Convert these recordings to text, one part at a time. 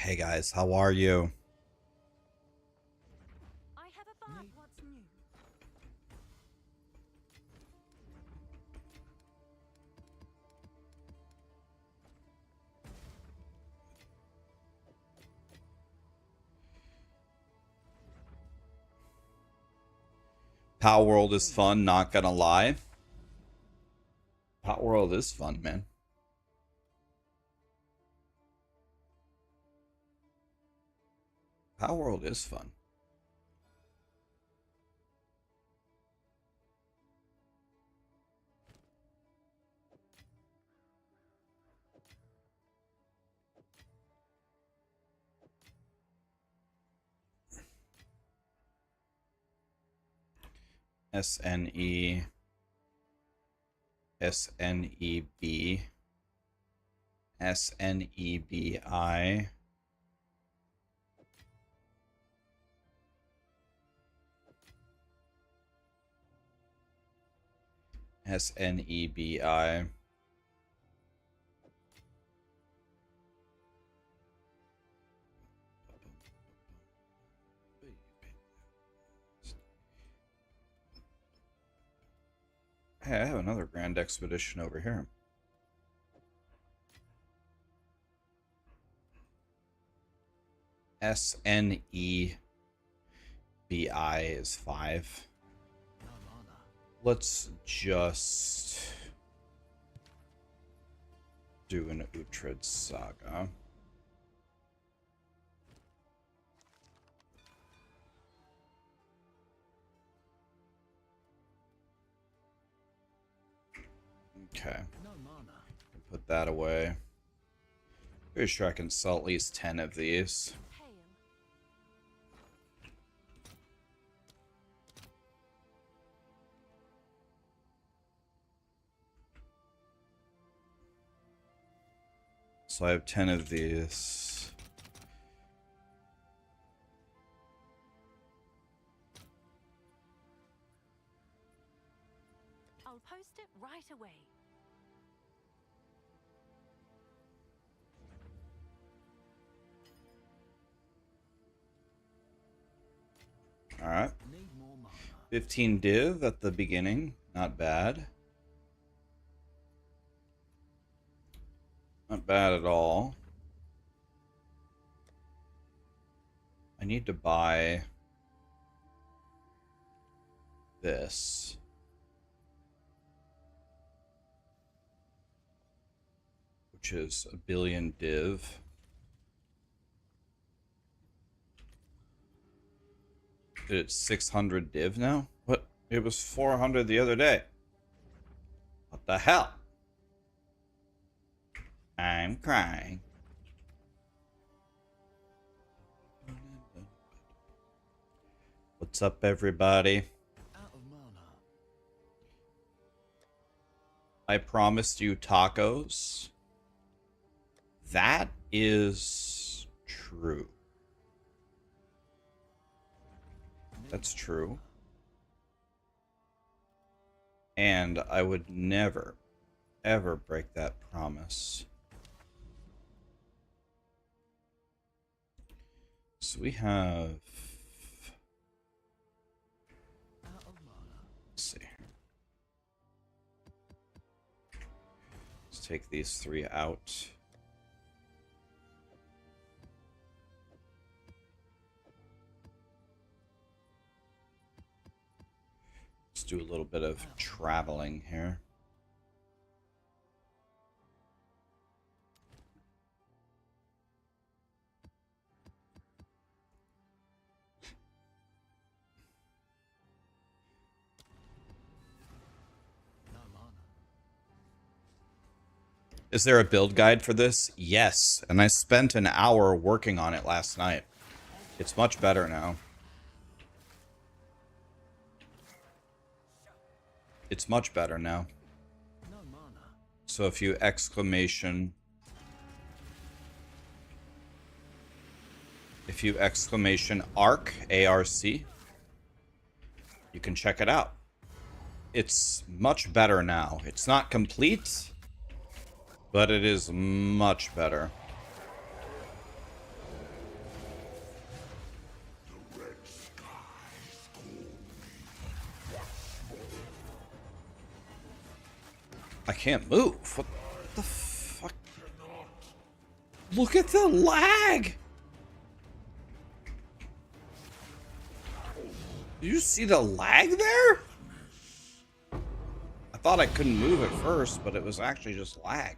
Hey guys, how are you? I have a bard. What's new? Power World is fun, not gonna lie. Power World is fun, man. Power World is fun. SNE SNEB SNEBI SNEBI. Hey, I have another Grand Expedition over here. SNEBI is 5. Let's just do an Uhtred Saga. Okay. Put that away. Pretty sure I can sell at least 10 of these. So I have 10 of these. I'll post it right away. All right. 15 div at the beginning. Not bad. Not bad at all. I need to buy this. Which is a billion div. It's 600 div now? What? It was 400 the other day. What the hell? I'm crying. What's up, everybody? I promised you tacos. That is true. That's true. And I would never, ever break that promise. So we have... Let's see. Let's take these 3 out. Let's do a little bit of traveling here. Is there a build guide for this? Yes, and I spent an hour working on it last night. It's much better now. It's much better now. So if you exclamation ARC, A-R-C, you can check it out. It's much better now. It's not complete, but it is much better. can't move. What the fuck? Look at the lag! Did you see the lag there? I thought I couldn't move at first, but it was actually just lag.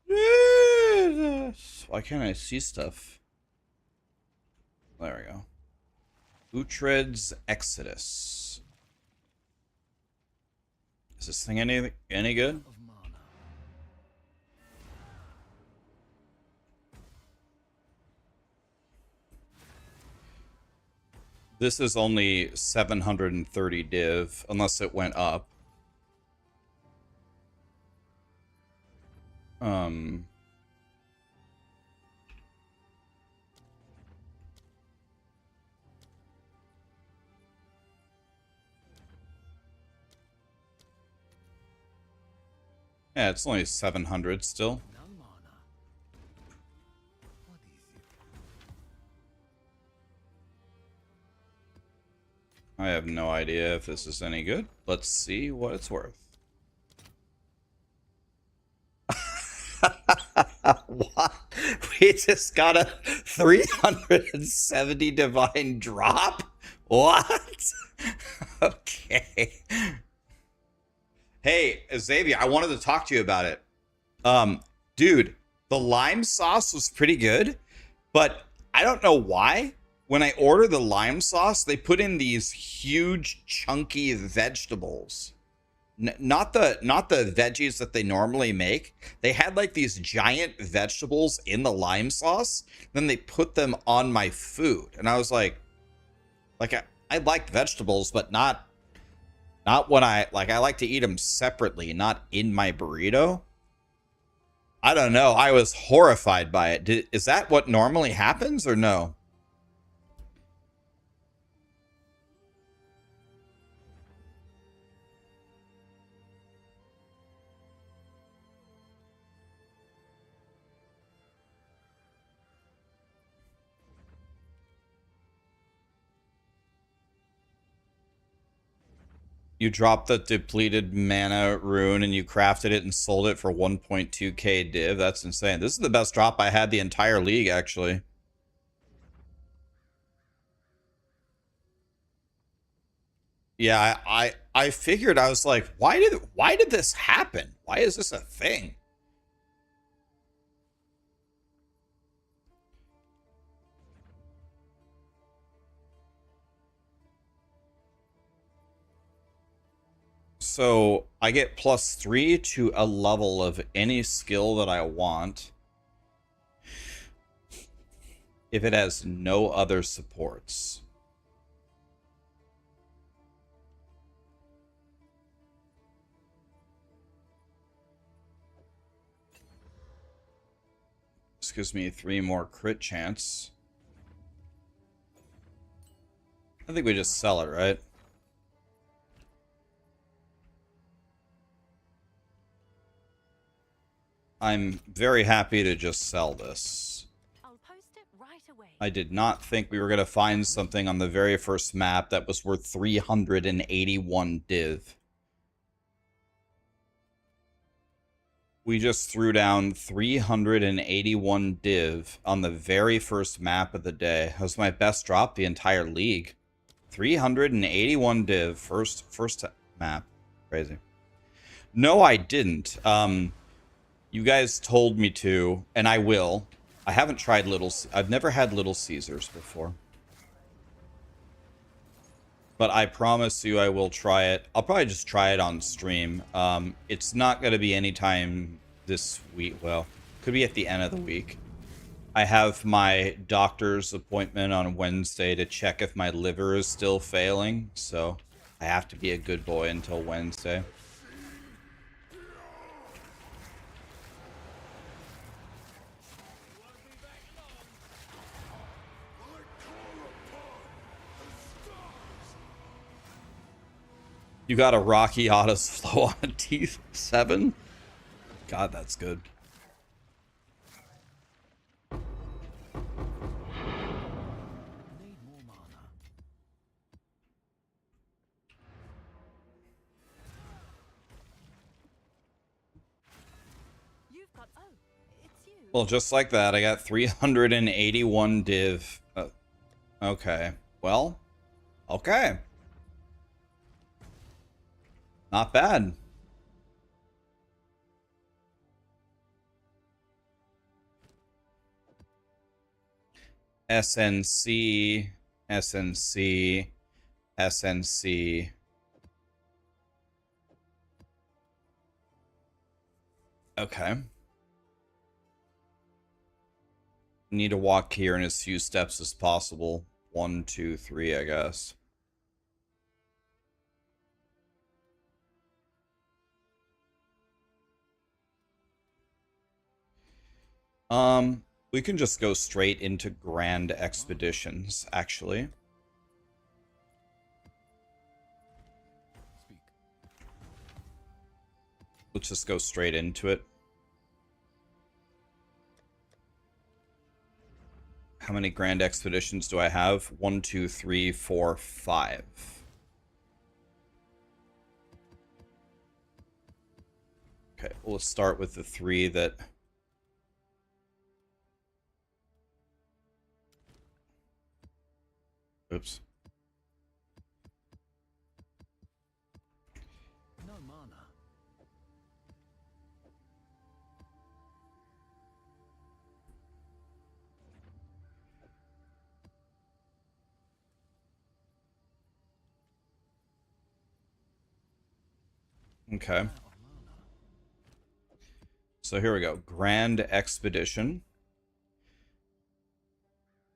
Why can't I see stuff? There we go. Uhtred's Exodus. Is this thing any good? This is only 730 div, unless it went up. Yeah, it's only 700 still. I have no idea if this is any good. Let's see what it's worth. What? We just got a 370 divine drop? What? Okay. Hey, Xavier, I wanted to talk to you about it. Dude, the lime sauce was pretty good, but I don't know why. When I order the lime sauce, they put in these huge, chunky vegetables. Not the veggies that they normally make. They had like these giant vegetables in the lime sauce. Then they put them on my food, and I was like I like vegetables, but not when I like to eat them separately, not in my burrito. I don't know. I was horrified by it. Is that what normally happens or no? You dropped the depleted mana rune and you crafted it and sold it for 1.2k div. That's insane. This is the best drop I had the entire league, actually. Yeah, I figured. I was like, why did this happen? Why is this a thing? So I get +3 to a level of any skill that I want if it has no other supports. This gives me 3 more crit chance. I think we just sell it, right? I'm very happy to just sell this. I'll post it right away. I did not think we were going to find something on the very first map that was worth 381 div. We just threw down 381 div on the very first map of the day. That was my best drop the entire league. 381 div, first map. Crazy. No, I didn't. You guys told me to, and I will. I haven't tried I've never had Little Caesars before. But I promise you I will try it. I'll probably just try it on stream. It's not going to be anytime this week. Well, could be at the end of the week. I have my doctor's appointment on Wednesday to check if my liver is still failing. So I have to be a good boy until Wednesday. You got a Rocky Autos flow on a T7? God, that's good. Oh, it's you. Well, just like that, I got 381 div. Okay. Well, okay. Not bad. SNC, SNC, SNC. Okay. Need to walk here in as few steps as possible. 1, 2, 3, I guess. We can just go straight into Grand Expeditions, actually. Let's just go straight into it. How many Grand Expeditions do I have? 1, 2, 3, 4, 5. Okay, well, let's start with the 3 that... Oops. No mana. Okay. So here we go. Grand Expedition.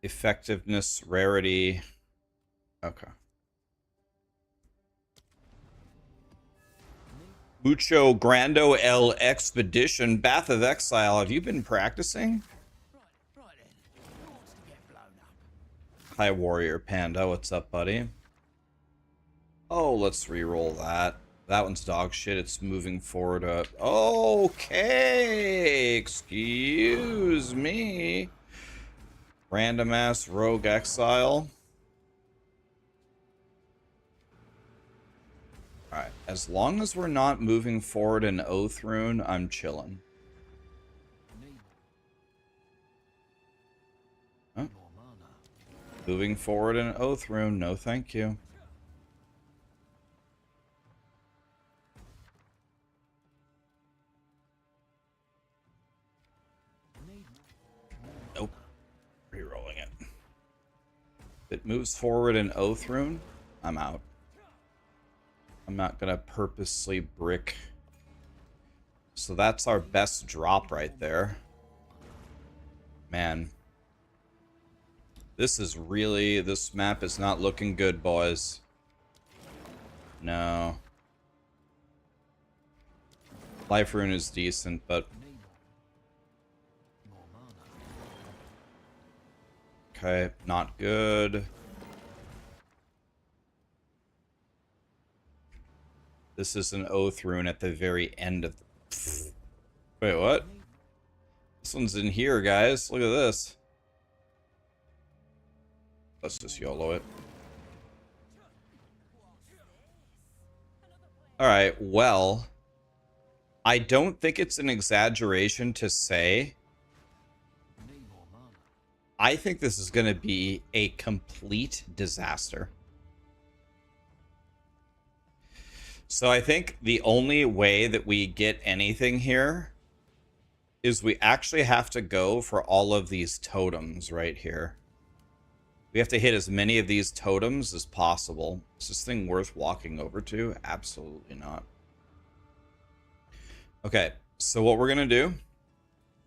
Effectiveness, rarity. Okay. Mucho Grando El Expedition. Bath of Exile. Have you been practicing? Right then. Who wants to get blown up? Hi, Warrior Panda. What's up, buddy? Oh, let's re-roll that. That one's dog shit. It's moving forward. Okay. Excuse me. Random ass Rogue Exile. Alright. As long as we're not moving forward in Oath Rune, I'm chilling. Need Huh? more mana. Moving forward in Oath Rune. No, thank you. Need Nope. Rerolling it. If it moves forward in Oath Rune, I'm out. I'm not gonna purposely brick. So that's our best drop right there. Man. This is really... This map is not looking good, boys. No. Life Rune is decent, but... need more mana. Okay, not good. This is an Oath Rune at the very end of the... Wait, what? This one's in here, guys. Look at this. Let's just YOLO it. Alright, well... I don't think it's an exaggeration to say... Need more mana. I think this is going to be a complete disaster. So I think the only way that we get anything here is we actually have to go for all of these totems right here. We have to hit as many of these totems as possible. Is this thing worth walking over to? Absolutely not. Okay, so what we're going to do,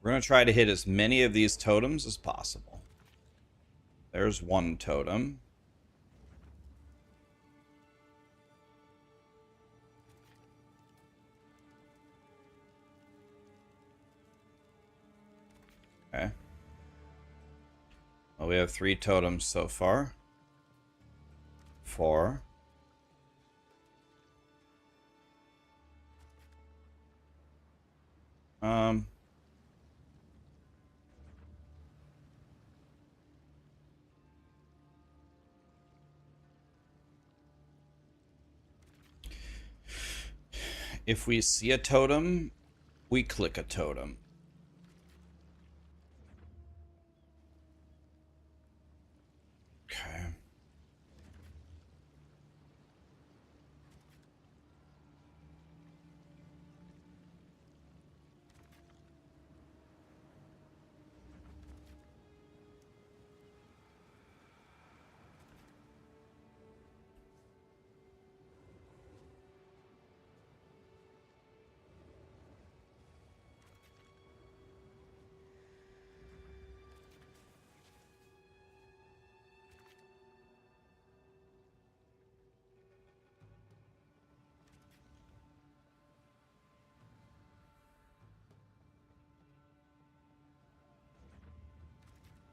we're going to try to hit as many of these totems as possible. There's one totem. Okay. Well, we have 3 totems so far. 4. If we see a totem, we click a totem.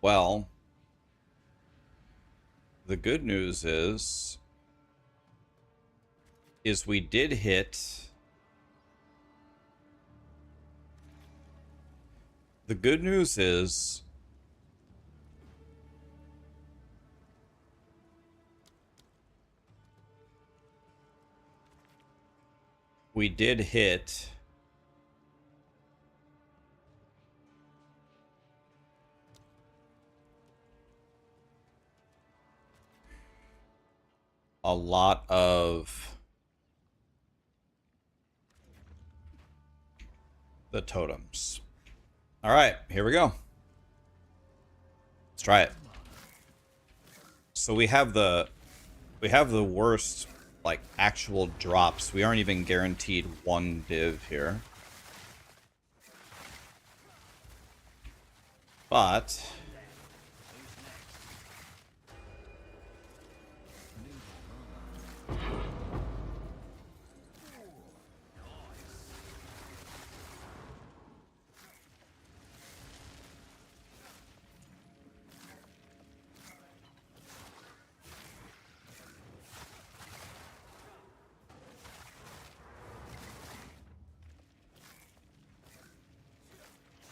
Well, the good news is we did hit. The good news is we did hit a lot of the totems. All right, here we go. Let's try it. So we have the worst, like, actual drops. We aren't even guaranteed one div here. But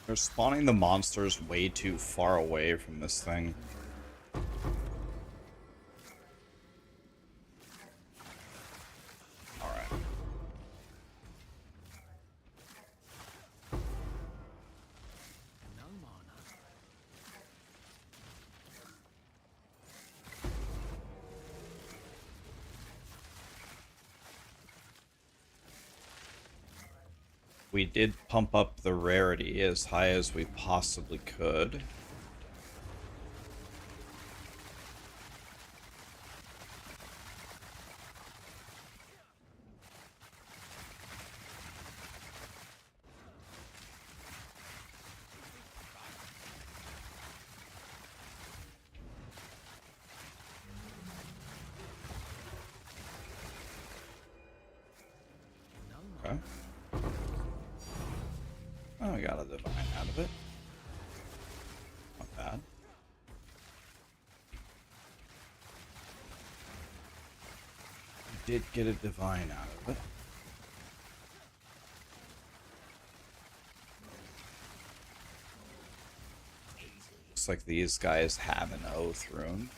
they're spawning the monsters way too far away from this thing. Alright. No mana. We did pump up the rarity as high as we possibly could. Okay. Oh, we got a divine out of it. Not bad. We did get a divine out of it. Looks like these guys have an oath rune.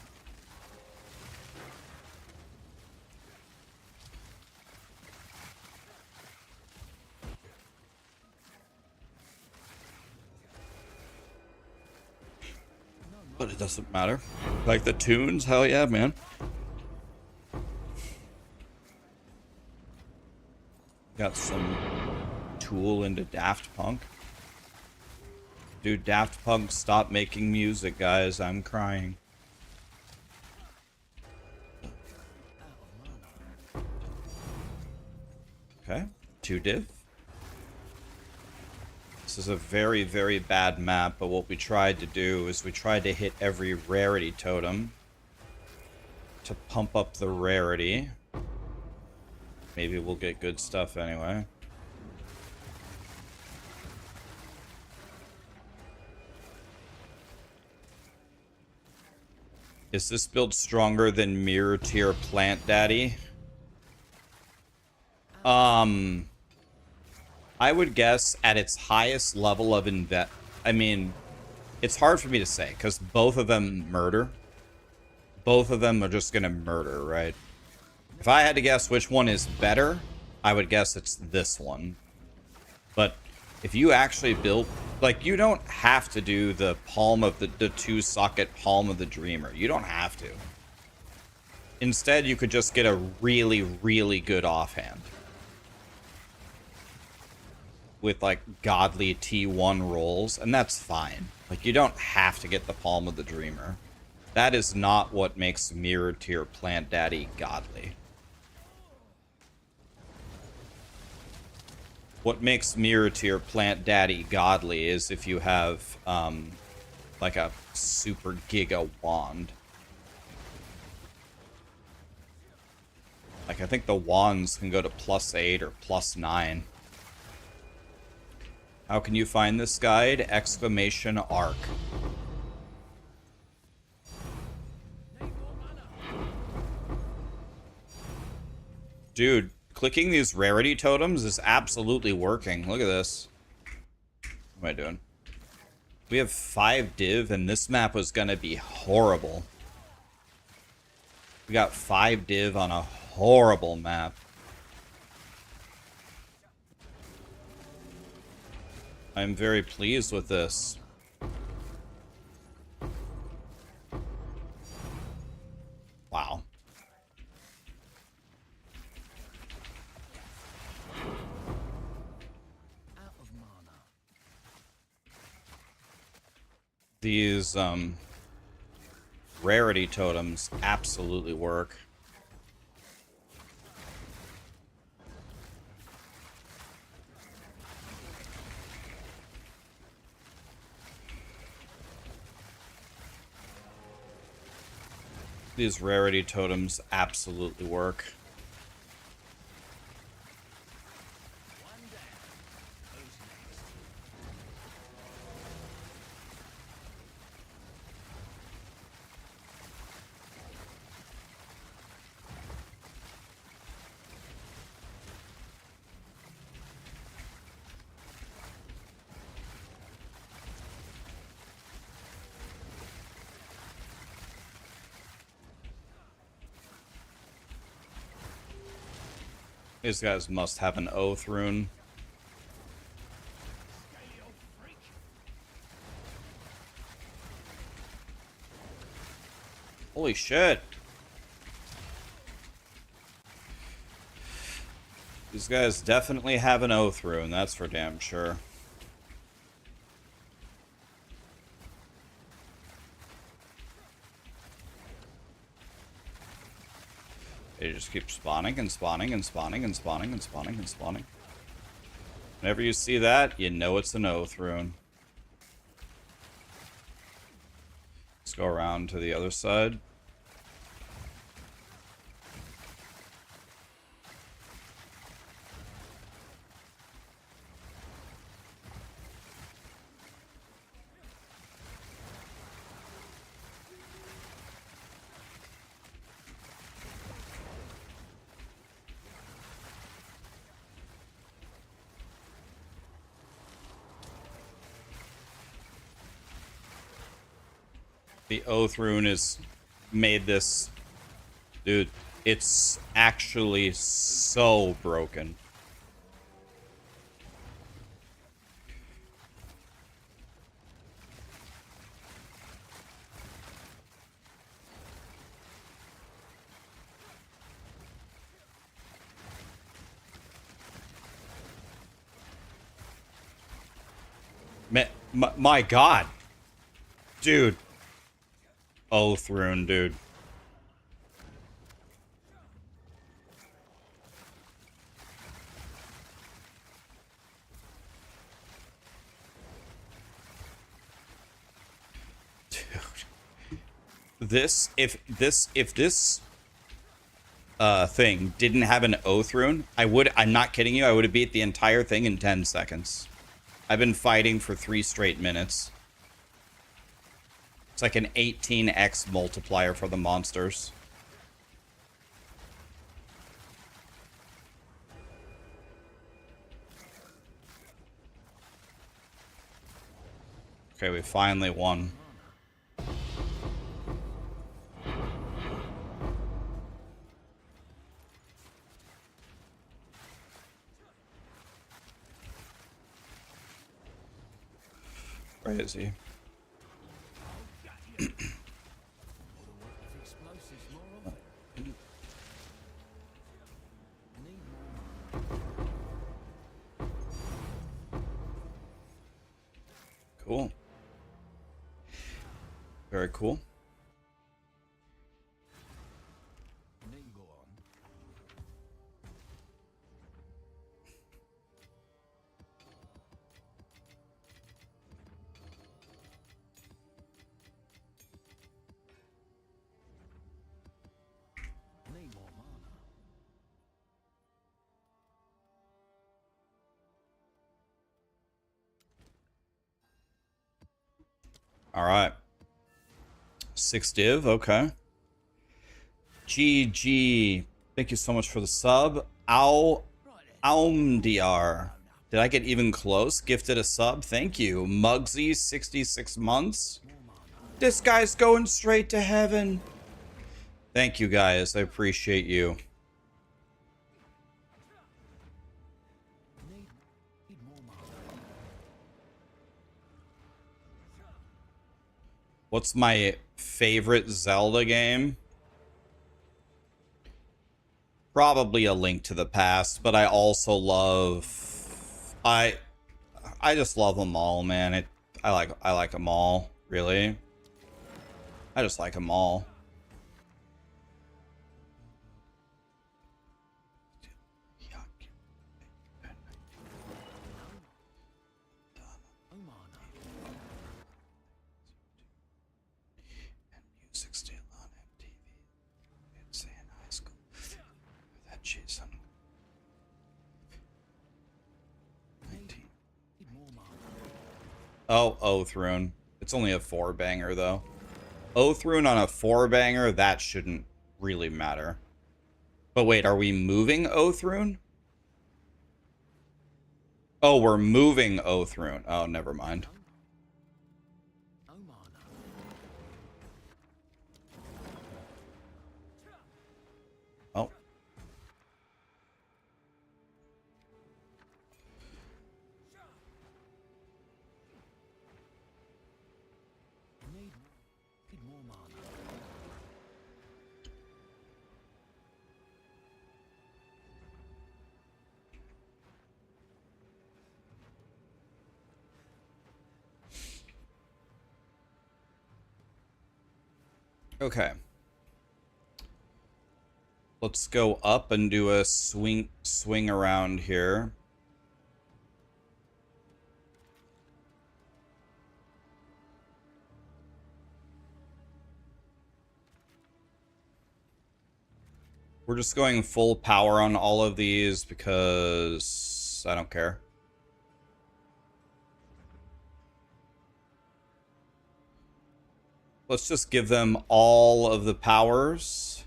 But it doesn't matter. Like the tunes, hell yeah, man. Got some Tool into Daft Punk. Dude, Daft Punk, stop making music, guys. I'm crying. Okay, 2 div. This is a very, very bad map, but what we tried to do is we tried to hit every rarity totem to pump up the rarity. Maybe we'll get good stuff anyway. Is this build stronger than Mirror Tier Plant Daddy? I would guess at its highest level of I mean, it's hard for me to say because both of them murder. Both of them are just gonna murder, right? If I had to guess which one is better, I would guess it's this one. But if you actually build, like, you don't have to do the palm of the 2-socket palm of the dreamer. You don't have to. Instead, you could just get a really, really good offhand with like godly T1 rolls, and that's fine. Like, you don't have to get the palm of the dreamer. That is not what makes Mirror Tier Plant Daddy godly. What makes Mirror Tier Plant Daddy godly is if you have like a super giga wand. Like, I think the wands can go to +8 or +9. How can you find this guide? !ARC. Dude, clicking these rarity totems is absolutely working. Look at this. What am I doing? We have 5 div, and this map was gonna be horrible. We got 5 div on a horrible map. I'm very pleased with this. Wow. Out of mana. These rarity totems absolutely work. These rarity totems absolutely work. One down. Who's next? These guys must have an oath rune. Scale freak. Holy shit. These guys definitely have an oath rune, that's for damn sure. They just keep spawning and spawning and spawning and spawning and spawning and spawning. Whenever you see that, you know it's an oath rune. Let's go around to the other side. The oath rune has made this, dude, it's actually so broken. My God, dude. Oath rune, dude. Dude. If this thing didn't have an oath rune, I'm not kidding you, I would have beat the entire thing in 10 seconds. I've been fighting for 3 straight minutes. It's like an 18x multiplier for the monsters. Okay, we finally won. Where is he? Explosives more often. Need more. Cool. Very cool. Need go on. Need more mana. All right. 6 div, okay. GG. Thank you so much for the sub. Aumdr. Did I get even close? Gifted a sub. Thank you. Mugsy, 66 months. This guy's going straight to heaven. Thank you, guys. I appreciate you. What's my favorite Zelda game? Probably A Link to the Past, but I also love I just love them all, man. I like them all, really. I just like them all. Oh, Oathrune. It's only a 4-banger, though. Oathrune on a 4-banger, that shouldn't really matter. But wait, are we moving Oathrune? Oh, we're moving Oathrune. Oh, never mind. Oh. Okay. Let's go up and do a swing around here. We're just going full power on all of these because I don't care. Let's just give them all of the powers.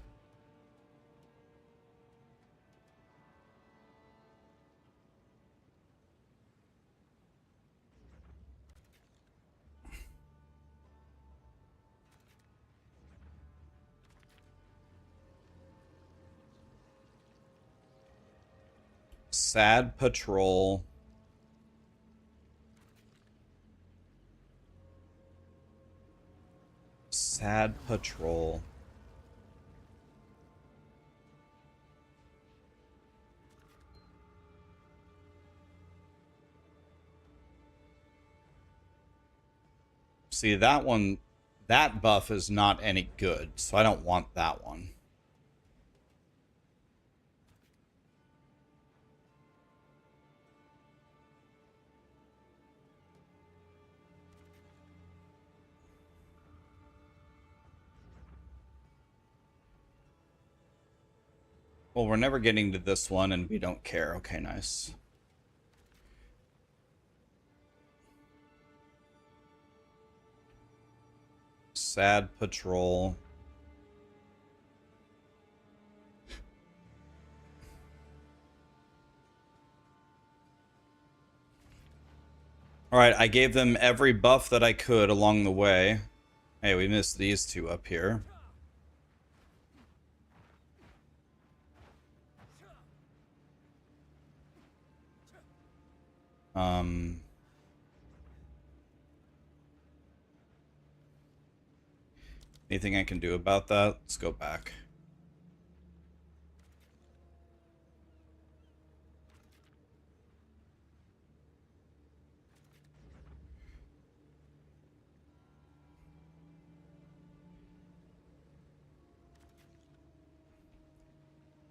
Sad Patrol. Sad Patrol. See, that one, that buff is not any good, so I don't want that one. Well, we're never getting to this one, and we don't care. Okay, nice. Sad Patrol. Alright, I gave them every buff that I could along the way. Hey, we missed these two up here. Anything I can do about that? Let's go back.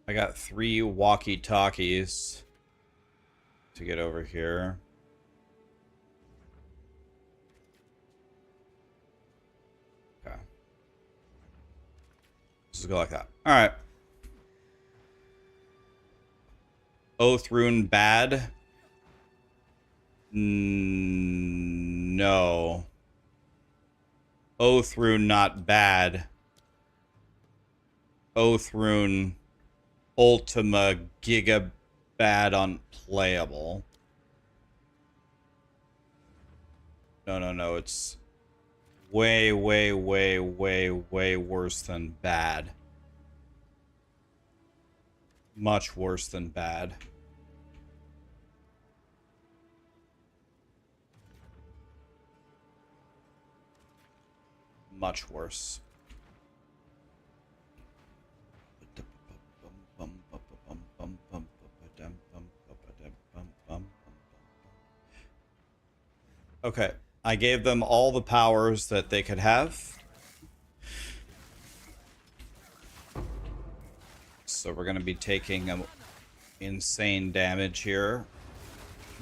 I got 3 walkie-talkies to get over here. Okay. Let's just go like that. Alright. Oathrune bad? No. Oathrune not bad. Oathrune Ultima Giga bad unplayable. No. It's way worse than bad. Much worse than bad. Much worse. Okay, I gave them all the powers that they could have. So we're going to be taking insane damage here.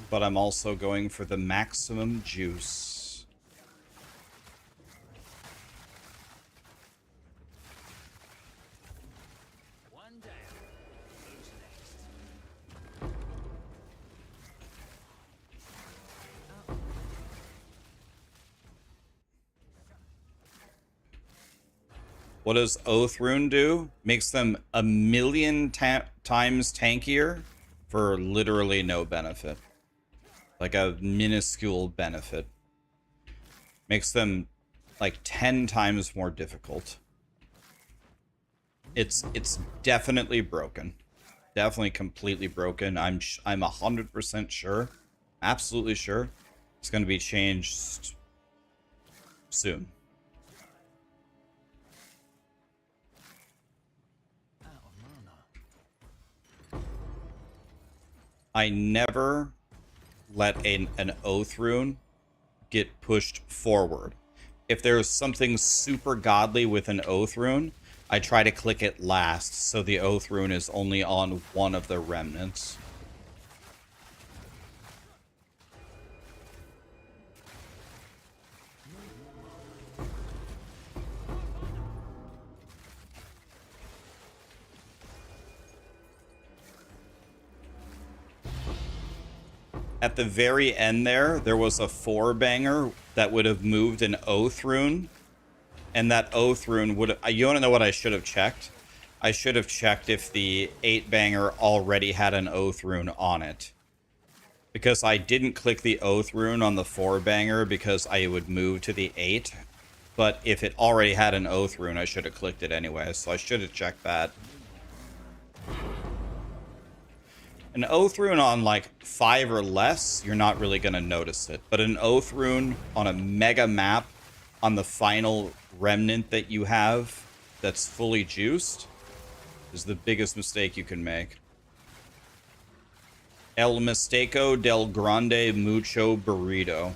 But I'm also going for the maximum juice. One down. Who's next? What does Oath Rune do? Makes them a million times tankier for literally no benefit. Like a minuscule benefit. Makes them like 10 times more difficult. It's definitely broken. Definitely completely broken. I'm 100% sure. Absolutely sure. It's going to be changed soon. I never let an Oath Rune get pushed forward. If there's something super godly with an Oath Rune, I try to click it last, so the Oath Rune is only on one of the remnants. At the very end there was a 4-banger that would have moved an Oath Rune. And that Oath Rune would... You want to know what I should have checked? I should have checked if the 8-banger already had an Oath Rune on it. Because I didn't click the Oath Rune on the 4-banger because I would move to the 8. But if it already had an Oath Rune, I should have clicked it anyway. So I should have checked that. An Oath Rune on like 5 or less, you're not really going to notice it. But an Oath Rune on a mega map on the final remnant that you have that's fully juiced is the biggest mistake you can make. El Mistake del Grande Mucho Burrito.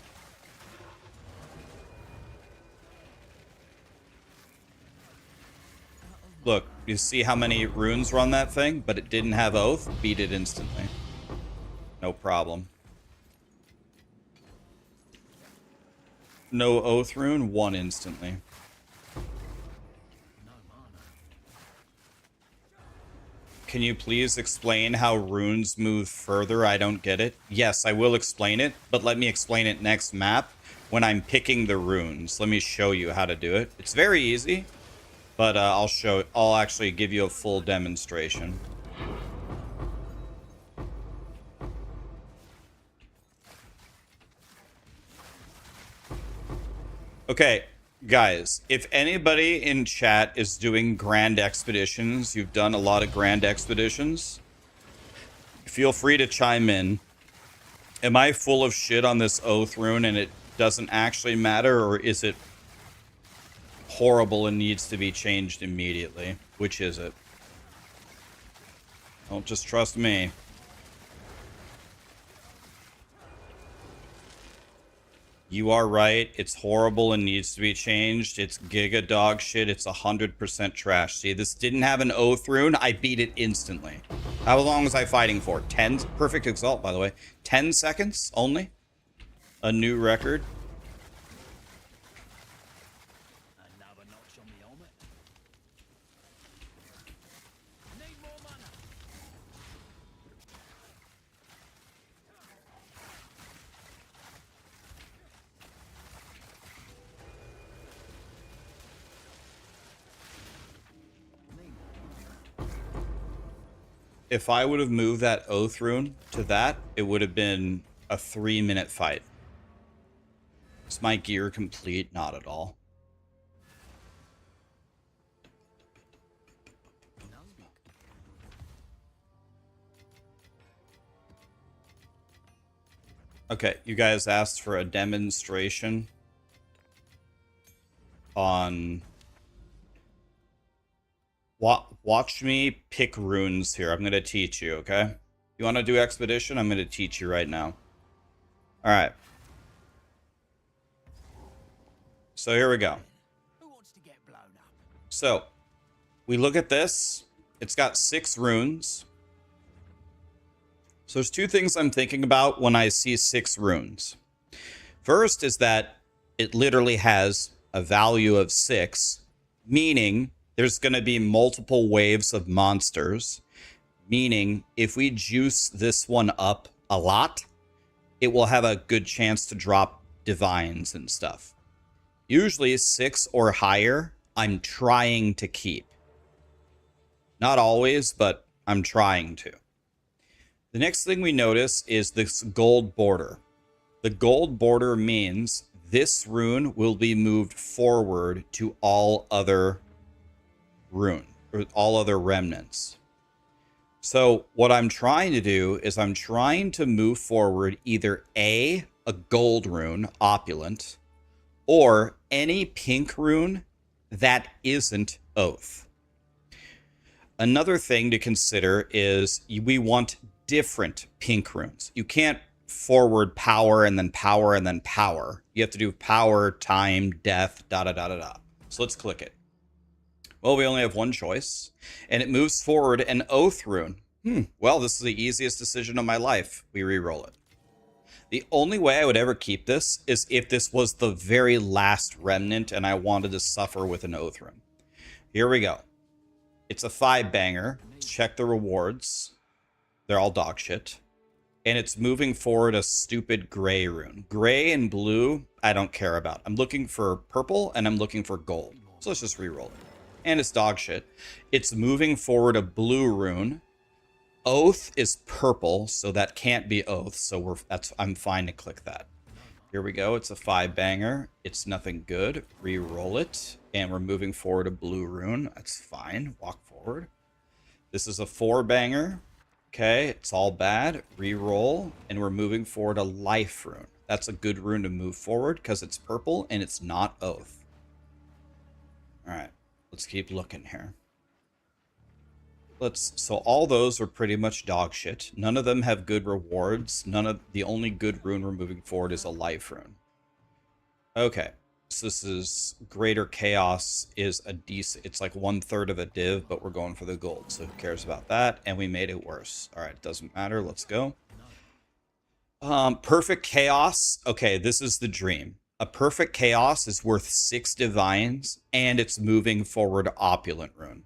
Look, you see how many runes were on that thing? But it didn't have Oath? Beat it instantly. No problem. No Oath rune, 1 instantly. Can you please explain how runes move further? I don't get it. Yes, I will explain it, but let me explain it next map when I'm picking the runes. Let me show you how to do it. It's very easy. But I'll actually give you a full demonstration. Okay, guys, if anybody in chat is doing grand expeditions, you've done a lot of grand expeditions, feel free to chime in. Am I full of shit on this Oath Rune and it doesn't actually matter, or is it horrible and needs to be changed immediately? Which is it? Don't just trust me. You are right. It's horrible and needs to be changed. It's giga dog shit. It's 100% trash. See, this didn't have an Oath Rune. I beat it instantly. How long was I fighting for? 10? Perfect Exalt, by the way. 10 seconds only? A new record. Another notch on the helmet. Need more mana. if I would have moved that Oath rune to that, it would have been a 3-minute fight. Is my gear complete? Not at all. Okay, you guys asked for a demonstration on... Watch me pick runes here. I'm going to teach you, okay? You want to do Expedition? I'm going to teach you right now. Alright. So here we go. Who wants to get blown up? So, we look at this. It's got 6 runes. So there's 2 things I'm thinking about when I see 6 runes. First is that it literally has a value of 6, meaning there's going to be multiple waves of monsters, meaning if we juice this one up a lot, it will have a good chance to drop divines and stuff. Usually 6 or higher, I'm trying to keep. Not always, but I'm trying to. The next thing we notice is this gold border. The gold border means this rune will be moved forward to all other all other remnants. So what I'm trying to do is I'm trying to move forward either a gold rune, opulent, or any pink rune that isn't Oath. Another thing to consider is we want different pink runes. You can't forward power and then power and then power. You have to do power, time, death, da da da da da. So let's click it. Well, we only have one choice, and it moves forward an Oath rune. Well, this is the easiest decision of my life. We re-roll it. The only way I would ever keep this is if this was the very last remnant and I wanted to suffer with an Oath rune. Here we go. It's a 5-banger. Check the rewards. They're all dog shit. And it's moving forward a stupid gray rune. Gray and blue, I don't care about. I'm looking for purple and I'm looking for gold. So let's just re-roll it. And it's dog shit. It's moving forward a blue rune. Oath is purple, so that can't be Oath. So I'm fine to click that. Here we go. It's a 5-banger. It's nothing good. Re-roll it. And we're moving forward a blue rune. That's fine. Walk forward. This is a 4-banger. Okay, it's all bad. Re-roll. And we're moving forward a life rune. That's a good rune to move forward because it's purple and it's not Oath. Alright, let's keep looking here. So all those are pretty much dog shit. None of them have good rewards. The only good rune we're moving forward is a life rune. Okay, so this is Greater Chaos is a decent, it's like 1/3 of a div, but we're going for the gold, so who cares about that? And we made it worse. All right, it doesn't matter. Let's go. Perfect Chaos. Okay, this is the dream. A Perfect Chaos is worth 6 divines, and it's moving forward Opulent rune.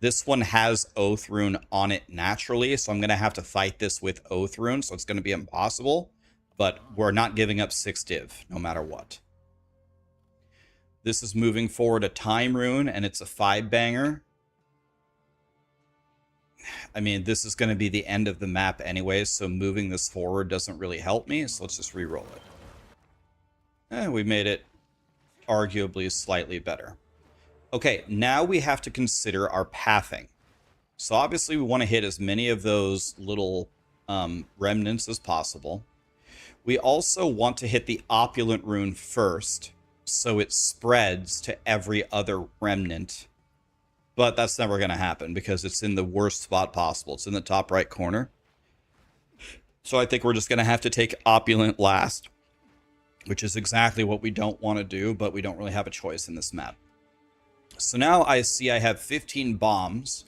This one has Oath rune on it naturally, so I'm going to have to fight this with Oath rune, so it's going to be impossible, but we're not giving up 6 div, no matter what. This is moving forward a Time rune, and it's a 5-banger. I mean, this is going to be the end of the map anyway, so moving this forward doesn't really help me, so let's just re-roll it. We made it arguably slightly better. Okay, now we have to consider our pathing. So obviously we want to hit as many of those little remnants as possible. We also want to hit the Opulent rune first, so it spreads to every other remnant. But that's never going to happen because it's in the worst spot possible. It's in the top right corner. So I think we're just going to have to take Opulent last, which is exactly what we don't want to do, but we don't really have a choice in this map. So now I see I have 15 bombs,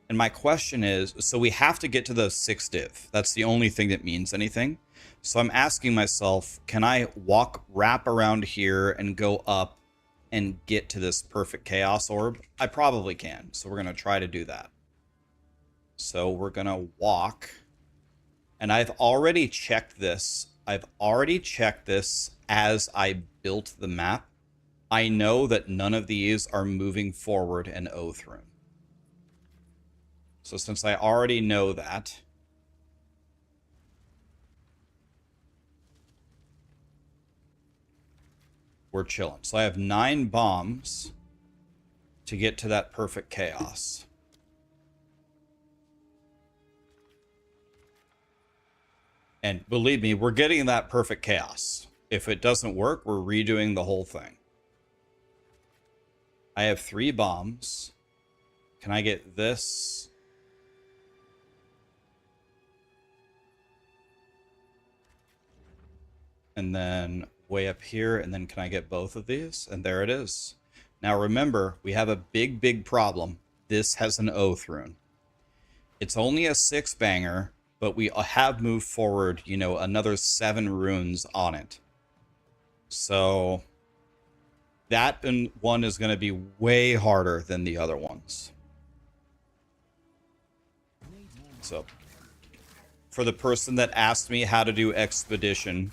and my question is, so we have to get to the 6 div. That's the only thing that means anything. So I'm asking myself, can I wrap around here and go up and get to this Perfect Chaos orb? I probably can, so we're going to try to do that. So we're going to walk, and I've already checked this. I've already checked this as I built the map. I know that none of these are moving forward an Oath rune. So since I already know that, we're chilling. So I have 9 bombs to get to that perfect chaos. And believe me, we're getting that perfect chaos. If it doesn't work, we're redoing the whole thing. I have 3 bombs. Can I get this? And then way up here, and then can I get both of these? And there it is. Now remember, we have a big problem. This has an oath rune. It's only a 6-banger, but we have moved forward, you know, another 7 runes on it. So that one is going to be way harder than the other ones. So for the person that asked me how to do Expedition,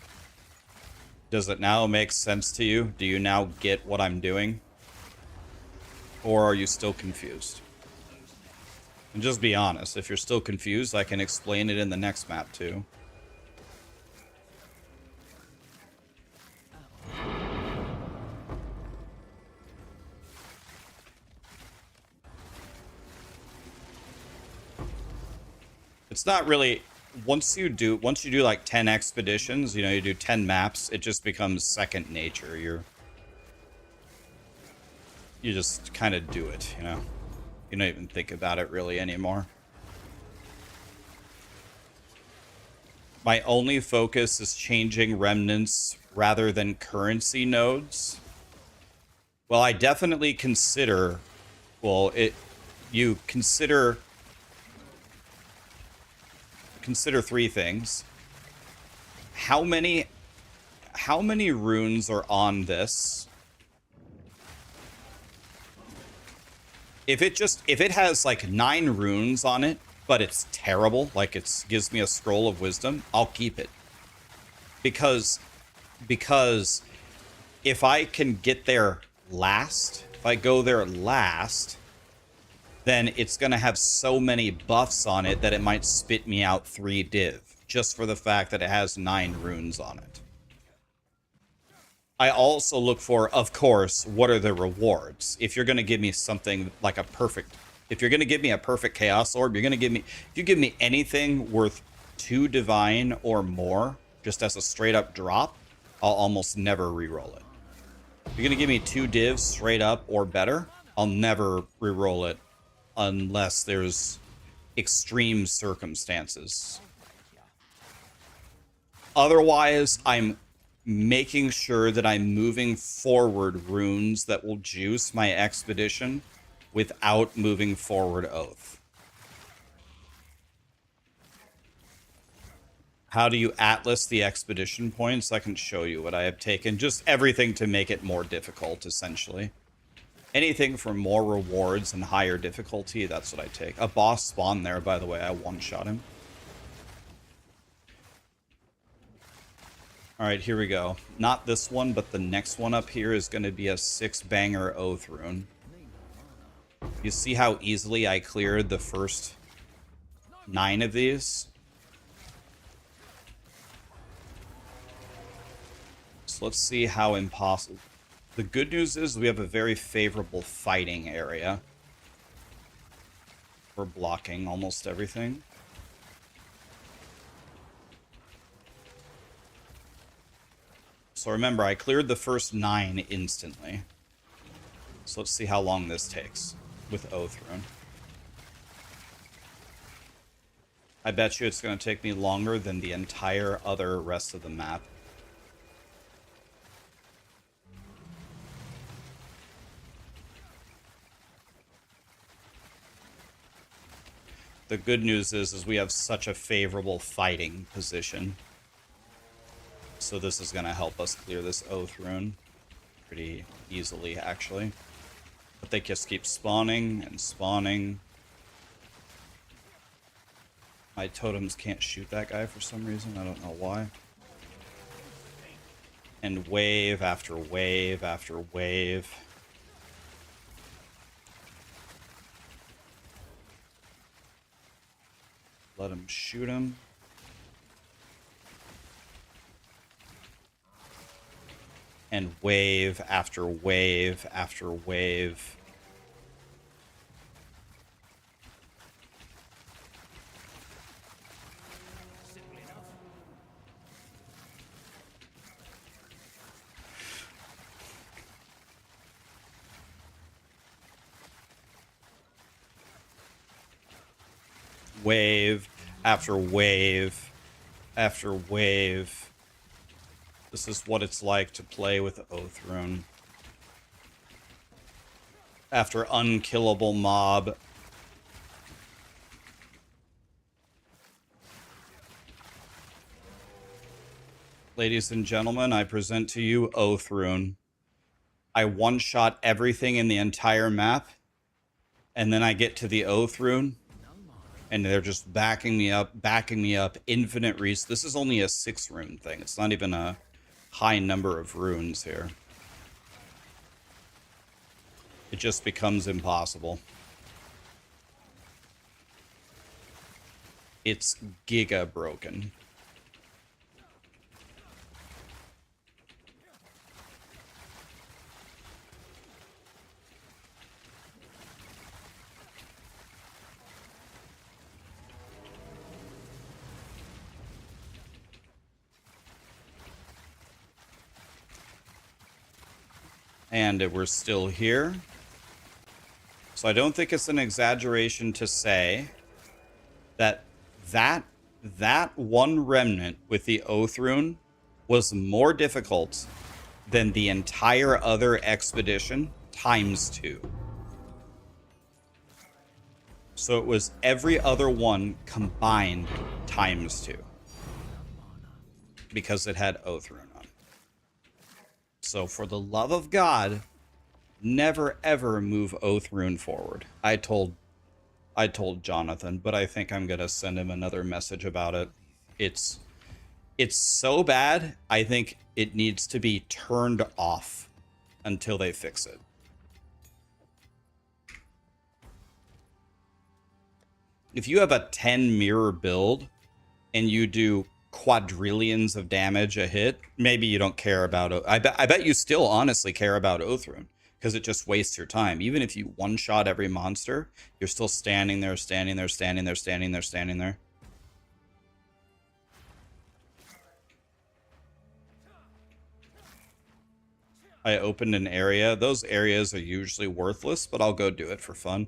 does it now make sense to you? Do you now get what I'm doing? Or are you still confused? And just be honest. If you're still confused, I can explain it in the next map too. It's not really... Once you do like 10 expeditions, you know, you do 10 maps, it just becomes second nature. You just kind of do it, you know. You don't even think about it really anymore. My only focus is changing remnants rather than currency nodes. Well, I definitely consider, well, you consider 3 things. How many runes are on this? If it has like 9 runes on it, but it's terrible, like it gives me a scroll of wisdom, I'll keep it. Because if I can get there last, if I go there last, then it's going to have so many buffs on it that it might spit me out 3 div, just for the fact that it has 9 runes on it. I also look for, of course, what are the rewards? If you're going to give me something like if you're going to give me a perfect Chaos Orb, if you give me anything worth 2 Divine or more, just as a straight up drop, I'll almost never reroll it. If you're going to give me 2 divs straight up or better, I'll never reroll it unless there's extreme circumstances. Otherwise, I'm making sure that I'm moving forward runes that will juice my expedition without moving forward oath. How do you atlas the expedition points? I can show you what I have taken. Just everything to make it more difficult, essentially. Anything for more rewards and higher difficulty, that's what I take. A boss spawned there, by the way. I one-shot him. Alright, here we go. Not this one, but the next one up here is going to be a 6-banger oath rune. You see how easily I cleared the first 9 of these? So let's see how impossible... The good news is we have a very favorable fighting area. We're blocking almost everything. So remember, I cleared the first 9 instantly. So let's see how long this takes with Oath Rune. I bet you it's going to take me longer than the entire other rest of the map. The good news is we have such a favorable fighting position. So this is going to help us clear this Oath Rune pretty easily, actually. But they just keep spawning and spawning. My totems can't shoot that guy for some reason. I don't know why. And wave after wave after wave. Let him shoot him. And wave after wave after wave. Simple enough. Wave after wave after wave. This is what it's like to play with Oath Rune. After unkillable mob. Ladies and gentlemen, I present to you Oath Rune. I one-shot everything in the entire map, and then I get to the Oath Rune, and they're just backing me up, infinite res. This is only a 6 rune thing. It's not even a high number of runes here. It just becomes impossible. It's giga broken. And we're still here. So I don't think it's an exaggeration to say that that one remnant with the Oath Rune was more difficult than the entire other expedition times 2. So it was every other one combined times 2. Because it had Oath Rune on. So for the love of God, never ever move Oath Rune forward. I told Jonathan, but I think I'm gonna send him another message about it. It's so bad, I think it needs to be turned off until they fix it. If you have a 10 mirror build and you do quadrillions of damage a hit, maybe you don't care about it. I bet you still honestly care about Oath Rune, because it just wastes your time. Even if you one-shot every monster, you're still standing there. I opened an area. Those areas are usually worthless, but I'll go do it for fun.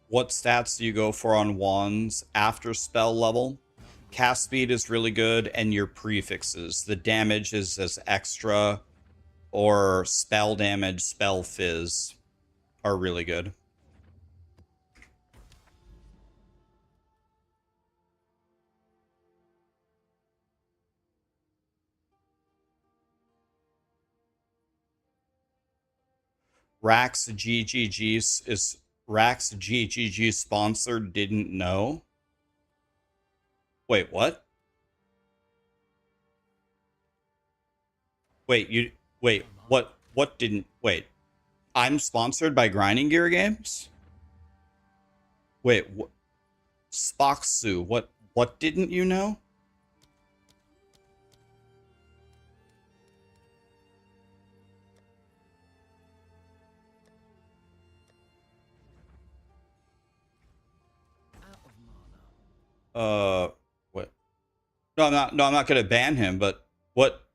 What stats do you go for on wands after spell level? Cast speed is really good, and your prefixes. The damage is as extra, or spell damage, spell fizz are really good. Raxxanterax sponsored, didn't know. Wait, what? Wait, what didn't, wait. I'm sponsored by Grinding Gear Games? Wait, what? Spoxu, what didn't you know? What? No, I'm not gonna ban him, but what?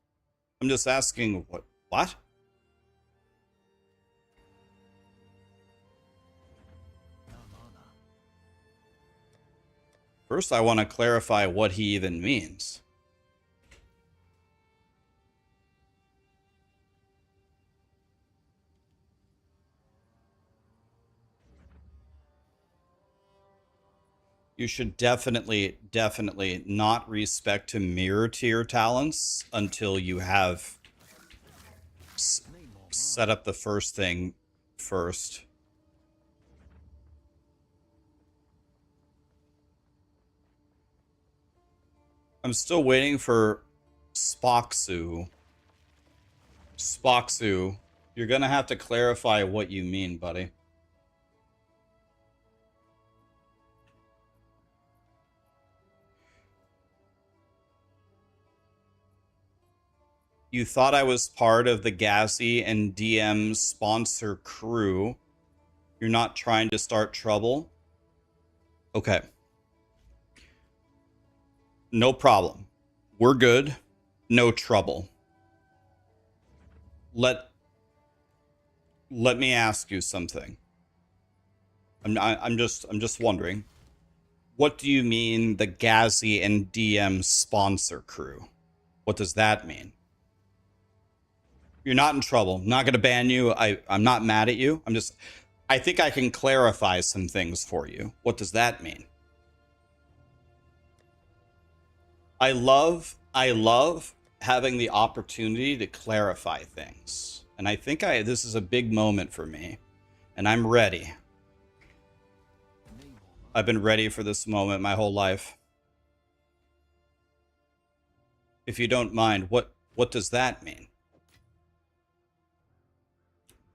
I'm just asking, what? First, I want to clarify what he even means. You should definitely not respect to mirror tier talents until you have set up the first thing first. I'm still waiting for Spoxu. Spoxu, you're gonna have to clarify what you mean, buddy. You thought I was part of the Gassy and DM sponsor crew. You're not trying to start trouble? Okay. No problem. We're good. No trouble. Let me ask you something. I'm just wondering. What do you mean the Gassy and DM sponsor crew? What does that mean? You're not in trouble. I'm not going to ban you. I'm not mad at you. I think I can clarify some things for you. What does that mean? I love having the opportunity to clarify things. And I think this is a big moment for me. And I'm ready. I've been ready for this moment my whole life. If you don't mind, what does that mean?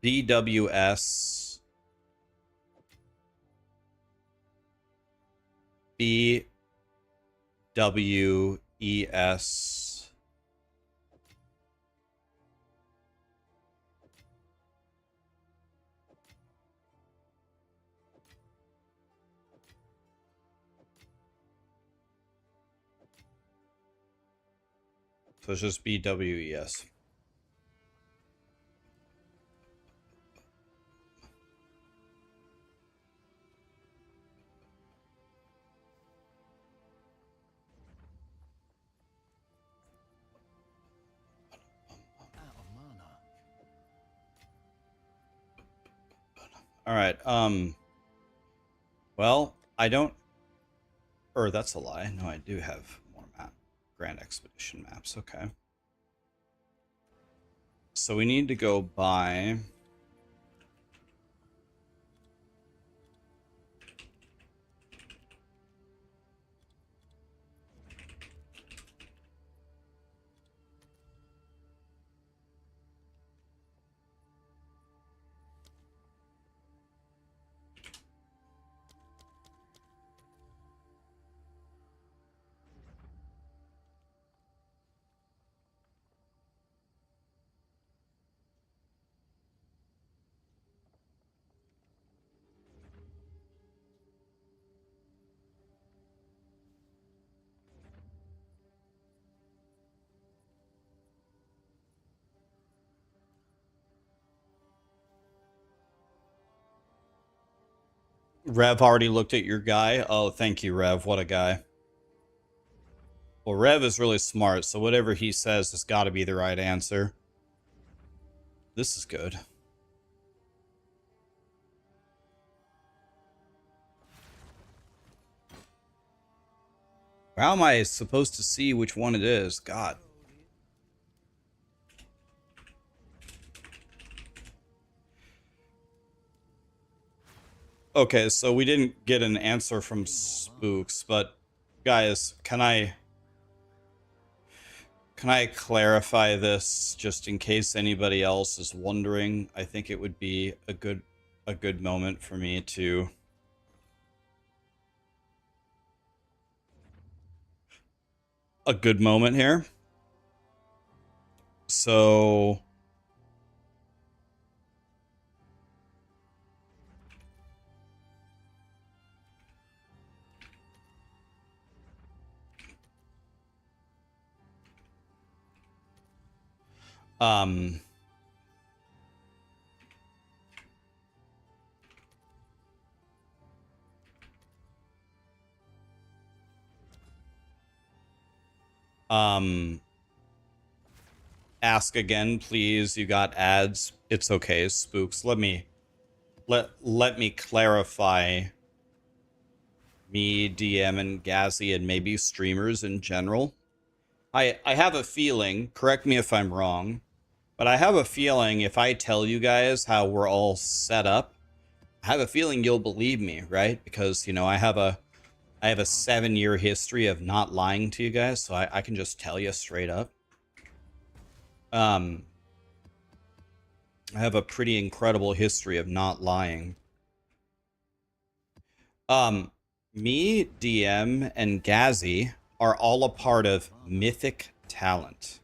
BWS BWES So it's just BWES. All right. Well, I don't. Or that's a lie. No, I do have more Grand Expedition maps. Okay. So we need to go by. Rev already looked at your guy. Oh, thank you, Rev. What a guy. Well, Rev is really smart, so whatever he says has got to be the right answer. This is good. How am I supposed to see which one it is? God. Okay, so we didn't get an answer from Spooks, but guys, can I clarify this just in case anybody else is wondering? I think it would be a good moment for me to a good moment here. So um ask again, please. You got ads. It's okay, Spooks. Let me clarify. Let Me, DM, and Gazzy, and maybe streamers in general. I have a feeling, correct me if I'm wrong, but I have a feeling if I tell you guys how we're all set up, I have a feeling you'll believe me, right? Because, you know, I have a 7-year history of not lying to you guys, so I can just tell you straight up. I have a pretty incredible history of not lying. Me, DM, and Gazzy are all a part of Mythic Talent.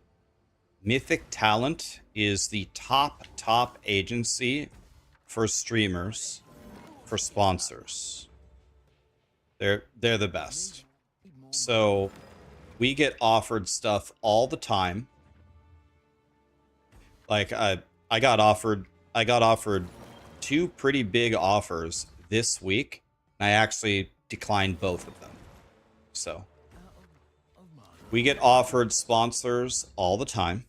Mythic Talent is the top agency for streamers, for sponsors. They're the best. So we get offered stuff all the time. Like I got offered 2 pretty big offers this week, and I actually declined both of them. So we get offered sponsors all the time,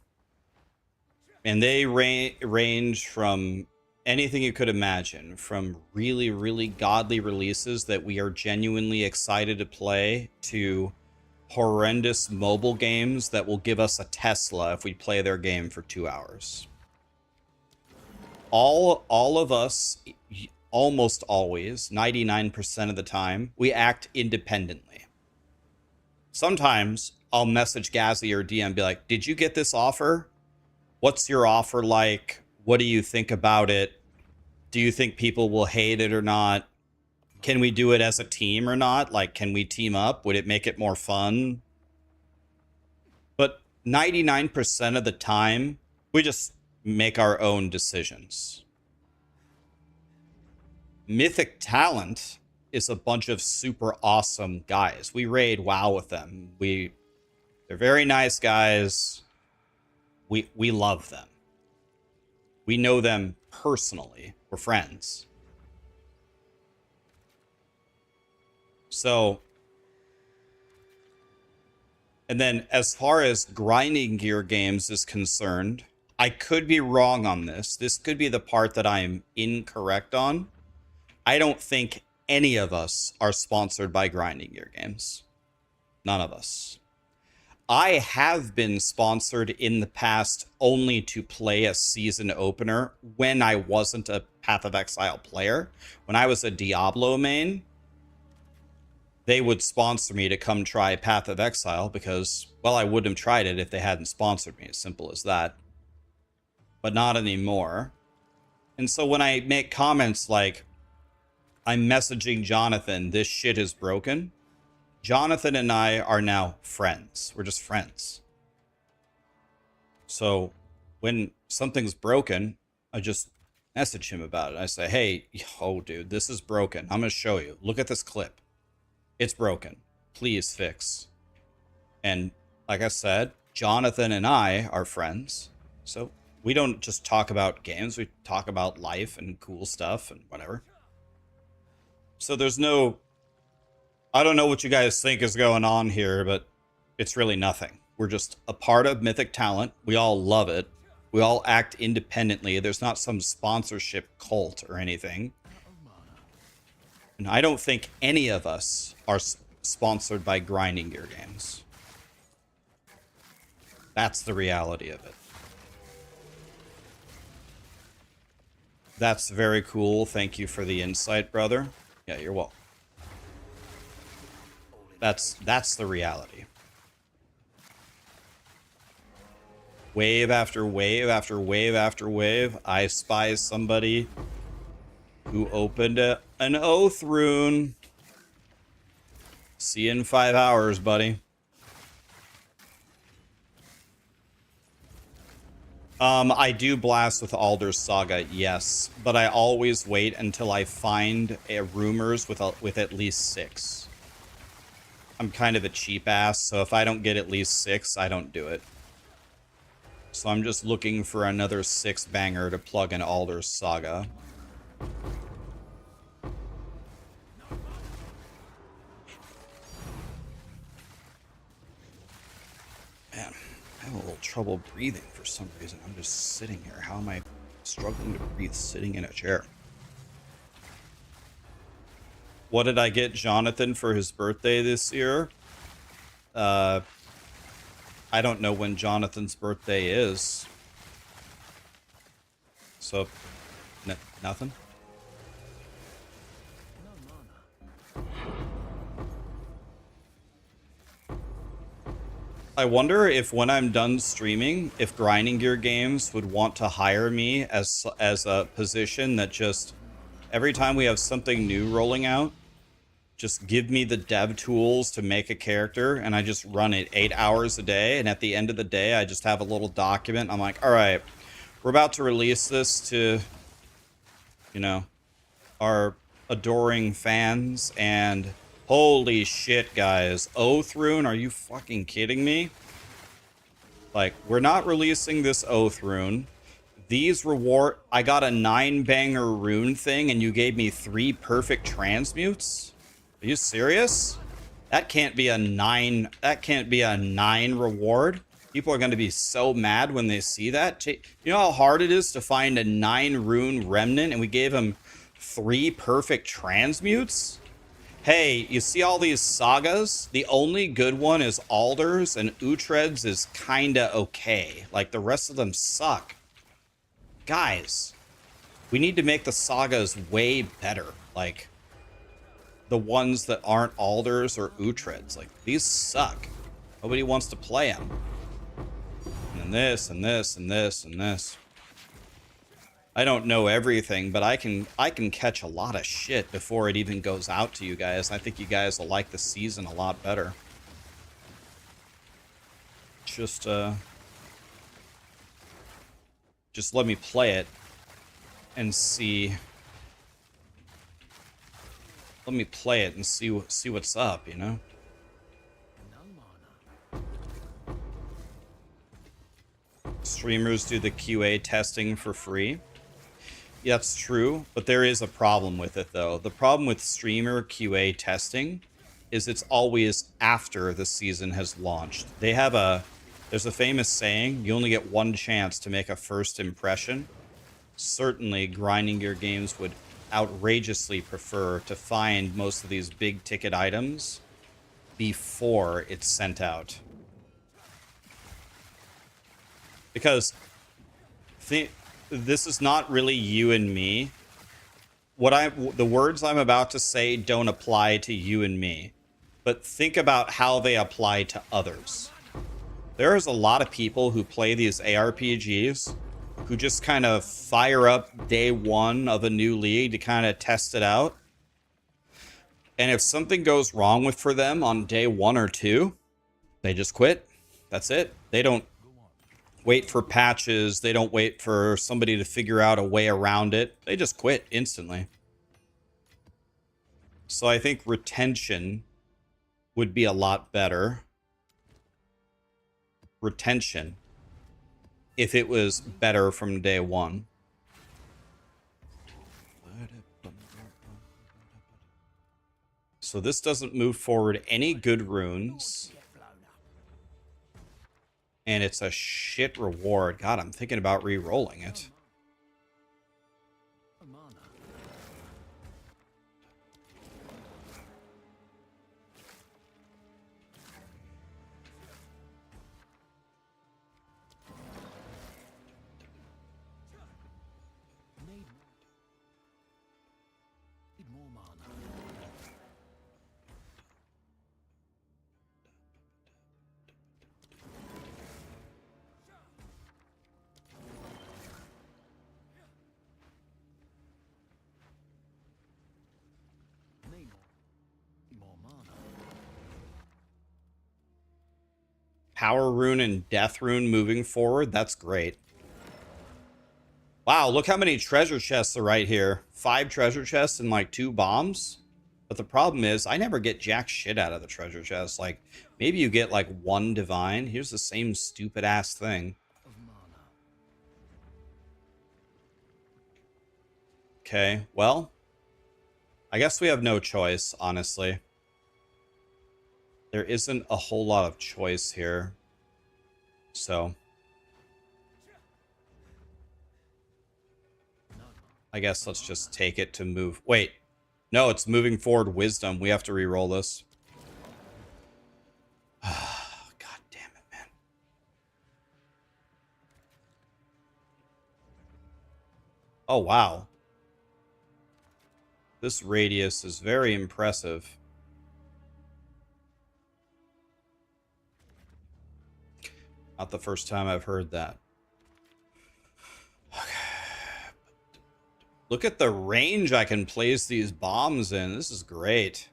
and they range from anything you could imagine, from really godly releases that we are genuinely excited to play to horrendous mobile games that will give us a Tesla if we play their game for 2 hours. All of us, almost always, 99% of the time, we act independently. Sometimes I'll message Gazzy or DM and be like, did you get this offer? What's your offer like? What do you think about it? Do you think people will hate it or not? Can we do it as a team or not? Like, can we team up? Would it make it more fun? But 99% of the time, we just make our own decisions. Mythic Talent is a bunch of super awesome guys. We raid WoW with them. They're very nice guys. We love them. We know them personally. We're friends. So, and then as far as grinding gear games is concerned, I could be wrong on this. This could be the part that I'm incorrect on. I don't think any of us are sponsored by grinding gear games. None of us. I have been sponsored in the past only to play a season opener when I wasn't a Path of Exile player. When I was a Diablo main, they would sponsor me to come try Path of Exile because, well, I wouldn't have tried it if they hadn't sponsored me. As simple as that. But not anymore. And so when I make comments like, I'm messaging Jonathan, this shit is broken, Jonathan and I are now friends. We're just friends. So when something's broken, I just message him about it. I say, hey, oh, dude, this is broken. I'm going to show you. Look at this clip. It's broken. Please fix. And like I said, Jonathan and I are friends. So we don't just talk about games. We talk about life and cool stuff and whatever. So there's no... I don't know what you guys think is going on here, but it's really nothing. We're just a part of Mythic Talent. We all love it. We all act independently. There's not some sponsorship cult or anything. And I don't think any of us are sponsored by grinding gear games. That's the reality of it. That's very cool. Thank you for the insight, brother. Yeah, you're welcome. That's the reality. Wave after wave after wave after wave, I spy somebody who opened an oath rune. See you in 5 hours, buddy. I do blast with Alder's Saga, yes, but I always wait until I find rumors with at least 6. I'm kind of a cheap ass, so if I don't get at least 6, I don't do it. So I'm just looking for another 6 banger to plug in Alder's Saga. Man, I have a little trouble breathing for some reason. I'm just sitting here. How am I struggling to breathe sitting in a chair? What did I get Jonathan for his birthday this year? I don't know when Jonathan's birthday is. So, nothing? I wonder if when I'm done streaming, if Grinding Gear Games would want to hire me as a position that just, every time we have something new rolling out, just give me the dev tools to make a character, and I just run it 8 hours a day, and at the end of the day, I just have a little document. I'm like, all right, we're about to release this to, you know, our adoring fans, and holy shit, guys. Oath Rune, are you fucking kidding me? Like, we're not releasing this Oath Rune. These reward... I got a 9-banger rune thing, and you gave me 3 perfect transmutes? Are you serious? That can't be a 9... That can't be a 9 reward. People are going to be so mad when they see that. You know how hard it is to find a 9 rune remnant, and we gave him 3 perfect transmutes? Hey, you see all these sagas? The only good one is Alders, and Uhtred's is kinda okay. Like, the rest of them suck. Guys, we need to make the sagas way better. Like, the ones that aren't Alders or Uhtred's. Like, these suck. Nobody wants to play them. And then this, and this, and this, and this. I don't know everything, but I can catch a lot of shit before it even goes out to you guys. I think you guys will like the season a lot better. Just let me play it and see. Let me play it and see what's up, you know? Streamers do the QA testing for free. Yeah, that's true, but there is a problem with it, though. The problem with streamer QA testing is it's always after the season has launched. They have there's a famous saying, you only get one chance to make a first impression. Certainly, Grinding Gear Games would outrageously prefer to find most of these big ticket items before it's sent out. Because this is not really you and me. The words I'm about to say don't apply to you and me, but think about how they apply to others. There's a lot of people who play these ARPGs who just kind of fire up day one of a new league to kind of test it out. And if something goes wrong for them on day 1 or 2, they just quit. That's it. They don't wait for patches. They don't wait for somebody to figure out a way around it. They just quit instantly. So I think retention would be a lot better. Retention. If it was better from day 1. So this doesn't move forward any good runes. And it's a shit reward. God, I'm thinking about re-rolling it. Power rune and death rune moving forward. That's great. Wow, look how many treasure chests are right here. 5 treasure chests and like 2 bombs. But the problem is I never get jack shit out of the treasure chests. Like, maybe you get like 1 divine. Here's the same stupid ass thing. Okay, well, I guess we have no choice, honestly. There isn't a whole lot of choice here. So I guess let's just take it to move. Wait, No, it's moving forward wisdom. We have to re-roll this. God damn it, man. Oh, wow. This radius is very impressive. Not the first time I've heard that. Okay. Look at the range I can place these bombs in. This is great.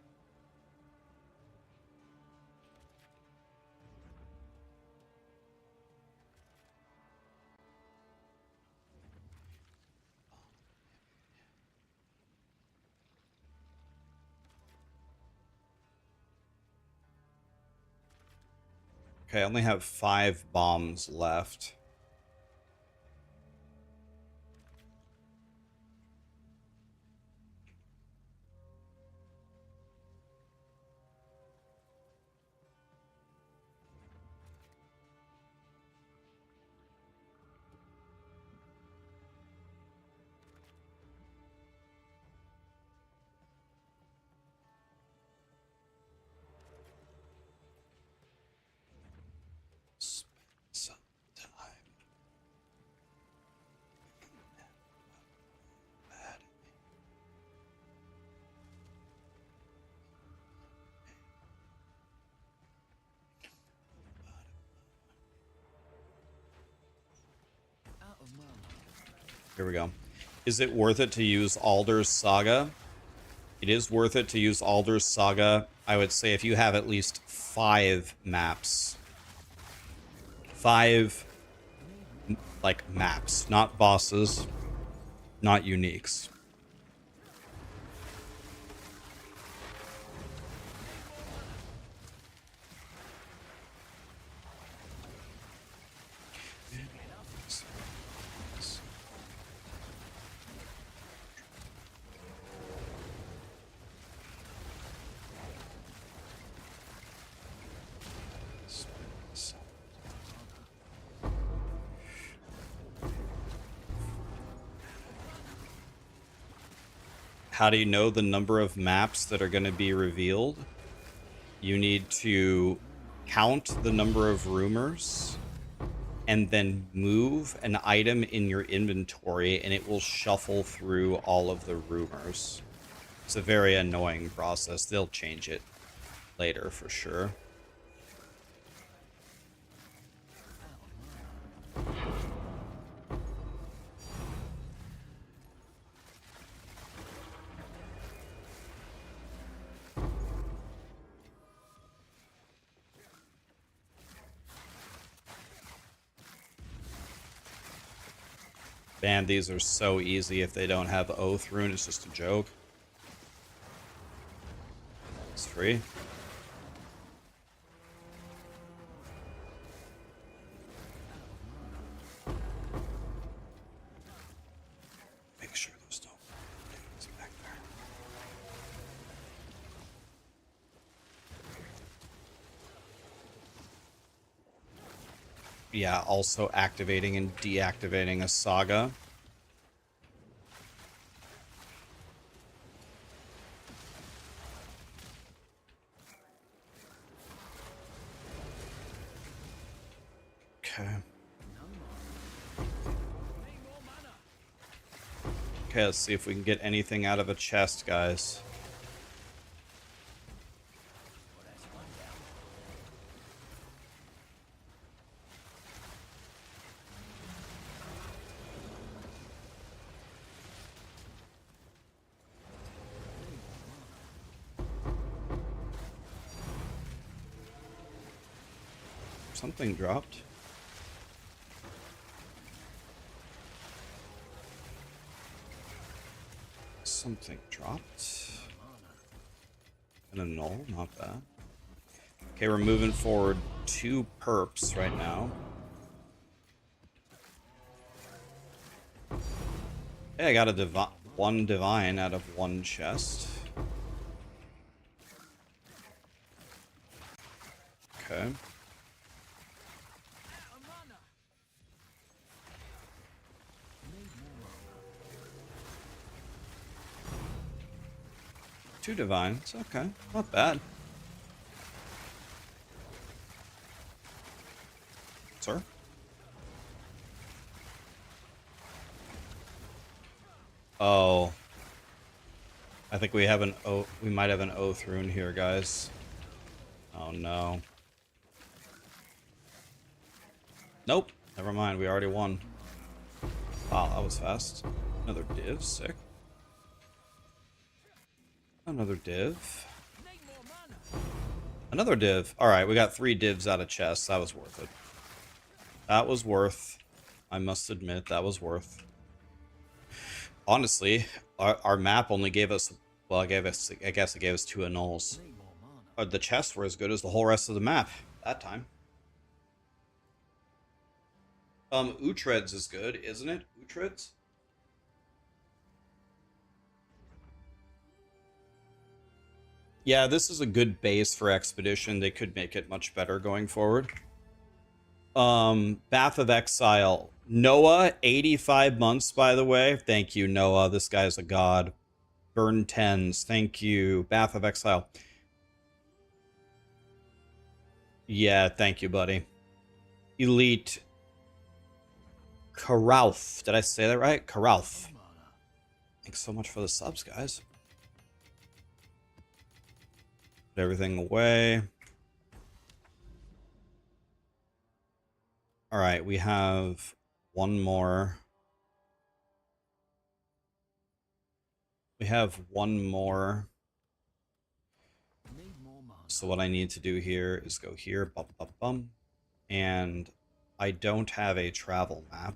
Okay, I only have 5 bombs left. Some time. Here we go. Is it worth it to use Alder's Saga? It is worth it to use Alder's Saga. I would say if you have at least 5 maps. 5, like, maps. Not bosses. Not uniques. How do you know the number of maps that are going to be revealed? You need to count the number of rumors and then move an item in your inventory and it will shuffle through all of the rumors. It's a very annoying process. They'll change it later for sure. Man, these are so easy if they don't have Oath Rune. It's just a joke. It's free. Make sure those don't things back there. Yeah, also activating and deactivating a saga. Okay. Okay, let's see if we can get anything out of a chest, guys. Something dropped. Something dropped. And a null, not bad. Okay, we're moving forward 2 perps right now. Hey, I got a 1 divine out of 1 chest. Okay. 2 divines. Okay, not bad. Sir? Oh. I think we have an O. We might have an Oath rune here, guys. Oh no. Nope. Never mind. We already won. Wow, that was fast. Another div. Sick. Another div. Another div. Alright, we got 3 divs out of chests. That was worth it. That was worth. I must admit, that was worth. Honestly, our map only gave us, well, I guess it gave us 2 annuls. The chests were as good as the whole rest of the map that time. Uhtred's is good, isn't it? Uhtred's? Yeah, this is a good base for Expedition. They could make it much better going forward. Bath of Exile. Noah, 85 months, by the way. Thank you, Noah. This guy's a god. Burn 10s. Thank you. Bath of Exile. Yeah, thank you, buddy. Elite. Karauf. Did I say that right? Karauf. Thanks so much for the subs, guys. Put everything away. All right, we have one more. We have one more. So what I need to do here is go here, bum, bum, bum. And I don't have a travel map.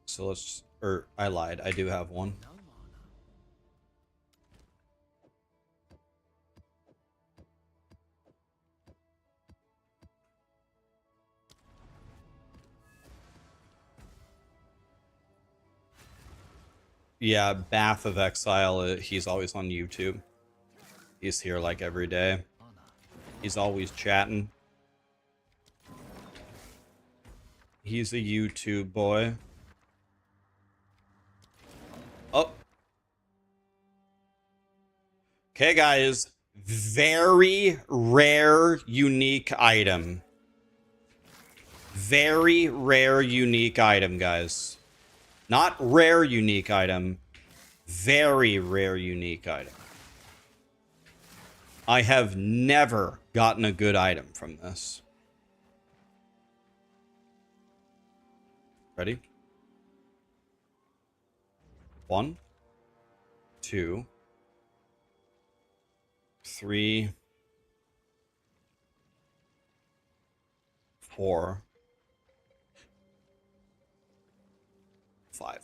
So let's, or I lied, I do have one. Yeah, Bath of Exile, he's always on YouTube. He's here like every day. He's always chatting. He's a YouTube boy. Oh. Okay, guys. Very rare, unique item. Very rare, unique item, guys. Not rare, unique item. Very rare, unique item. I have never gotten a good item from this. Ready? 1, 2, 3, 4, 5.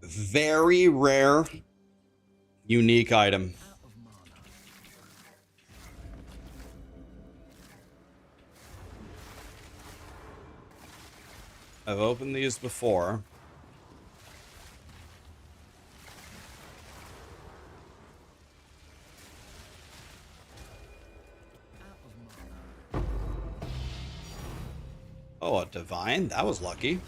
Very rare, unique item. I've opened these before. Oh, a divine? That was lucky.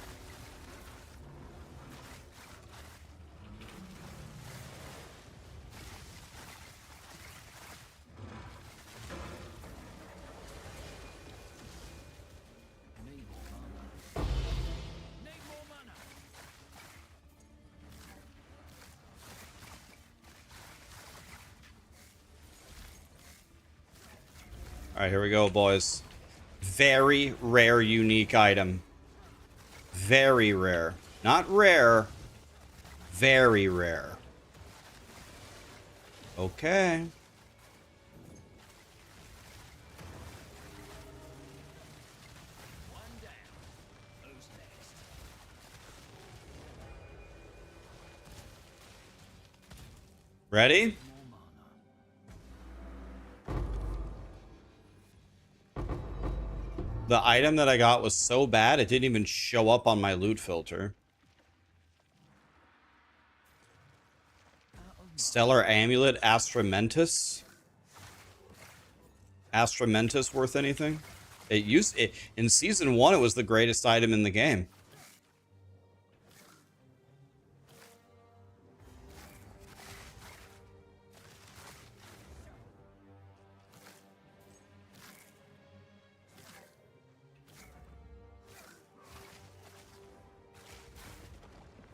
Alright, here we go, boys. Very rare, unique item. Very rare. Not rare. Very rare. Okay. Ready? The item that I got was so bad, it didn't even show up on my loot filter. Stellar Amulet, Astramentus. Astramentus worth anything? It used it in season 1. It was the greatest item in the game.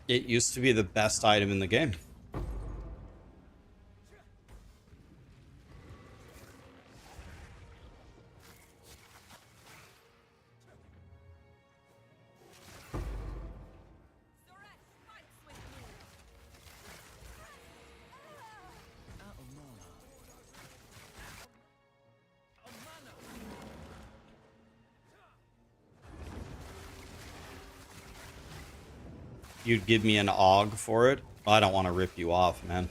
It used to be the best item in the game. You'd give me an AUG for it? Well, I don't want to rip you off, man.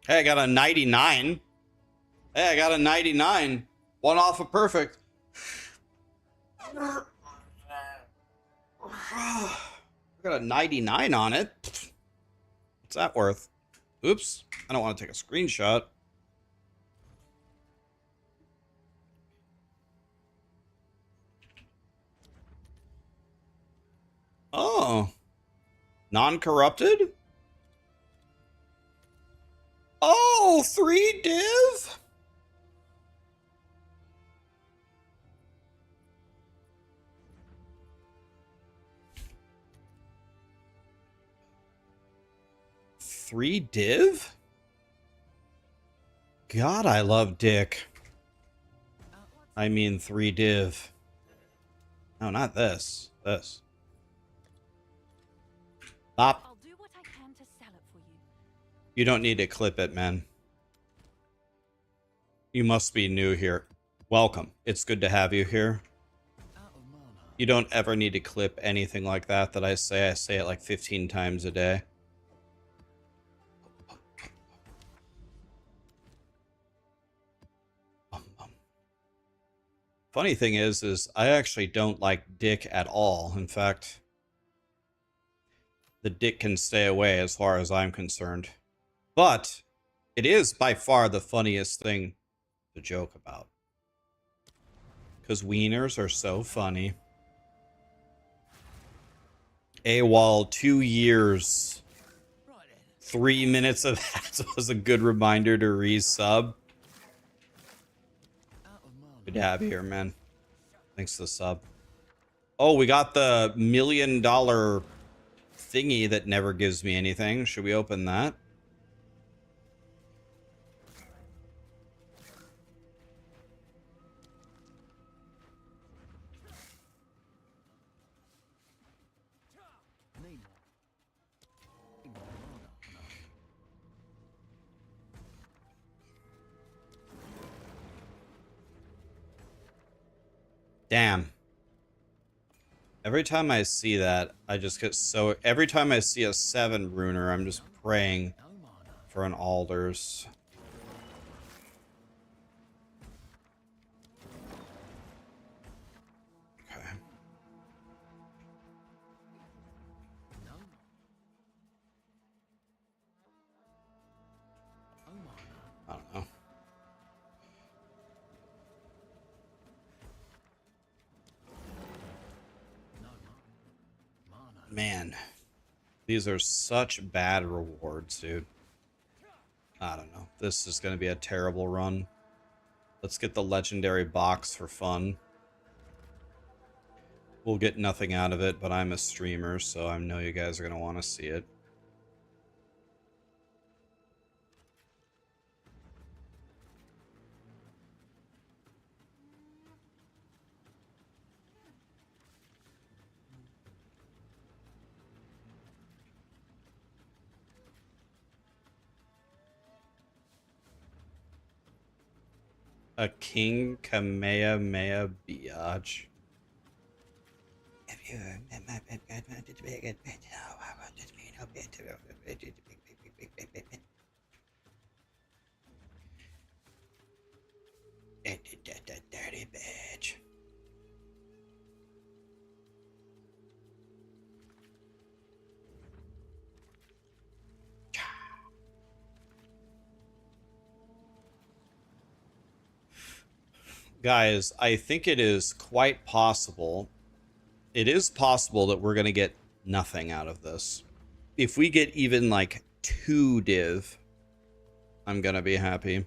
Hey, I got a 99. Hey, I got a 99. One off of perfect. I got a 99 on it. What's that worth? Oops. I don't want to take a screenshot. Oh. Non-corrupted? Oh, 3 div? Three div? God, I love dick. I mean 3 div. No, not this. This. Stop. I'll do what I can to sell it for you. You don't need to clip it, man. You must be new here. Welcome. It's good to have you here. You don't ever need to clip anything like that I say. I say it like 15 times a day. Funny thing is I actually don't like dick at all. In fact, the dick can stay away as far as I'm concerned. But it is by far the funniest thing to joke about. Because wieners are so funny. AWOL 2 years. 3 minutes of that was a good reminder to resub. Good to have you here, man. Thanks for the sub. Oh, we got the $1 million thingy that never gives me anything. Should we open that? Damn. Every time I see that, I just get so... Every time I see a 7 runer, I'm just praying for an alders. Okay. I don't know. Man, these are such bad rewards, dude. I don't know. This is going to be a terrible run. Let's get the legendary box for fun. We'll get nothing out of it, but I'm a streamer, so I know you guys are going to want to see it. A King Kamehameha Biatch. Dirty bitch. Guys, I think it is quite possible. It is possible that we're going to get nothing out of this. If we get even like 2 div, I'm going to be happy.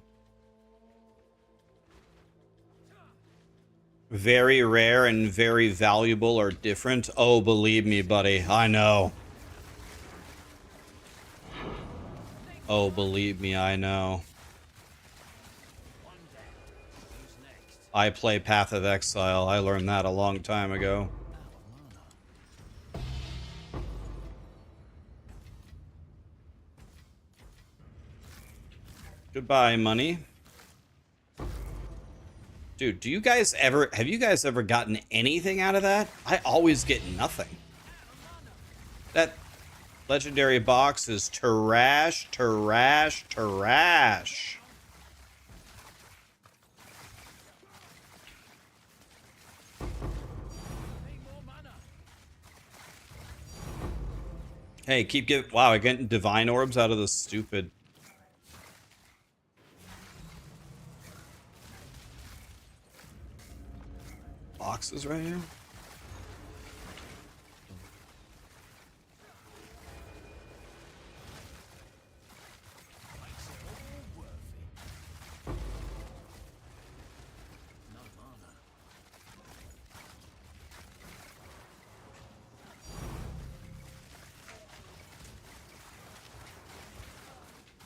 Very rare and very valuable are different. Oh, believe me, buddy. I know. Oh, believe me, I know. I play Path of Exile. I learned that a long time ago. Goodbye, money. Dude, do you guys ever... Have you guys ever gotten anything out of that? I always get nothing. That legendary box is trash, trash, trash. Hey, keep giving... Wow, I'm getting divine orbs out of this stupid... boxes right here.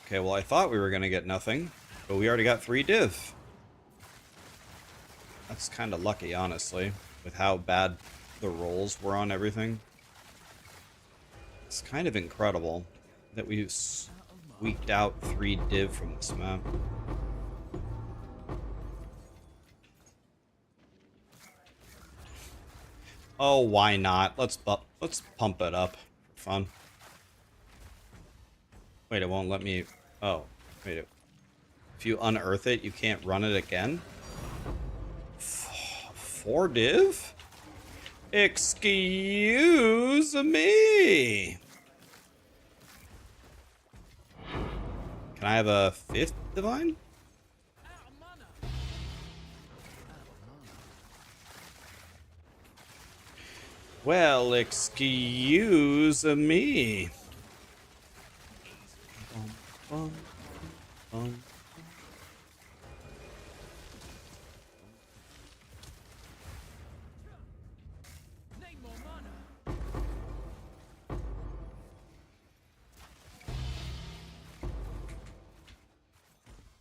Okay, well, I thought we were going to get nothing, but we already got 3 div. That's kind of lucky, honestly, with how bad the rolls were on everything. It's kind of incredible that we squeaked out 3 div from this map. Oh, why not? Let's pump it up for fun. Wait, it won't let me... Oh, wait. If you unearth it, you can't run it again? 4 div? Excuse me. Can I have a 5th divine? Well, excuse me.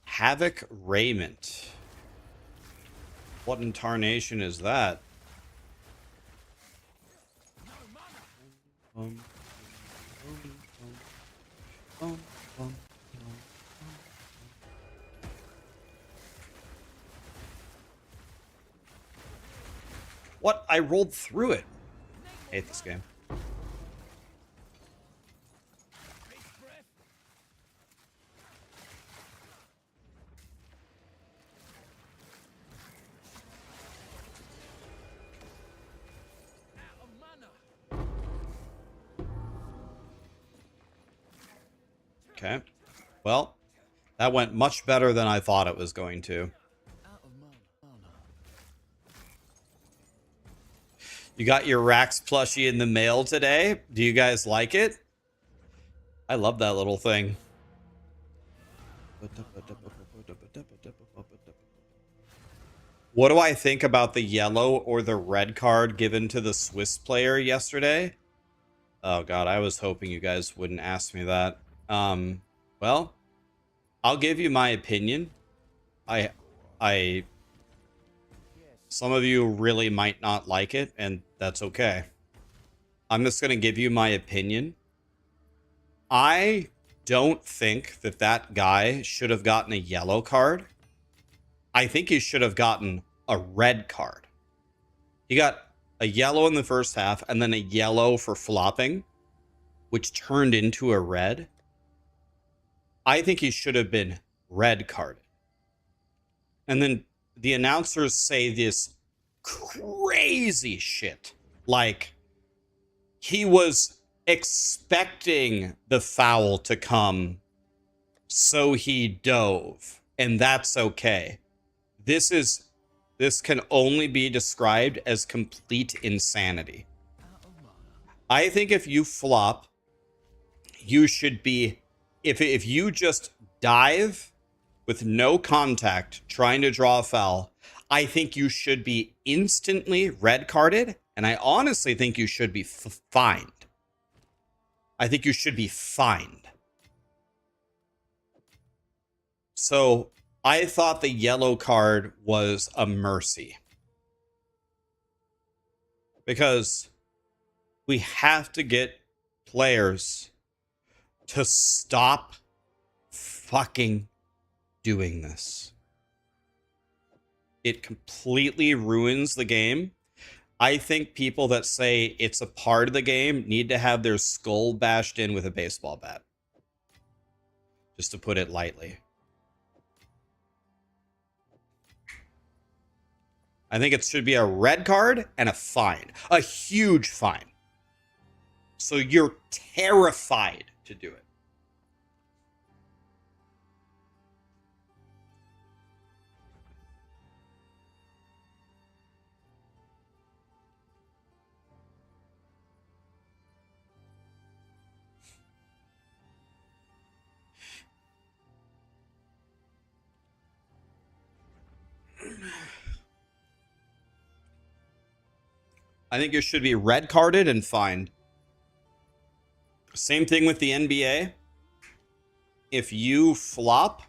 Havoc Raiment. What in tarnation is that? What? I rolled through it. I hate this game. Okay. Well, that went much better than I thought it was going to. You got your Rax plushie in the mail today. Do you guys like it? I love that little thing. What do I think about the yellow or the red card given to the Swiss player yesterday? Oh god, I was hoping you guys wouldn't ask me that. Well, I'll give you my opinion. I some of you really might not like it, and that's okay. I'm just going to give you my opinion. I don't think that that guy should have gotten a yellow card. I think he should have gotten a red card. He got a yellow in the first half and then a yellow for flopping, which turned into a red. I think he should have been red carded. And then the announcers say this crazy shit. Like, he was expecting the foul to come, so he dove. And that's okay. This can only be described as complete insanity. I think if you flop, you should be, if you just dive with no contact trying to draw a foul, I think you should be instantly red carded, and I honestly think you should be fined. I think you should be fined. So I thought the yellow card was a mercy. Because we have to get players to stop fucking doing this. It completely ruins the game. I think people that say it's a part of the game need to have their skull bashed in with a baseball bat. Just to put it lightly. I think it should be a red card and a fine. A huge fine. So you're terrified to do it. I think you should be red carded and fined. Same thing with the NBA. If you flop,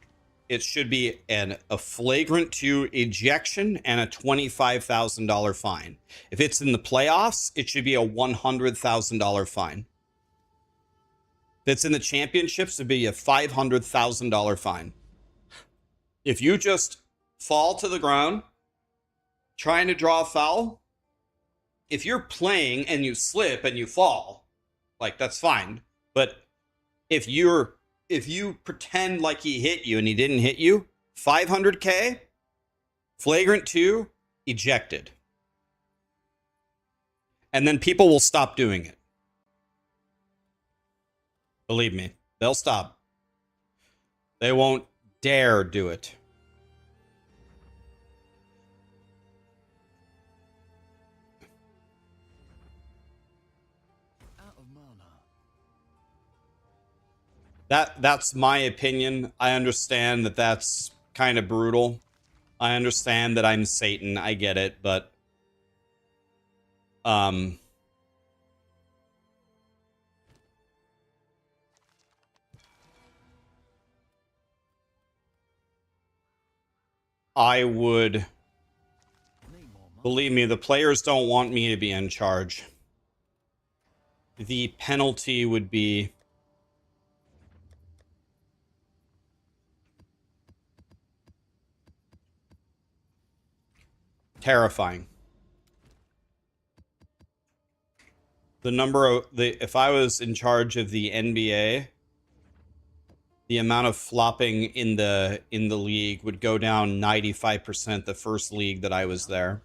it should be a flagrant 2 ejection and a $25,000 fine. If it's in the playoffs, it should be a $100,000 fine. If it's in the championships, it'd be a $500,000 fine. If you just fall to the ground trying to draw a foul, if you're playing and you slip and you fall, like, that's fine. But if you pretend like he hit you and he didn't hit you, $500K, flagrant 2, ejected. And then people will stop doing it. Believe me, they'll stop. They won't dare do it. That's my opinion. I understand that that's kind of brutal. I understand that I'm Satan. I get it, but I would, believe me, the players don't want me to be in charge. The penalty would be terrifying. If I was in charge of the NBA, the amount of flopping in the league would go down 95% the first league that I was there.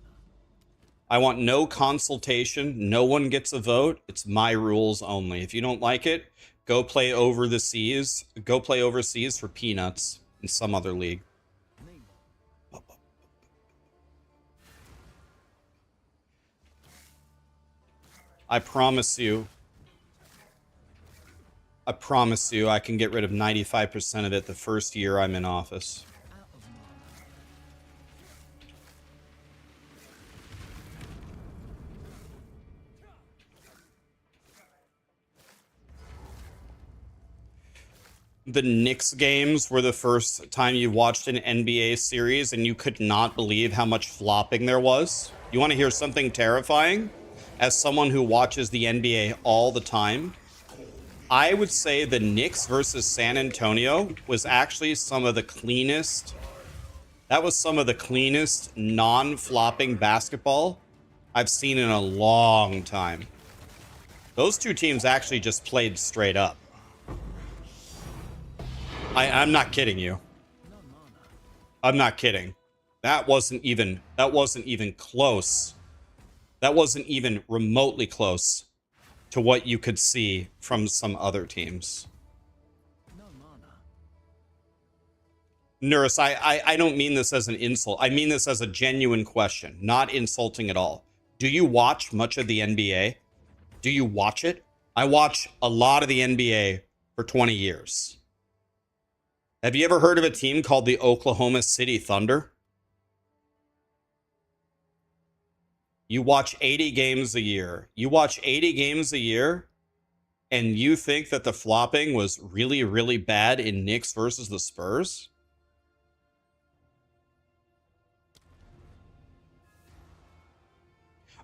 I want no consultation. No one gets a vote. It's my rules only. If you don't like it, go play over the seas. Go play overseas for peanuts in some other league. I promise you. I promise you I can get rid of 95% of it the first year I'm in office. The Knicks games were the first time you watched an NBA series and you could not believe how much flopping there was. You want to hear something terrifying? As someone who watches the NBA all the time, I would say the Knicks versus San Antonio was actually some of the cleanest. That was some of the cleanest non-flopping basketball I've seen in a long time. Those two teams actually just played straight up. I'm not kidding you. I'm not kidding. That wasn't even close. That wasn't even remotely close to what you could see from some other teams. Nurse, I don't mean this as an insult. I mean this as a genuine question, not insulting at all. Do you watch much of the NBA? Do you watch it? I watch a lot of the NBA for 20 years. Have you ever heard of a team called the Oklahoma City Thunder? You watch 80 games a year. You watch 80 games a year, and you think that the flopping was really, really bad in Knicks versus the Spurs?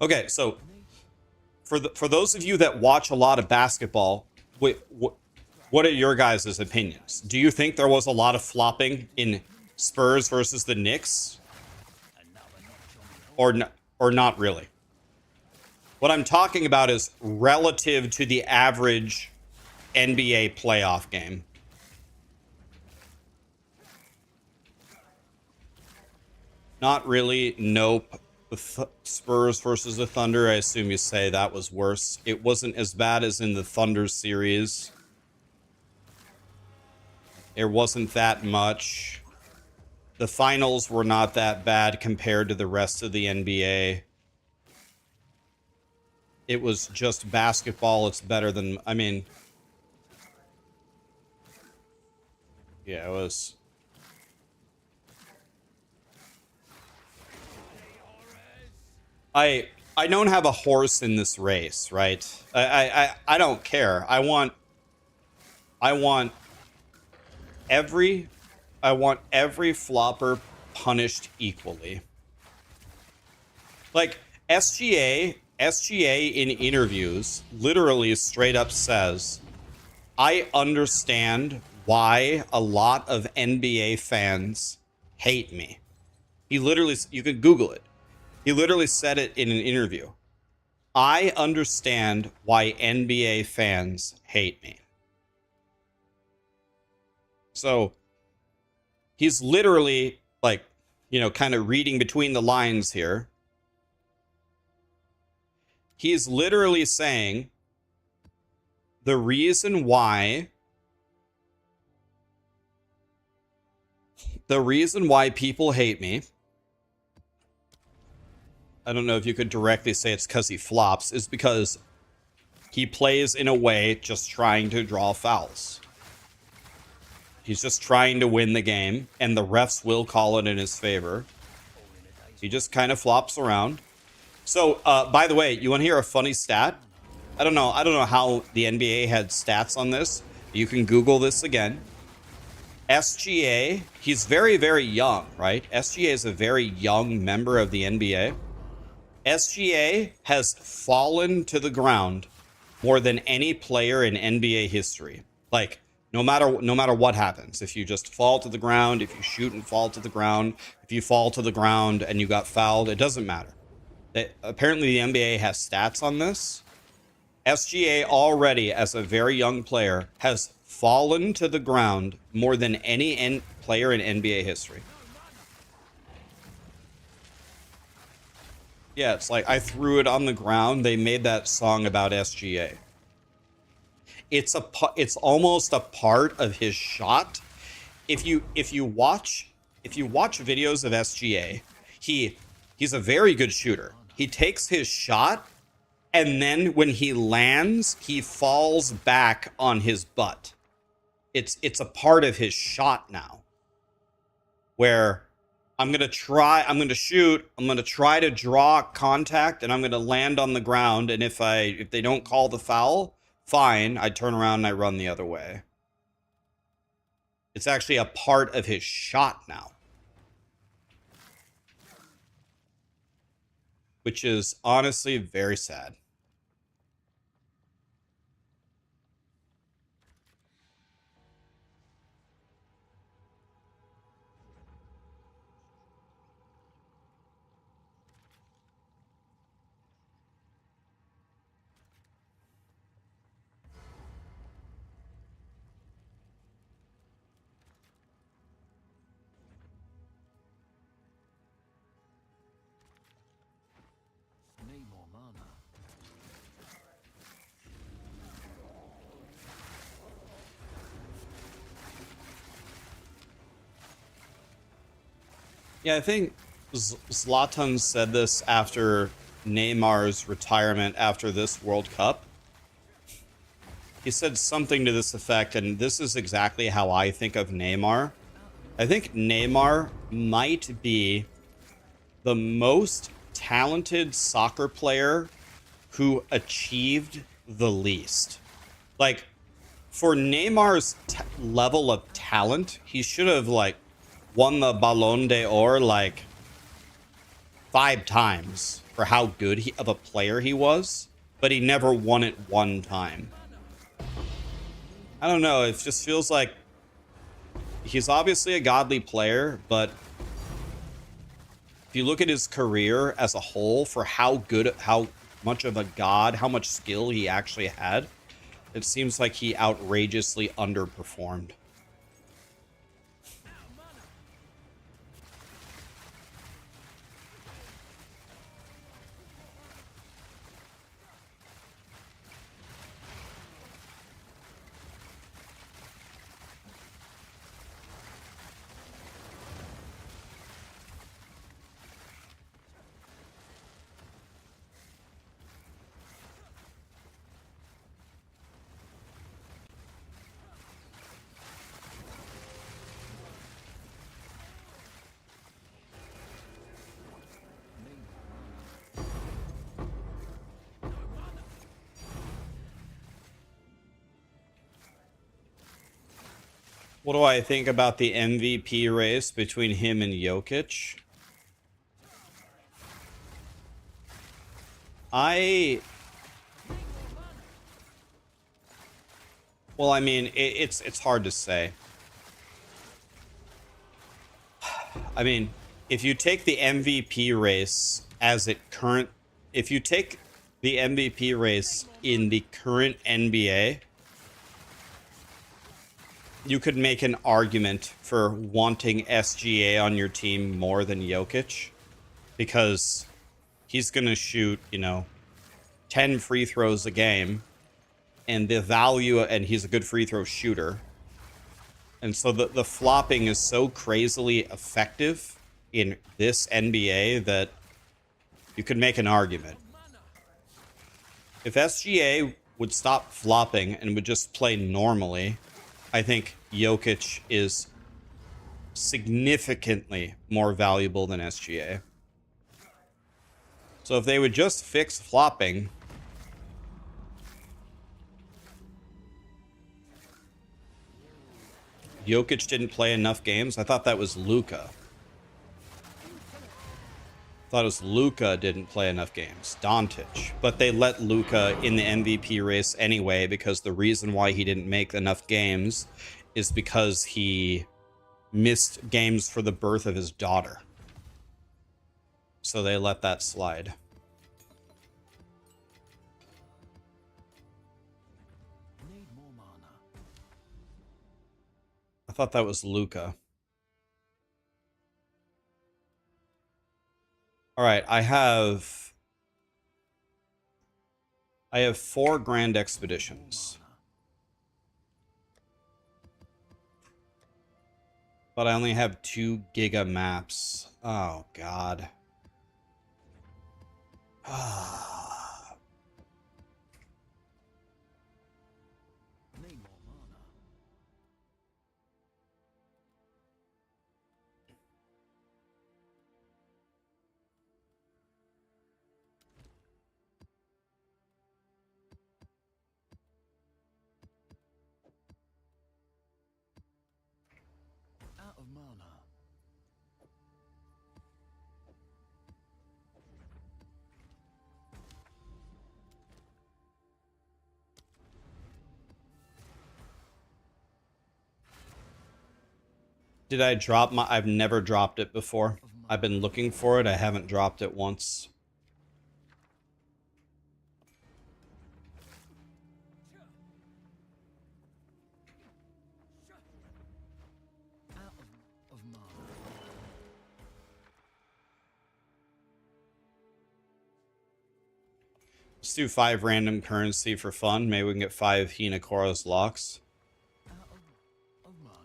Okay, so for those of you that watch a lot of basketball, what are your guys' opinions? Do you think there was a lot of flopping in Spurs versus the Knicks? Or not really? What I'm talking about is relative to the average NBA playoff game. Not really. Nope. The Spurs versus the Thunder, I assume you say that was worse. It wasn't as bad as in the Thunder series. There wasn't that much. The finals were not that bad compared to the rest of the NBA. It was just basketball. It's better than, I mean, yeah, it was. I don't have a horse in this race, right? I don't care. I want every flopper punished equally. Like SGA in interviews literally straight up says, I understand why a lot of NBA fans hate me. He literally, you can Google it. He literally said it in an interview. I understand why NBA fans hate me. So he's literally like, kind of reading between the lines here. He's literally saying the reason why people hate me, I don't know if you could directly say it's because he flops, is because he plays in a way just trying to draw fouls. He's just trying to win the game, and the refs will call it in his favor. He just kind of flops around. So, by the way, you want to hear a funny stat? I don't know how the NBA had stats on this. You can Google this again. SGA, he's very, very young, right? SGA is a very young member of the NBA. SGA has fallen to the ground more than any player in NBA history. Like, no matter what happens, if you just fall to the ground, if you shoot and fall to the ground, if you fall to the ground and you got fouled, it doesn't matter. Apparently the NBA has stats on this. SGA already, as a very young player, has fallen to the ground more than any player in NBA history. Yeah, it's like I threw it on the ground. They made that song about SGA. It's almost a part of his shot. If you watch videos of SGA, he's a very good shooter. He takes his shot And then when he lands, he falls back on his butt. It's a part of his shot now. Where I'm going to shoot, I'm going to try to draw contact, and I'm going to land on the ground, and if they don't call the foul, fine, I turn around and I run the other way. It's actually a part of his shot now. Which is honestly very sad. Need more mana. Yeah, I think Zlatan said this after Neymar's retirement after this World Cup. He said something to this effect, and this is exactly how I think of Neymar. I think Neymar might be the most talented soccer player who achieved the least. Like, for Neymar's level of talent, he should have, like, won the Ballon d'Or, like, 5 times for how good of a player he was, but he never won it one time. I don't know, it just feels like he's obviously a godly player, but if you look at his career as a whole for how much of a god, how much skill he actually had, it seems like he outrageously underperformed. What do I think about the MVP race between him and Jokic? Well, I mean, it's hard to say. I mean, if you take the MVP race if you take the MVP race in the current NBA, you could make an argument for wanting SGA on your team more than Jokic, because he's going to shoot, 10 free throws a game, and the value, and he's a good free throw shooter. And so the flopping is so crazily effective in this NBA that you could make an argument. If SGA would stop flopping and would just play normally, I think Jokic is significantly more valuable than SGA. So if they would just fix flopping, Jokic didn't play enough games. I thought that was Luka. Didn't play enough games. Doncic. But they let Luka in the MVP race anyway, because the reason why he didn't make enough games is because he missed games for the birth of his daughter. So they let that slide. Need more mana. I thought that was Luka. All right, I have 4 Grand Expeditions. But I only have 2 Giga maps. Oh, God. Did I drop my... I've never dropped it before. I've been looking for it. I haven't dropped it once. Out of mana. Let's do 5 random currency for fun. Maybe we can get 5 Hinakora's locks. Of mana.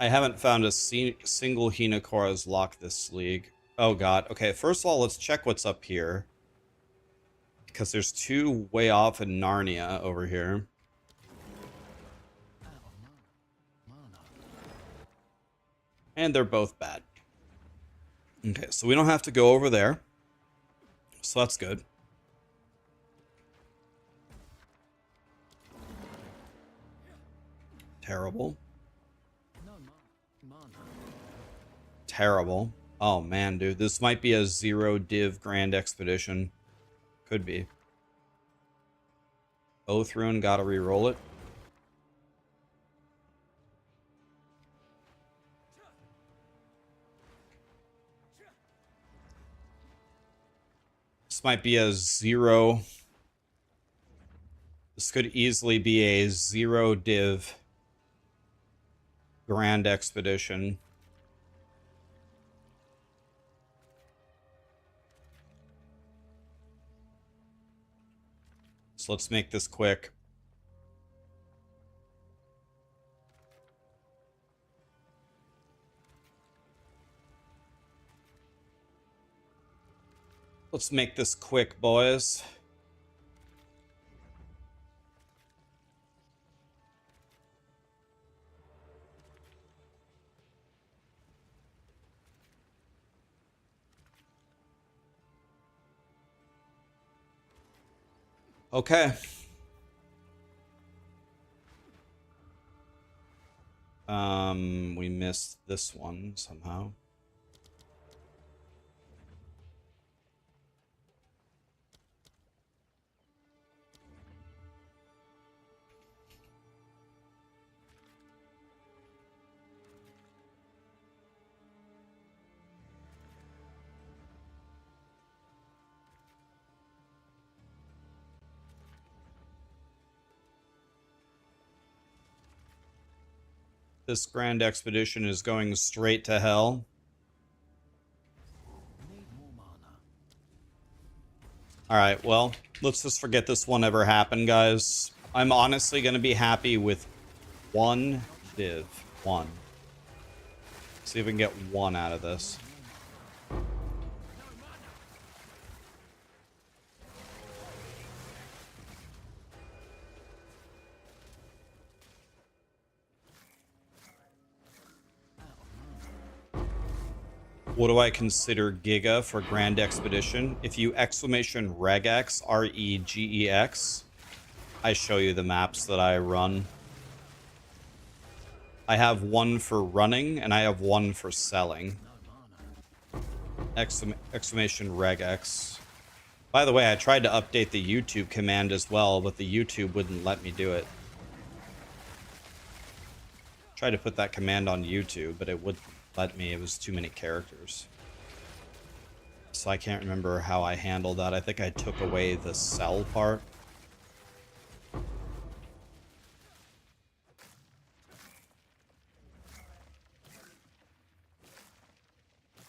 I haven't found a single Hinakora's lock this league. Oh god. Okay, first of all, let's check what's up here. Because there's 2 way off in Narnia over here. Out of mana. And they're both bad. Okay, so we don't have to go over there. So that's good. Terrible. No mana. Terrible. Oh man, dude. This might be a 0 div grand expedition. Could be. Oath Rune, gotta re-roll it. This might be a 0. This could easily be a 0 div grand expedition. So let's make this quick. Let's make this quick, boys. Okay. We missed this one somehow. This grand expedition is going straight to hell. Need more mana. Alright, well, let's just forget this one ever happened, guys. I'm honestly going to be happy with 1 div. 1. See if we can get 1 out of this. What do I consider Giga for Grand Expedition? If you exclamation regex, R-E-G-E-X, I show you the maps that I run. I have 1 for running, and I have 1 for selling. Exclamation regex. By the way, I tried to update the YouTube command as well, but the YouTube wouldn't let me do it. Tried to put that command on YouTube, but it wouldn't let me. It was too many characters. So I can't remember how I handled that. I think I took away the sell part.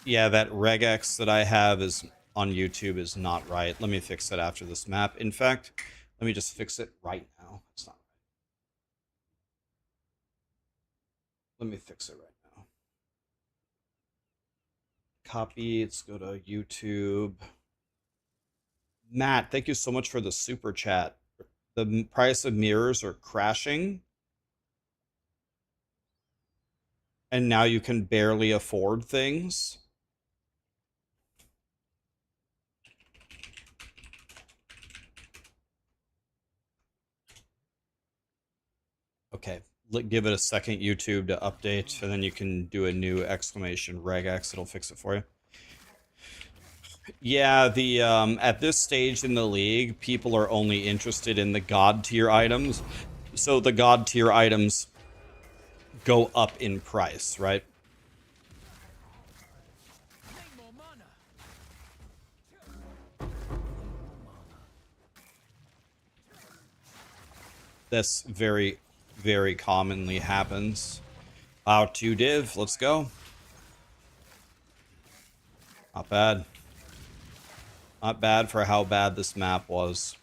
Yeah, that regex that I have is on YouTube is not right. Let me fix it after this map. In fact, let me just fix it right now. It's not right. Let me fix it right now. Copy. Let's go to YouTube. Matt, thank you so much for the super chat. The price of mirrors are crashing. And now you can barely afford things. Okay, give it a second, YouTube, to update, and then you can do a new exclamation regex. It'll fix it for you. Yeah, the at this stage in the league, people are only interested in the god tier items. So the god tier items go up in price, right? This very, very commonly happens. Out to div. Let's go. Not bad. Not bad for how bad this map was.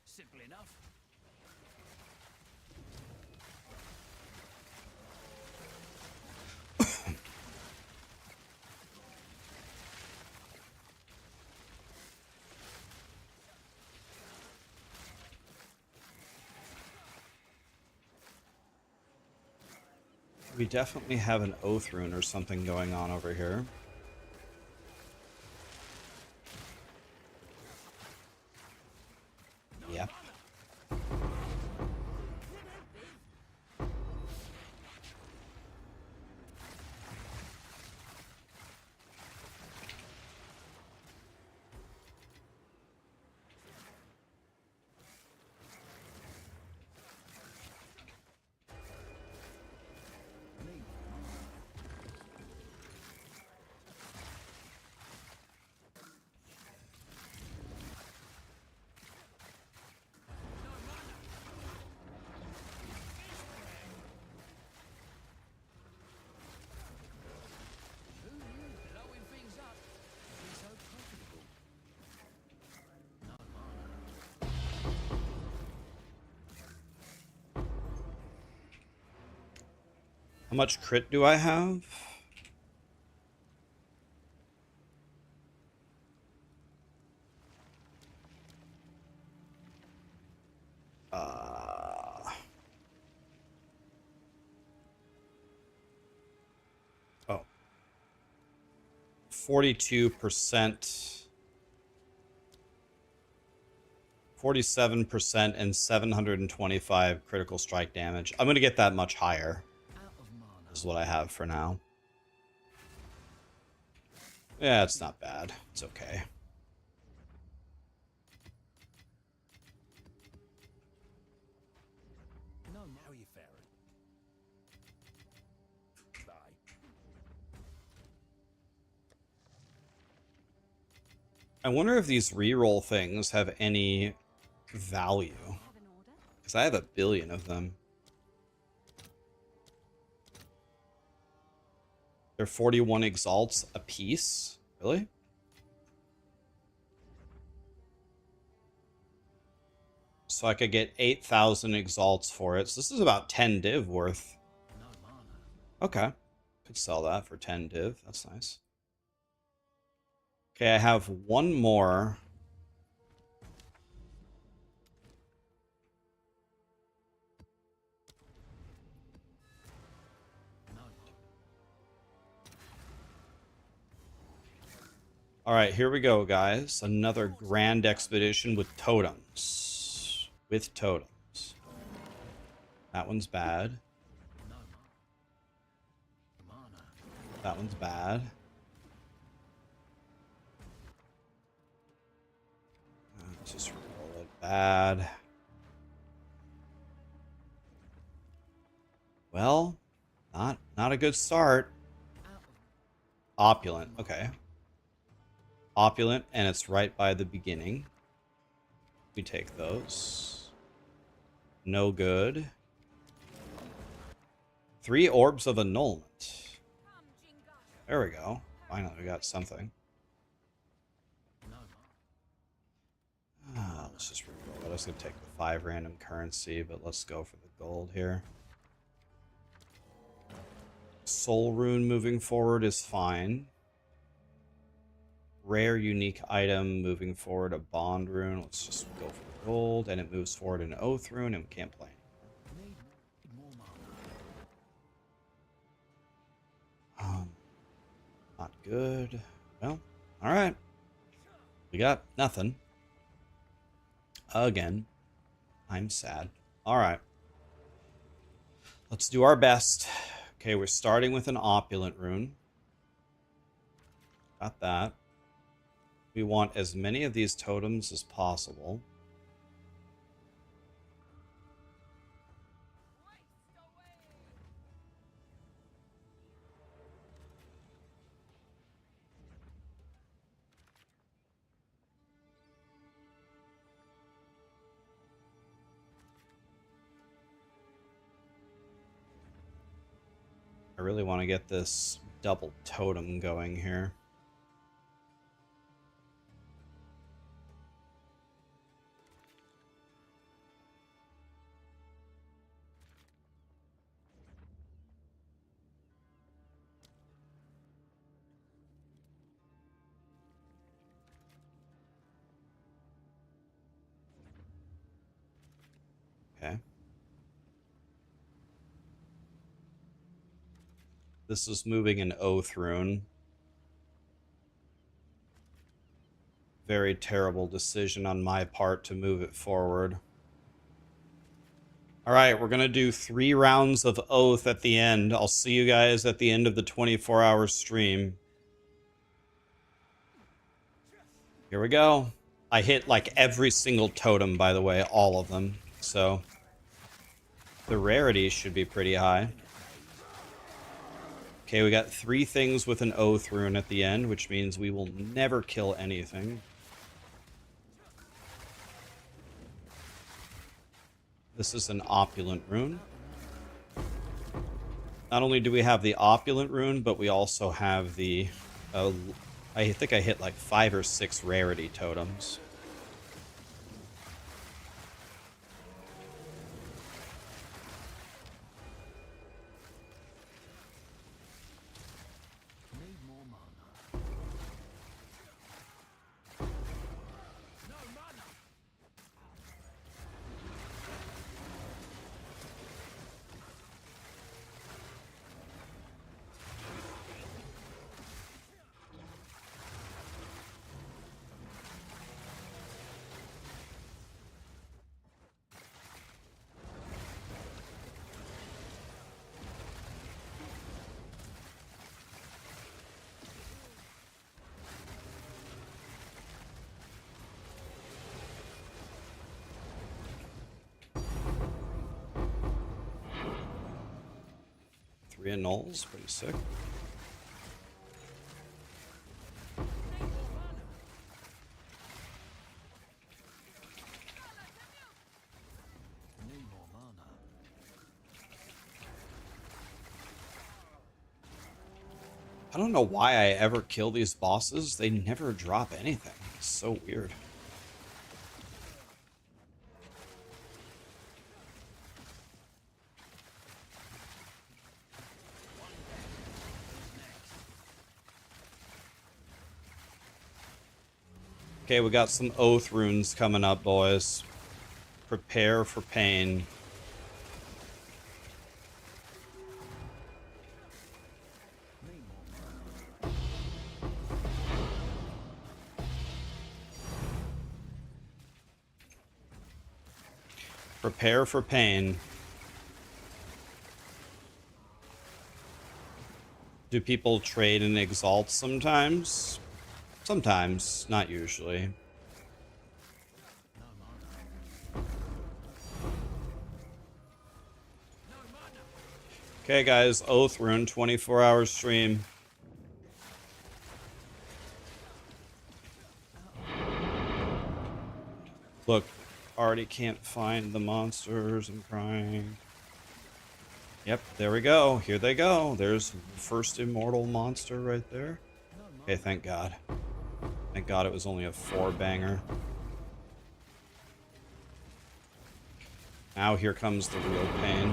Simple enough. We definitely have an Oath Rune or something going on over here. Yep. Who knew blowing things up would be so profitable? No mana. How much crit do I have? Oh. 42%. 47% and 725 critical strike damage. I'm going to get that much higher. Out of mana. Is what I have for now. Yeah, it's not bad. It's okay. No, how are you faring? Bye. I wonder if these reroll things have any value. Have an order? Because I have a billion of them. They're 41 exalts a piece? Really? So I could get 8,000 exalts for it. So this is about 10 div worth. No mana. Okay. Could sell that for 10 div. That's nice. Okay, I have one more. No. All right, here we go, guys. Another grand expedition with totems. With totems. That one's bad. No mana. That one's bad. Let's just roll it. Bad. Well, not a good start. Out of Opulent. Okay. Opulent, and it's right by the beginning. We take those. No good. 3 orbs of annulment. There we go. Finally, we got something. no mana. Let's just reroll it. I was going to take the 5 random currency, but let's go for the gold here. Soul Rune moving forward is fine. Rare unique item moving forward, a Bond Rune. Let's just go for the gold, and it moves forward an Oath Rune, and we can't play Need more mana. anymore. Not good. Well, alright. We got nothing. Again. I'm sad. Alright. Let's do our best. Okay, we're starting with an Opulent Rune. Got that. We want as many of these totems as possible. I really want to get this double totem going here. Okay. This is moving an Oath rune. Very terrible decision on my part to move it forward. Alright, we're going to do 3 rounds of Oath at the end. I'll see you guys at the end of the 24-hour stream. Here we go. I hit like every single totem, by the way, all of them. So the rarity should be pretty high. Okay, we got 3 things with an Oath rune at the end, which means we will never kill anything. This is an Opulent rune. Not only do we have the Opulent rune, but we also have the... I think I hit like 5 or 6 rarity totems. Need more mana. No mana. Three annuls, pretty sick. Need more mana. I don't know why I ever kill these bosses. They never drop anything. It's so weird. Okay, we got some Oath runes coming up, boys. Prepare for pain. Need more mana. Prepare for pain. Do people trade and exalt sometimes? Sometimes, not usually. No mana. No mana. Okay, guys, Oath rune, 24-hour stream. Look, already can't find the monsters. I'm crying. Yep, there we go. Here they go. There's the first immortal monster right there. Okay, thank God. Thank God it was only a 4-banger. Now here comes the real pain.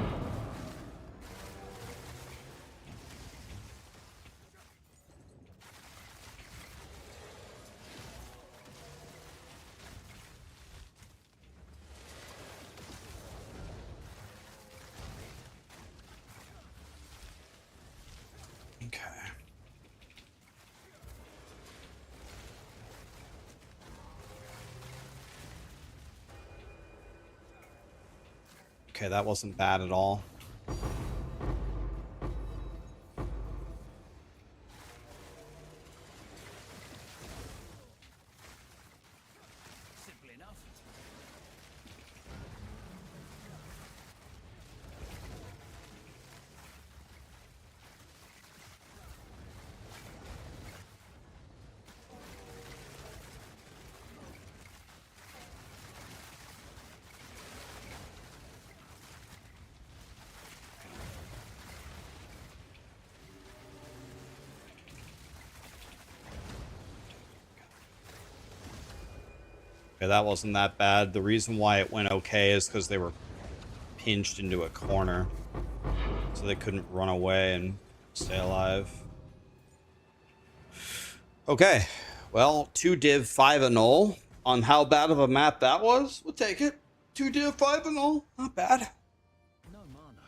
Okay. Okay, that wasn't bad at all. Okay, that wasn't that bad. The reason why it went okay is because they were pinched into a corner. So they couldn't run away and stay alive. Okay, well, 2 div 5 annul. On how bad of a map that was, we'll take it. 2 div 5 annul, not bad. No mana.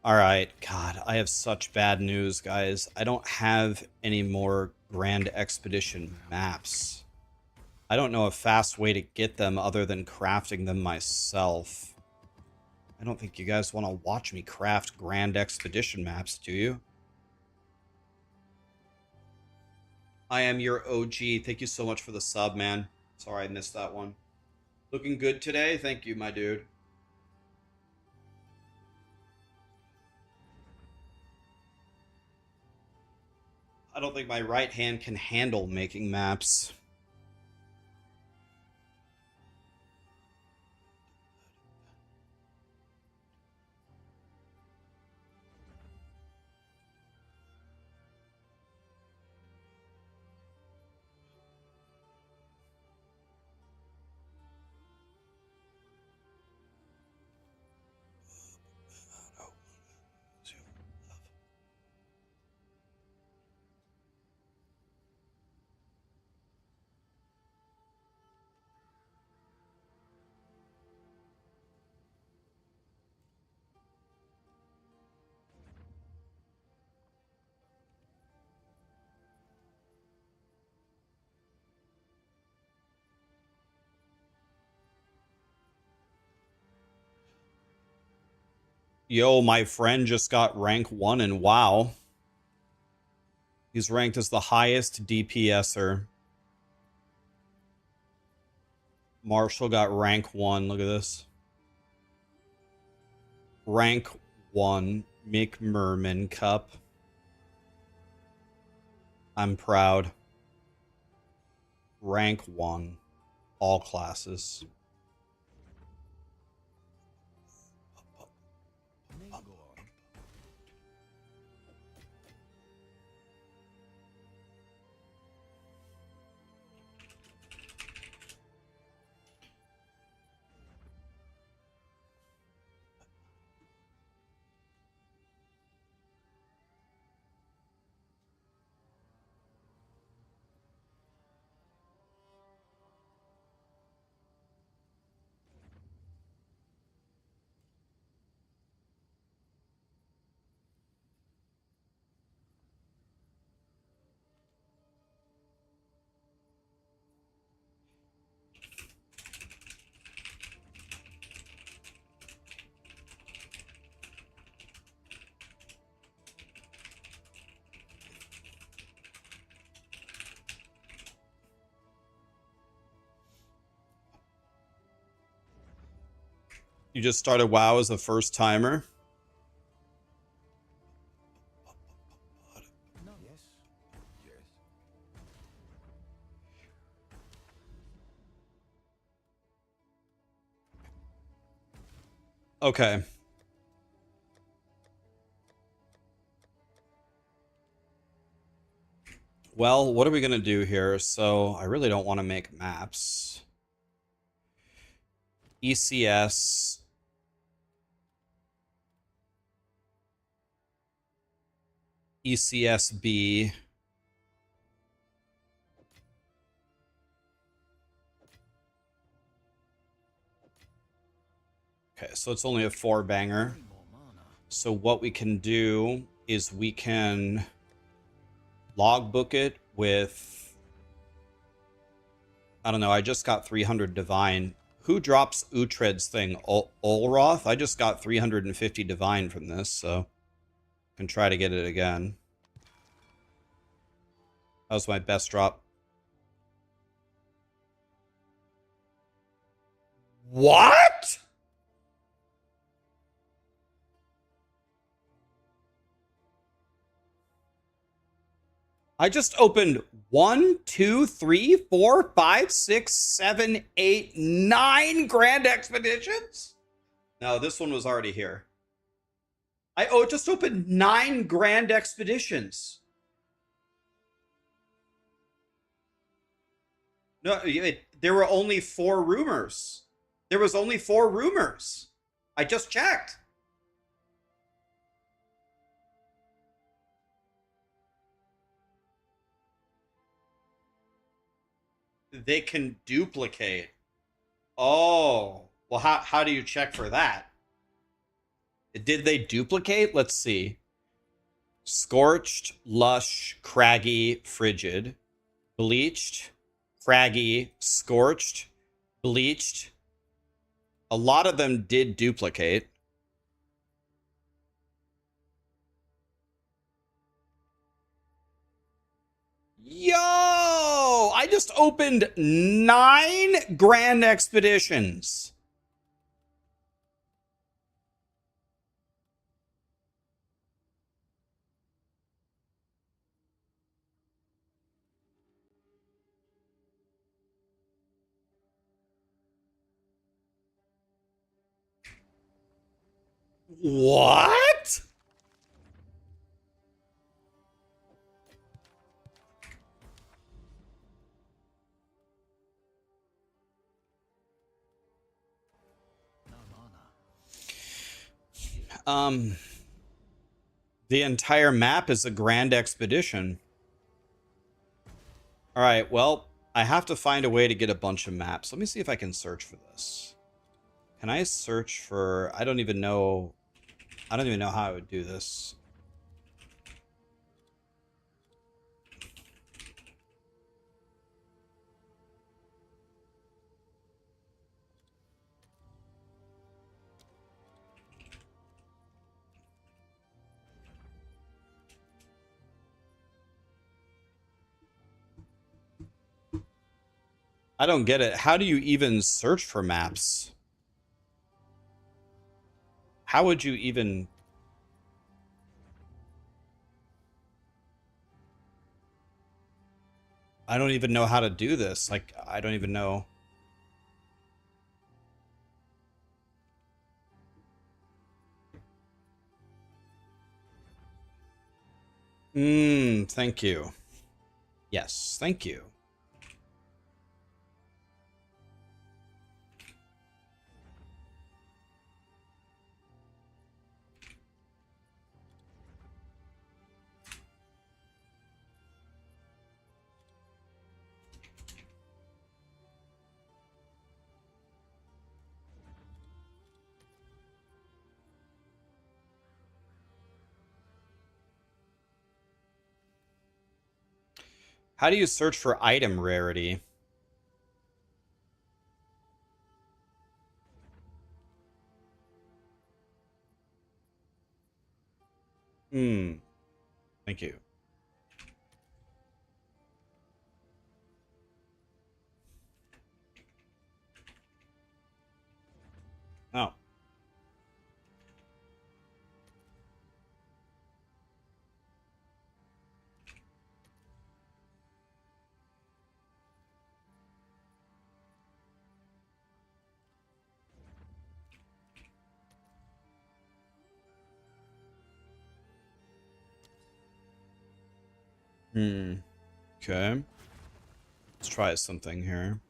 Alright, God, I have such bad news, guys. I don't have any more Grand Expedition maps. I don't know a fast way to get them other than crafting them myself. I don't think you guys want to watch me craft Grand Expedition maps, do you? I am your OG. Thank you so much for the sub, man. Sorry I missed that one. Looking good today? Thank you, my dude. I don't think my right hand can handle making maps. Yo, my friend just got rank 1 in WoW. He's ranked as the highest DPSer. Marshall got rank 1. Look at this. Rank 1 McMerman Cup. I'm proud. Rank 1. All classes. Go on. You just started WoW as a first timer? No. Yes. Yes. Okay. Well, what are we going to do here? So, I really don't want to make maps. ECS. ECSB. Okay, so it's only a 4-banger. Need more mana. So what we can do is we can logbook it with, I don't know, I just got 300 divine. Who drops Uhtred's thing? Olroth? I just got 350 divine from this, so can try to get it again. That was my best drop. What? I just opened 1, 2, 3, 4, 5, 6, 7, 8, 9 Grand Expeditions? No, this one was already here. I just opened 9 Grand Expeditions. No, there were only 4 rumors. There was only 4 rumors. I just checked. They can duplicate. Oh, well, how do you check for that? Did they duplicate? Let's see. Scorched, lush, craggy, frigid, bleached, craggy, scorched, bleached. A lot of them did duplicate. Yo! I just opened 9 Grand Expeditions. What? No mana. The entire map is a Grand Expedition. All right, well, I have to find a way to get a bunch of maps. Let me see if I can search for this. Can I search for... I don't even know how I would do this. I don't get it. How do you even search for maps? How would you even... I don't even know how to do this. Like, I don't even know. Thank you. Yes, thank you. How do you search for item rarity? Thank you. Oh. Okay. Let's try something here.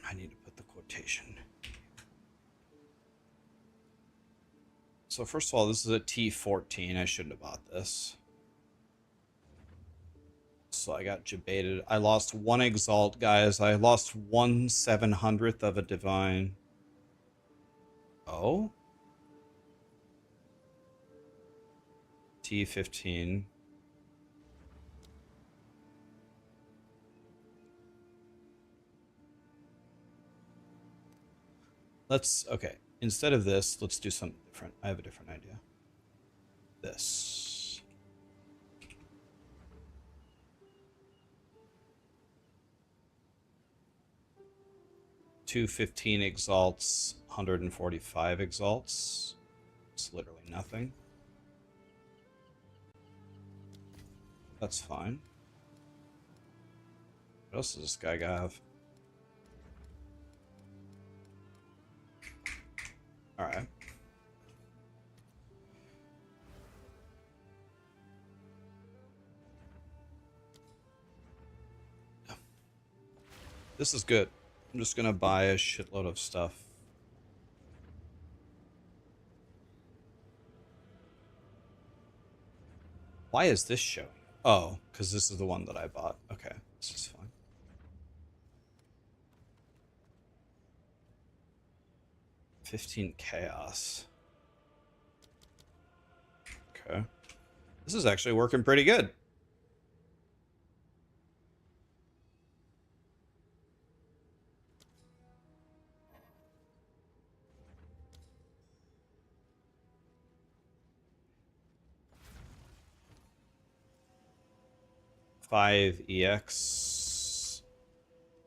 I need to put the quotation. So first of all, this is a T14. I shouldn't have bought this. So I got jebaited. I lost 1 Exalt, guys. I lost 1/700th of a Divine. Oh? T15. Okay. Instead of this, let's do something different. I have a different idea. This. 215 exalts, 145 exalts. It's literally nothing. That's fine. What else does this guy have? Alright. This is good. I'm just gonna buy a shitload of stuff. Why is this showing? Oh, because this is the one that I bought. Okay, this is fine. $15 chaos. Okay. This is actually working pretty good. Five EX,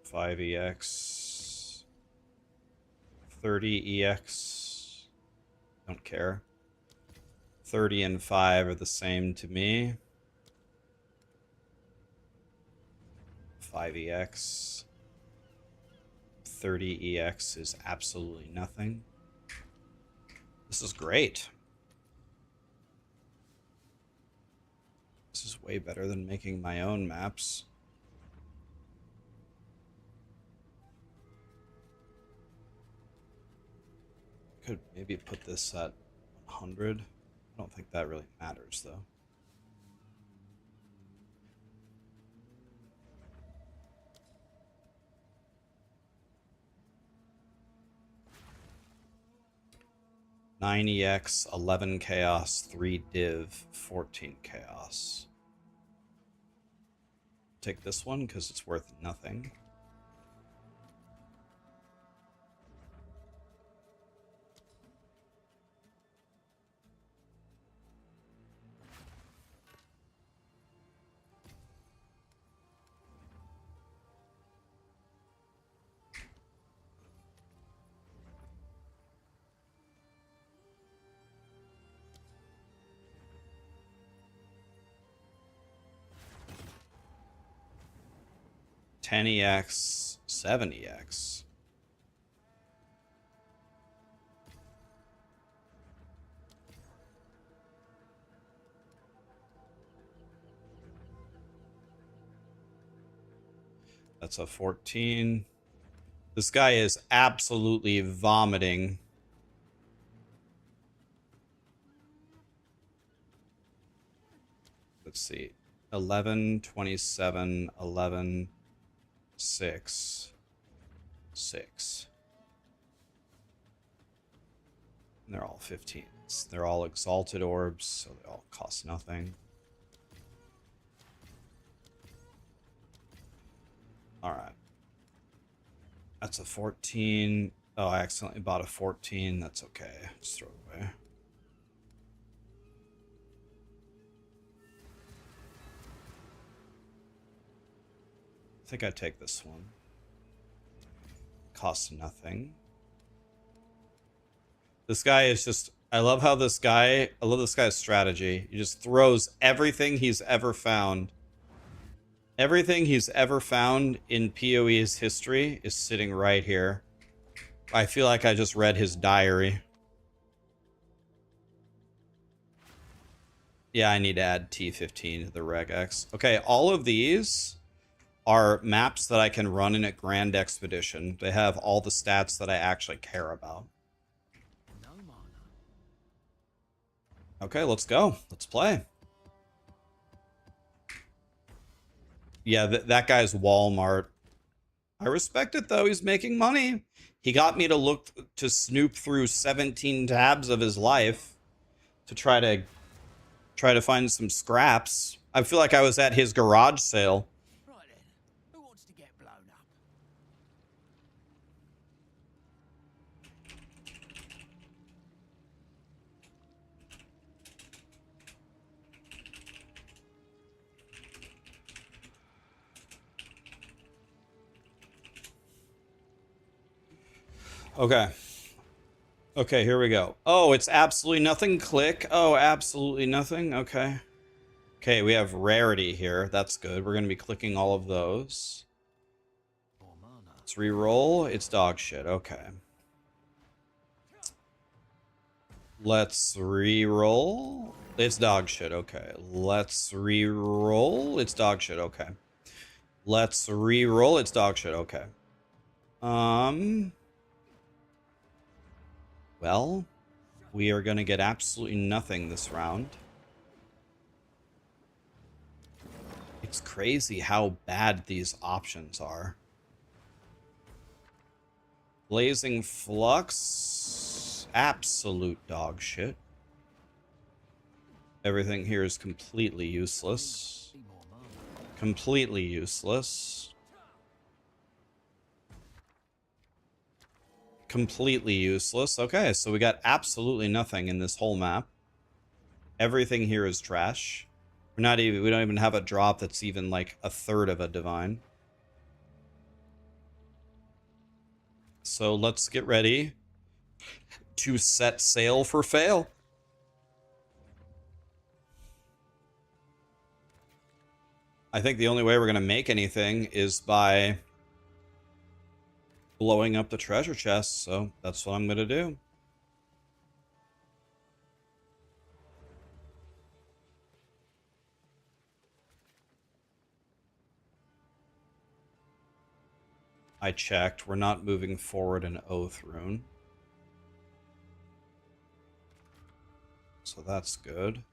5 EX, 30 EX. Don't care. 30 and 5 are the same to me. 5 EX. 30 EX is absolutely nothing. This is great. This is way better than making my own maps. Could maybe put this at 100. I don't think that really matters, though. Nine EX, 11 chaos, 3 div, 14 chaos. Take this one because it's worth nothing. Ten EX, 7 EX. That's a 14. This guy is absolutely vomiting. Let's see. 11, 27, 11, 6, 6. And they're all 15s. They're all exalted orbs, so they all cost nothing. Alright. That's a 14. Oh, I accidentally bought a 14. That's okay. Just throw it away. I think I'd take this one. Costs nothing. This guy is just... I love this guy's strategy. He just throws everything he's ever found. Everything he's ever found in PoE's history is sitting right here. I feel like I just read his diary. Yeah, I need to add T15 to the regex. Okay, all of these are maps that I can run in a Grand Expedition. They have all the stats that I actually care about. No mana. Okay, let's go. Let's play. Yeah, that guy's Walmart. I respect it, though. He's making money. He got me to snoop through 17 tabs of his life to try to find some scraps. I feel like I was at his garage sale. Right then, who wants to get blown up? Okay. Okay, here we go. Oh, it's absolutely nothing. Click. Oh, absolutely nothing. Okay. Okay, we have rarity here. That's good. We're going to be clicking all of those. More mana. Let's re-roll. It's dog shit. Okay. Let's re-roll. It's dog shit. Okay. Let's re-roll. It's dog shit. Okay. Let's re-roll. It's dog shit. Okay. Well, we are going to get absolutely nothing this round. It's crazy how bad these options are. Blazing Flux. Absolute dog shit. Everything here is completely useless. Be more mana. Completely useless. Completely useless. Okay, so we got absolutely nothing in this whole map. Everything here is trash. We don't even have a drop that's even like a third of a divine. So let's get ready to set sail for fail. I think the only way we're going to make anything is by blowing up the treasure chest, so that's what I'm going to do. I checked. We're not moving forward an Oath rune. So that's good.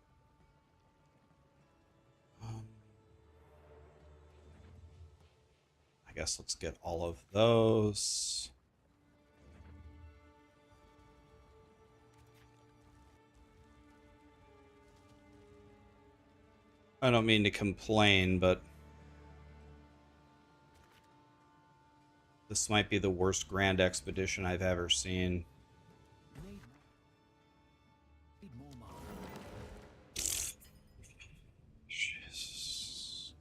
I guess let's get all of those. I don't mean to complain, but this might be the worst grand expedition I've ever seen. Need more mana. Jesus.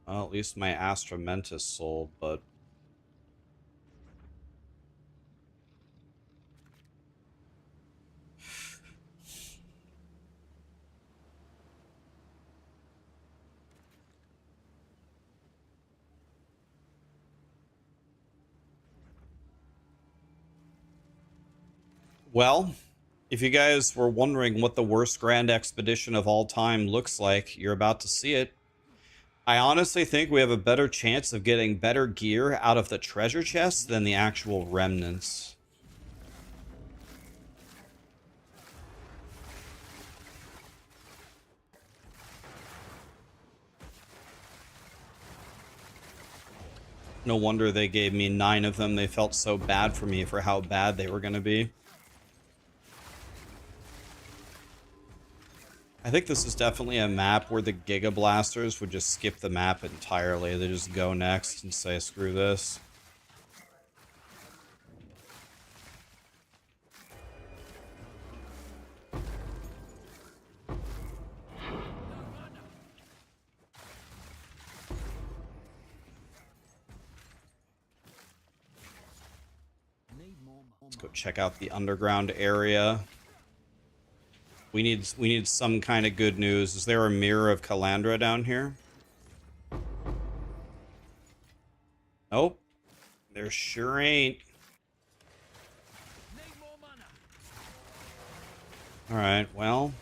Well, at least my Astra Mentis sold, but well, if you guys were wondering what the worst grand expedition of all time looks like, you're about to see it. I honestly think we have a better chance of getting better gear out of the treasure chest than the actual remnants. No wonder they gave me 9 of them. They felt so bad for me for how bad they were going to be. I think this is definitely a map where the Giga Blasters would just skip the map entirely. They just go next and say, screw this. Need more mana. Let's go check out the underground area. We need some kind of good news. Is there a Mirror of Calandra down here? Nope. There sure ain't. Need more mana. Alright, well.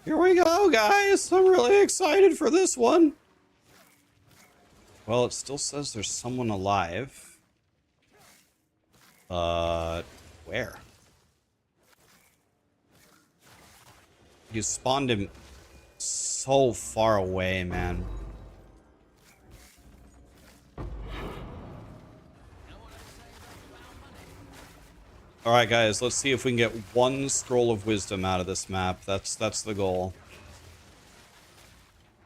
Here we go, guys! I'm really excited for this one! Well, it still says there's someone alive. Where? You spawned him so far away, man. Alright, guys, let's see if we can get one scroll of wisdom out of this map. That's the goal.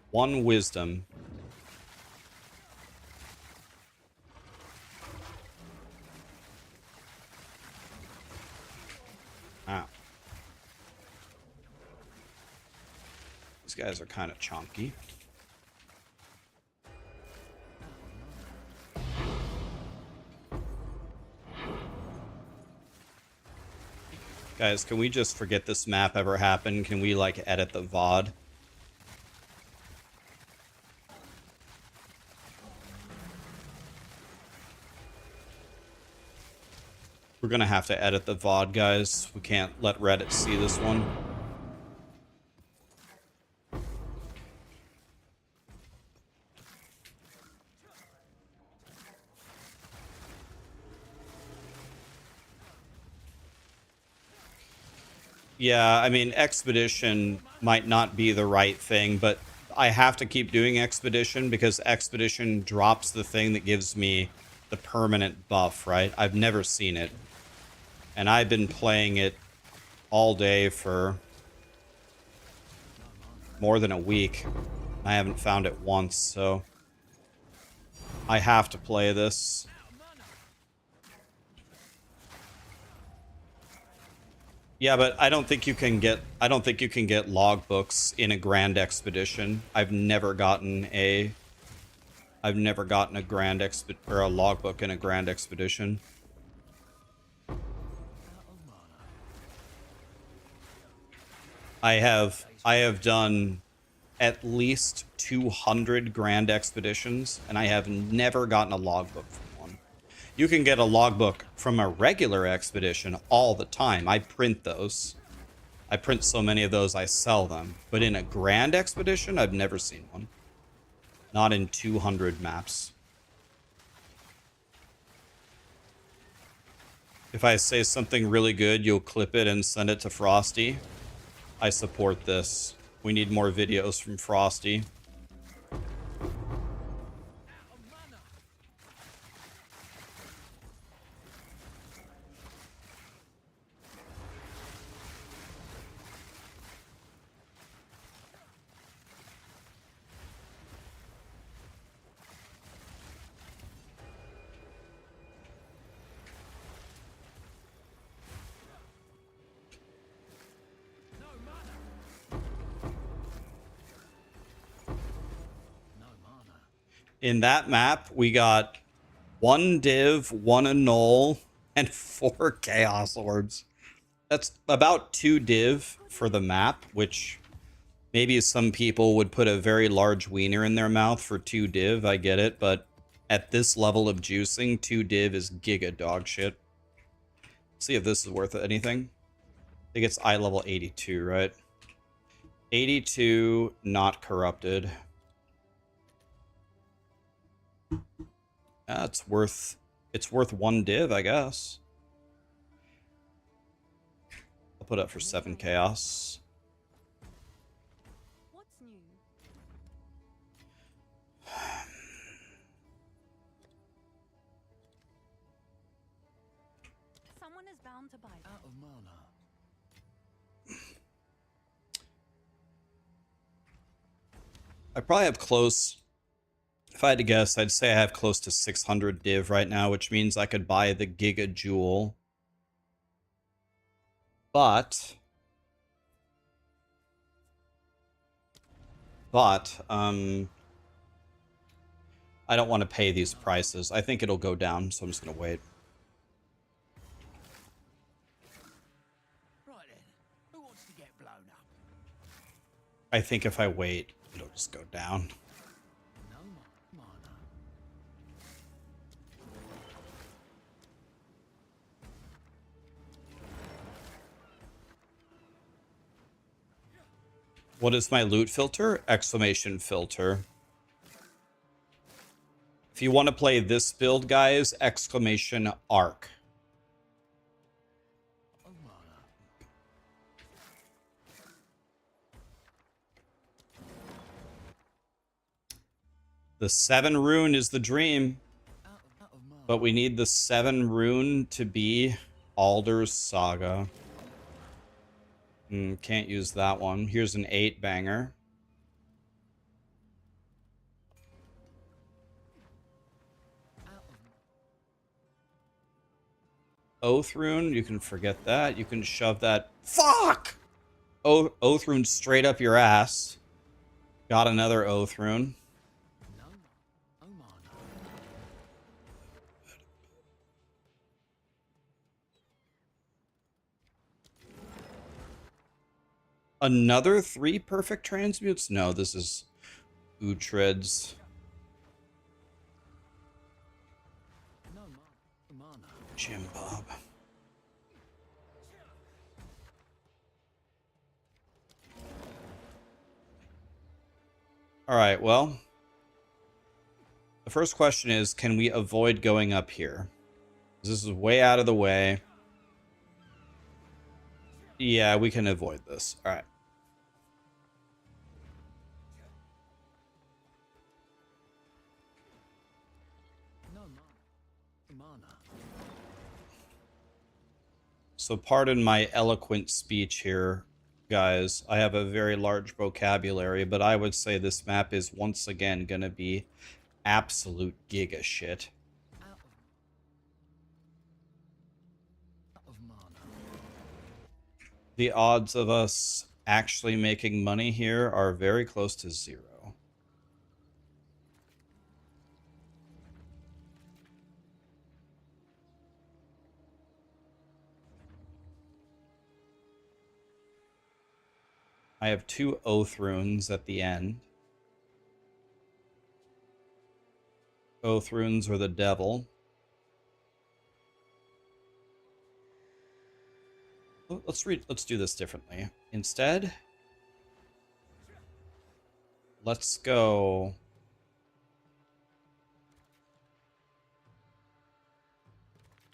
One wisdom. Ow. These guys are kind of chonky. Guys, can we just forget this map ever happened? Can we, like, edit the VOD? We're gonna have to edit the VOD, guys. We can't let Reddit see this one. Yeah, I mean, Expedition might not be the right thing, but I have to keep doing Expedition because Expedition drops the thing that gives me the permanent buff, right? I've never seen it. And I've been playing it all day for more than a week. I haven't found it once, so I have to play this. Yeah, but I don't think you can get logbooks in a grand expedition. I've never gotten a grand or a logbook in a grand expedition. I have done at least 200 grand expeditions, and I have never gotten a logbook from one. You can get a logbook from a regular expedition all the time. I print those. I print so many of those I sell them. But in a grand expedition, I've never seen one. Not in 200 maps. If I say something really good, you'll clip it and send it to Frosty. I support this. We need more videos from Frosty. In that map, we got 1 div, 1 annul, and 4 chaos orbs. That's about 2 div for the map, which maybe some people would put a very large wiener in their mouth for 2 div. I get it, but at this level of juicing, 2 div is giga dog shit. Let's see if this is worth anything. I think it's eye level 82, right? 82, not corrupted. It's worth 1 div, I guess. I'll put up for 7 chaos. What's new? Someone is bound to buy them. Out of mana. I probably have close. If I had to guess, I'd say I have close to 600 div right now, which means I could buy the Giga Jewel. But I don't want to pay these prices. I think it'll go down, so I'm just going to wait. Right then. Who wants to get blown up? I think if I wait, it'll just go down. No mana. What is my loot filter? Exclamation filter. If you want to play this build, guys, exclamation arc. Oh mana. The 7 rune is the dream, Out of mana. but we need the 7 rune to be Alder's Saga. Can't use that one. Here's an 8 banger. Out of Oath rune, you can forget that. You can shove that. Fuck! Oath rune straight up your ass. Got another oath rune. no. Oh mana. Another 3 perfect transmutes? No, this is Uhtred's. No mana. Jim Bob. Alright, well. The first question is, can we avoid going up here? This is way out of the way. Yeah, we can avoid this. Alright. No mana. So pardon my eloquent speech here, guys. I have a very large vocabulary, but I would say this map is once again going to be absolute giga shit. Out of mana. The odds of us actually making money here are very close to 0. I have 2 Oath runes at the end. Oath runes are the devil. Let's do this differently. Instead, let's go.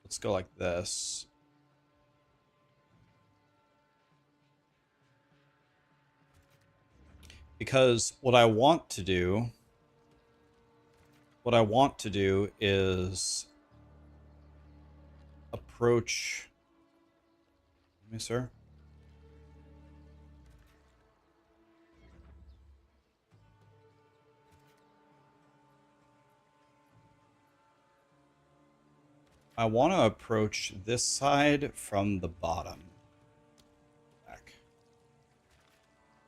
Let's go like this. Because what I want to do is approach me, sir. I want to approach this side from the bottom. Back.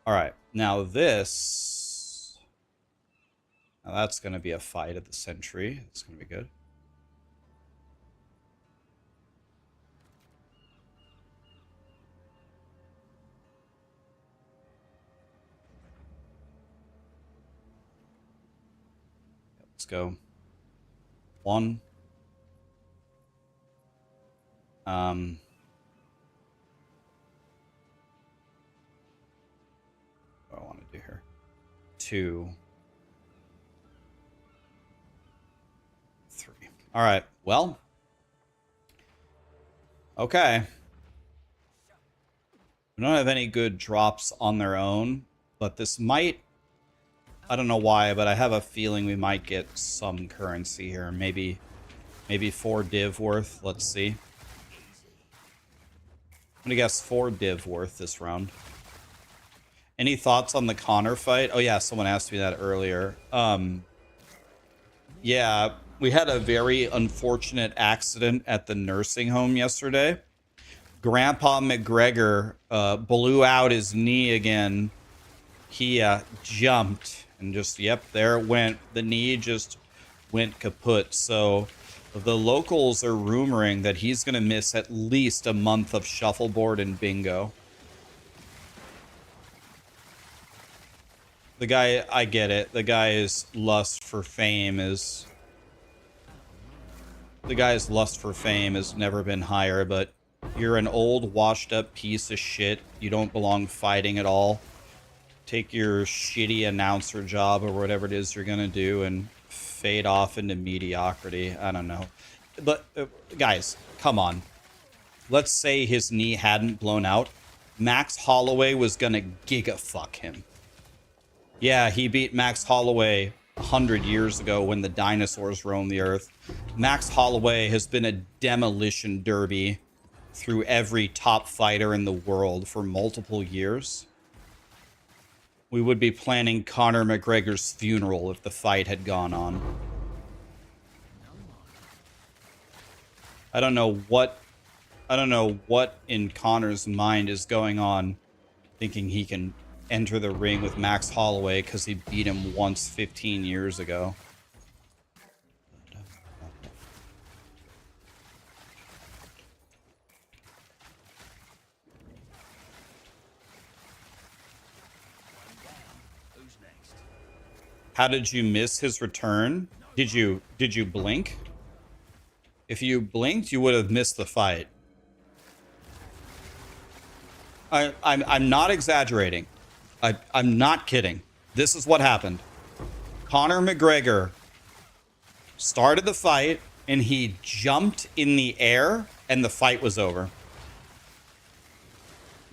All right. Now this. Now that's going to be a fight at the sentry. It's going to be good. Let's go. 1. What do I want to do here? 2. 3. All right. Well. Okay. We don't have any good drops on their own, but this might... I don't know why, but I have a feeling we might get some currency here. Maybe 4 div worth. Let's see. I'm gonna guess 4 div worth this round. Any thoughts on the Connor fight? Oh yeah, someone asked me that earlier. Yeah, we had a very unfortunate accident at the nursing home yesterday. Grandpa McGregor blew out his knee again. He jumped and just, yep, there it went. The knee just went kaput. So the locals are rumoring that he's going to miss at least a month of shuffleboard and bingo. The guy, I get it. The guy's lust for fame is... The guy's lust for fame has never been higher, but you're an old, washed-up piece of shit. You don't belong fighting at all. Take your shitty announcer job or whatever it is you're going to do and fade off into mediocrity. I don't know. But, guys, come on. Let's say his knee hadn't blown out. Max Holloway was going to giga-fuck him. Yeah, he beat Max Holloway 100 years ago when the dinosaurs roamed the earth. Max Holloway has been a demolition derby through every top fighter in the world for multiple years. We would be planning Conor McGregor's funeral if the fight had gone on. I don't know what in Conor's mind is going on, thinking he can enter the ring with Max Holloway because he beat him once 15 years ago. How did you miss his return? Did you blink? If you blinked, you would have missed the fight. I'm not exaggerating. I'm not kidding. This is what happened. Conor McGregor started the fight and he jumped in the air and the fight was over.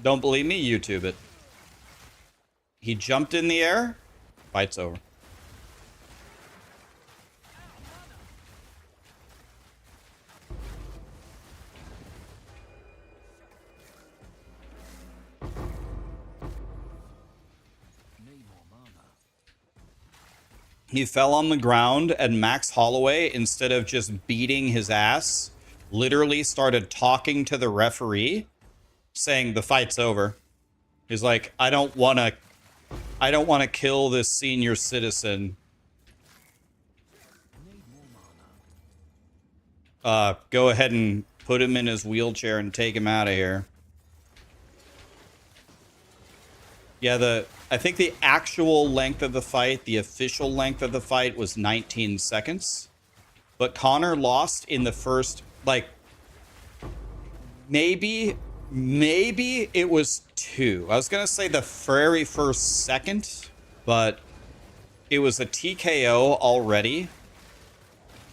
Don't believe me? YouTube it. He jumped in the air, fight's over. He fell on the ground and Max Holloway, instead of just beating his ass, literally started talking to the referee saying the fight's over. He's like, I don't want to kill this senior citizen. Go ahead and put him in his wheelchair and take him out of here. Yeah, I think the actual length of the fight, the official length of the fight was 19 seconds. But Conor lost in the first, like, maybe it was 2. I was going to say the very first second, but it was a TKO already.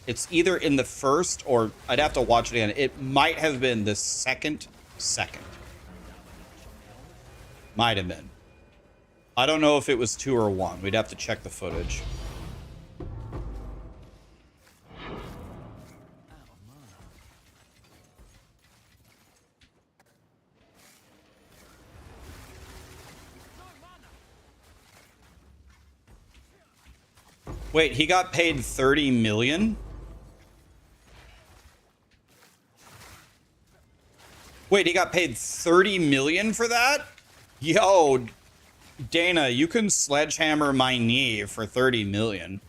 It's either in the first or I'd have to watch it again. It might have been the second. Might have been. I don't know if it was 2 or 1. We'd have to check the footage. Wait, he got paid 30 million? Wait, he got paid 30 million for that? Yo, Dana, you can sledgehammer my knee for 30 million.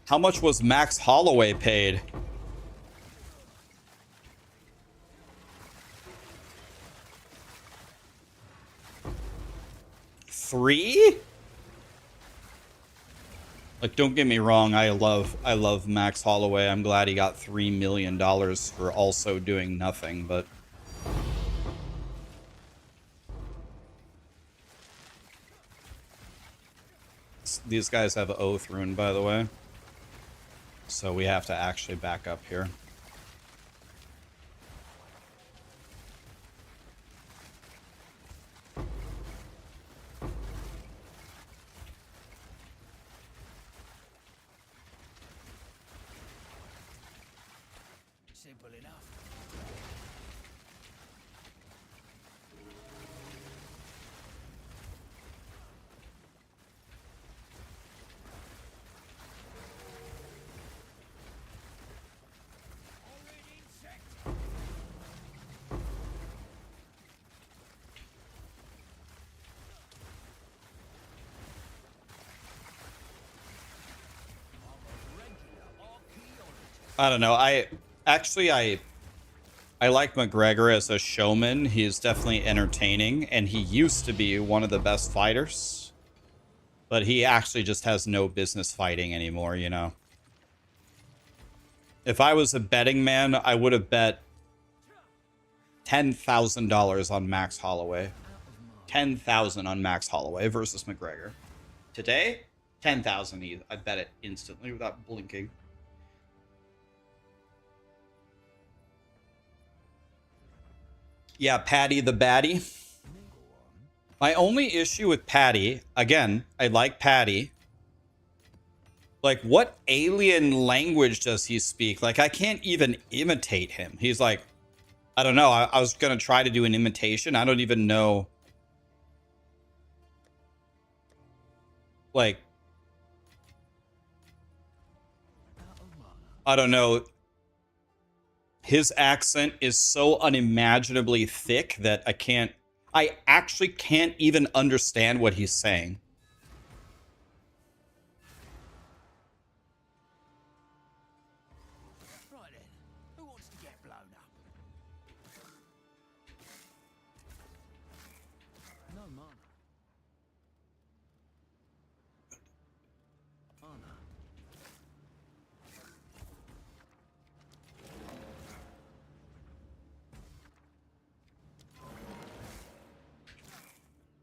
How much was Max Holloway paid? $3? Like, don't get me wrong, I love Max Holloway. I'm glad he got $3 million for also doing nothing, but these guys have Oath Rune, by the way. So we have to actually back up here. Simple enough. I don't know. I like McGregor as a showman. He's definitely entertaining, and he used to be one of the best fighters. But he actually just has no business fighting anymore, you know. If I was a betting man, I would have bet $10,000 on Max Holloway. 10,000 on Max Holloway versus McGregor. Today, 10,000. I bet it instantly without blinking. Yeah, Patty the Baddie. My only issue with Patty, again, I like Patty. Like, what alien language does he speak? Like, I can't even imitate him. He's like, I don't know. I was going to try to do an imitation. I don't even know. Like, I don't know. His accent is so unimaginably thick that I can't I actually can't even understand what he's saying. Right then, who wants to get blown up? No mana. Mana.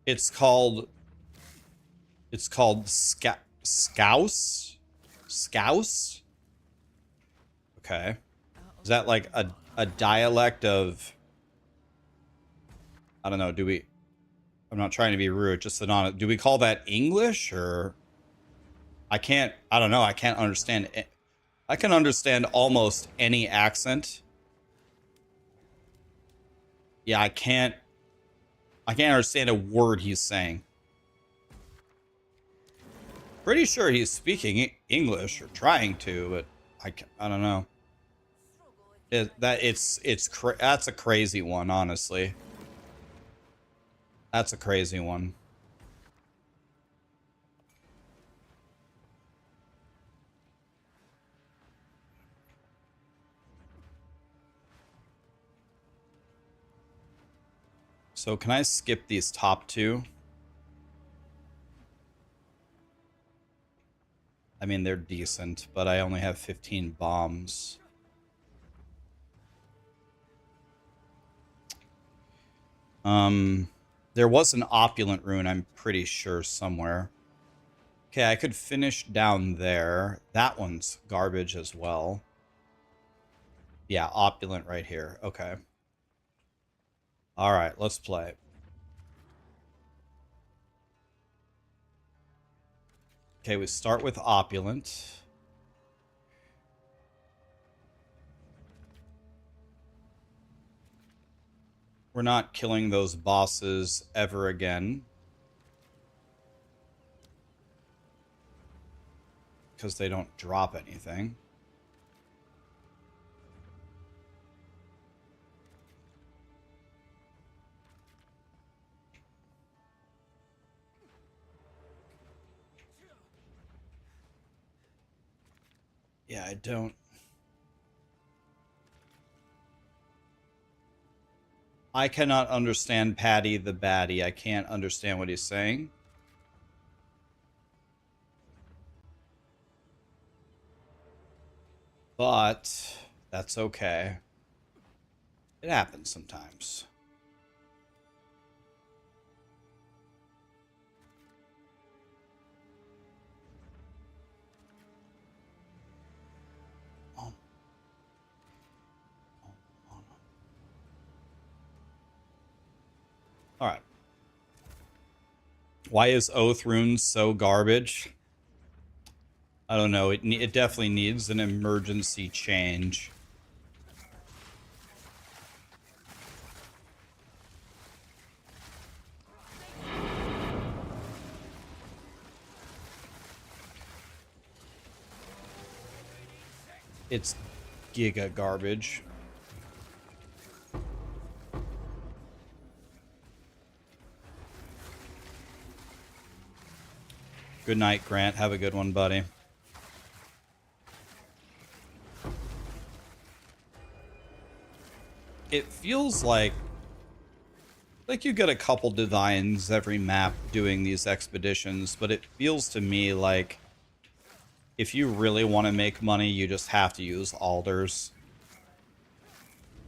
It's called Scouse? Scouse? Okay. Is that like a dialect of, I don't know, I'm not trying to be rude, just do we call that English, or I don't know, I can't understand it. I can understand almost any accent. Yeah, I can't understand a word he's saying. Pretty sure he's speaking English or trying to, but I don't know. That's a crazy one, honestly. That's a crazy one. So can I skip these top two? I mean, they're decent, but I only have 15 bombs. There was an opulent rune, I'm pretty sure, somewhere. Okay, I could finish down there. That one's garbage as well. Yeah, opulent right here. Okay. All right, let's play. Okay, we start with opulent. We're not killing those bosses ever again, because they don't drop anything. Yeah, I don't. I cannot understand Patty the Batty. I can't understand what he's saying. But that's okay. It happens sometimes. All right. Why is Oath Rune so garbage? I don't know. It definitely needs an emergency change. It's giga garbage. Good night, Grant. Have a good one, buddy. It feels like you get a couple divines every map doing these expeditions, but it feels to me like if you really want to make money, you just have to use alders.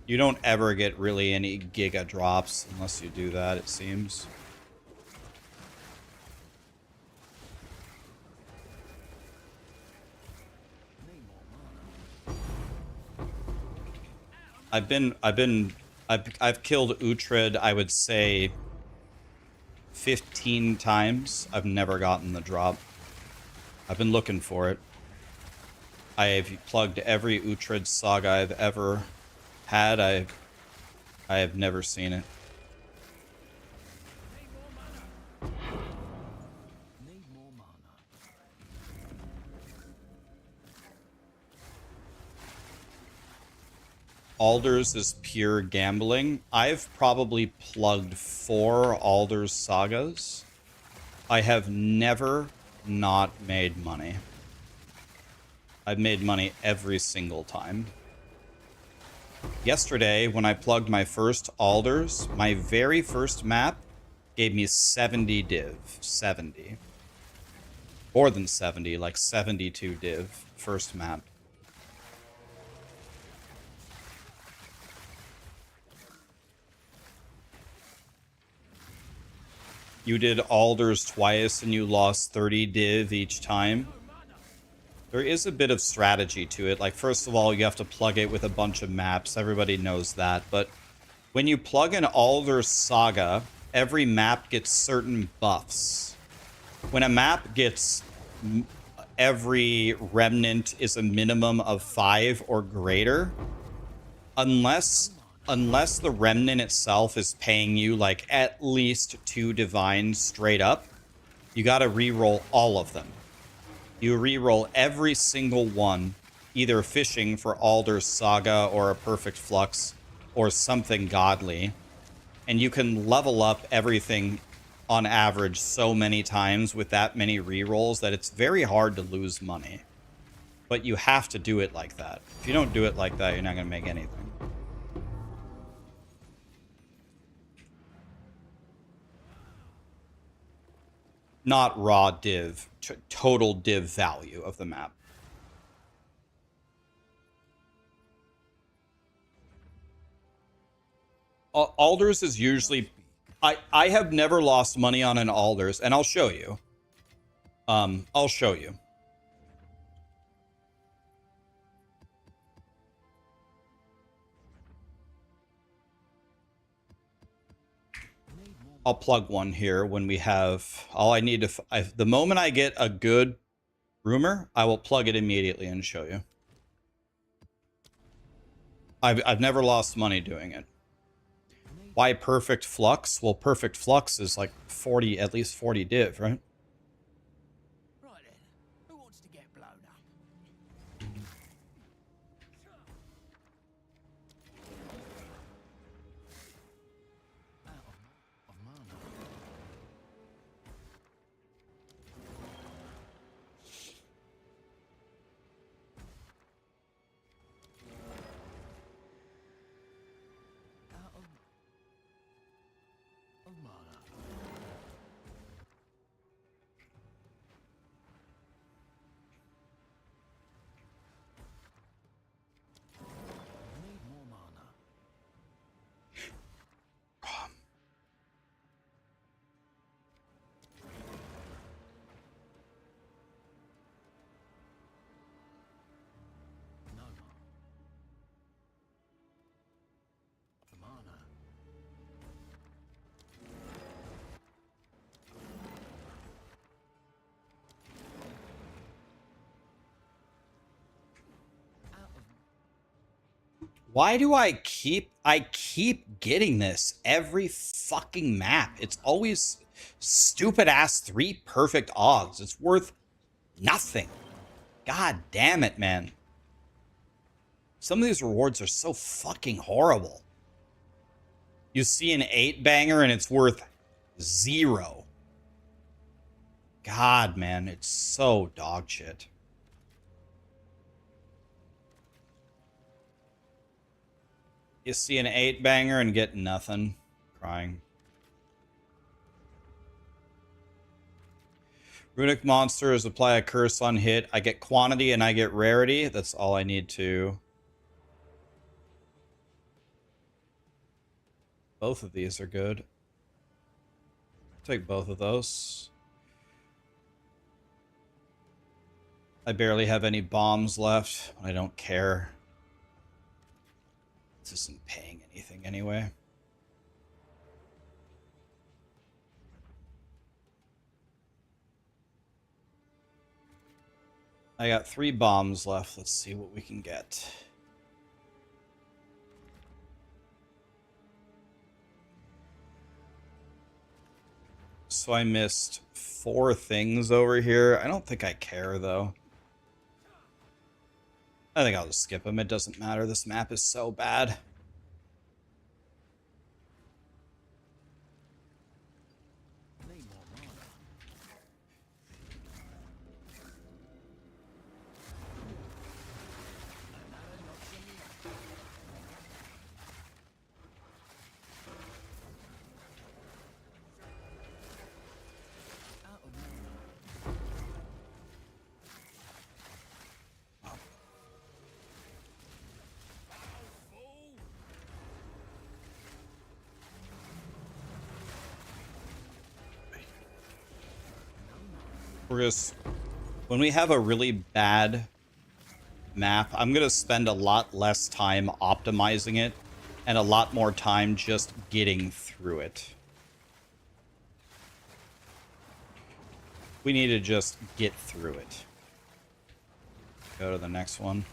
You don't ever get really any giga drops unless you do that, it seems. I've killed Uhtred, I would say 15 times. I've never gotten the drop. I've been looking for it. I've plugged every Uhtred saga I've ever had. I have never seen it. Need more mana. Alders is pure gambling. I've probably plugged 4 Alders sagas. I have never not made money. I've made money every single time. Yesterday, when I plugged my first Alders, my very first map gave me 70 div. 70. More than 70, like 72 div. First map. You did Alders twice and you lost 30 div each time. There is a bit of strategy to it. Like, first of all, you have to plug it with a bunch of maps. Everybody knows that. But when you plug an Alders saga, every map gets certain buffs. When a map gets... every remnant is a minimum of 5 or greater, unless the remnant itself is paying you like at least 2 divines straight up, you gotta reroll all of them. You reroll every single one, either fishing for Alders Saga or a Perfect Flux or something godly, and you can level up everything on average so many times with that many rerolls that it's very hard to lose money. But you have to do it like that. If you don't do it like that, you're not gonna make anything. Not raw div, total div value of the map. Alders is usually... I have never lost money on an Alders, and I'll show you. I'll show you. I'll plug one here when we have... All I need to... the moment I get a good rumor, I will plug it immediately and show you. I've never lost money doing it. Why Perfect Flux? Well, Perfect Flux is like 40, at least 40 div, right? Right then, who wants to get blown up? Out of mana. Out of mana. Need more mana. No more. For mana. Out of Why do I keep getting this every fucking map? It's always stupid ass 3 perfect odds. It's worth nothing. God damn it, man. Some of these rewards are so fucking horrible. You see an 8-banger and it's worth 0. God, man, it's so dog shit. You see an 8-banger and get nothing. Crying. Runic monsters apply a curse on hit. I get quantity and I get rarity. That's all I need to. Both of these are good. Take both of those. I barely have any bombs left. I don't care. This isn't paying anything anyway. I got 3 bombs left. Let's see what we can get. So I missed 4 things over here. I don't think I care, though. I think I'll just skip them. It doesn't matter. This map is so bad. Need more mana. Another knocks on me. Out of mana. We're just, when we have a really bad map, I'm going to spend a lot less time optimizing it and a lot more time just getting through it. We need to just get through it. Go to the next one.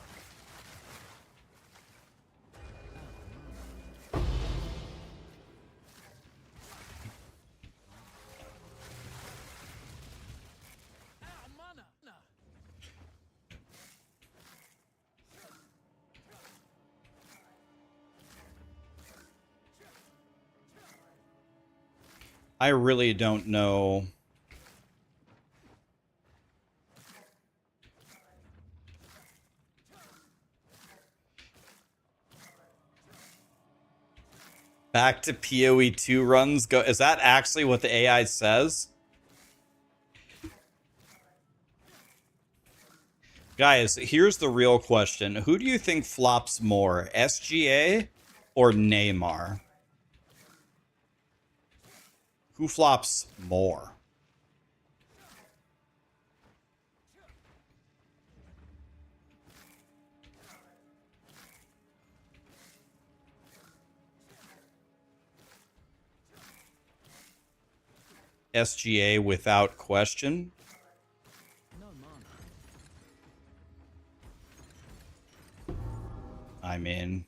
Out of mana. No. I really don't know. Back to PoE 2 runs. Go. Is that actually what the AI says? Guys, here's the real question. Who do you think flops more, SGA or Neymar? Who flops more? SGA without question. No mana. I mean,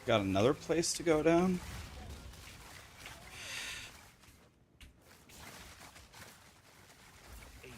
got another place to go down. Easy.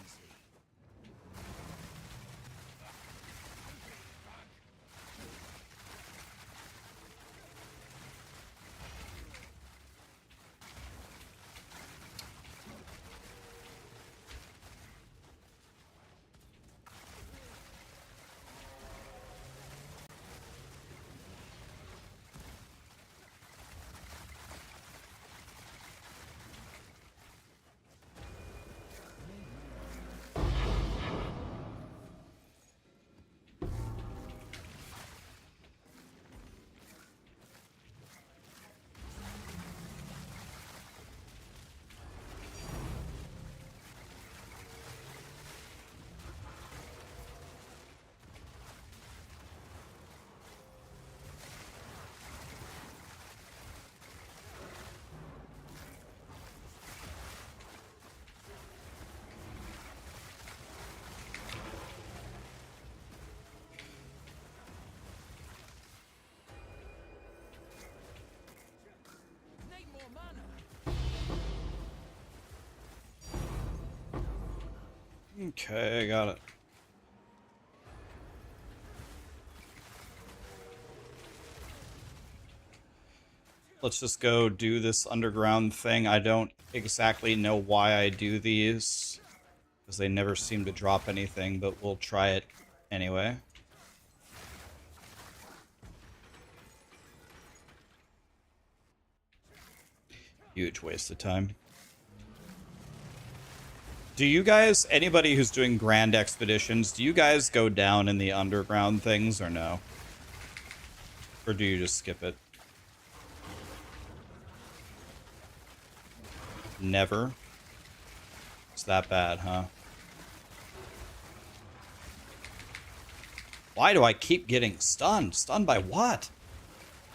Need more mana. Okay, I got it. Let's just go do this underground thing. I don't exactly know why I do these, because they never seem to drop anything, but we'll try it anyway. Huge waste of time. Do you guys, anybody who's doing grand expeditions, do you guys go down in the underground things or no? Or do you just skip it? Never? It's that bad, huh? Why do I keep getting stunned? Stunned by what?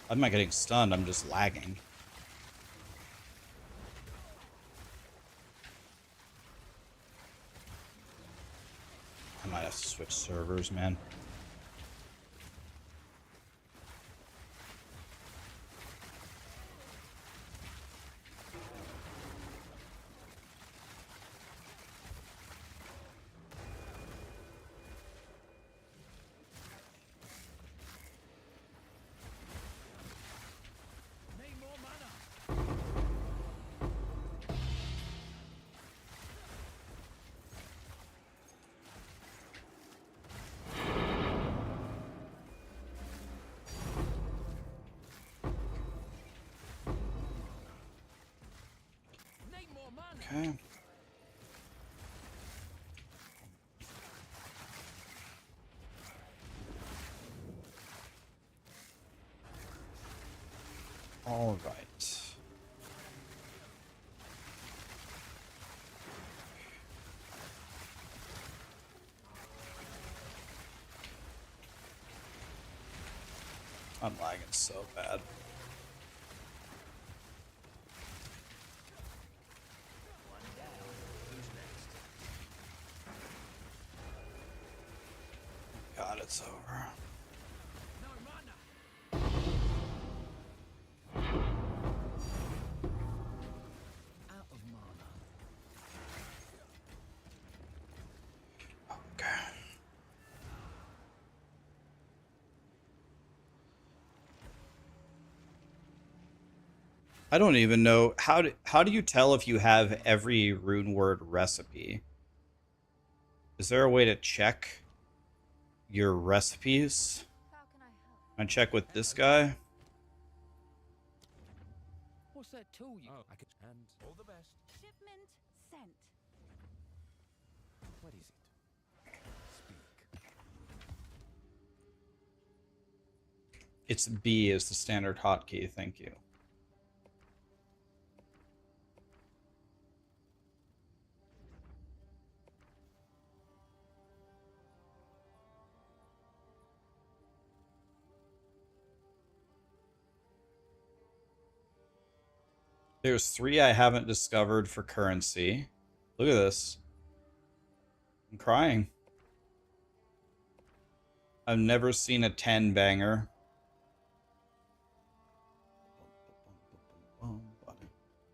I'm not getting stunned, I'm just lagging. I might have to switch servers, man. Okay. All right. I'm lagging so bad. One down. Who's next? God, it's over. No mana. Out of mana. Okay. I don't even know how do you tell if you have every rune word recipe? Is there a way to check your recipes? How can I help? I check with this guy. What's that tool you? Oh, I could. And all the best. Shipment sent. What is it? Speak. It's B is the standard hotkey. Thank you. There's 3 I haven't discovered for currency. Look at this. I'm crying. I've never seen a 10 banger.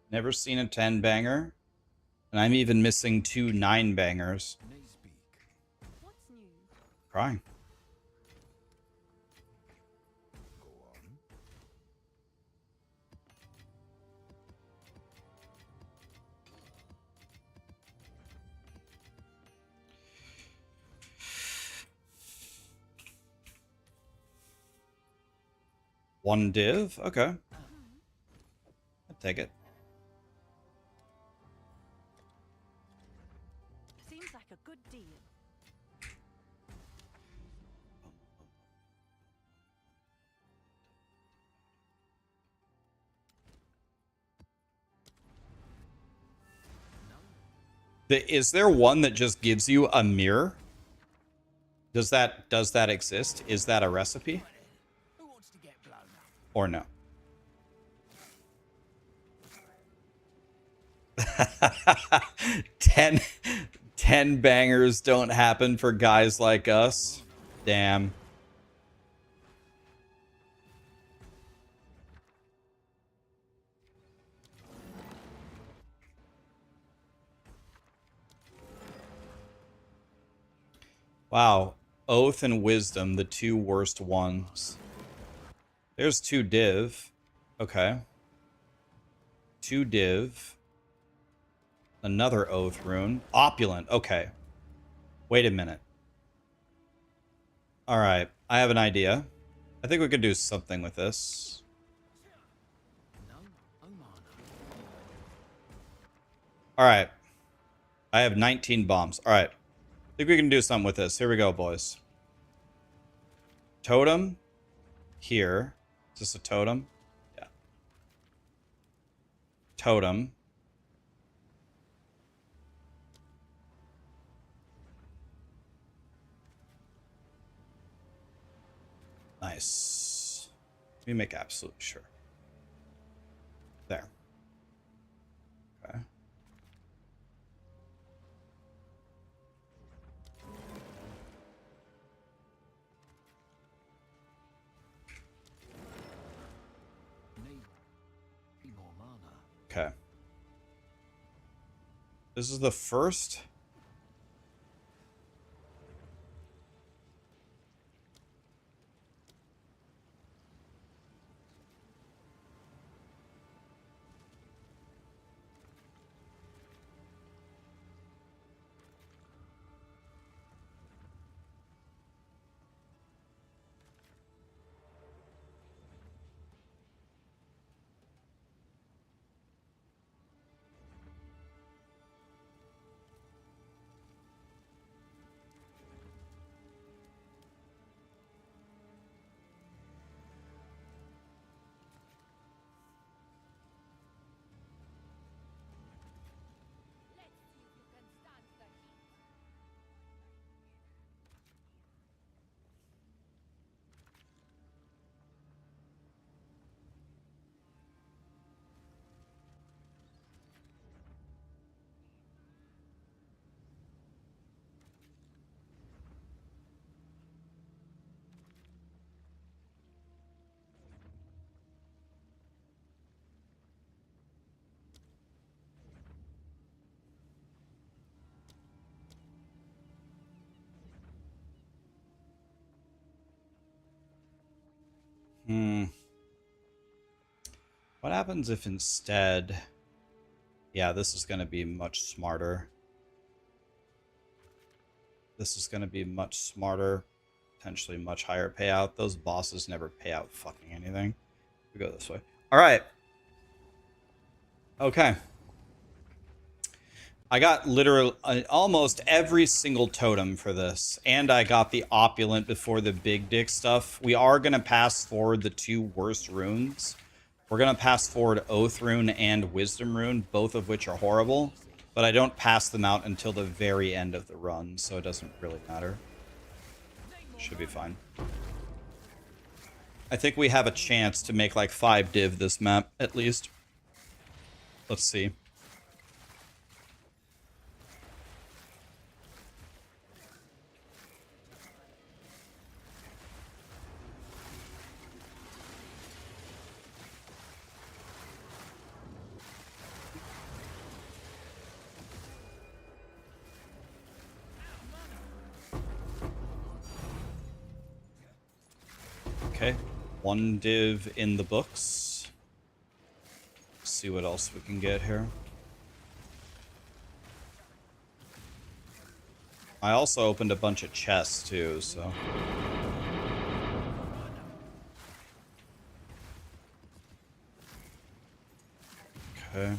Never seen a 10 banger. And I'm even missing 2 9 bangers. Nay, speak. What's new? Crying. Go on. One div? Okay. I'll take it. Seems like a good deal. Is there one that just gives you a mirror? Does that exist? Is that a recipe? Who wants to get blown up? Or no? 10 bangers don't happen for guys like us. Damn. Wow. Oath and Wisdom, the 2 worst ones. There's 2 div. Okay. 2 div. Another Oath rune. Opulent. Okay. Wait a minute. Alright. I have an idea. I think we could do something with this. No. Oh, mana. Alright. I have 19 bombs. Alright. I think we can do something with this. Here we go, boys. Totem. Here. Is this a totem? Yeah. Totem. Nice. Let me make absolute sure. There. Okay. Need more mana. Okay. This is the first. What happens if instead... Yeah, this is going to be much smarter. This is going to be much smarter. Potentially much higher payout. Those bosses never pay out fucking anything. We go this way. Alright. Okay. I got literally almost every single totem for this. And I got the opulent before the big dick stuff. We are going to pass forward the 2 worst runes. We're going to pass forward Oath Rune and Wisdom Rune, both of which are horrible. But I don't pass them out until the very end of the run, so it doesn't really matter. Should be fine. I think we have a chance to make like 5 div this map, at least. Let's see. Okay, 1 div in the books. Let's see what else we can get here. I also opened a bunch of chests too, so... Okay.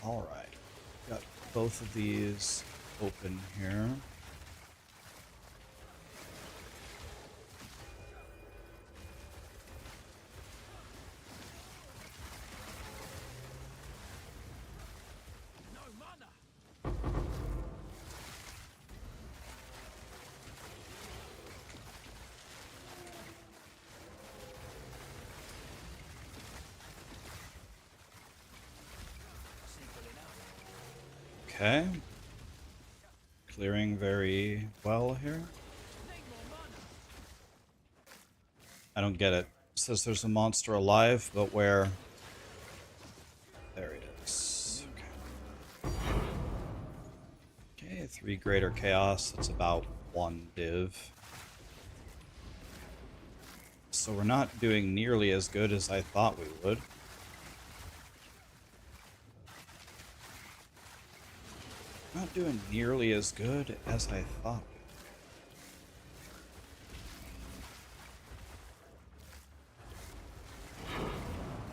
Alright. Got both of these open here. Okay. Clearing very well here. I don't get it. It says there's a monster alive, but where? There it is. Okay. Okay, 3 greater chaos. That's about 1 div. So we're not doing nearly as good as I thought we would. Not doing nearly as good as I thought.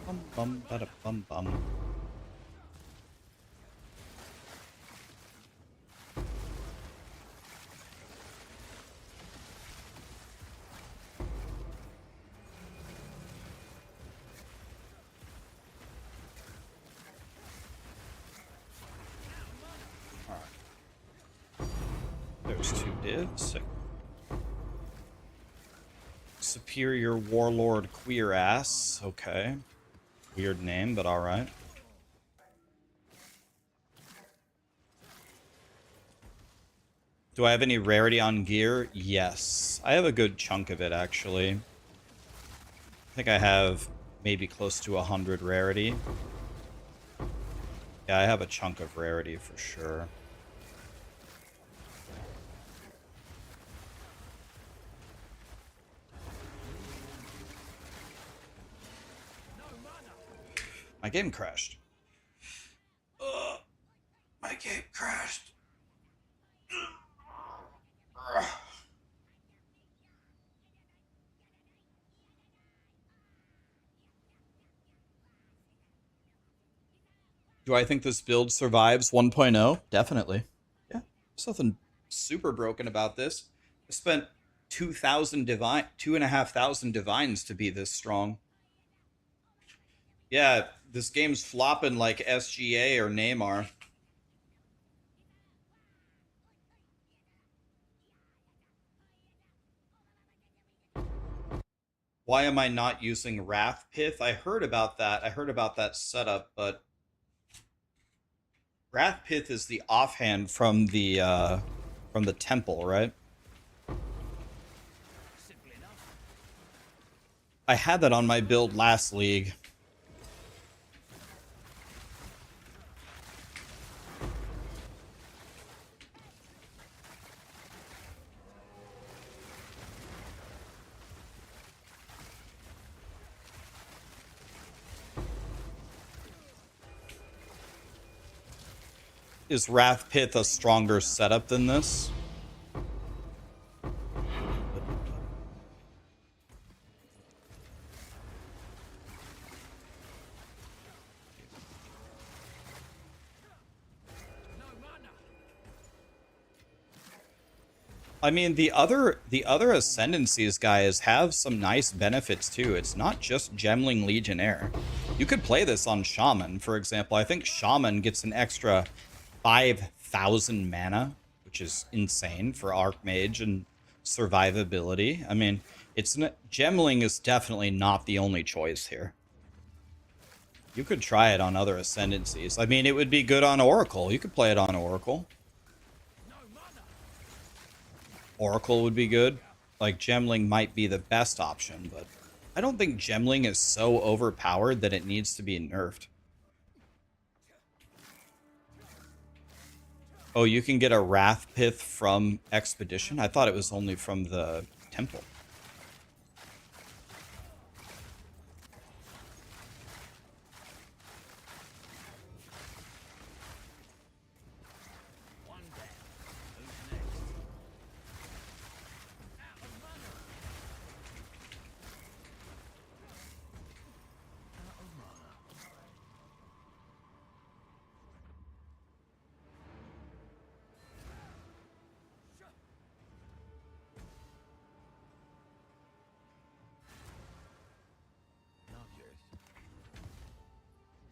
Bum bum bada bum bum. There's 2 divs. Superior Warlord Queer Ass. Okay. Weird name, but alright. Do I have any rarity on gear? Yes. I have a good chunk of it, actually. I think I have maybe close to 100 rarity. Yeah, I have a chunk of rarity for sure. My game crashed. My game crashed. Do I think this build survives 1.0? Definitely. Yeah. There's nothing super broken about this. I spent 2,500 divines to be this strong. Yeah, this game's flopping like SGA or Neymar. Why am I not using Wrath Pith? I heard about that. I heard about that setup, but Wrath Pith is the offhand from the temple, right? I had that on my build last league. Is Wrath Pith a stronger setup than this? I mean, the other Ascendancies guys have some nice benefits too. It's not just Gemling Legionnaire. You could play this on Shaman, for example. I think Shaman gets an extra 5,000 mana, which is insane for Archmage and survivability. I mean, Gemling is definitely not the only choice here. You could try it on other Ascendancies. I mean, it would be good on Oracle. You could play it on Oracle. Oracle would be good. Like, Gemling might be the best option, but I don't think Gemling is so overpowered that it needs to be nerfed. Oh, you can get a Wrath Pith from Expedition? I thought it was only from the Temple.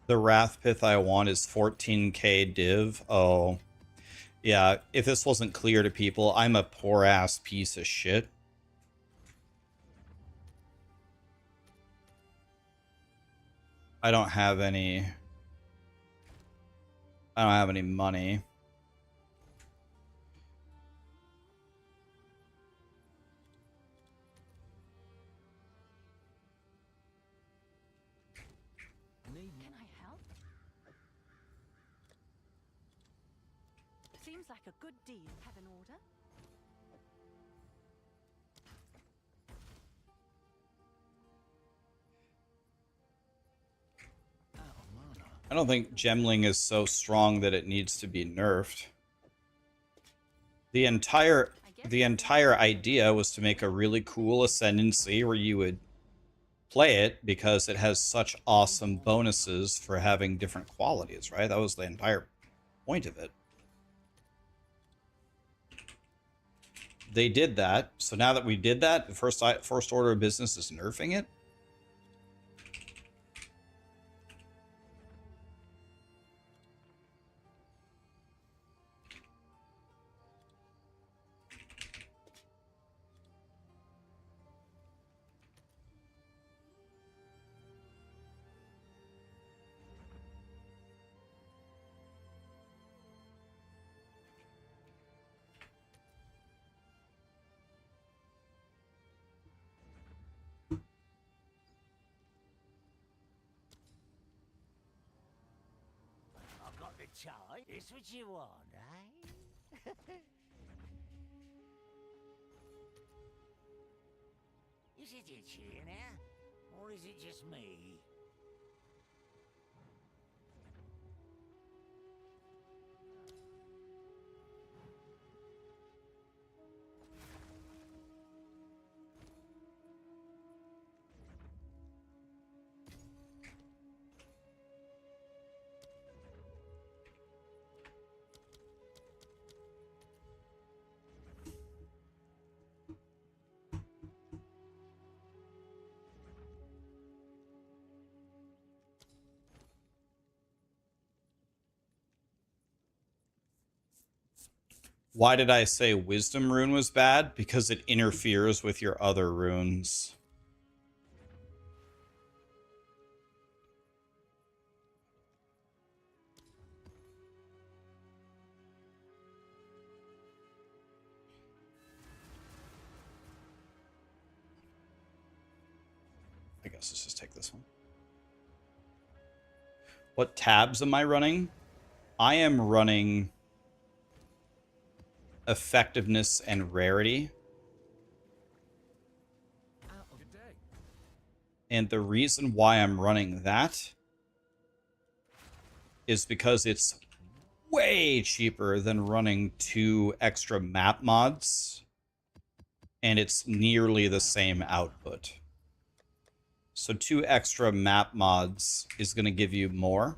The Wrath Pith I want is 14k div. Oh. Yeah, if this wasn't clear to people, I'm a poor-ass piece of shit. I don't have any money. Can I help? Seems like a good deal. Have an order? I don't think Gemling is so strong that it needs to be nerfed. The entire idea was to make a really cool Ascendancy where you would play it because it has such awesome bonuses for having different qualities, right? That was the entire point of it. They did that, so now that we did that, the first order of business is nerfing it. I've got the chai. It's what you want, eh? Is it itch here now? Or is it just me? Why did I say Wisdom Rune was bad? Because it interferes with your other runes. I guess let's just take this one. What tabs am I running? I am running effectiveness and rarity. And the reason why I'm running that is because it's way cheaper than running 2 extra map mods, and it's nearly the same output. So 2 extra map mods is going to give you more.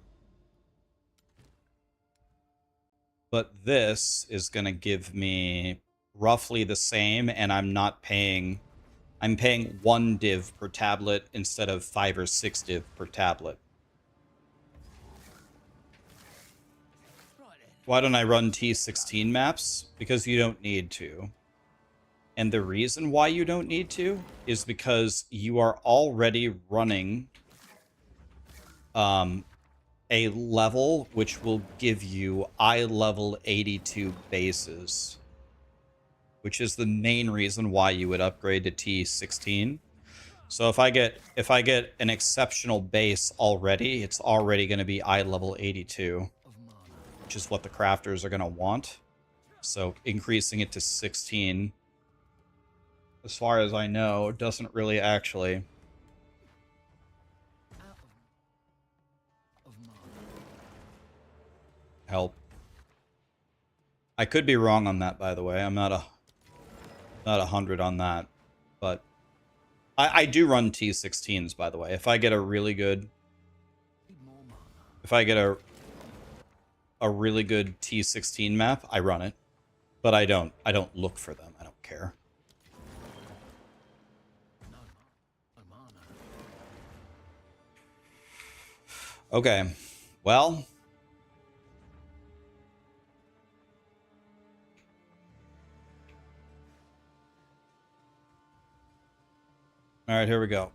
But this is going to give me roughly the same, and I'm paying 1 div per tablet instead of 5 or 6 div per tablet. Why don't I run T16 maps? Because you don't need to. And the reason why you don't need to is because you are already running a level which will give you eye level 82 bases, which is the main reason why you would upgrade to T16. So if I get an exceptional base already, it's already going to be eye level 82, which is what the crafters are going to want. So increasing it to 16, as far as I know, doesn't really actually help. I could be wrong on that, by the way. I'm not 100 on that, but I do run T16s, by the way. If I get a really good T16 map, I run it, but I don't look for them. I don't care. Okay, well, all right, here we go.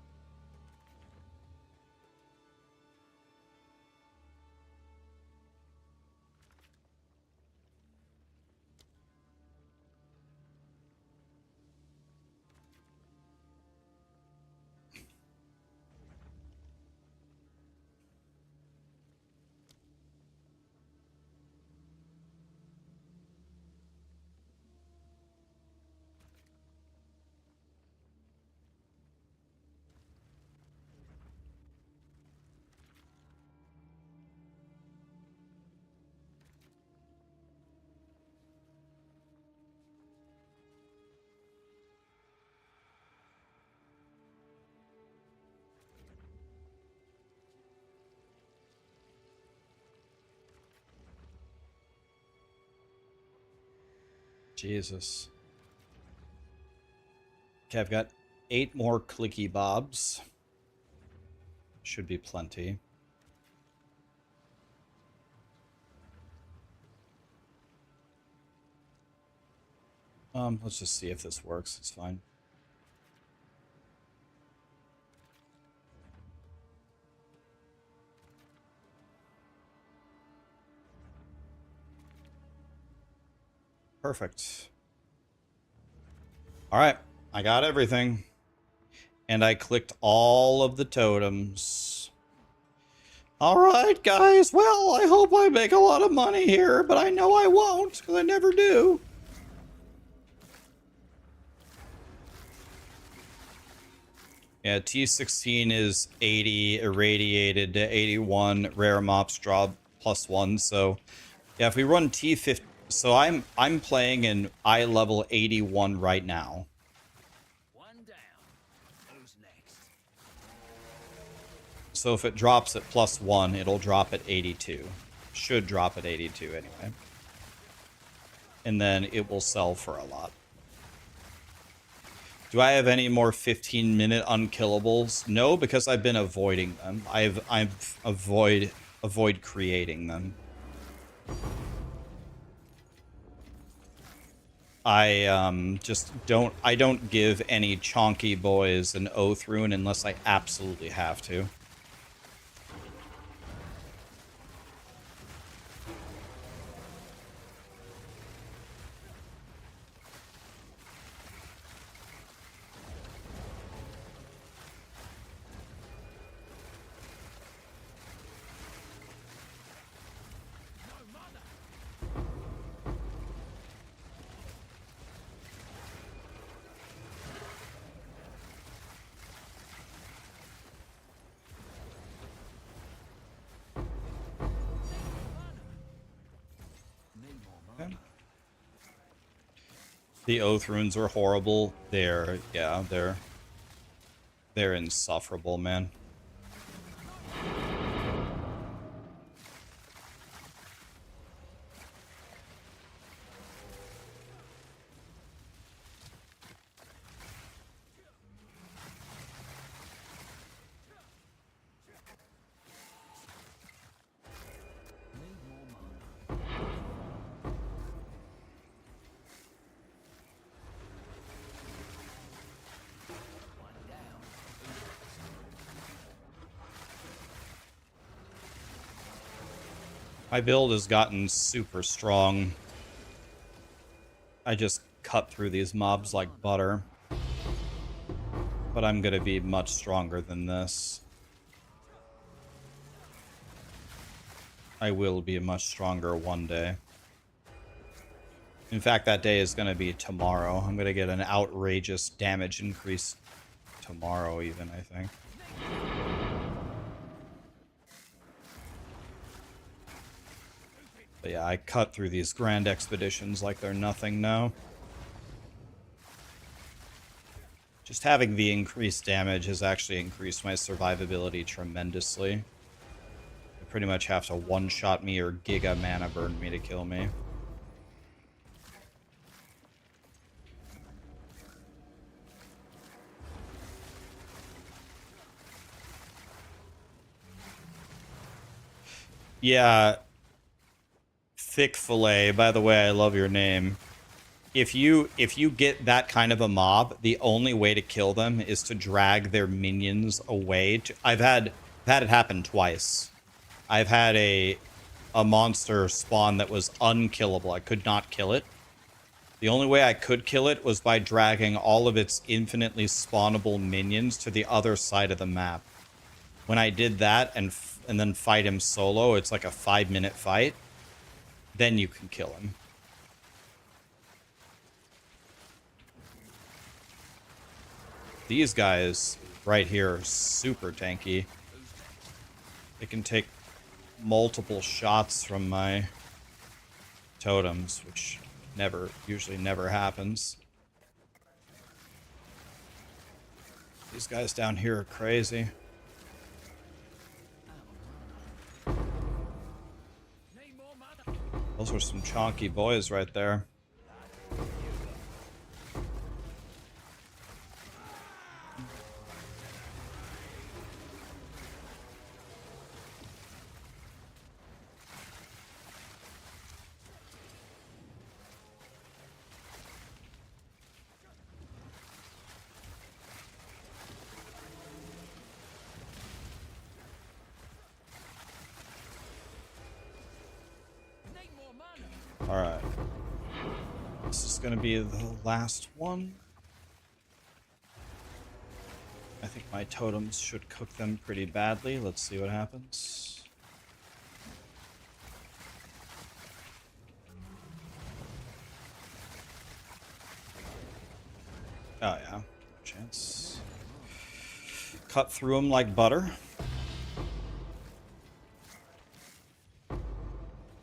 Jesus. Okay, I've got 8 more clicky bobs. Should be plenty. Let's just see if this works. It's fine. Perfect. All right, I got everything. And I clicked all of the totems. All right, guys. Well, I hope I make a lot of money here, but I know I won't, because I never do. Yeah, T16 is 80 irradiated to 81 rare mops draw +1. So, yeah, if we run T15, so I'm playing in eye level 81 right now. One down. Who's next? So if it drops at +1, it'll drop at 82. Should drop at 82 anyway. And then it will sell for a lot. Do I have any more 15-minute unkillables? No, because I've been avoiding them. I've avoid creating them. I just don't give any chonky boys an oath rune unless I absolutely have to. The oath runes are horrible. Yeah, they're insufferable, man. My build has gotten super strong. I just cut through these mobs like butter. But I'm gonna be much stronger than this. I will be much stronger one day. In fact, that day is gonna be tomorrow. I'm gonna get an outrageous damage increase tomorrow even, I think. But yeah, I cut through these grand expeditions like they're nothing now. Just having the increased damage has actually increased my survivability tremendously. You pretty much have to one-shot me or giga mana burn me to kill me. Yeah. Thick Fillet, by the way, I love your name. If you get that kind of a mob, the only way to kill them is to drag their minions away. I've had it happen twice. I've had a monster spawn that was unkillable. I could not kill it. The only way I could kill it was by dragging all of its infinitely spawnable minions to the other side of the map. When I did that and then fight him solo, it's like a 5-minute fight. Then you can kill him. These guys right here are super tanky. They can take multiple shots from my totems, which usually never happens. These guys down here are crazy. Those were some chonky boys right there. Alright. This is going to be the last one. I think my totems should cook them pretty badly. Let's see what happens. Oh yeah, no chance. Cut through them like butter.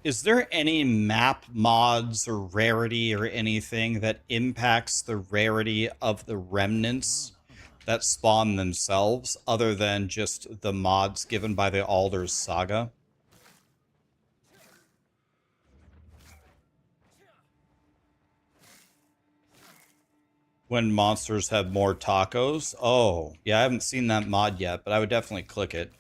Is there any map mods or rarity or anything that impacts the rarity of the remnants that spawn themselves, other than just the mods given by the Alders Saga? When monsters have more tacos? Oh, yeah, I haven't seen that mod yet, but I would definitely click it.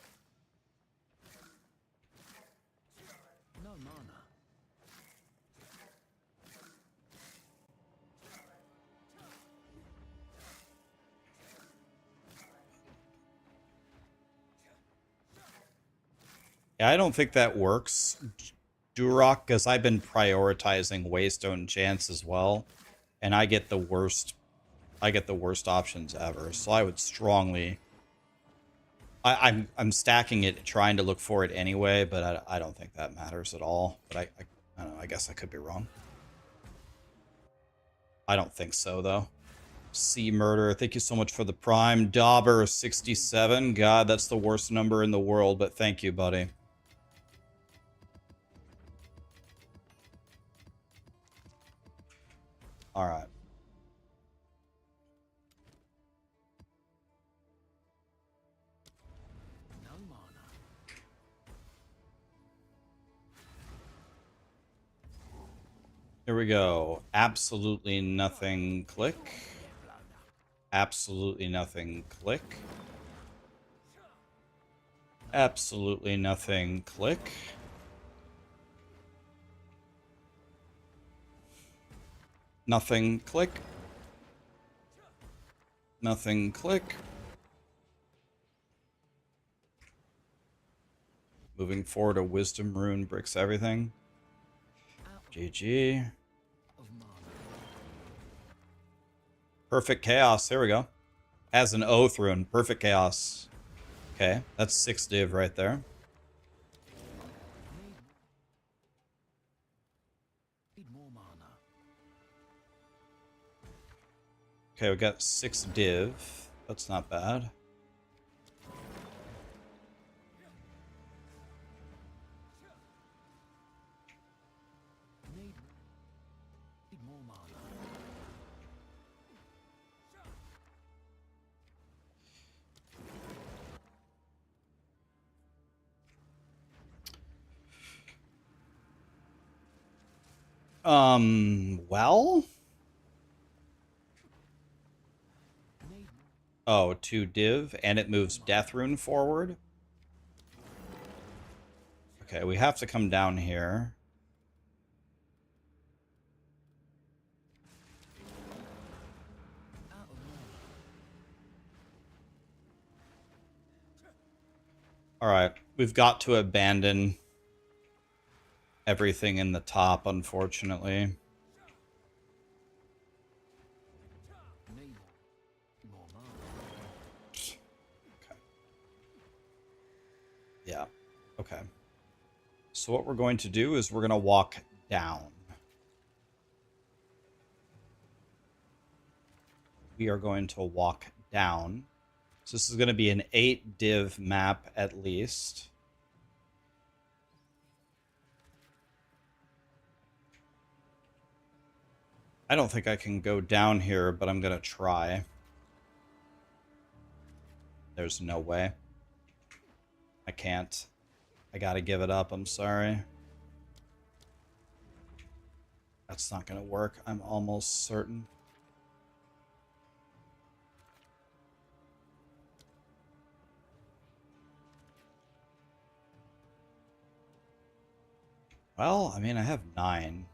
Yeah, I don't think that works, Durock, because I've been prioritizing Waystone Chance as well, and I get the worst options ever. So I would strongly, I'm stacking it, trying to look for it anyway, but I don't think that matters at all. But I don't know. I guess I could be wrong. I don't think so though. Sea Murder, thank you so much for the Prime. Dauber 67, God, that's the worst number in the world, but thank you, buddy. All right. Here we go. Absolutely nothing. Click. Absolutely nothing. Click. Absolutely nothing. Click. Nothing. Click. Nothing. Click. Moving forward, a wisdom rune bricks everything. GG. Of mana. Perfect chaos. Here we go. As an oath rune. Perfect chaos. Okay, that's 6 div right there. Need more mana. Okay, we got 6 div. That's not bad. Need more mana. Well? Need Oh, 2 div, and it moves Death Rune forward. Okay, we have to come down here. out of mana. Alright, we've got to abandon everything in the top, unfortunately. Need more mana. Yeah, okay. So what we're going to do is we're going to walk down. We are going to walk down. So this is going to be an 8 div map at least. I don't think I can go down here, but I'm going to try. There's no way. I can't. I gotta give it up, I'm sorry. That's not gonna work, I'm almost certain. Well, I mean, I have 9.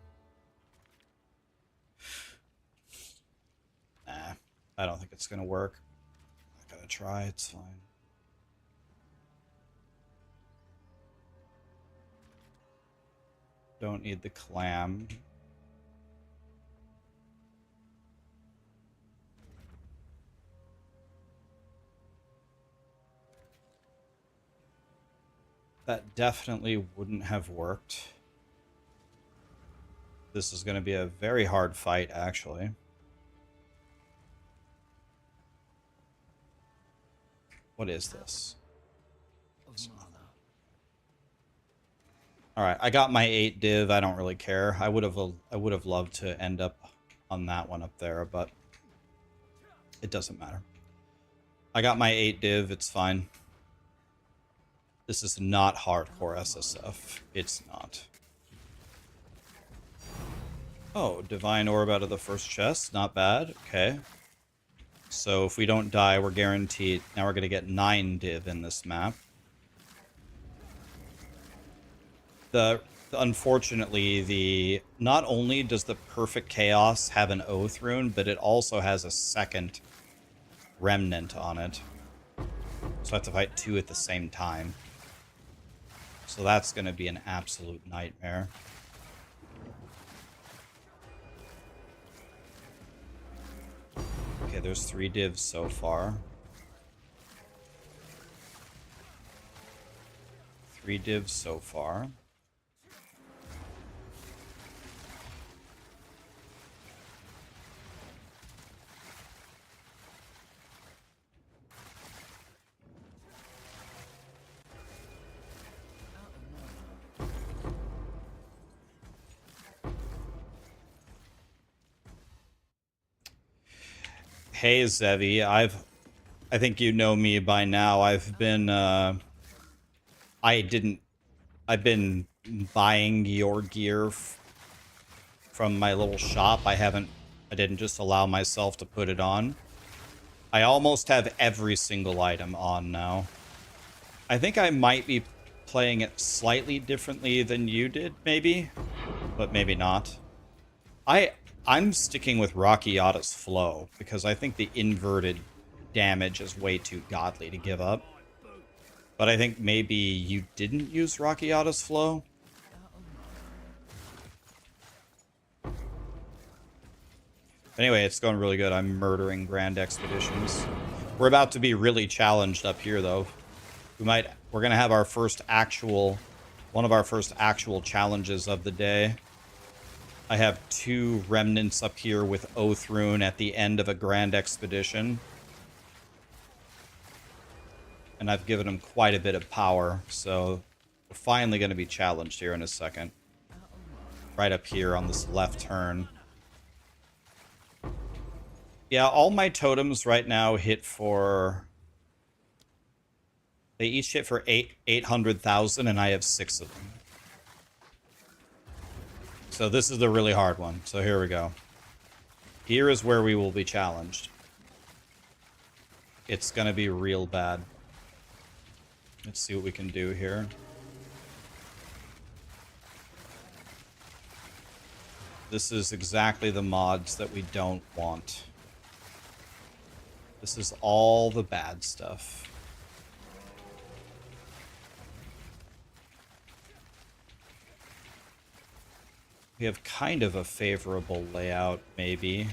Nah, I don't think it's gonna work. I'm not gonna try, it's fine. Don't need the clam. That definitely wouldn't have worked. This is going to be a very hard fight, actually. What is this? Of mana. All right, I got my 8 div. I don't really care. I would have loved to end up on that one up there, but it doesn't matter. I got my 8 div. It's fine. This is not hardcore SSF. It's not. Oh, Divine Orb out of the first chest. Not bad. Okay. So if we don't die, we're guaranteed. Now we're going to get 9 div in this map. Unfortunately, not only does the Perfect Chaos have an Oath rune, but it also has a second Remnant on it. So I have to fight 2 at the same time. So that's going to be an absolute nightmare. Okay, there's 3 divs so far. 3 divs so far. Hey Zevi, I think you know me by now. I've been buying your gear from my little shop. I didn't just allow myself to put it on. I almost have every single item on now. I think I might be playing it slightly differently than you did, maybe, but maybe not. I'm sticking with Raxxanterax flow because I think the inverted damage is way too godly to give up. But I think maybe you didn't use Raxxanterax flow. Anyway, it's going really good. I'm murdering Grand Expeditions. We're about to be really challenged up here, though. We're gonna have one of our first actual challenges of the day. I have 2 remnants up here with Oath Rune at the end of a Grand Expedition. And I've given them quite a bit of power, so we're finally going to be challenged here in a second. Right up here on this left turn. Yeah, all my totems right now hit for... They each hit for 800,000, and I have 6 of them. So this is the really hard one. So here we go. Here is where we will be challenged. It's going to be real bad. Let's see what we can do here. This is exactly the mods that we don't want. This is all the bad stuff. We have kind of a favorable layout, maybe.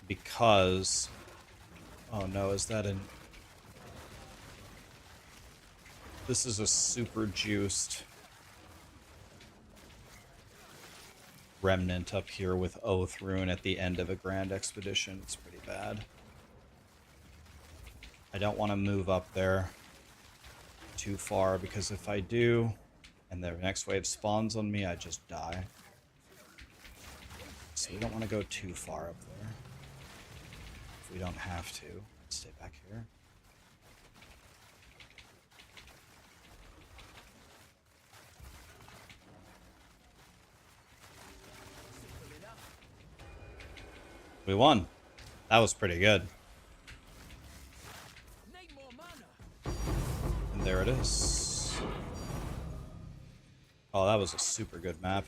Because... Oh no, is that an... This is a super juiced remnant up here with Oath Rune at the end of a Grand Expedition. It's pretty bad. I don't want to move up there too far, because if I do, and the next wave spawns on me, I just die. So we don't want to go too far up there. If we don't have to. Let's stay back here. We won. That was pretty good. And there it is. Oh, that was a super good map.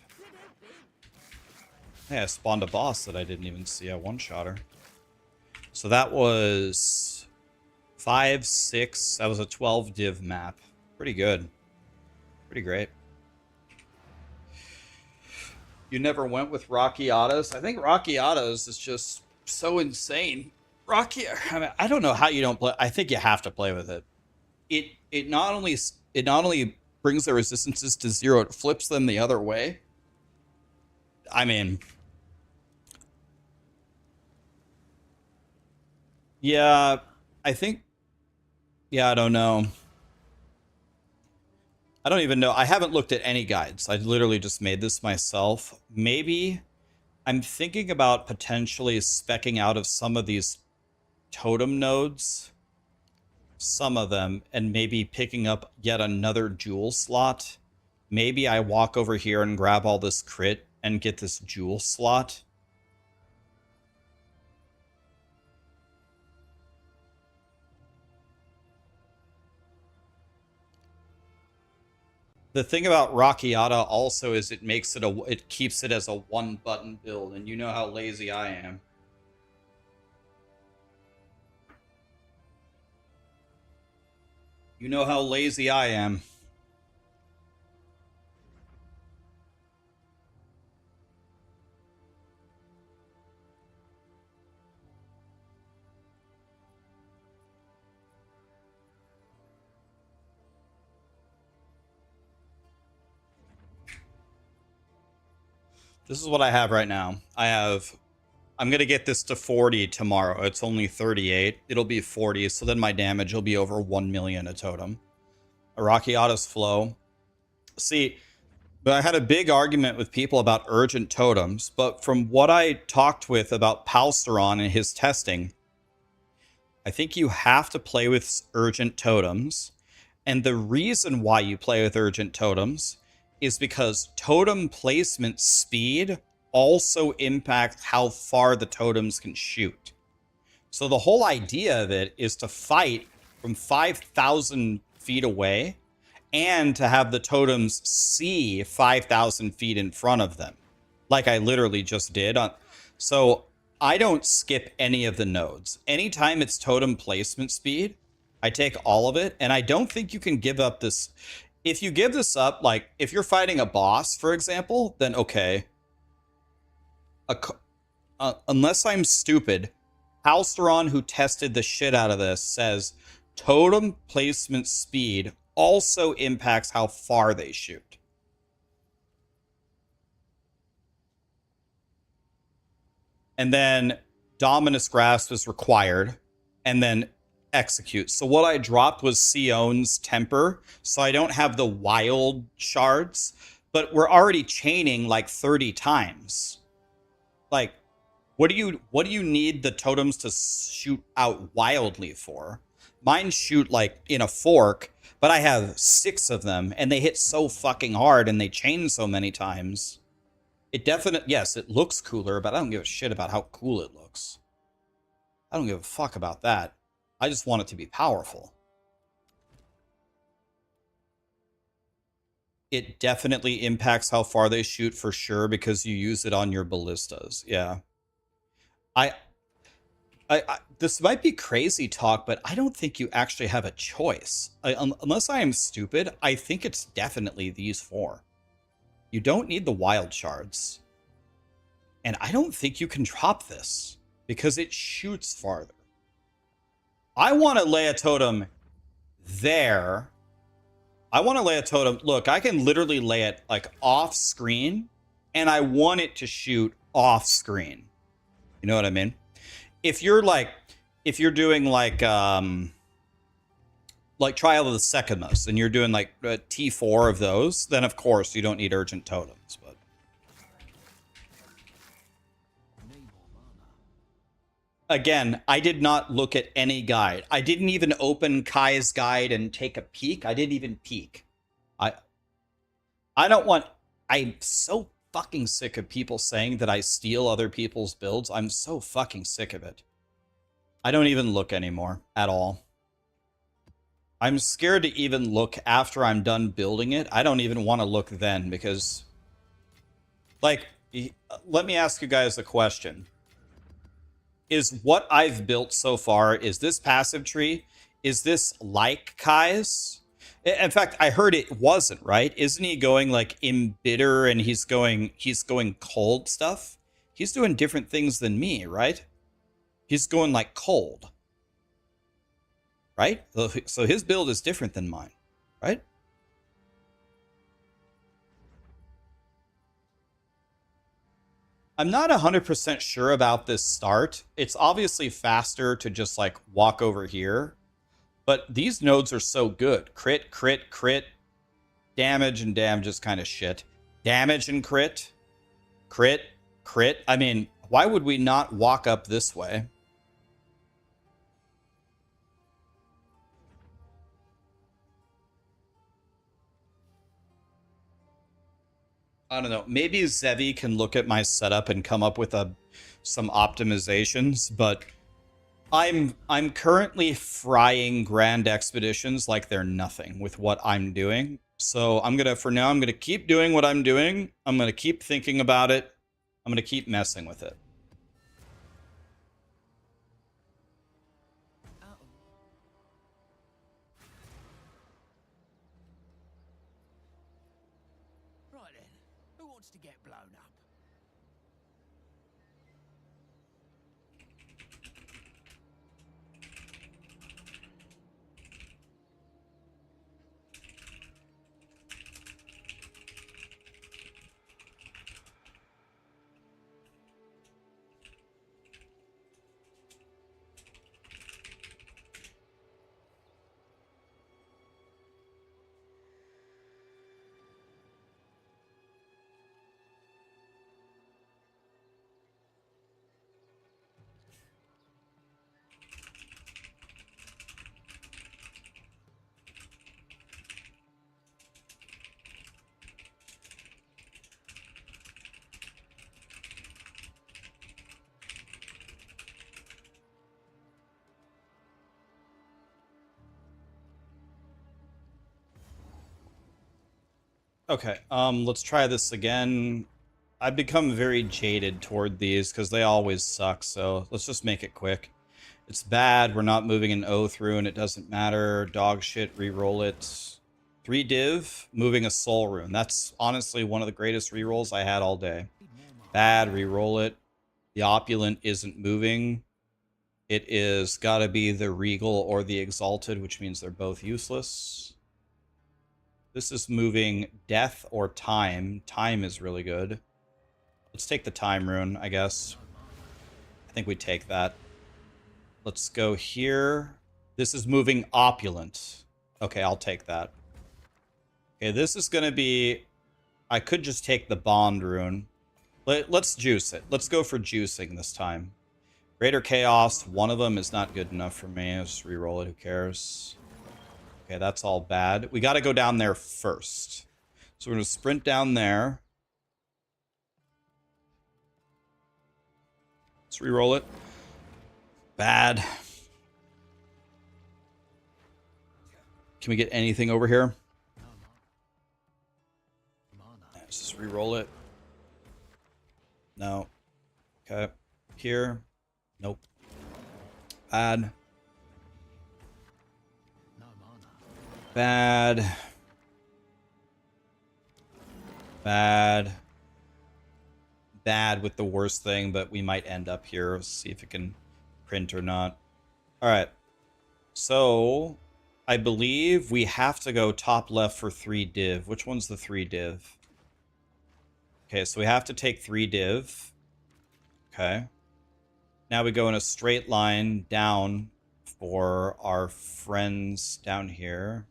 Hey, I spawned a boss that I didn't even see. I one-shot her. So that was 5, 6. That was a 12 div map. Pretty good. Pretty great. You never went with Raxxanterax? I think Raxxanterax is just so insane. I mean, I don't know how you don't play. I think you have to play with it. It not only brings the resistances to 0, it flips them the other way. I mean, yeah, I think, yeah, I don't know. I don't even know. I haven't looked at any guides. I literally just made this myself. Maybe I'm thinking about potentially speccing out of some of these totem nodes, some of them, and maybe picking up yet another jewel slot. Maybe I walk over here and grab all this crit and get this jewel slot. The thing about Raxxanterax also is it makes it it keeps it as a one-button build, and you know how lazy I am. You know how lazy I am. This is what I have right now. I'm going to get this to 40 tomorrow. It's only 38. It'll be 40, so then my damage will be over 1 million a totem. A Raxxanterax flow. See, but I had a big argument with people about urgent totems, but from what I talked with about Palsteron and his testing, I think you have to play with urgent totems. And the reason why you play with urgent totems is because totem placement speed also impacts how far the totems can shoot. So the whole idea of it is to fight from 5,000 feet away and to have the totems see 5,000 feet in front of them, like I literally just did. So I don't skip any of the nodes. Anytime it's totem placement speed, I take all of it, and I don't think you can give up this. If you give this up, like if you're fighting a boss, for example, then okay. Unless I'm stupid, Halsteron, who tested the shit out of this, says totem placement speed also impacts how far they shoot. And then Dominus Grasp is required, and then execute. So what I dropped was Sion's Temper, so I don't have the wild shards, but we're already chaining like 30 times. Like, what do you need the totems to shoot out wildly for? Mine shoot like in a fork, but I have 6 of them, and they hit so fucking hard, and they chain so many times. It definitely, yes, it looks cooler, but I don't give a shit about how cool it looks. I don't give a fuck about that. I just want it to be powerful. It definitely impacts how far they shoot for sure because you use it on your ballistas. Yeah. I this might be crazy talk, but I don't think you actually have a choice. Unless I am stupid, I think it's definitely these 4. You don't need the wild shards. And I don't think you can drop this because it shoots farther. I want to lay a totem there. I want to lay a totem. Look, I can literally lay it like off screen, and I want it to shoot off screen. You know what I mean? If you're doing like Trial of the Sekimus, and you're doing like T4 of those, then of course you don't need urgent totems. But again, I did not look at any guide. I didn't even open Kai's guide and take a peek. I didn't even peek. I don't want. I'm so fucking sick of people saying that I steal other people's builds. I'm so fucking sick of it. I don't even look anymore at all. I'm scared to even look after I'm done building it. I don't even want to look then because, like, let me ask you guys a question. Is what I've built so far, is this passive tree, is this like Kai's? In fact, I heard it wasn't, right? Isn't he going like embitter and he's going cold stuff? He's doing different things than me, right? He's going like cold. Right? So his build is different than mine, right? I'm not 100% sure about this start. It's obviously faster to just like walk over here, but these nodes are so good. Crit, crit, crit, damage and damage is kind of shit. Damage and crit, crit, crit. I mean, why would we not walk up this way? I don't know. Maybe Zevi can look at my setup and come up with some optimizations, but I'm currently frying Grand Expeditions like they're nothing with what I'm doing. So for now, I'm gonna keep doing what I'm doing. I'm gonna keep thinking about it. I'm gonna keep messing with it. Right then, who wants to get blown up? Okay, let's try this again. I've become very jaded toward these because they always suck, so let's just make it quick. It's bad, we're not moving an O through and it doesn't matter. Dog shit, re-roll it. 3 div, moving a soul rune. That's honestly one of the greatest re-rolls I had all day. Bad, re-roll it. The opulent isn't moving. It is gotta be the regal or the exalted, which means they're both useless. This is moving death or time. Time is really good. Let's take the time rune, I guess. I think we take that. Let's go here. This is moving opulent. Okay, I'll take that. Okay, this is going to be... I could just take the bond rune. Let's juice it. Let's go for juicing this time. Greater Chaos, one of them is not good enough for me. I'll just re-roll it, who cares? Okay, that's all bad. We got to go down there first. So we're going to sprint down there. Let's re-roll it. Bad. Can we get anything over here? Let's just re-roll it. No. Okay. Here. Nope. Bad. Bad. Bad. Bad with the worst thing, but we might end up here. Let's see if it can print or not. Alright. So, I believe we have to go top left for 3 div. Which one's the 3 div? Okay, so we have to take 3 div. Okay. Now we go in a straight line down for our friends down here.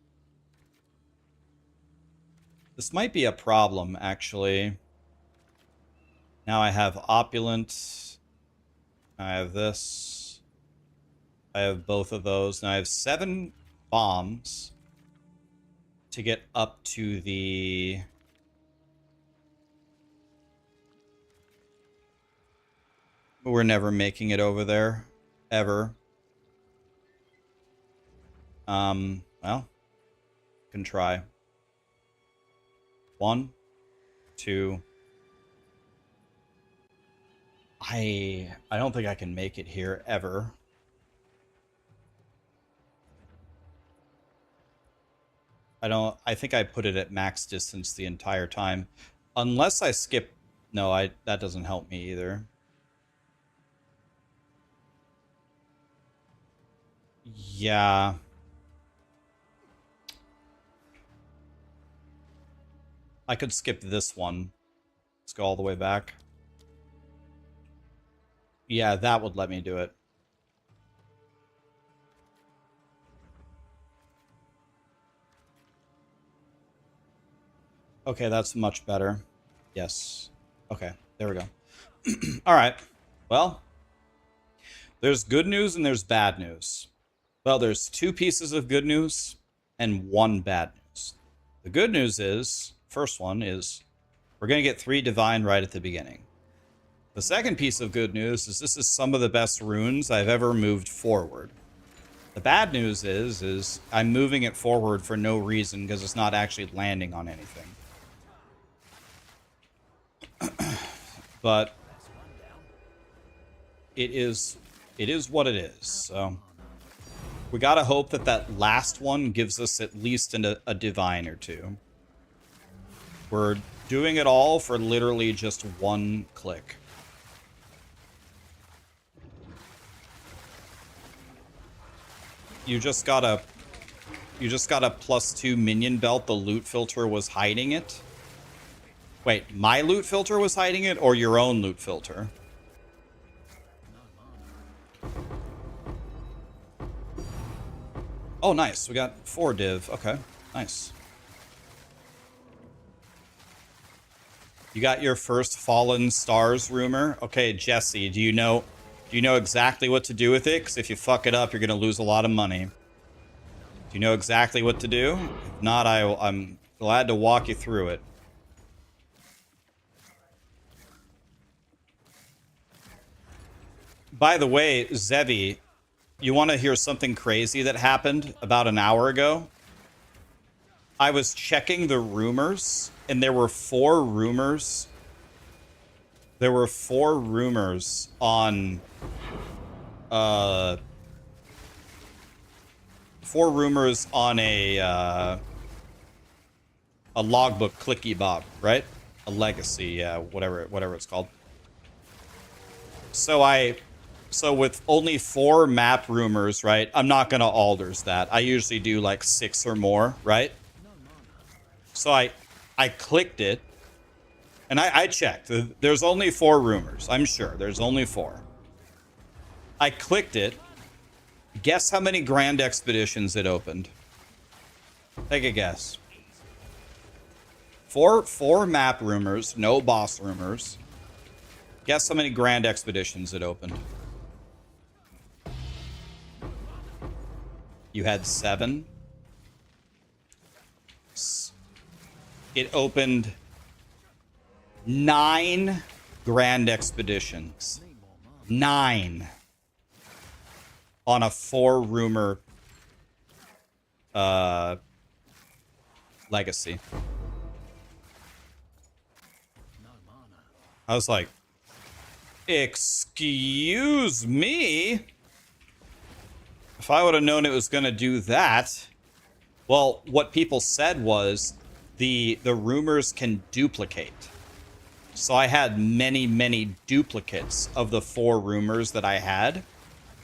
This might be a problem, actually. Now I have opulent. I have this. I have both of those. Now I have 7 bombs to get up to the... We're never making it over there. Ever. Well, can try. 1, 2. I don't think I can make it here ever. I think I put it at max distance the entire time. Unless I skip... No, that doesn't help me either. Yeah. I could skip this one. Let's go all the way back. Yeah, that would let me do it. Okay, that's much better. Yes. Okay, there we go. All right. Well, there's good news and there's bad news. Well, there's 2 pieces of good news and 1 bad news. The good news is, first one is, we're going to get 3 divine right at the beginning. The second piece of good news is this is some of the best runes I've ever moved forward. The bad news is I'm moving it forward for no reason because it's not actually landing on anything. But it is what it is. So we gotta hope that that last one gives us at least a divine or 2. We're doing it all for literally just 1 click. You just got a +2 minion belt. The loot filter was hiding it. Wait, my loot filter was hiding it, or your own loot filter? Oh, nice. We got 4 div. Okay, nice. You got your first Fallen Stars rumor? Okay, Jesse, do you know exactly what to do with it? Because if you fuck it up, you're going to lose a lot of money. Do you know exactly what to do? If not, I'm glad to walk you through it. By the way, Zevi, you want to hear something crazy that happened about an hour ago? I was checking the rumors, and there were 4 rumors. There were 4 rumors on 4 rumors on a logbook clicky bob, right? A legacy, yeah, whatever it's called. So with only 4 map rumors, right? I'm not gonna alders that. I usually do like 6 or more, right? So I clicked it, and I checked. There's only 4 rumors. I'm sure there's only 4. I clicked it. Guess how many Grand Expeditions it opened? Take a guess. Four map rumors, no boss rumors. Guess how many Grand Expeditions it opened? You had 7. It opened 9 Grand Expeditions. 9 on a 4 rumor legacy. I was like, excuse me? If I would have known it was going to do that. Well, what people said was the rumors can duplicate. So I had many duplicates of the 4 rumors that I had,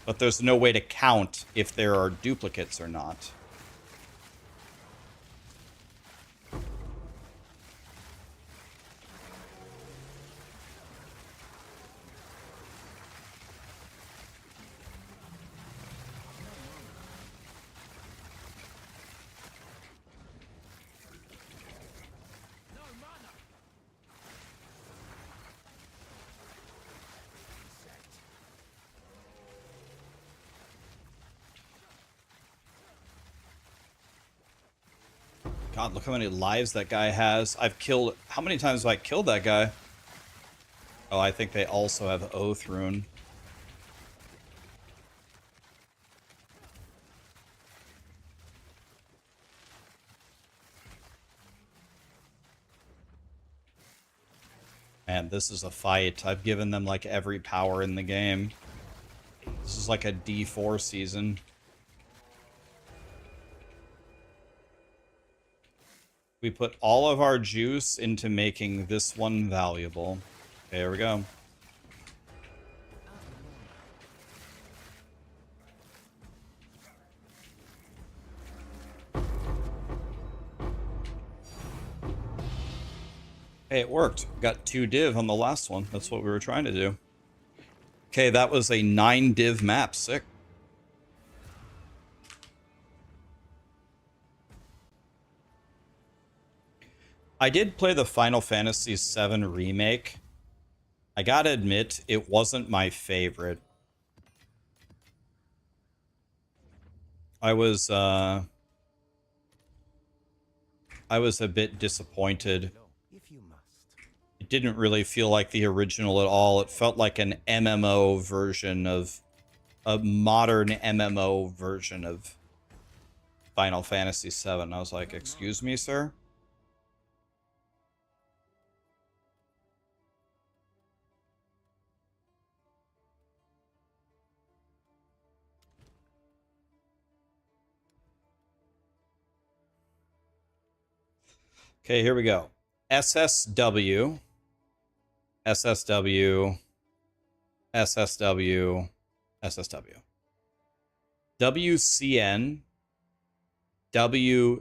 but there's no way to count if there are duplicates or not. God, look how many lives that guy has. I've killed... How many times have I killed that guy? Oh, I think they also have Oath Rune. Man, this is a fight. I've given them, like, every power in the game. This is like a D4 season. We put all of our juice into making this one valuable. Okay, here we go. Hey, it worked. Got 2 div on the last one. That's what we were trying to do. Okay, that was a 9 div map. Sick. I did play the Final Fantasy VII Remake. I gotta admit, it wasn't my favorite. I was a bit disappointed. It didn't really feel like the original at all. It felt like an MMO version of... a modern MMO version of Final Fantasy VII. I was like, excuse me, sir? Okay, here we go. SSW. SSW. SSW. SSW. WCN. WCNSU.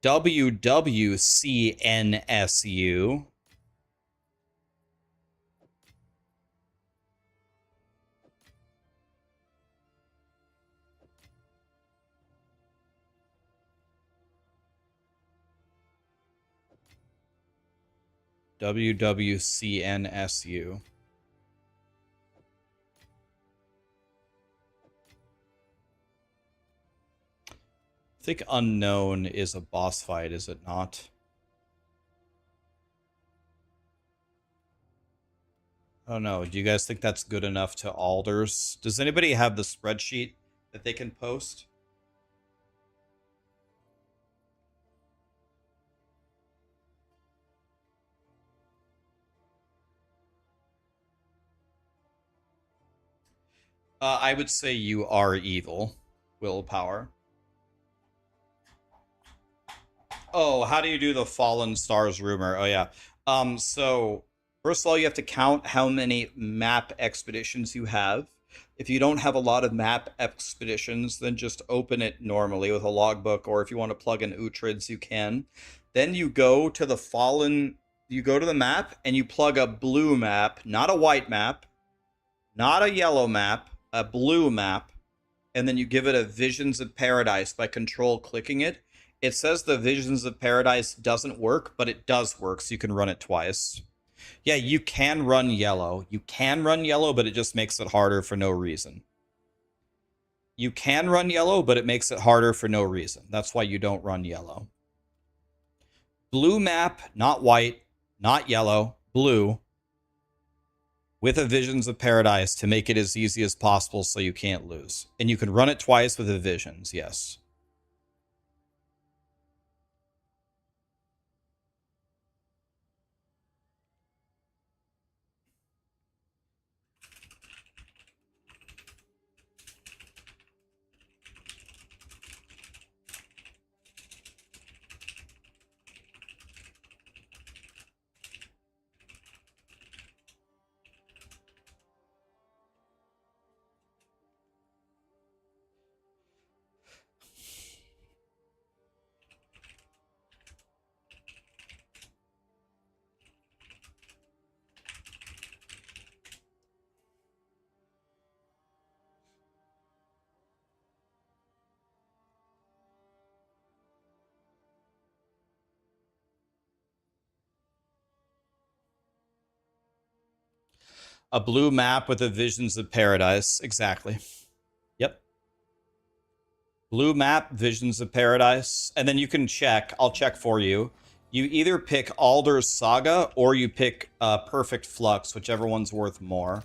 WWCNSU. WWCNSU. I think Unknown is a boss fight, is it not? I don't know. Do you guys think that's good enough to alders? Does anybody have the spreadsheet that they can post? I would say you are evil. Willpower. Oh, how do you do the Fallen Stars rumor? Oh, yeah. So, first of all, you have to count how many map expeditions you have. If you don't have a lot of map expeditions, then just open it normally with a logbook, or if you want to plug in Utrids, you can. Then you go to the Fallen, you go to the map, and you plug a blue map, not a white map, not a yellow map, a blue map, and then you give it a Visions of Paradise by control-clicking it. It says the Visions of Paradise doesn't work, but it does work, so you can run it twice. Yeah, you can run yellow. You can run yellow, but it just makes it harder for no reason. You can run yellow, but it makes it harder for no reason. That's why you don't run yellow. Blue map, not white, not yellow, blue, with a Visions of Paradise to make it as easy as possible so you can't lose. And you can run it twice with the Visions, yes. A blue map with a Visions of Paradise. Exactly. Yep. Blue map, Visions of Paradise. And then you can check. I'll check for you. You either pick Alder's Saga or you pick Perfect Flux, whichever one's worth more.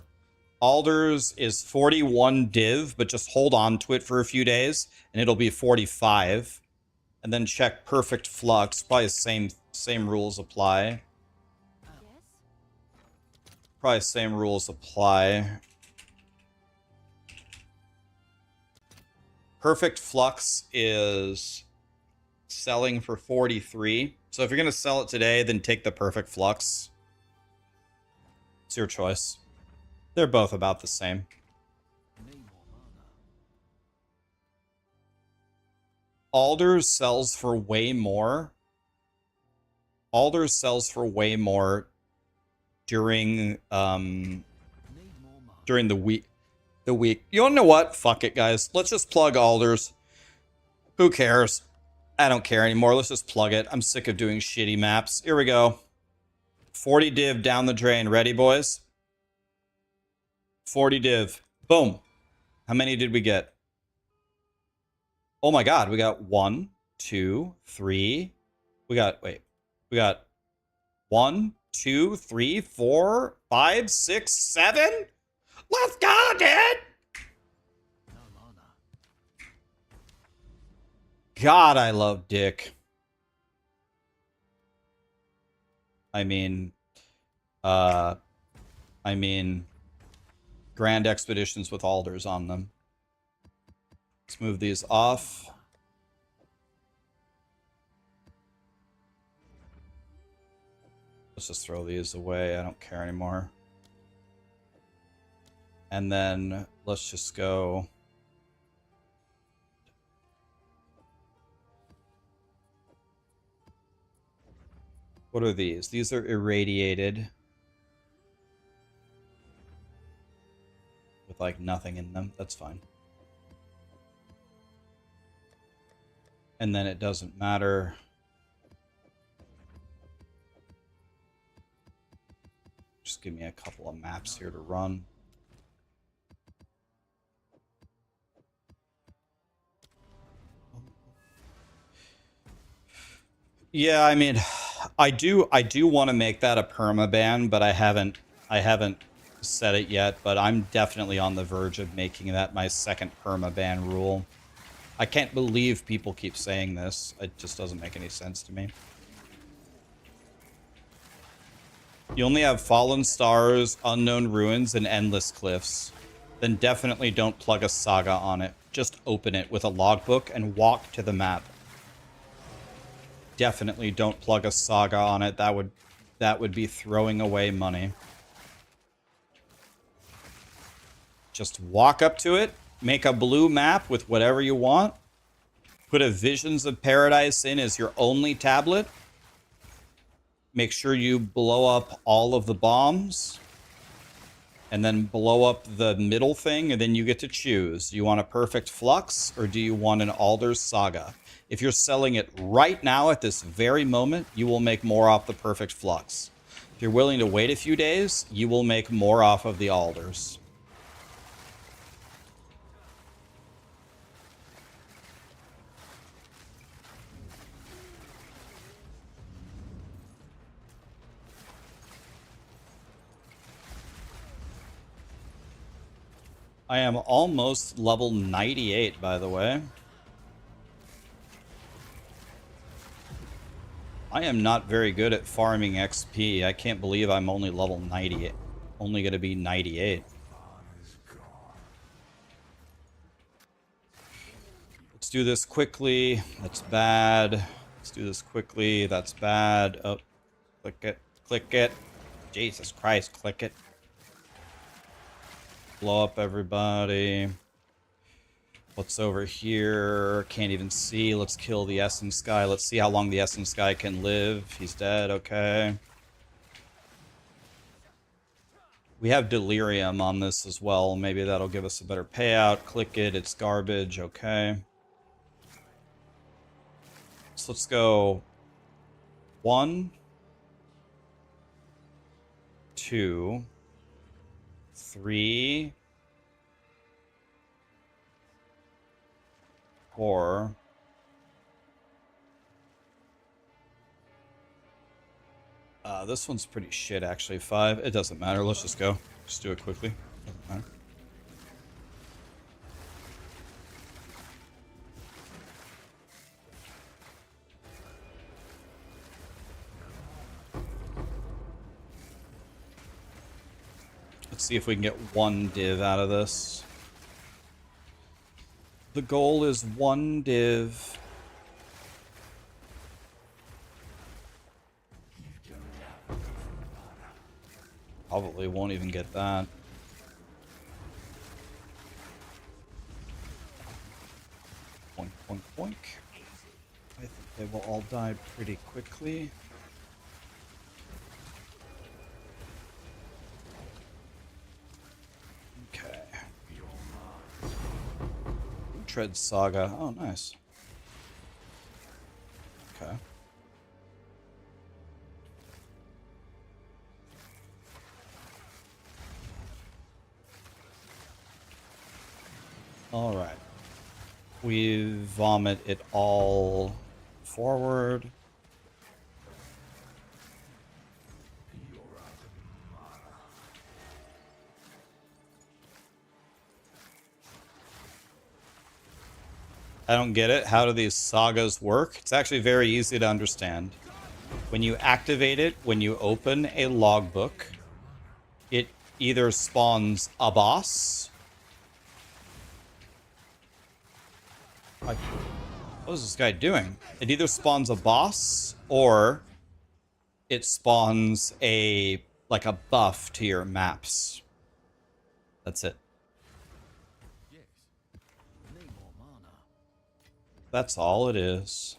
Alder's is 41 div, but just hold on to it for a few days, and it'll be 45. And then check Perfect Flux. Probably same rules apply. Yes? Probably same rules apply. Perfect Flux is selling for 43. So if you're going to sell it today, then take the Perfect Flux. It's your choice. They're both about the same. Need more mana. Alders sells for way more. Alders sells for way more during Need more mana. during the week. You wanna know what? Fuck it, guys. Let's just plug Alders. Who cares? I don't care anymore. Let's just plug it. I'm sick of doing shitty maps. Here we go. 40 div down the drain. Ready, boys? 40 div. Boom. How many did we get? Oh my god, we got 1, 2, 3. We got 1, 2, 3, 4, 5, 6, 7. Let's go, dude! No mana. God, I love Dick. I mean, Grand Expeditions with Alders on them. Let's move these off. Let's just throw these away. I don't care anymore. And then let's just go. What are these? These are irradiated. With like nothing in them. That's fine. And then it doesn't matter. Just give me a couple of maps here to run. Yeah, I mean, I do want to make that a permaban, but I haven't said it yet, but I'm definitely on the verge of making that my second permaban rule. I can't believe people keep saying this. It just doesn't make any sense to me. You only have Fallen Stars, Unknown Ruins, and Endless Cliffs. Then definitely don't plug a saga on it. Just open it with a logbook and walk to the map. Definitely don't plug a saga on it. That would be throwing away money. Just walk up to it, make a blue map with whatever you want, put a Visions of Paradise in as your only tablet. Make sure you blow up all of the bombs, and then blow up the middle thing, and then you get to choose. Do you want a Perfect Flux, or do you want an Alder's Saga? If you're selling it right now at this very moment, you will make more off the Perfect Flux. If you're willing to wait a few days, you will make more off of the Alders. I am almost level 98, by the way. I am not very good at farming XP. I can't believe I'm only level 98. Only going to be 98. Let's do this quickly. That's bad. Let's do this quickly. That's bad. Oh, click it. Click it. Jesus Christ, click it. Blow up everybody. What's over here? Can't even see. Let's kill the Essence guy. Let's see how long the Essence guy can live. He's dead. Okay. We have Delirium on this as well. Maybe that'll give us a better payout. Click it. It's garbage. Okay. So let's go 1, 2, 3, 4. This one's pretty shit, actually. 5. It doesn't matter. Let's just go. Just do it quickly. Doesn't matter. Let's see if we can get 1 div out of this. The goal is 1 div. Probably won't even get that. Boink, boink, boink. I think they will all die pretty quickly. Okay. Tread Saga. Oh, nice. Okay. All right. We vomit it all forward. I don't get it. How do these sagas work? It's actually very easy to understand. When you activate it, when you open a logbook, it either spawns a boss. What is this guy doing? It either spawns a boss or it spawns a like a buff to your maps. That's it. Yes. Need more mana. That's all it is.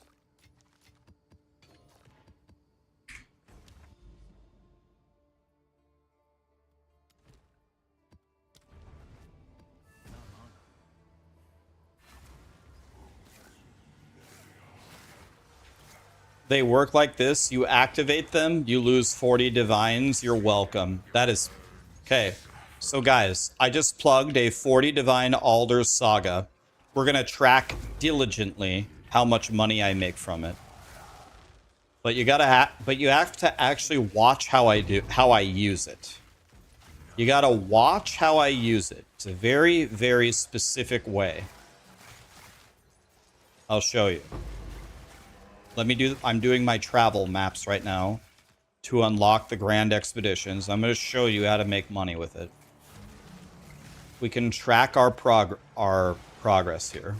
They work like this. You activate them, you lose 40 divines. You're welcome. That is... Okay. So guys, I just plugged a 40 divine Alder's Saga. We're going to track diligently how much money I make from it. But you gotta but you have to actually watch how I use it. You gotta watch how I use it. It's a very, very specific way. I'll show you. I'm doing my travel maps right now to unlock the Grand Expeditions. I'm going to show you how to make money with it. We can track our progress here.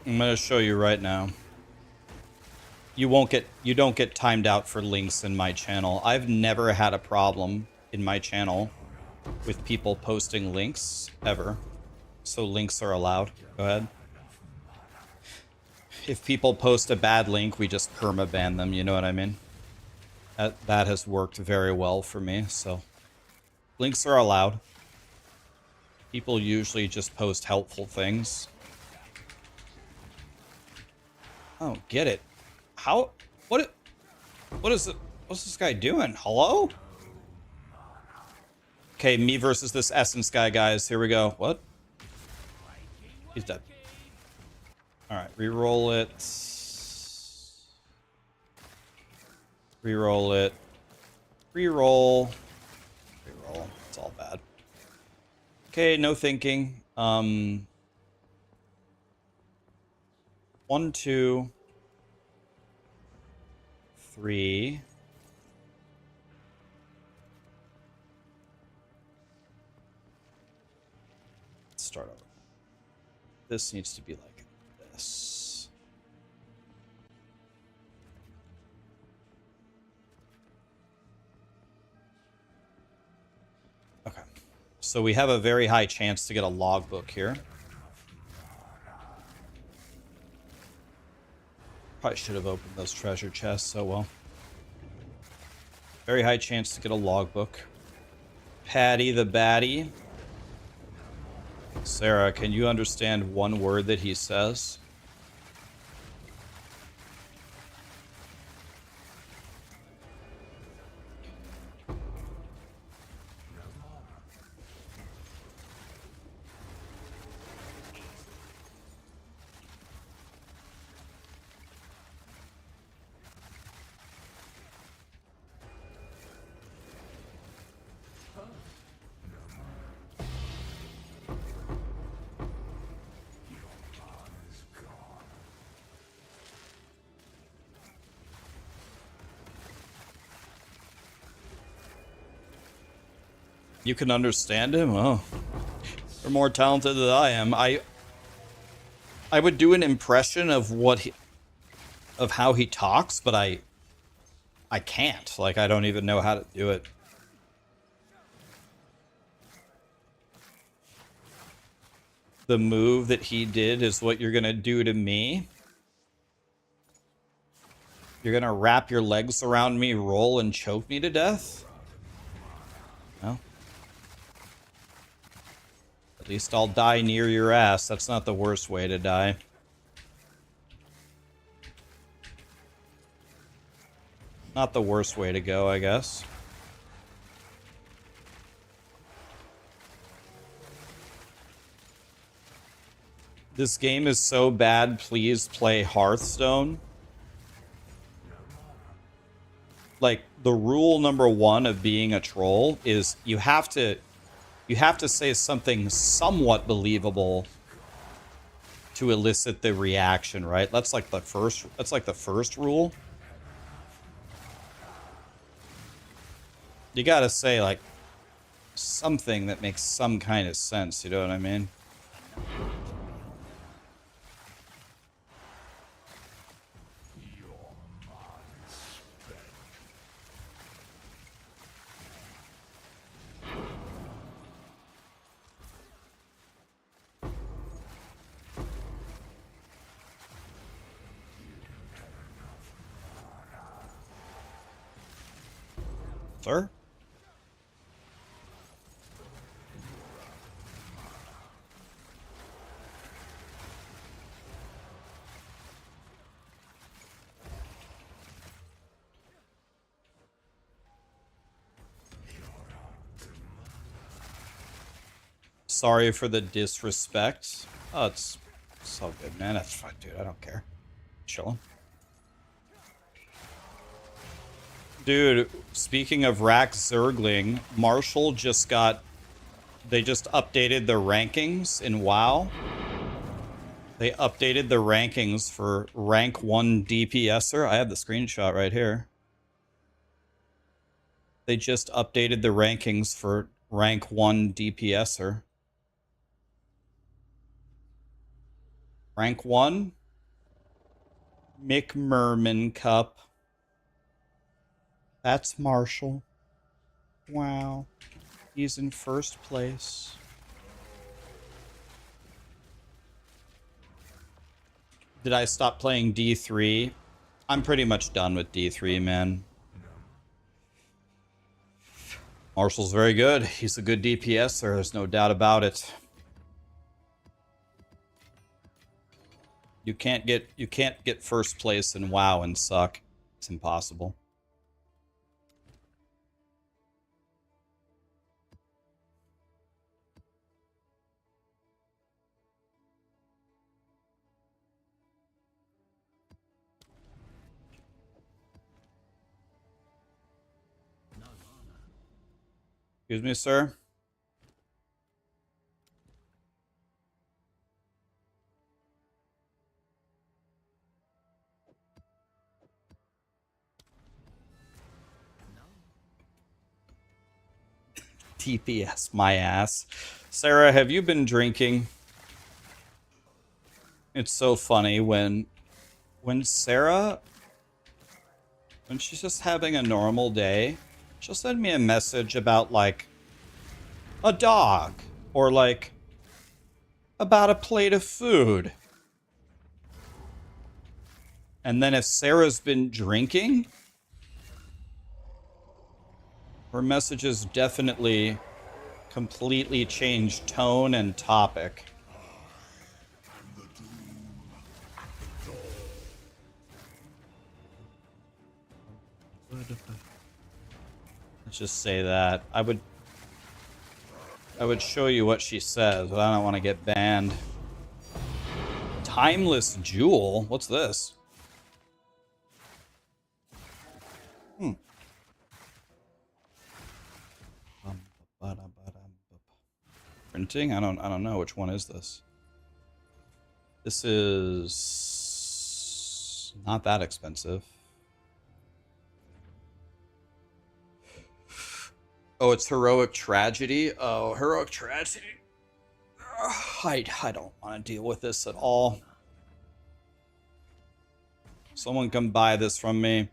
I'm going to show you right now. You don't get timed out for links in my channel. I've never had a problem in my channel with people posting links ever. So links are allowed. Go ahead. If people post a bad link, we just perma-ban them, you know what I mean? That has worked very well for me, so links are allowed. People usually just post helpful things. Oh, get it. How? What is it? What's this guy doing? Hello? Okay, me versus this Essence guy, guys. Here we go. What? He's dead. Alright, re-roll it. Re-roll it. Re-roll. Re-roll. It's all bad. Okay, no thinking. 1, 2, 3. Let's start over. This needs to be like this. Okay. So we have a very high chance to get a logbook here. Probably should have opened those treasure chests, so well. Very high chance to get a logbook. Patty the Batty. Sarah, can you understand one word that he says? You can understand him? Oh. You're more talented than I am. I would do an impression of of how he talks, but I can't. Like, I don't even know how to do it. The move that he did is what you're gonna do to me. You're gonna wrap your legs around me, roll, and choke me to death? No. At least I'll die near your ass. That's not the worst way to die. Not the worst way to go, I guess. This game is so bad, please play Hearthstone. Like, the rule number 1 of being a troll is you have to say something somewhat believable to elicit the reaction, right? That's like the first rule. You gotta say, like, something that makes some kind of sense, you know what I mean? Sir? Sorry for the disrespect. Oh, it's all good, man. That's fine, dude. I don't care. Chilling. Dude, speaking of Raxxanterax, Marshall just got... They just updated the rankings in WoW. They updated the rankings for rank 1 DPSer. I have the screenshot right here. They just updated the rankings for rank 1 DPSer. Rank 1? McMerman Cup. That's Marshall. Wow. He's in first place. Did I stop playing D3? I'm pretty much done with D3, man. Marshall's very good. He's a good DPS, there's no doubt about it. You can't get first place in WoW and suck. It's impossible. Excuse me, sir. TPS my ass. Sarah, have you been drinking? It's so funny when Sarah, when she's just having a normal day, she'll send me a message about like a dog or like about a plate of food. And then if Sarah's been drinking, her messages definitely completely change tone and topic. Let's just say that. I would show you what she says, but I don't want to get banned. Timeless Jewel? What's this? Printing? I don't know. Which one is this? This is not that expensive. Oh, it's Heroic Tragedy. Oh, Heroic Tragedy. I don't want to deal with this at all. Someone come buy this from me.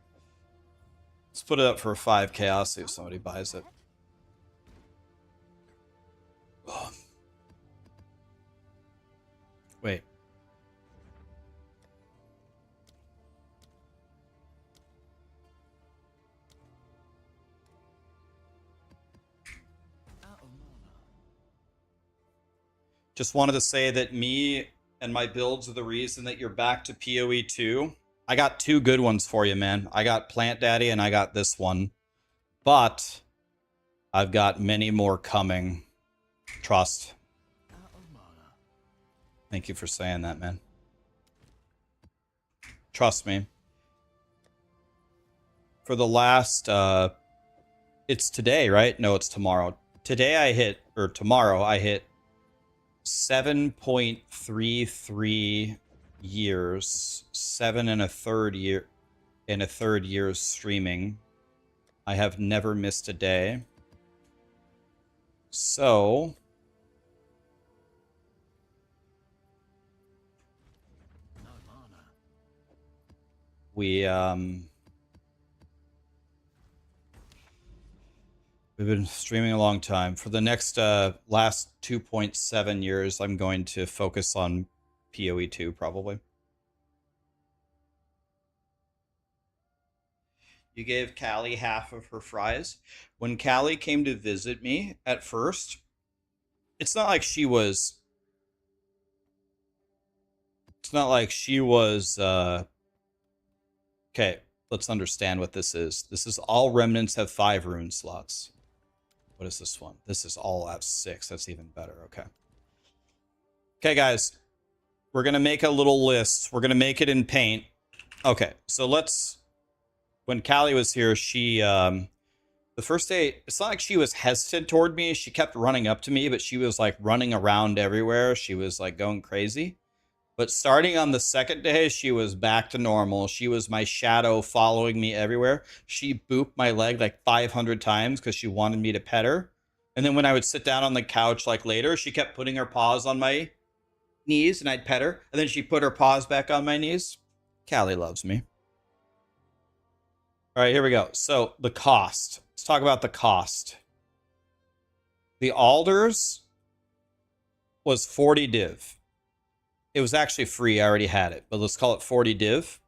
Let's put it up for 5K. I'll see if somebody buys it. Oh. Wait. Just wanted to say that me and my builds are the reason that you're back to PoE 2. I got two good ones for you, man. I got Plant Daddy and I got this one. But I've got many more coming. Trust. Thank you for saying that, man. Trust me. For the last, it's today, right? No, it's tomorrow. Today I hit, or tomorrow I hit 7.33 years, 7 and a third years streaming. I have never missed a day. So we've been streaming a long time. For the next last 2.7 years, I'm going to focus on PoE 2 probably. You gave Callie half of her fries. When Callie came to visit me at first, it's not like she was... Okay, let's understand what this is. This is all remnants have 5 rune slots. What is this one? This is all F6. That's even better. Okay. Okay, guys. We're going to make a little list. We're going to make it in Paint. Okay, so let's... When Callie was here, she... the first day, it's not like she was hesitant toward me. She kept running up to me, but she was like running around everywhere. She was like going crazy. But starting on the second day, she was back to normal. She was my shadow following me everywhere. She booped my leg like 500 times because she wanted me to pet her. And then when I would sit down on the couch like later, she kept putting her paws on my knees and I'd pet her. And then she put her paws back on my knees. Callie loves me. All right, here we go. So the cost. Let's talk about the cost. The alders was 40 div. It was actually free. I already had it, but let's call it 40 div.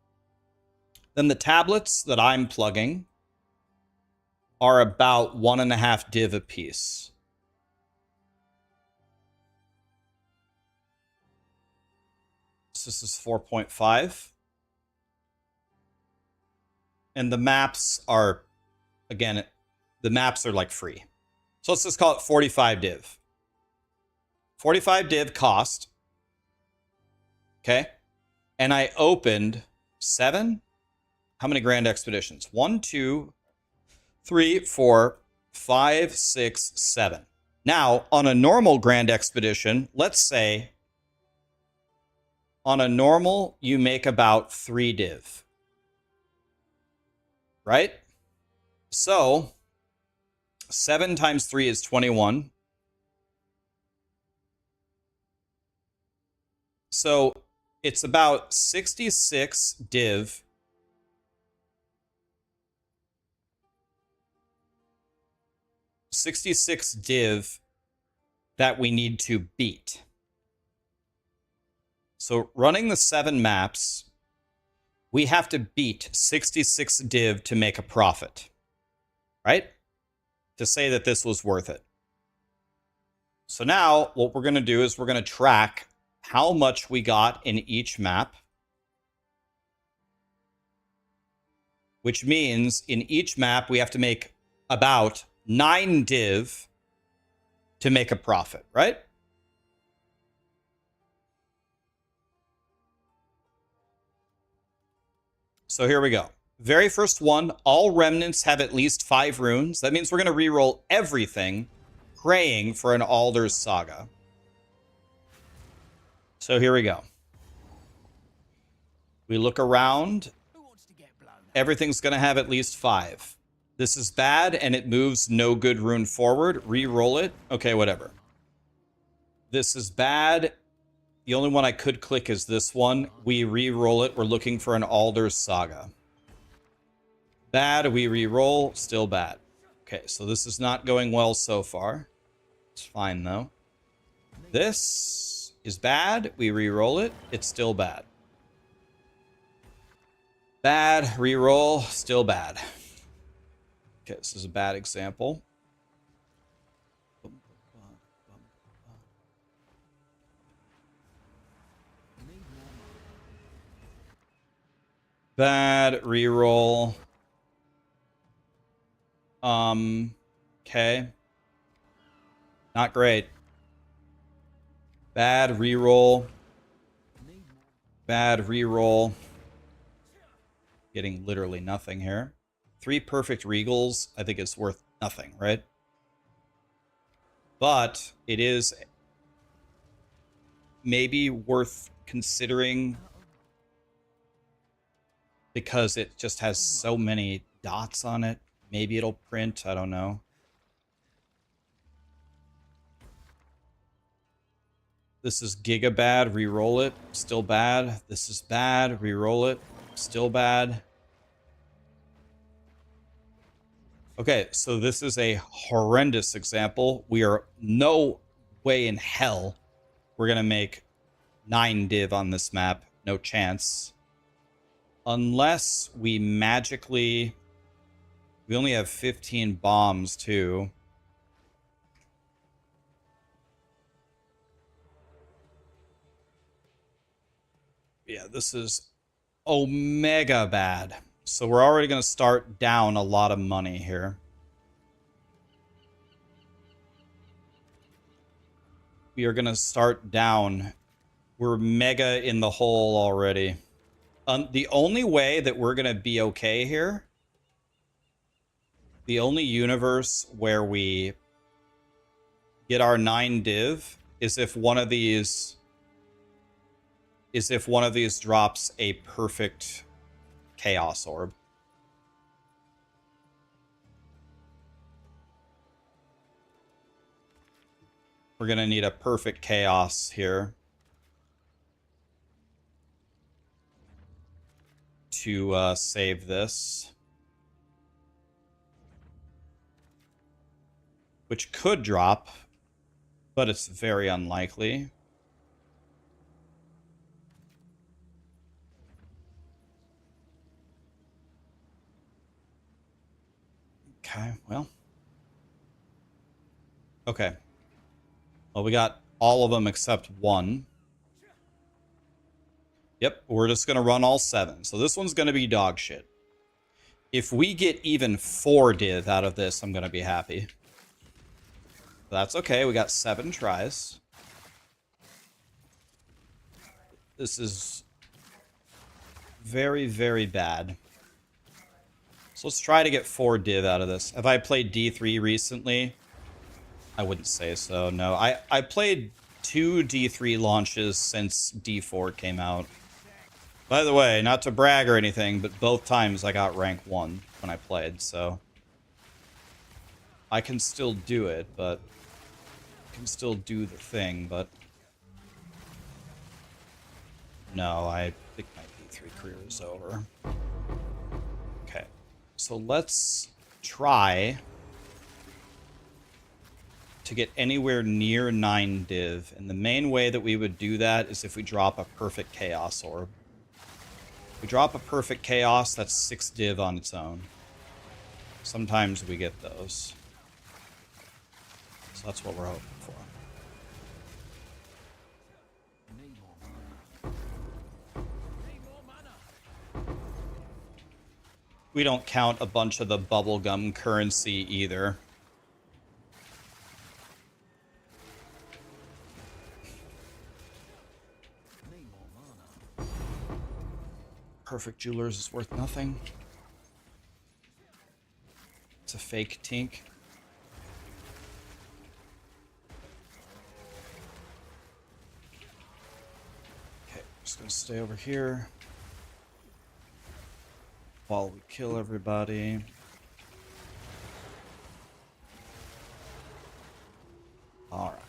Then the tablets that I'm plugging are about 1.5 div a piece. So this is 4.5. And the maps are, again, the maps are like free. So let's just call it 45 div. 45 div cost. Okay. And I opened 7. How many Grand Expeditions? 1, 2, 3, 4, 5, 6, 7. Now, on a normal Grand Expedition, let's say on a normal, you make about 3 div. Right? So 7 times 3 is 21. So it's about 66 div. That we need to beat. So running the 7 maps, we have to beat 66 div to make a profit, right? To say that this was worth it. So now what we're going to do is we're going to track how much we got in each map, which means in each map we have to make about 9 div to make a profit, right? So here we go. Very first one, all remnants have at least 5 runes. That means we're going to reroll everything, praying for an Alder's Saga. So here we go. We look around. Everything's going to have at least 5. This is bad, and it moves no good rune forward. Reroll it. Okay, whatever. This is bad. The only one I could click is this one. We re-roll it. We're looking for an Alder's Saga. Bad. We re-roll. Still bad. Okay, so this is not going well so far. It's fine, though. This is bad. We re-roll it. It's still bad. Bad. Re-roll. Still bad. Okay, this is a bad example. Bad, reroll. Okay. Not great. Bad, reroll. Bad, reroll. Getting literally nothing here. 3 perfect regals. I think it's worth nothing, right? But it is maybe worth considering because it just has so many dots on it. Maybe it'll print. I don't know. This is giga bad. Reroll it. Still bad. This is bad. Reroll it. Still bad. Okay, so this is a horrendous example. We are no way in hell we're going to make 9 div on this map. No chance. Unless we magically... We only have 15 bombs, too. Yeah, this is omega bad. So we're already going to start down a lot of money here. we are going to start down. We're mega in the hole already. The only way that we're going to be okay here, the only universe where we get our 9 div is if one of these drops a perfect chaos orb. We're going to need a perfect chaos here to save this. Which could drop, but it's very unlikely. Okay, well. Okay. Well, we got all of them except one. Yep, we're just going to run all 7. So this one's going to be dog shit. If we get even 4 div out of this, I'm going to be happy. That's okay. We got 7 tries. This is very, very bad. So let's try to get 4 div out of this. Have I played D3 recently? I wouldn't say so, no. I played 2 D3 launches since D4 came out. By the way, not to brag or anything, but both times I got rank 1 when I played, so... I can still do it, but... I can still do the thing, but... No, I think my D3 career is over. Okay, so let's try to get anywhere near 9 div, and the main way that we would do that is if we drop a perfect chaos orb. If we drop a perfect chaos, that's 6 div on its own. Sometimes we get those. So that's what we're hoping for. Need more mana. Need more mana. We don't count a bunch of the bubblegum currency either. Need more mana. Perfect Jewelers is worth nothing. It's a fake tink. Okay, just gonna stay over here while we kill everybody. All right.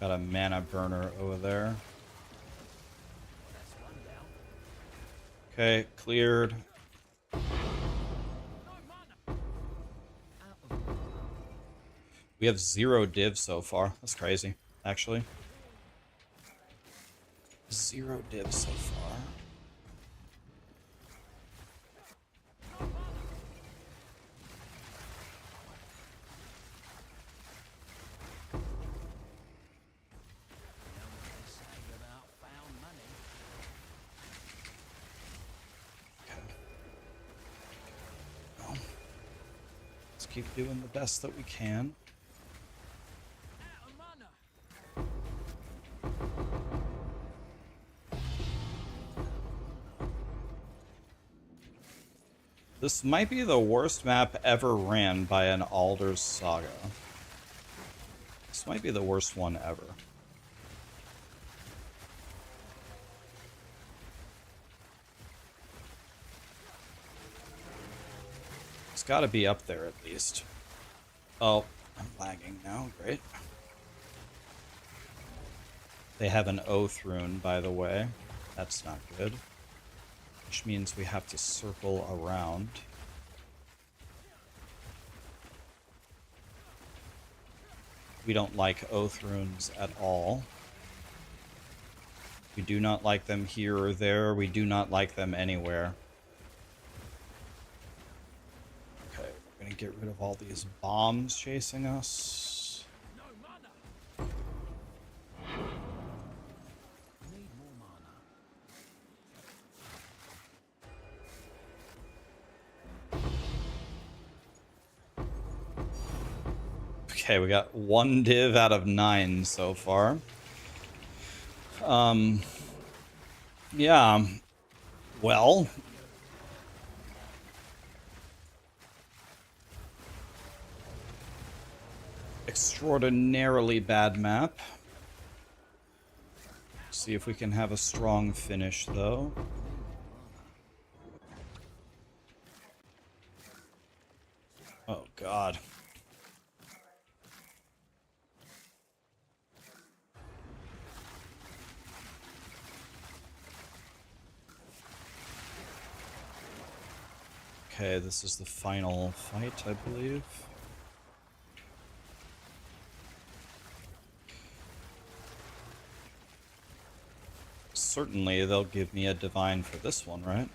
Got a mana burner over there. That's one down. Okay, cleared. No mana. Out of mana. We have 0 div so far. That's crazy, actually. 0 div so far. They say without found money. Well, let's keep doing the best that we can. Out of mana. This might be the worst map ever ran by an Alder's Saga. This might be the worst one ever. It's got to be up there at least. Oh, I'm lagging now. Great. They have an Oath rune, by the way. That's not good. Which means we have to circle around. We don't like Oath runes at all. We do not like them here or there. We do not like them anywhere. Okay, we're gonna get rid of all these bombs chasing us. Okay, we got 1 div out of 9 so far. Yeah. Well, extraordinarily bad map. See if we can have a strong finish, though. Oh, God. Okay, this is the final fight, I believe. Certainly, they'll give me a divine for this one, right?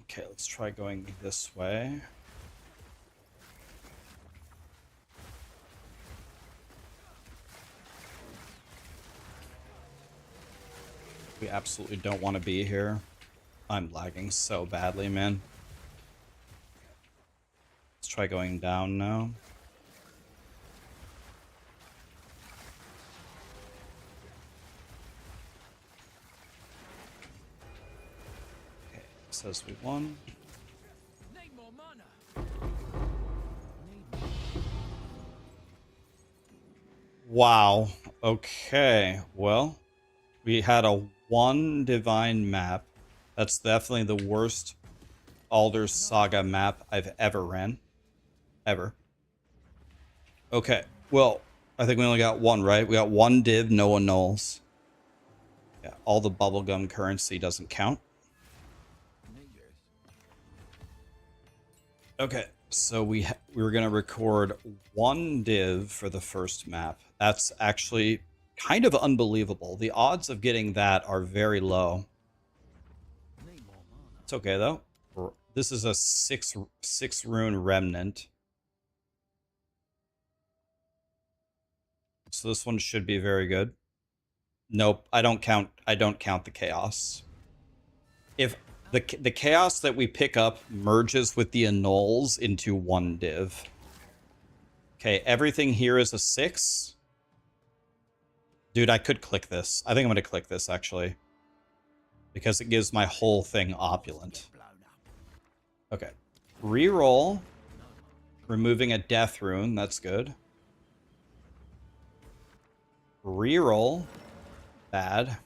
Okay, let's try going this way. We absolutely don't want to be here. I'm lagging so badly, man. Let's try going down now. Okay, says we won. Need more mana. Wow. Okay, well, we had a 1 divine map. That's definitely the worst Alder's Saga map I've ever ran. Ever. Okay, well, I think we only got 1, right? We got 1 div, no annuls. Yeah, all the bubblegum currency doesn't count. Okay, so we were going to record 1 div for the first map. That's actually kind of unbelievable. The odds of getting that are very low. It's okay, though. This is a 6 rune remnant. So this one should be very good. Nope, I don't count the chaos. If the chaos that we pick up merges with the annuls into 1 div. Okay, everything here is a 6. Dude, I could click this. I think I'm going to click this, actually. Because it gives my whole thing opulent. Okay. Reroll. Removing a death rune. That's good. Reroll. Bad.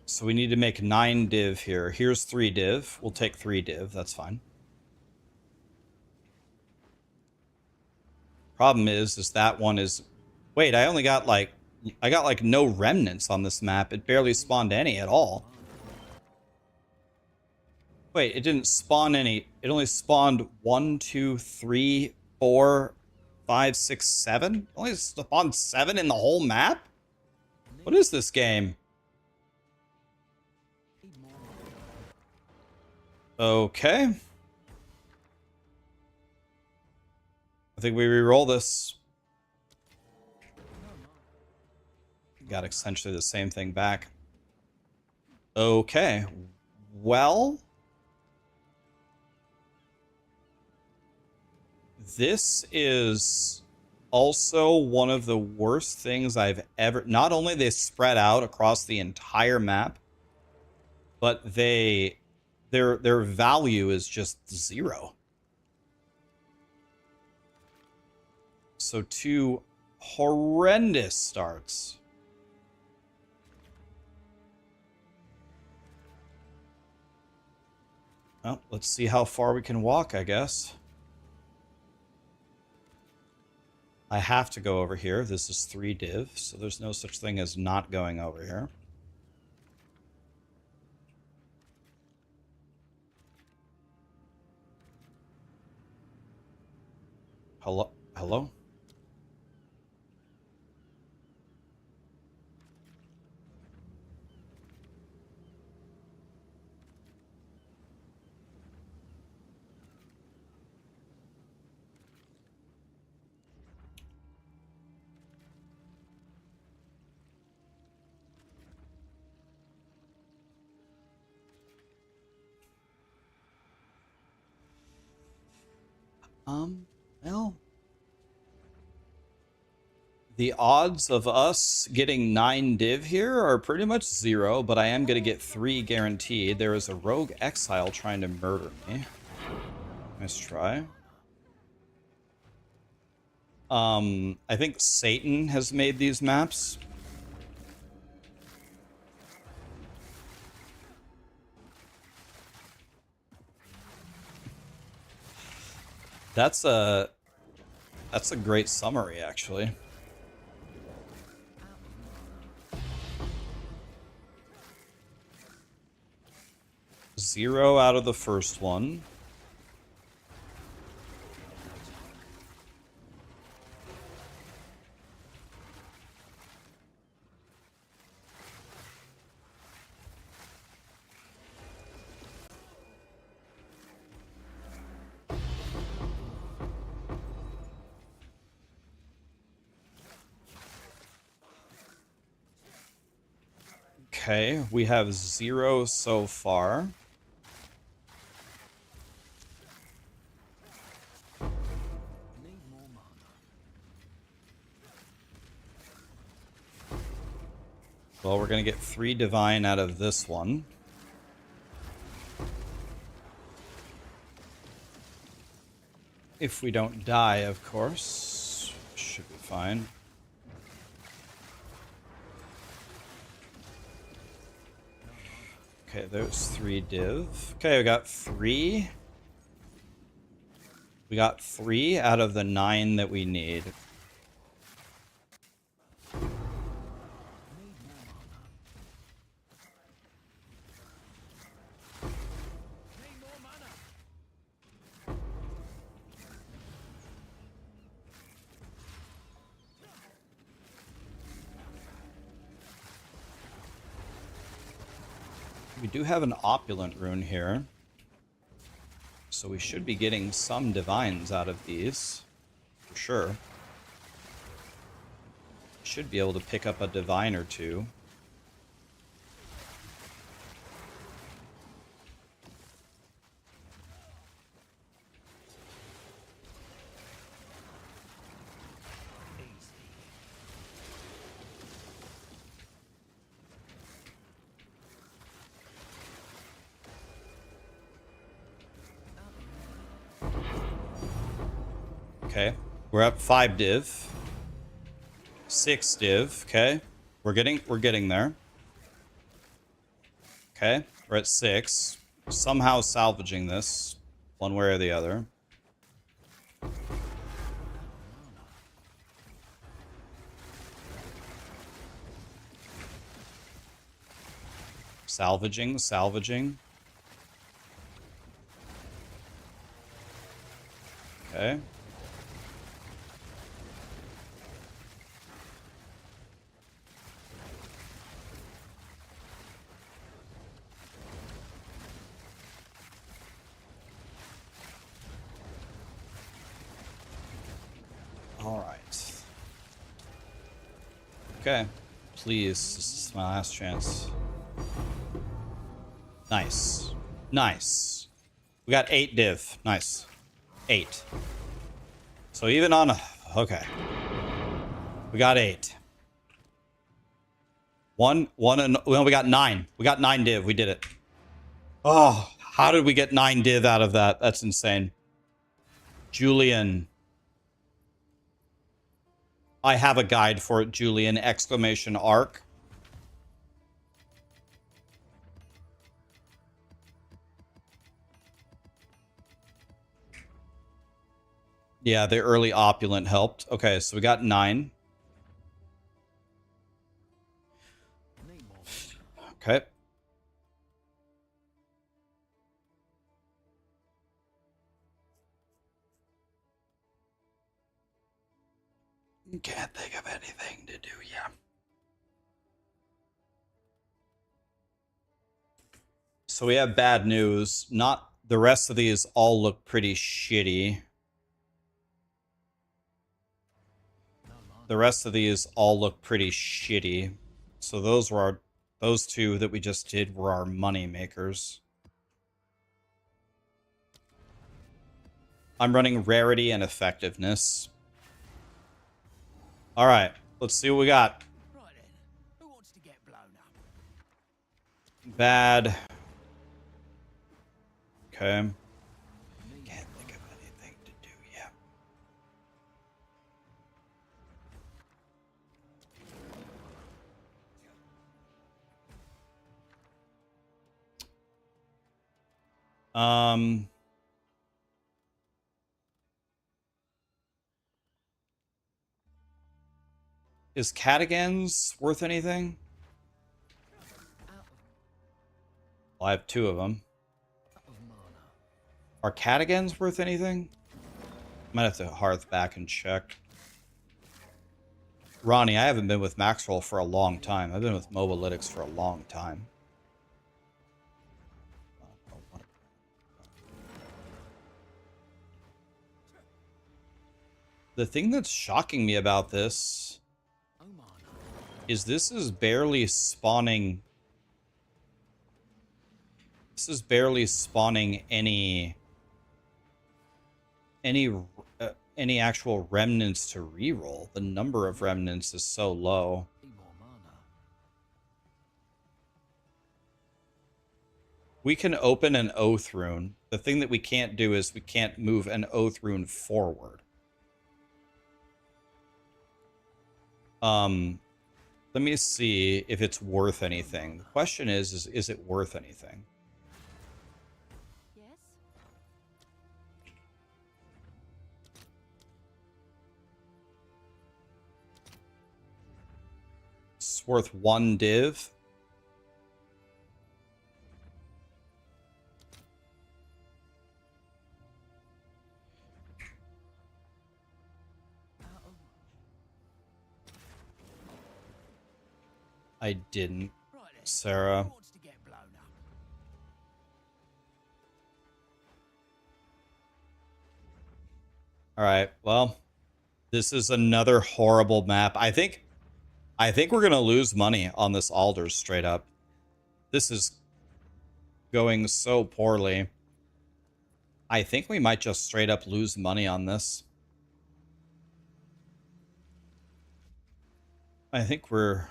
So we need to make 9 div here. Here's 3 div. We'll take 3 div. That's fine. Problem is that one is... Wait, I got like no remnants on this map. It barely spawned any at all. Wait, it didn't spawn any. It only spawned 1, 2, 3, 4, 5, 6, 7? It only spawned 7 in the whole map? What is this game? Okay. I think we re-roll this. Got essentially the same thing back. Okay. Well, this is also one of the worst things I've ever... Not only they spread out across the entire map, but their value is just 0. So 2 horrendous starts. Well, let's see how far we can walk, I guess. I have to go over here. This is 3 div, so there's no such thing as not going over here. Hello? Hello? Well, the odds of us getting 9 div here are pretty much 0, but I am going to get 3 guaranteed. There is a rogue exile trying to murder me. Nice try. I think Satan has made these maps. That's a great summary, actually. Zero out of the first one. Okay, we have 0 so far. Need more mana. Well, we're going to get 3 divine out of this one. If we don't die, of course. Should be fine. Okay, there's 3 div. Okay, we got 3. We got 3 out of the 9 that we need. We do have an opulent rune here. So we should be getting some divines out of these. For sure. Should be able to pick up a divine or 2. Okay, we're up 5 div. 6 div, okay. We're getting there. Okay, we're at 6. Somehow salvaging this, one way or the other. Salvaging. Okay. All right. Okay. Please, this is my last chance. Nice. Nice. We got 8 div. Nice. 8. So even on a... Okay. We got 8. One, and... Well, we got 9. We got 9 div. We did it. Oh, how did we get 9 div out of that? That's insane. Julian. I have a guide for it, Julian! Exclamation arc. Yeah, the early opulent helped. Okay, so we got 9. Need more. Okay. Can't think of anything to do, yeah. So we have bad news. Not the rest of these all look pretty shitty. The rest of these all look pretty shitty. So those were those 2 that we just did were our money makers. I'm running rarity and effectiveness. All right, let's see what we got. Right then, who wants to get blown up? Bad. Okay. Can't think of anything to do yet. Is Catagan's worth anything? Well, I have 2 of them. Are Catagans worth anything? Might have to hearth back and check. Ronnie, I haven't been with Maxroll for a long time. I've been with Mobalytics for a long time. The thing that's shocking me about this is this is barely spawning. This is barely spawning any actual remnants to reroll. The number of remnants is so low. We can open an Oath rune. The thing that we can't do is we can't move an Oath rune forward. Let me see if it's worth anything. The question is it worth anything? Yes? It's worth 1 div. I didn't, Right then, Sarah. who wants to get blown up? All right. Well, this is another horrible map. I think we're gonna lose money on this Alders straight up. This is going so poorly. I think we might just straight up lose money on this. I think we're...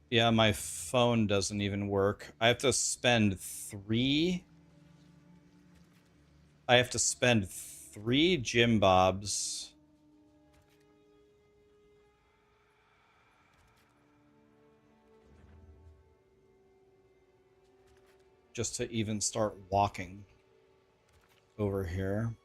Yeah, my phone doesn't even work. I have to spend 3... I have to spend 3 Jim Bobs. Just to even start walking over here.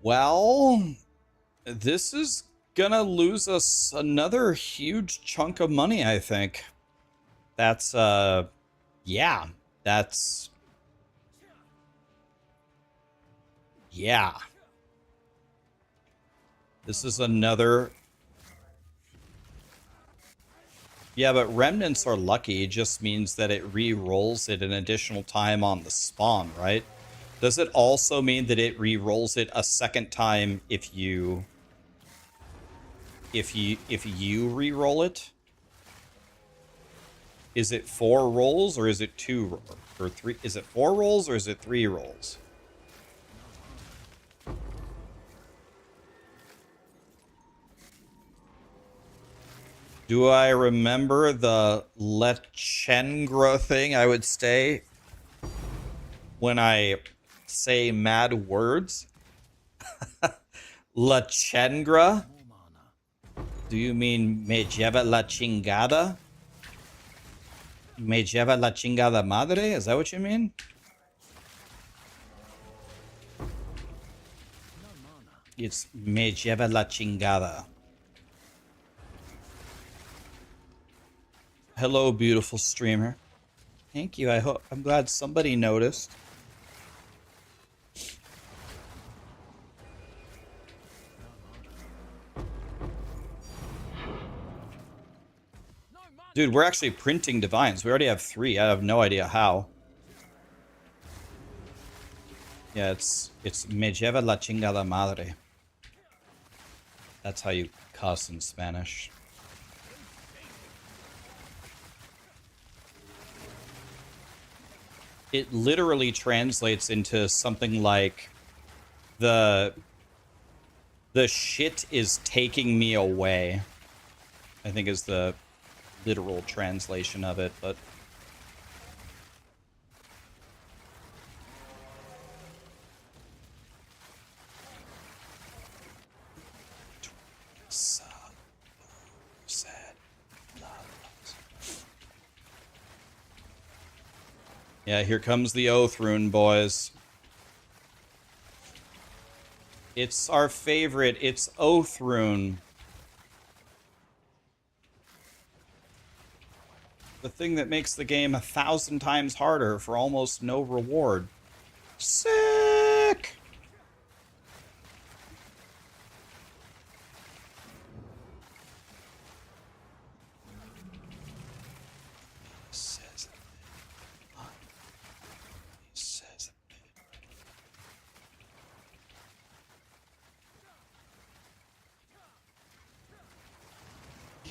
Well, this is gonna lose us another huge chunk of money, I think. That's, yeah, that's... Yeah. This is another... Yeah, but remnants are lucky. It just means that it re-rolls it an additional time on the spawn, right? Does it also mean that it re-rolls it a second time if you re-roll it? Is it 4 rolls or is it 2 or 3? Is it 4 rolls or is it 3 rolls? Do I remember the Lechengra thing I would say when I say mad words? Lechengra? Do you mean me lleva la chingada? Me lleva la chingada madre? Is that what you mean? It's me lleva la chingada. Hello, beautiful streamer. Thank you. I'm glad somebody noticed. Dude, we're actually printing divines. We already have 3. I have no idea how. Yeah, it's me lleva la chingada madre. That's how you cuss in Spanish. It literally translates into something like the shit is taking me away, I think is the literal translation of it, but sad. Yeah, here comes the Oath Rune, boys. It's our favorite. It's Oath Rune. The thing that makes the game 1,000 times harder for almost no reward. Sick!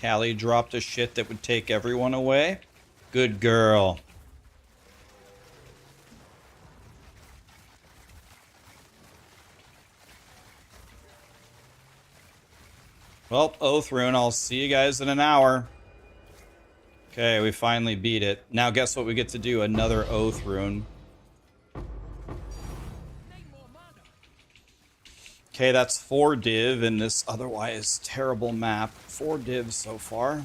Callie dropped a shit that would take everyone away. Good girl. Well, Oath Rune, I'll see you guys in an hour. Okay, we finally beat it. Now guess what we get to do? Another Oath Rune. Okay, that's 4 div in this otherwise terrible map. 4 divs so far.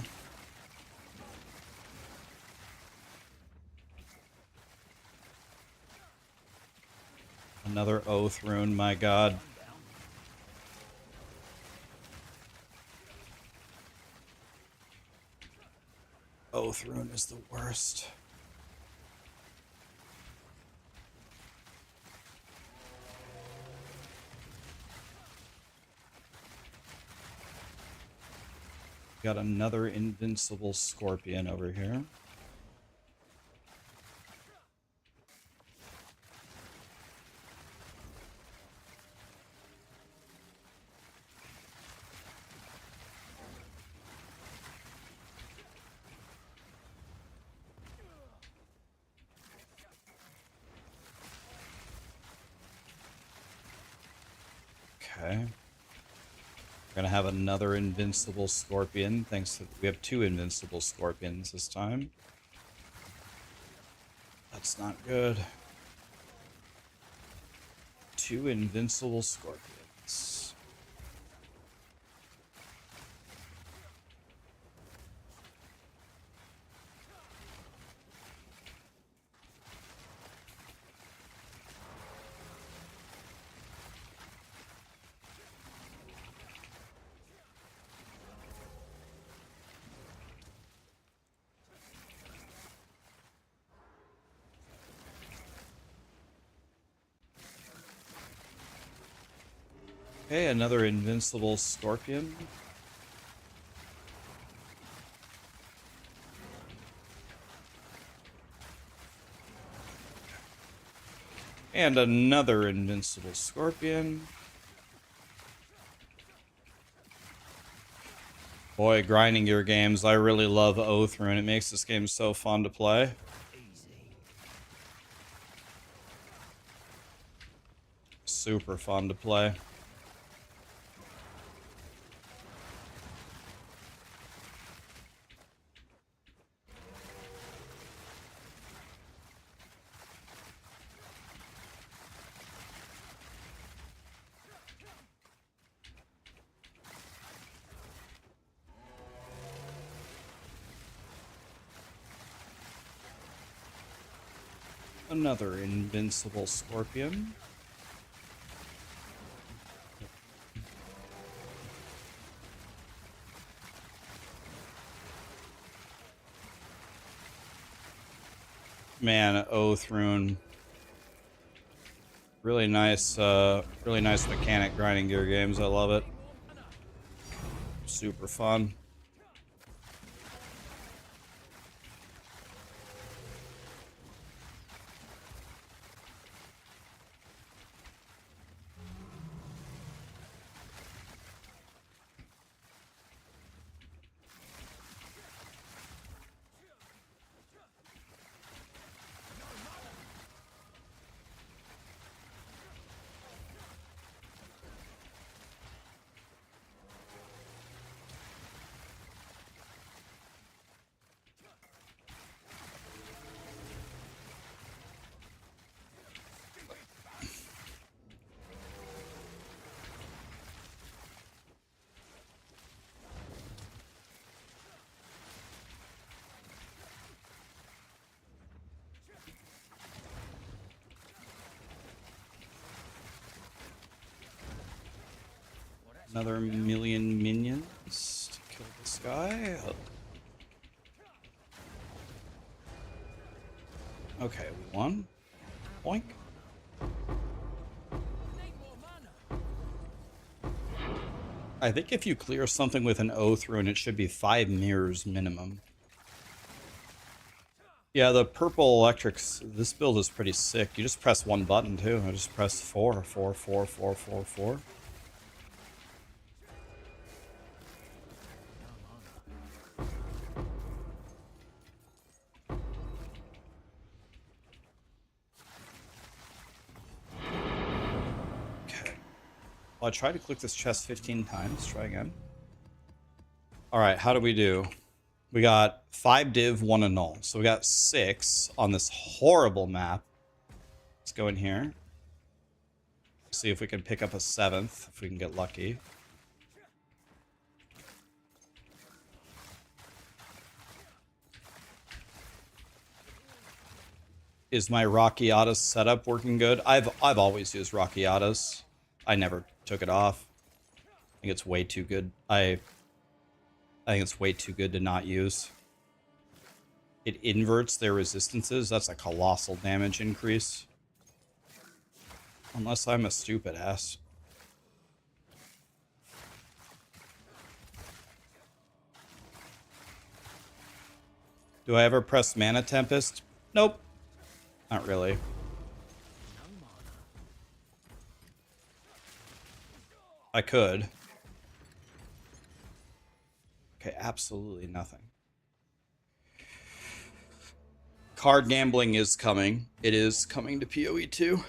Another Oath Rune, my god. Oath Rune is the worst. Got another invincible scorpion over here. Okay. We're gonna have another invincible scorpion, thanks to we have 2 invincible scorpions this time. That's not good. 2 invincible scorpions. Okay, another invincible scorpion. And another invincible scorpion. Boy, grinding your games. I really love Oath Rune. It makes this game so fun to play. Super fun to play. Another invincible scorpion. Man, Oath Rune. Really nice mechanic grinding gear games. I love it. Super fun. Another million minions to kill this guy. Okay, we won. Boink. I think if you clear something with an Oath Rune, it should be 5 mirrors minimum. Yeah, the purple electrics, this build is pretty sick. You just press one button too. I just press 4, 4, 4, 4, 4, 4. I tried to click this chest 15 times. Try again. All right, how do we do? We got 5 div, 1 annul. So we got 6 on this horrible map. Let's go in here. See if we can pick up a 7th, if we can get lucky. Is my Raxxanterax setup working good? I've always used Raxxanterax. I never took it off. I think it's way too good. I think it's way too good to not use. It inverts their resistances. That's a colossal damage increase. Unless I'm a stupid ass. Do I ever press Mana Tempest? Nope. Not really. I could. Okay, absolutely nothing. Card gambling is coming. It is coming to PoE 2.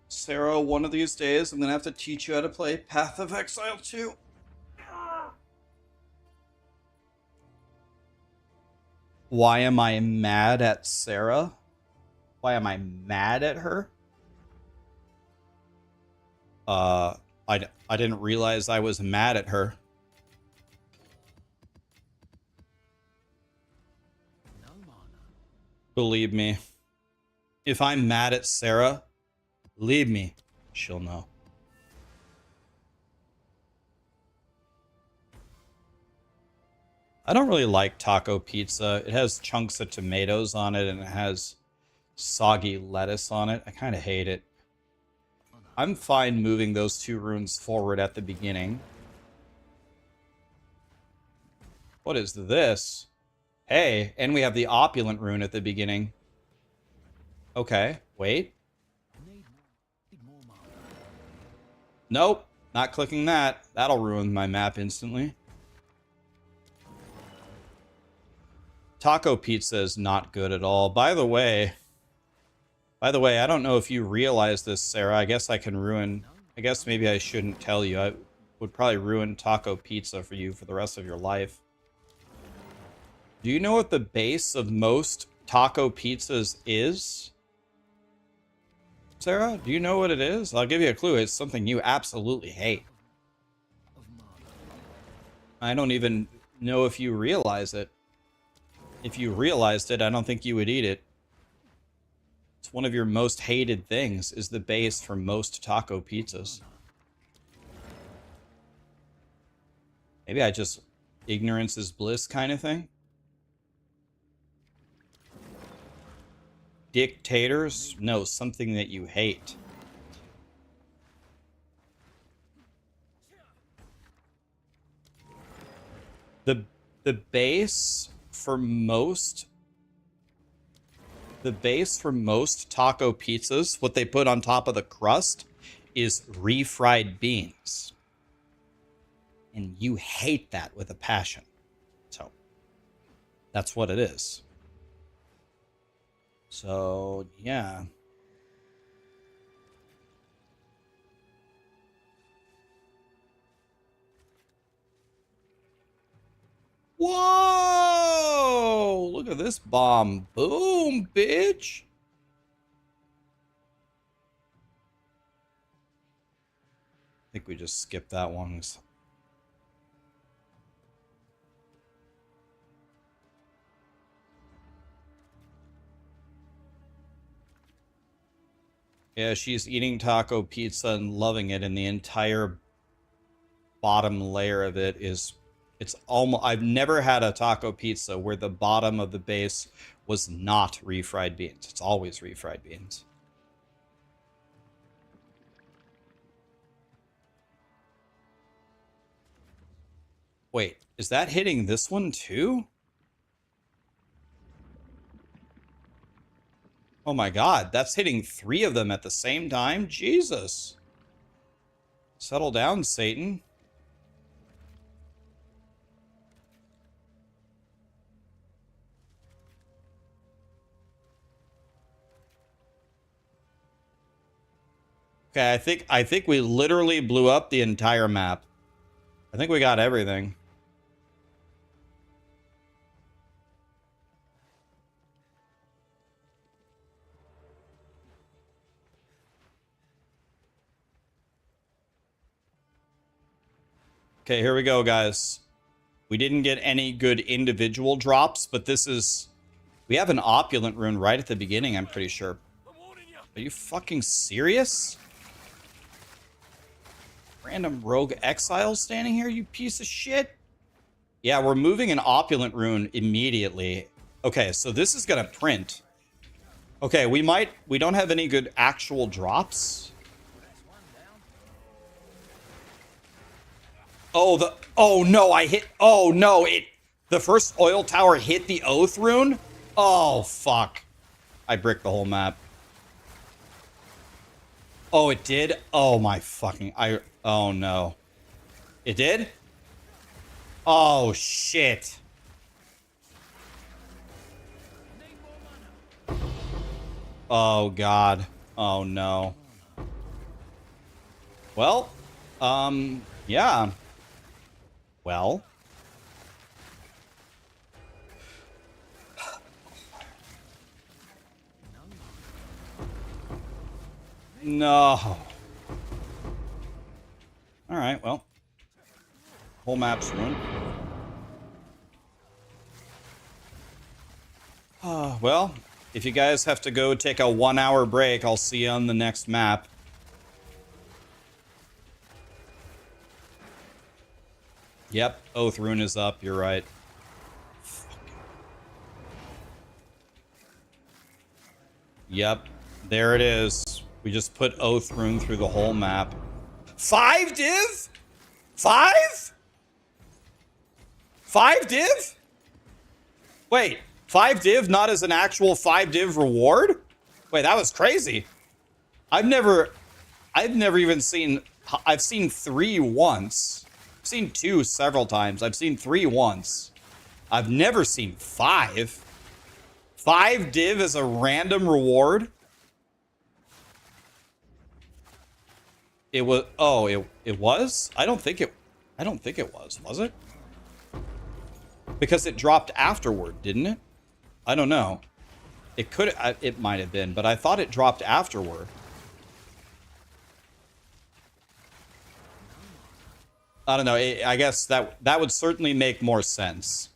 Sarah, one of these days I'm gonna have to teach you how to play Path of Exile 2. Why am I mad at Sarah? Why am I mad at her? I didn't realize I was mad at her. Believe me. If I'm mad at Sarah, believe me, she'll know. I don't really like taco pizza. It has chunks of tomatoes on it and it has soggy lettuce on it. I kind of hate it. I'm fine moving those 2 runes forward at the beginning. What is this? Hey, and we have the opulent rune at the beginning. Okay, wait. Nope, not clicking that. That'll ruin my map instantly. Taco pizza is not good at all. By the way, I don't know if you realize this, Sarah. I guess I can ruin... I guess maybe I shouldn't tell you. I would probably ruin taco pizza for you for the rest of your life. Do you know what the base of most taco pizzas is? Sarah, do you know what it is? I'll give you a clue. It's something you absolutely hate. I don't even know if you realize it. If you realized it, I don't think you would eat it. It's one of your most hated things, is the base for most taco pizzas. Maybe I just ignorance is bliss kind of thing. Dictators? No, something that you hate. The base for most taco pizzas, what they put on top of the crust is refried beans. And you hate that with a passion. So that's what it is. So, yeah. Whoa! Look at this bomb. Boom, bitch. I think we just skipped that one. Yeah, she's eating taco pizza and loving it, and the entire bottom layer of it is, it's almost, I've never had a taco pizza where the bottom of the base was not refried beans. It's always refried beans. Wait, is that hitting this one too? Oh my god, that's hitting 3 of them at the same time? Jesus. Settle down, Satan. Okay, I think we literally blew up the entire map. I think we got everything. Okay, here we go, guys. We didn't get any good individual drops, but this is... We have an opulent rune right at the beginning, I'm pretty sure. Are you fucking serious? Random rogue exile standing here, you piece of shit? Yeah, we're moving an opulent rune immediately. Okay, so this is gonna print. Okay, we don't have any good actual drops. Oh no, the first oil tower hit the oath rune? Oh fuck. I bricked the whole map. Oh, it did? Oh my fucking, oh no. It did? Oh shit. Oh god. Oh no. Well, yeah. Well. No. Alright, well. Whole map's ruined. Well, if you guys have to go take a 1-hour break, I'll see you on the next map. Yep, Oath Rune is up, you're right. Yep, there it is. We just put Oath Rune through the whole map. 5 div? 5? 5 div? Wait, 5 div not as an actual 5 div reward? Wait, that was crazy. I've never even seen, I've seen 3 once. I've seen 2 several times. I've seen 3 once. I've never seen 5. 5 div as a random reward? It was, oh, it was? I don't think it was it? Because it dropped afterward, didn't it? I don't know. It might have been, but I thought it dropped afterward. I don't know. I guess that would certainly make more sense.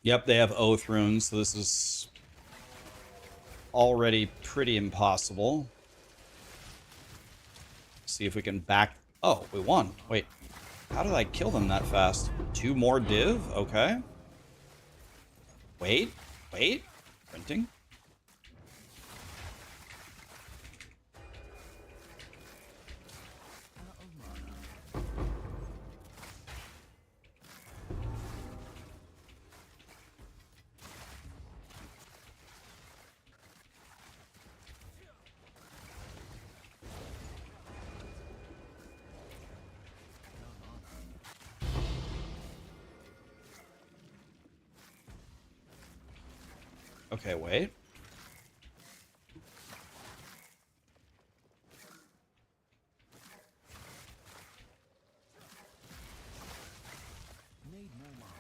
Yep, they have Oath Runes, so this is already pretty impossible. See if we can back... Oh, we won. Wait. How did I kill them that fast? 2 more div? Okay. Wait. Printing. Okay, wait. Need more mana.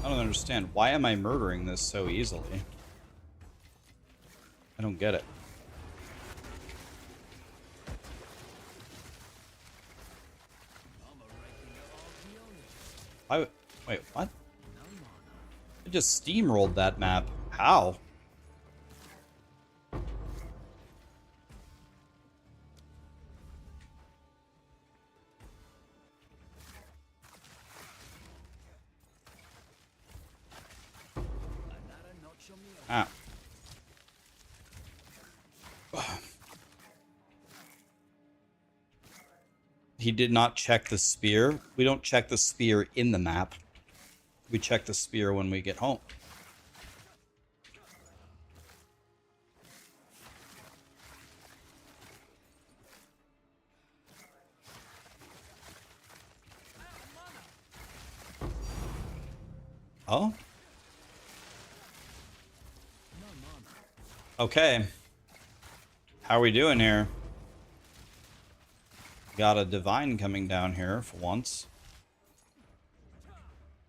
I don't understand. Why am I murdering this so easily? I don't get it. Wait, what? I just steamrolled that map. How? Ah. He did not check the spear. We don't check the spear in the map. We check the spear when we get home. Oh? Okay. How are we doing here? Got a divine coming down here for once.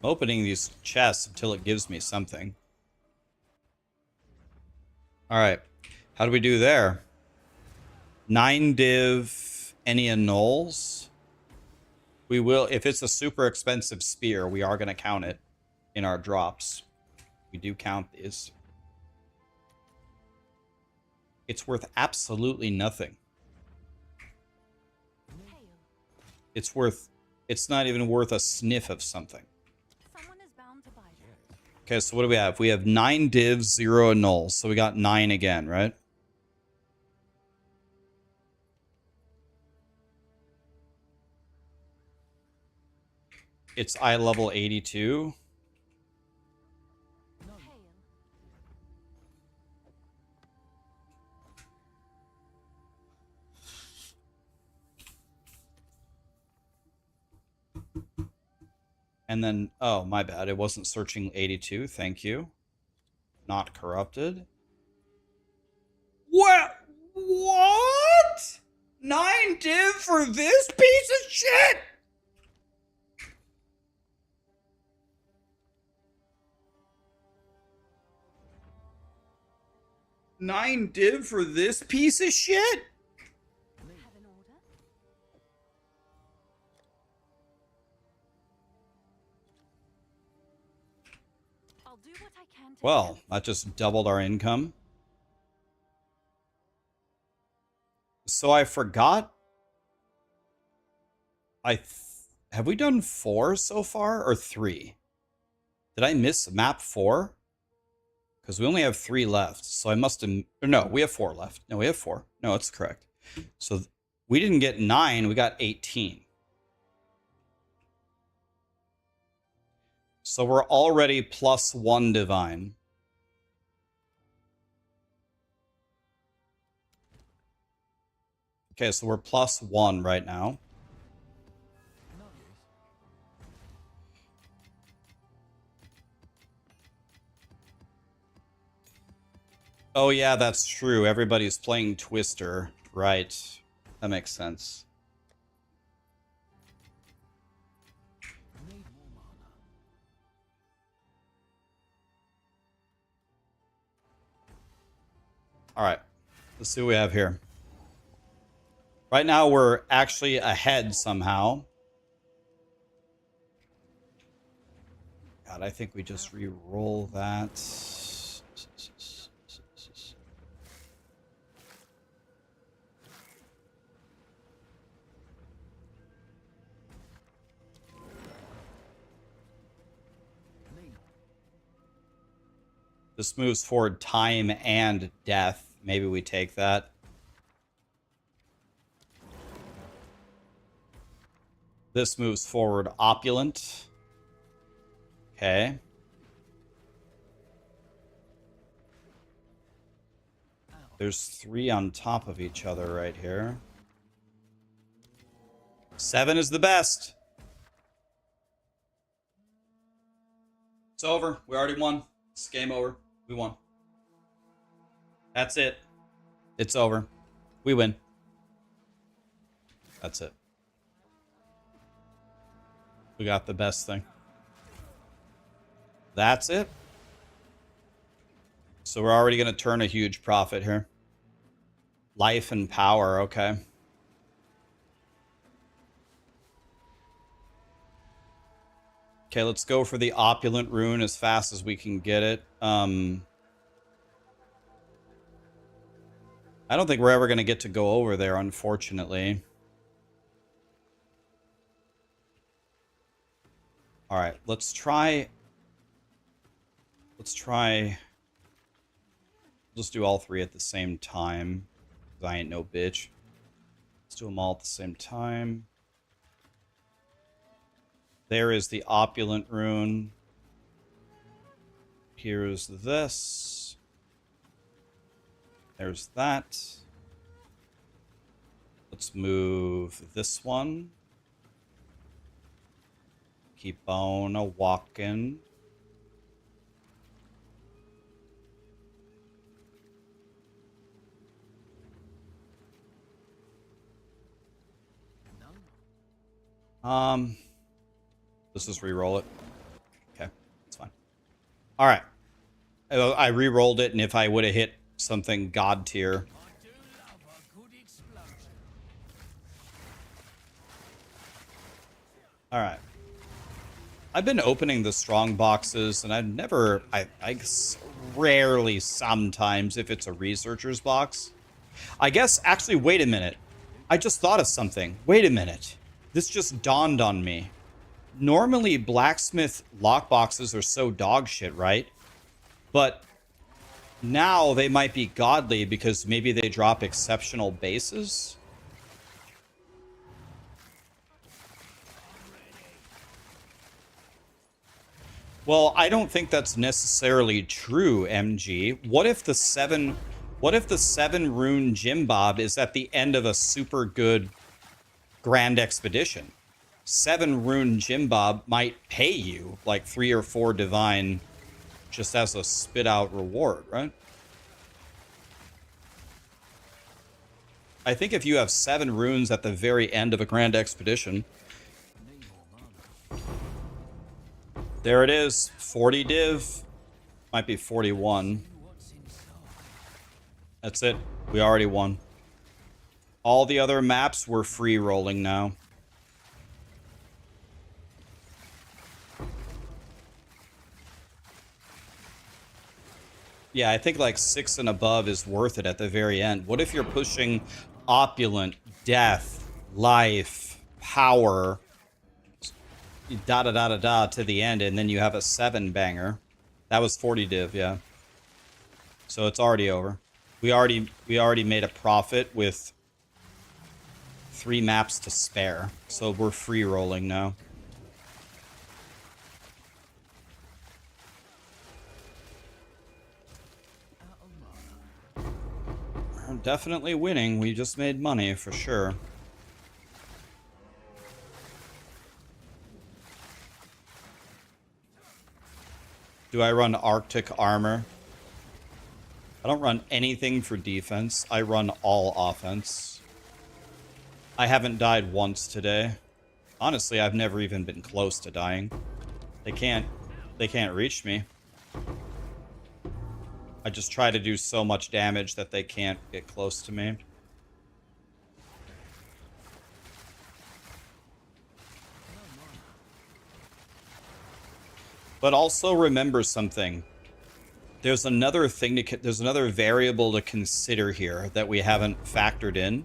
I'm opening these chests until it gives me something. Alright. How do we do there? 9 div, any annuls? We will, if it's a super expensive spear, we are going to count it in our drops. We do count these. It's worth absolutely nothing. It's not even worth a sniff of something. Someone is bound to buy that. Okay, so what do we have? We have 9 divs, 0 annuls. So we got 9 again, right? It's eye level 82. And then, oh, my bad. It wasn't searching 82. Thank you. Not corrupted. What? 9 div for this piece of shit? Nine div for this piece of shit? Have an order? I'll do what I can to Well, that just doubled our income. So I forgot. Have we done 4 so far or 3? Did I miss map 4? Because we only have 3 left. So I must have... No, we have 4 left. No, we have 4. No, it's correct. So we didn't get 9. We got 18. So we're already +1 divine. Okay, so we're +1 right now. Oh yeah, that's true. Everybody's playing Twister. Right. That makes sense. Alright. Let's see what we have here. Right now we're actually ahead somehow. God, I think we just re-roll that. This moves forward time and death. Maybe we take that. This moves forward opulent. Okay. There's 3 on top of each other right here. 7 is the best. It's over. We already won. It's game over. We won. That's it. It's over. We win. That's it. We got the best thing. That's it. So we're already going to turn a huge profit here. Life and power, okay. Okay, let's go for the opulent rune as fast as we can get it. I don't think we're ever going to get to go over there, unfortunately. All right, let's try. Let's just do all 3 at the same time. 'Cause I ain't no bitch. Let's do them all at the same time. There is the opulent rune. Here's this. There's that. Let's move this one. Keep on a-walking. Let's just re-roll it. Okay, that's fine. All right. I re-rolled it, and if I would have hit something god tier. All right. I've been opening the strong boxes, and I've never, I rarely, sometimes, if it's a researcher's box. I guess, actually, wait a minute. I just thought of something. Wait a minute. This just dawned on me. Normally, blacksmith lockboxes are so dog shit, right? But now they might be godly because maybe they drop exceptional bases. Well, I don't think that's necessarily true, MG. What if the 7 rune Jim Bob is at the end of a super good Grand Expedition? 7 rune Jim Bob might pay you like 3 or 4 divine just as a spit out reward, right? I think if you have 7 runes at the very end of a Grand Expedition. There it is. 40 div. Might be 41. That's it. We already won. All the other maps we're free rolling now. Yeah, I think like 6 and above is worth it at the very end. What if you're pushing opulent, death, life, power, da-da-da-da-da to the end, and then you have a 7 banger? That was 40 div, yeah. So it's already over. We already made a profit with 3 maps to spare. So we're free rolling now. We're definitely winning. We just made money for sure. Do I run Arctic armor? I don't run anything for defense. I run all offense. I haven't died once today. Honestly, I've never even been close to dying. They can't reach me. I just try to do so much damage that they can't get close to me. But also remember something. There's another thing there's another variable to consider here that we haven't factored in.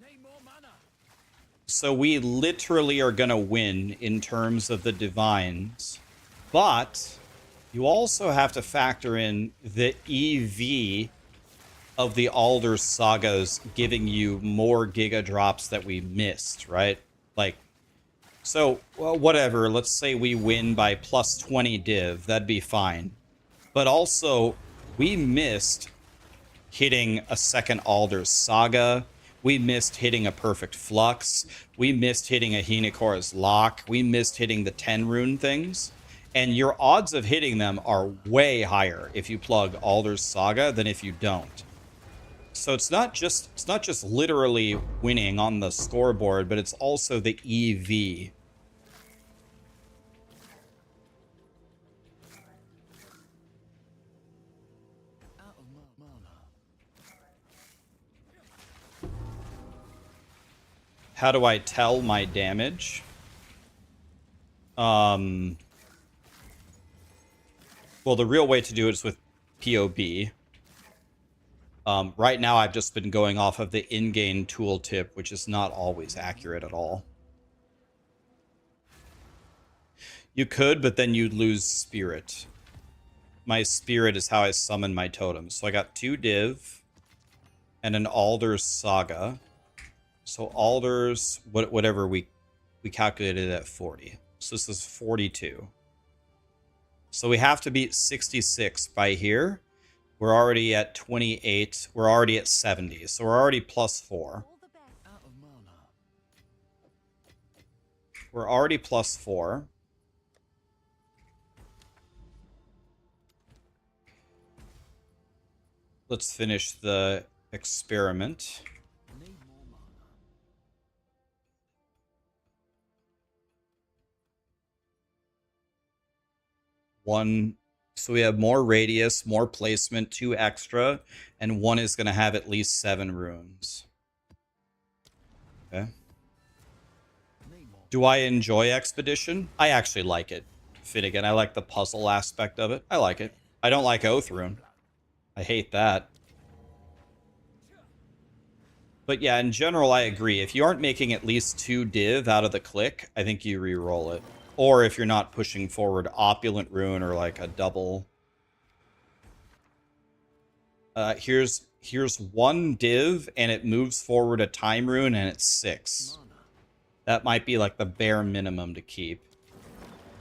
Need more mana. So we literally are going to win in terms of the divines. But you also have to factor in the EV of the Alder sagas giving you more Giga drops that we missed, right? Like, so, well, whatever. Let's say we win by plus 20 div. That'd be fine. But also, we missed hitting a second Alder's Saga. We missed hitting a Perfect Flux. We missed hitting a Hinakora's Lock. We missed hitting the 10 rune things. And your odds of hitting them are way higher if you plug Alder's Saga than if you don't. So it's not just literally winning on the scoreboard, but it's also the EV. Out of mana. How do I tell my damage? Well, the real way to do it is with POB. Right now, I've just been going off of the in-game tooltip, which is not always accurate at all. You could, but then you'd lose spirit. My spirit is how I summon my totems. So I got 2 div and an Alder's Saga. So Alder's, whatever we calculated at 40. So this is 42. So we have to beat 66 by here. We're already at 28. We're already at 70. So we're already plus 4. All the best. Out of mana. We're already plus 4. Let's finish the experiment. Need more mana. One, so we have more radius, more placement, 2 extra, and one is going to have at least 7 runes. Okay. Need more. Do I enjoy Expedition? I actually like it. Finnegan, I like the puzzle aspect of it. I like it. I don't like Oath Rune. I hate that. But yeah, in general, I agree. If you aren't making at least 2 div out of the click, I think you re-roll it. Or if you're not pushing forward Opulent Rune or like a double. Here's 1 div and it moves forward a time rune and it's 6. Mana. That might be like the bare minimum to keep.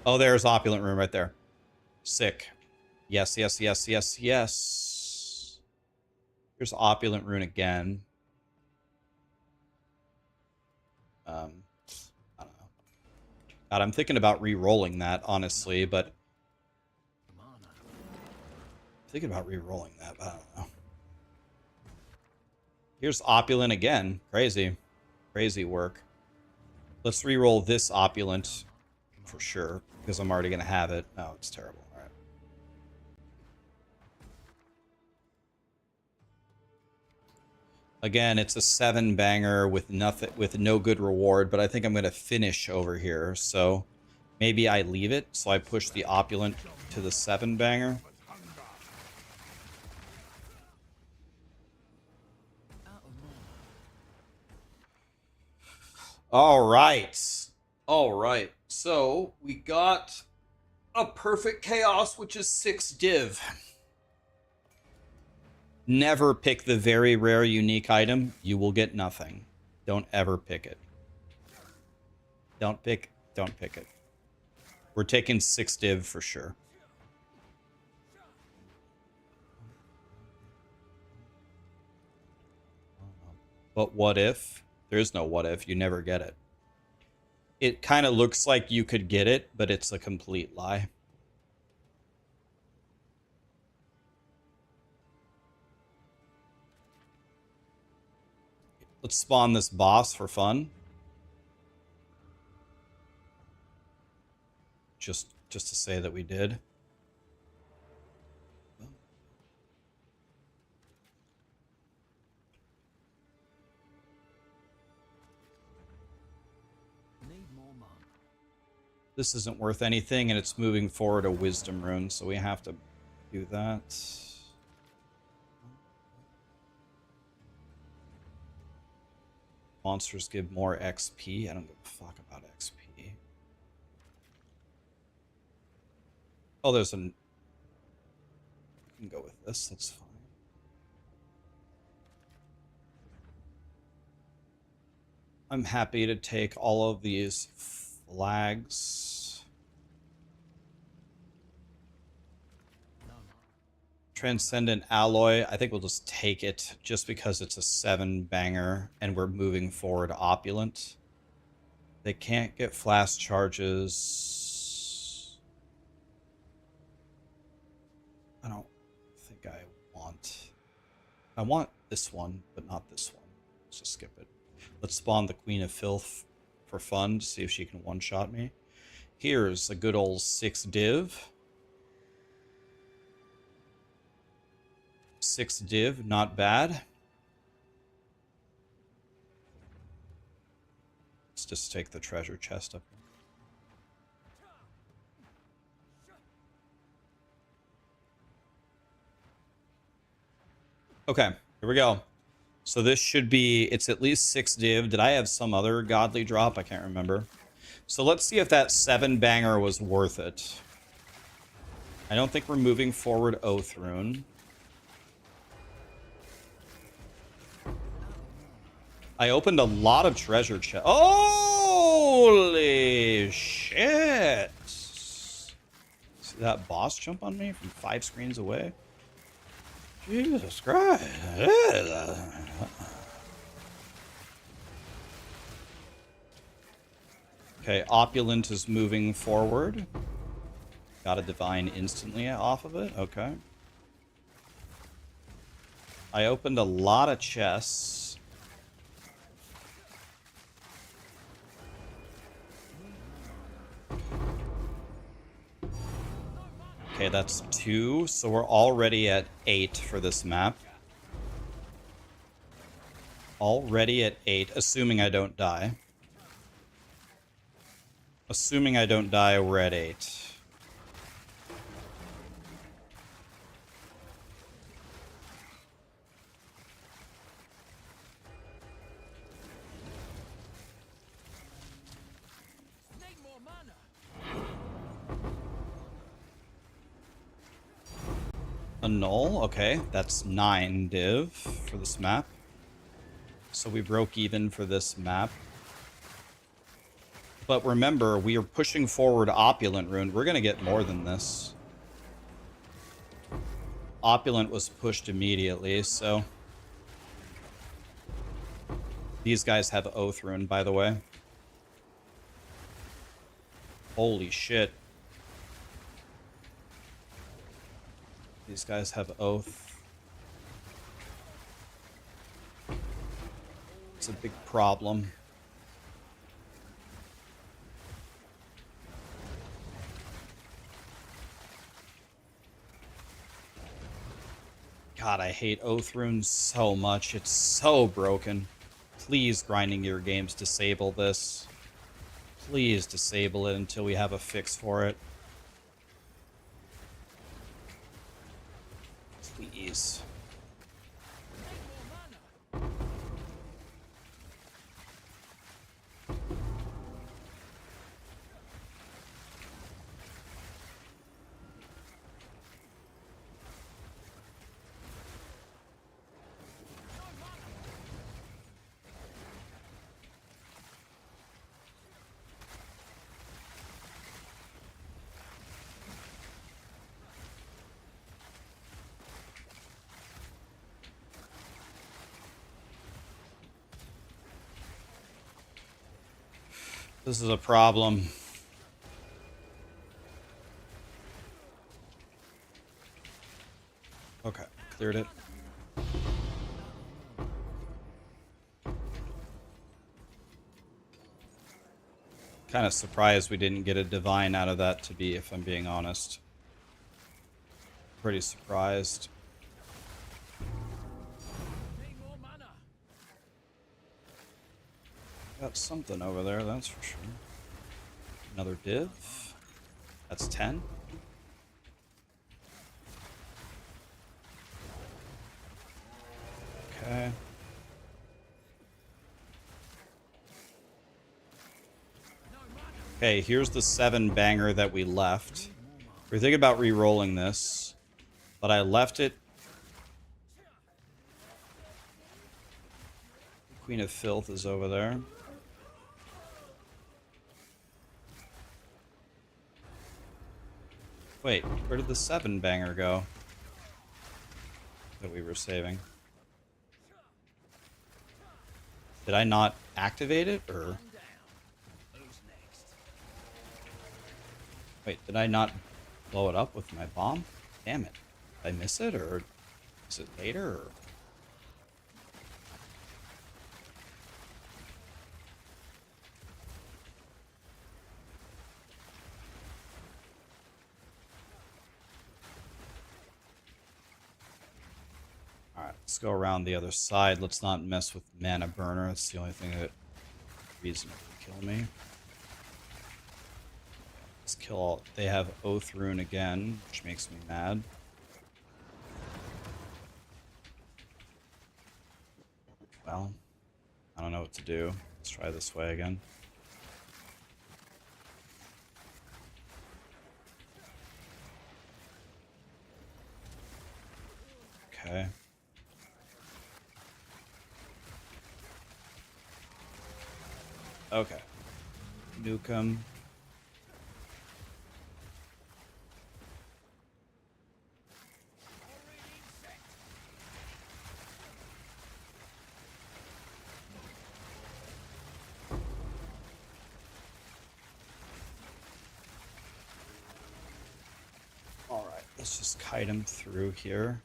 Oh, there's Opulent Rune right there. Sick. Yes, yes, yes, yes, yes. Here's Opulent Rune again. I don't know. God, I'm thinking about re-rolling that, honestly, but... Mana. Thinking about re-rolling that, but I don't know. Here's Opulent again. Crazy. Crazy work. Let's re-roll this Opulent for sure, because I'm already going to have it. Oh, it's terrible. All right. Again, it's a 7-banger with nothing, with no good reward, but I think I'm going to finish over here. So maybe I leave it. So I push the Opulent to the 7-banger. Out of mana. All right. All right. So we got a perfect chaos, which is 6 div. Never pick the very rare unique item. You will get nothing. Don't ever pick it. Don't pick it. We're taking 6 div for sure. But what if? There's no what if. You never get it. It kind of looks like you could get it, but it's a complete lie. Let's spawn this boss for fun. Just to say that we did. Need more mana. This isn't worth anything, and it's moving forward a wisdom rune, so we have to do that. Monsters give more XP. I don't give a fuck about XP. Oh, there's an... I can go with this, that's fine. I'm happy to take all of these flags. Transcendent Alloy, I think we'll just take it just because it's a 7-banger and we're moving forward Opulent. They can't get flash charges. I don't think I want... I want this one, but not this one. Let's just skip it. Let's spawn the Queen of Filth for fun to see if she can one-shot me. Here's a good old 6 div. 6 div, not bad. Let's just take the treasure chest up. Okay, here we go. So this should be, it's at least 6 div. Did I have some other godly drop? I can't remember. So let's see if that 7-banger was worth it. I don't think we're moving forward Oath Rune. I opened a lot of treasure chests. Holy shit! See that boss jump on me from 5 screens away? Jesus Christ. Okay, Opulent is moving forward. Got a divine instantly off of it. Okay. I opened a lot of chests. Okay, that's 2, so we're already at 8 for this map. Already at 8, assuming I don't die. Assuming I don't die, we're at 8. A null, okay, that's 9 div for this map. So we broke even for this map. But remember, we are pushing forward Opulent Rune. We're going to get more than this. Opulent was pushed immediately, so... These guys have Oath Rune, by the way. Holy shit. These guys have Oath. It's a big problem. God, I hate Oath Runes so much. It's so broken. Please, Grinding Your Games, disable this. Please disable it until we have a fix for it. Please. This is a problem. Okay, cleared it. Kind of surprised we didn't get a divine out of that, to be, if I'm being honest. Pretty surprised. Got something over there, that's for sure. Another div. That's 10. Okay. Okay, here's the 7 banger that we left. We're thinking about re-rolling this, but I left it. Queen of Filth is over there. Wait, where did the 7 banger go that we were saving? Did I not activate it, or? Wait, did I not blow it up with my bomb? Damn it. Did I miss it, or is it later, or? Alright, let's go around the other side. Let's not mess with mana burner. It's the only thing that reasonably kill me. Let's kill all. They have Oath Rune again, which makes me mad. Well, I don't know what to do. Let's try this way again. Okay. Okay. Nuke 'em. Alright, let's just kite him through here.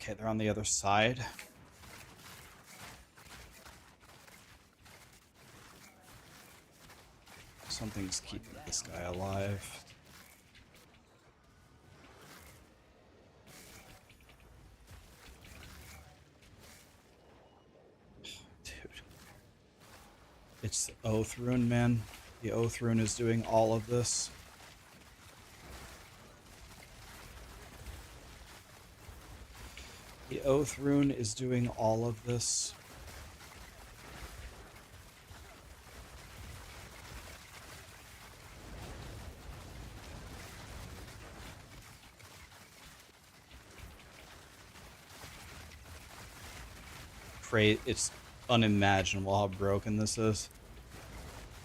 Okay, they're on the other side. Something's keeping this guy alive. Dude. It's the Oath Rune, man. The Oath Rune is doing all of this. The Oath Rune is doing all of this. It's unimaginable how broken this is.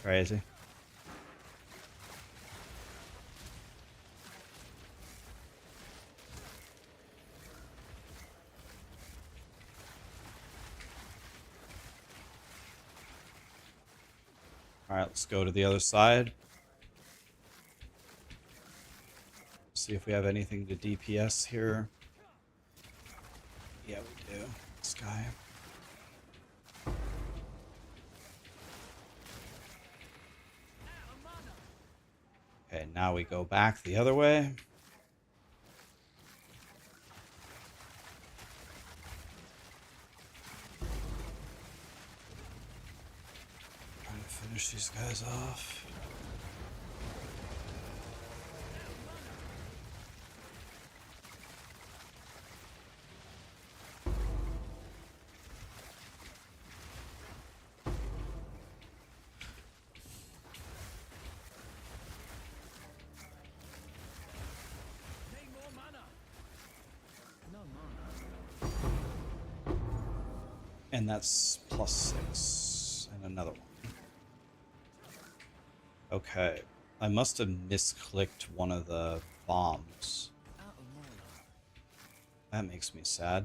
Crazy. Alright, let's go to the other side. See if we have anything to DPS here. Yeah, we do. This guy. Okay, now we go back the other way. Trying to finish these guys off. And that's +6. And another one. Okay. I must have misclicked one of the bombs. That makes me sad.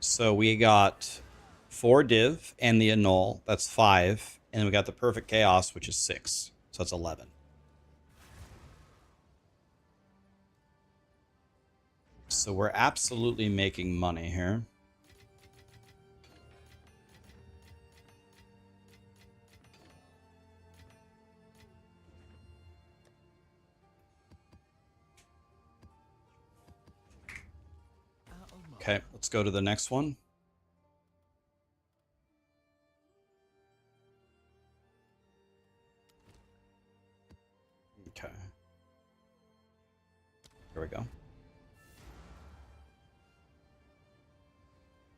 So we got 4 div and the annul. That's 5. And then we got the perfect chaos, which is 6. So that's 11. So we're absolutely making money here. Okay, let's go to the next one. Okay. Here we go.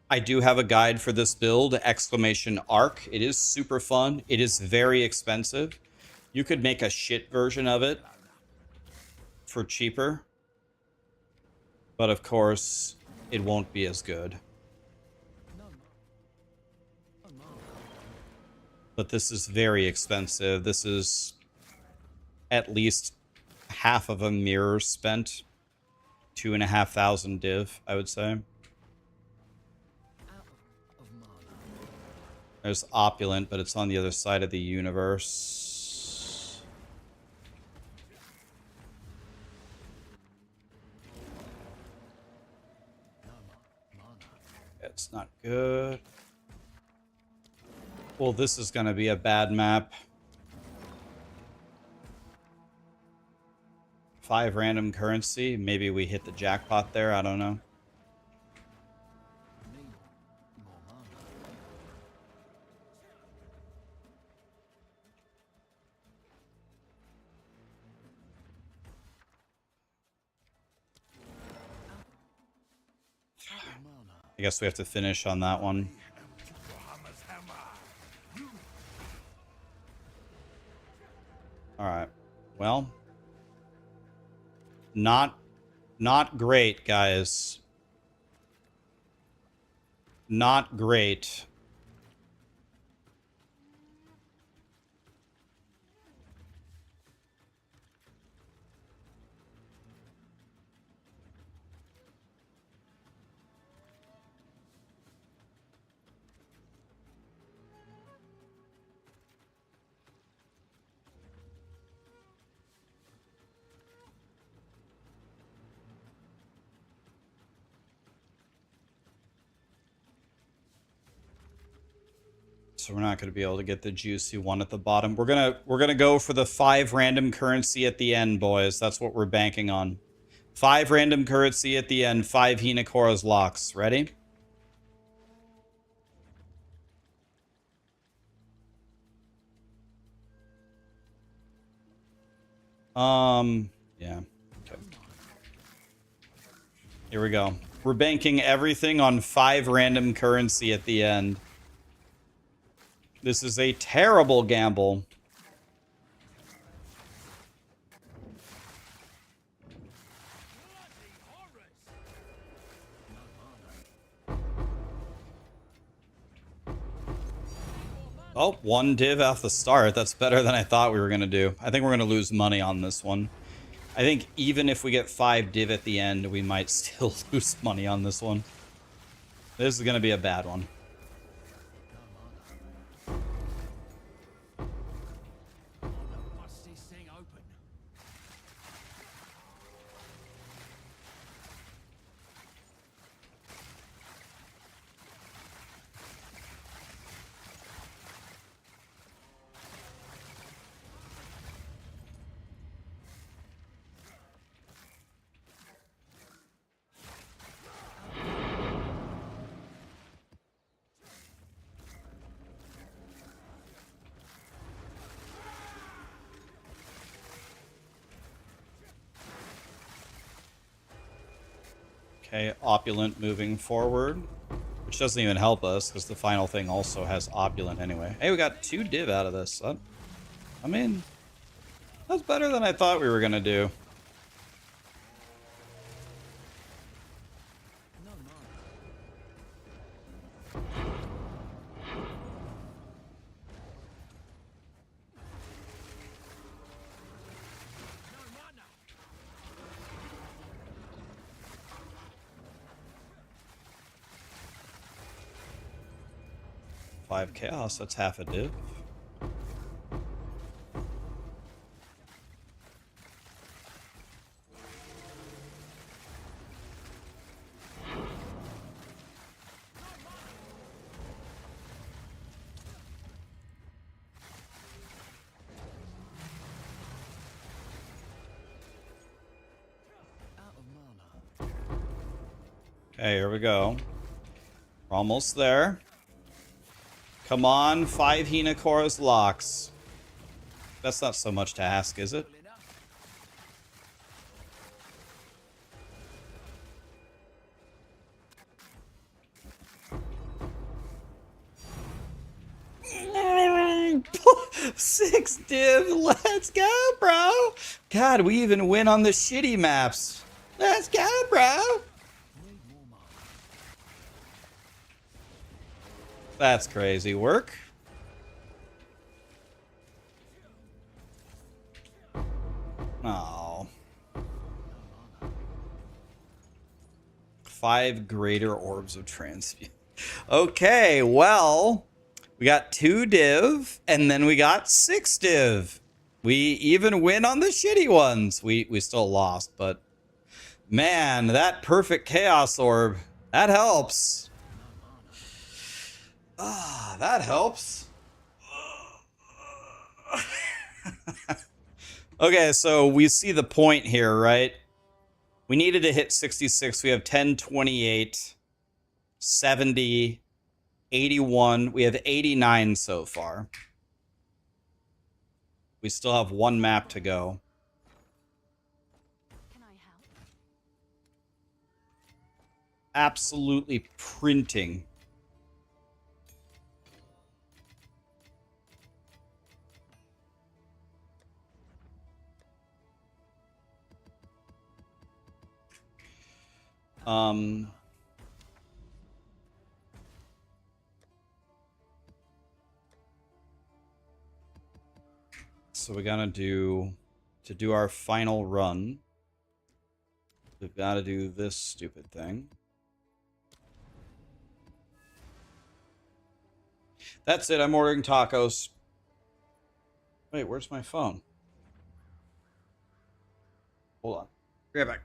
I do have a guide for this build, exclamation arc. It is super fun. It is very expensive. You could make a shit version of it for cheaper. But of course, it won't be as good. But this is very expensive. This is at least half of a mirror spent. 2,500 div, I would say. There's Opulent, but it's on the other side of the universe. It's not good. Well, this is going to be a bad map. 5 random currency. Maybe we hit the jackpot there. I don't know. I guess we have to finish on that one. Alright. Well. Not great, guys. Not great. So we're not going to be able to get the juicy one at the bottom. We're gonna go for the 5 random currency at the end, boys. That's what we're banking on. 5 random currency at the end. 5 Hinakora's locks. Ready? Yeah. Okay. Here we go. We're banking everything on 5 random currency at the end. This is a terrible gamble. Oh, 1 div off the start. That's better than I thought we were going to do. I think we're going to lose money on this one. I think even if we get 5 div at the end, we might still lose money on this one. This is going to be a bad one. Okay, Opulent moving forward, which doesn't even help us because the final thing also has Opulent anyway. Hey, we got 2 div out of this. I mean, that's better than I thought we were going to do. Five chaos, that's half a div. Okay, here we go. We're almost there. Come on, 5 Hinakora's locks. That's not so much to ask, is it? Six div, let's go, bro. God, we even win on the shitty maps. Let's go, bro. That's crazy work. Oh. 5 greater orbs of transmute. Okay, well, we got 2 div, and then we got 6 div. We even win on the shitty ones. We still lost, but man, that perfect chaos orb, that helps. Ah, that helps. Okay, so we see the point here, right? We needed to hit 66. We have 10, 28, 70, 81. We have 89 so far. We still have 1 map to go. Can I help? Absolutely printing. So we're gonna do, to do our final run, we've got to do this stupid thing. That's it, I'm ordering tacos. Wait, where's my phone? Hold on. Be right back.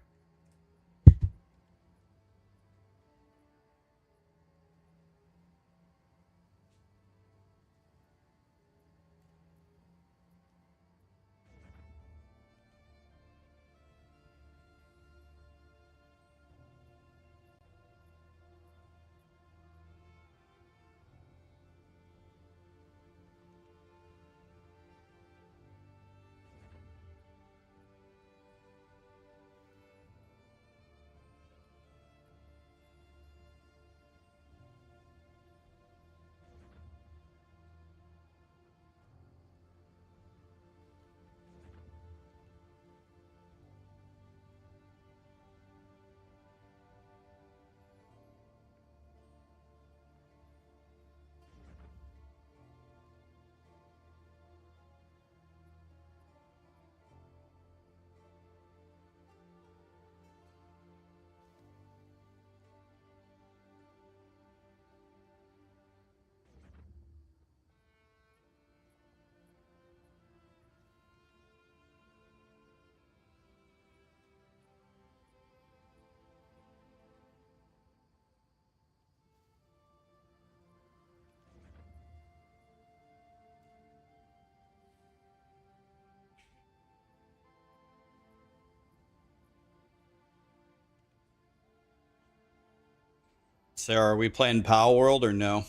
Sarah, are we playing Power World or no?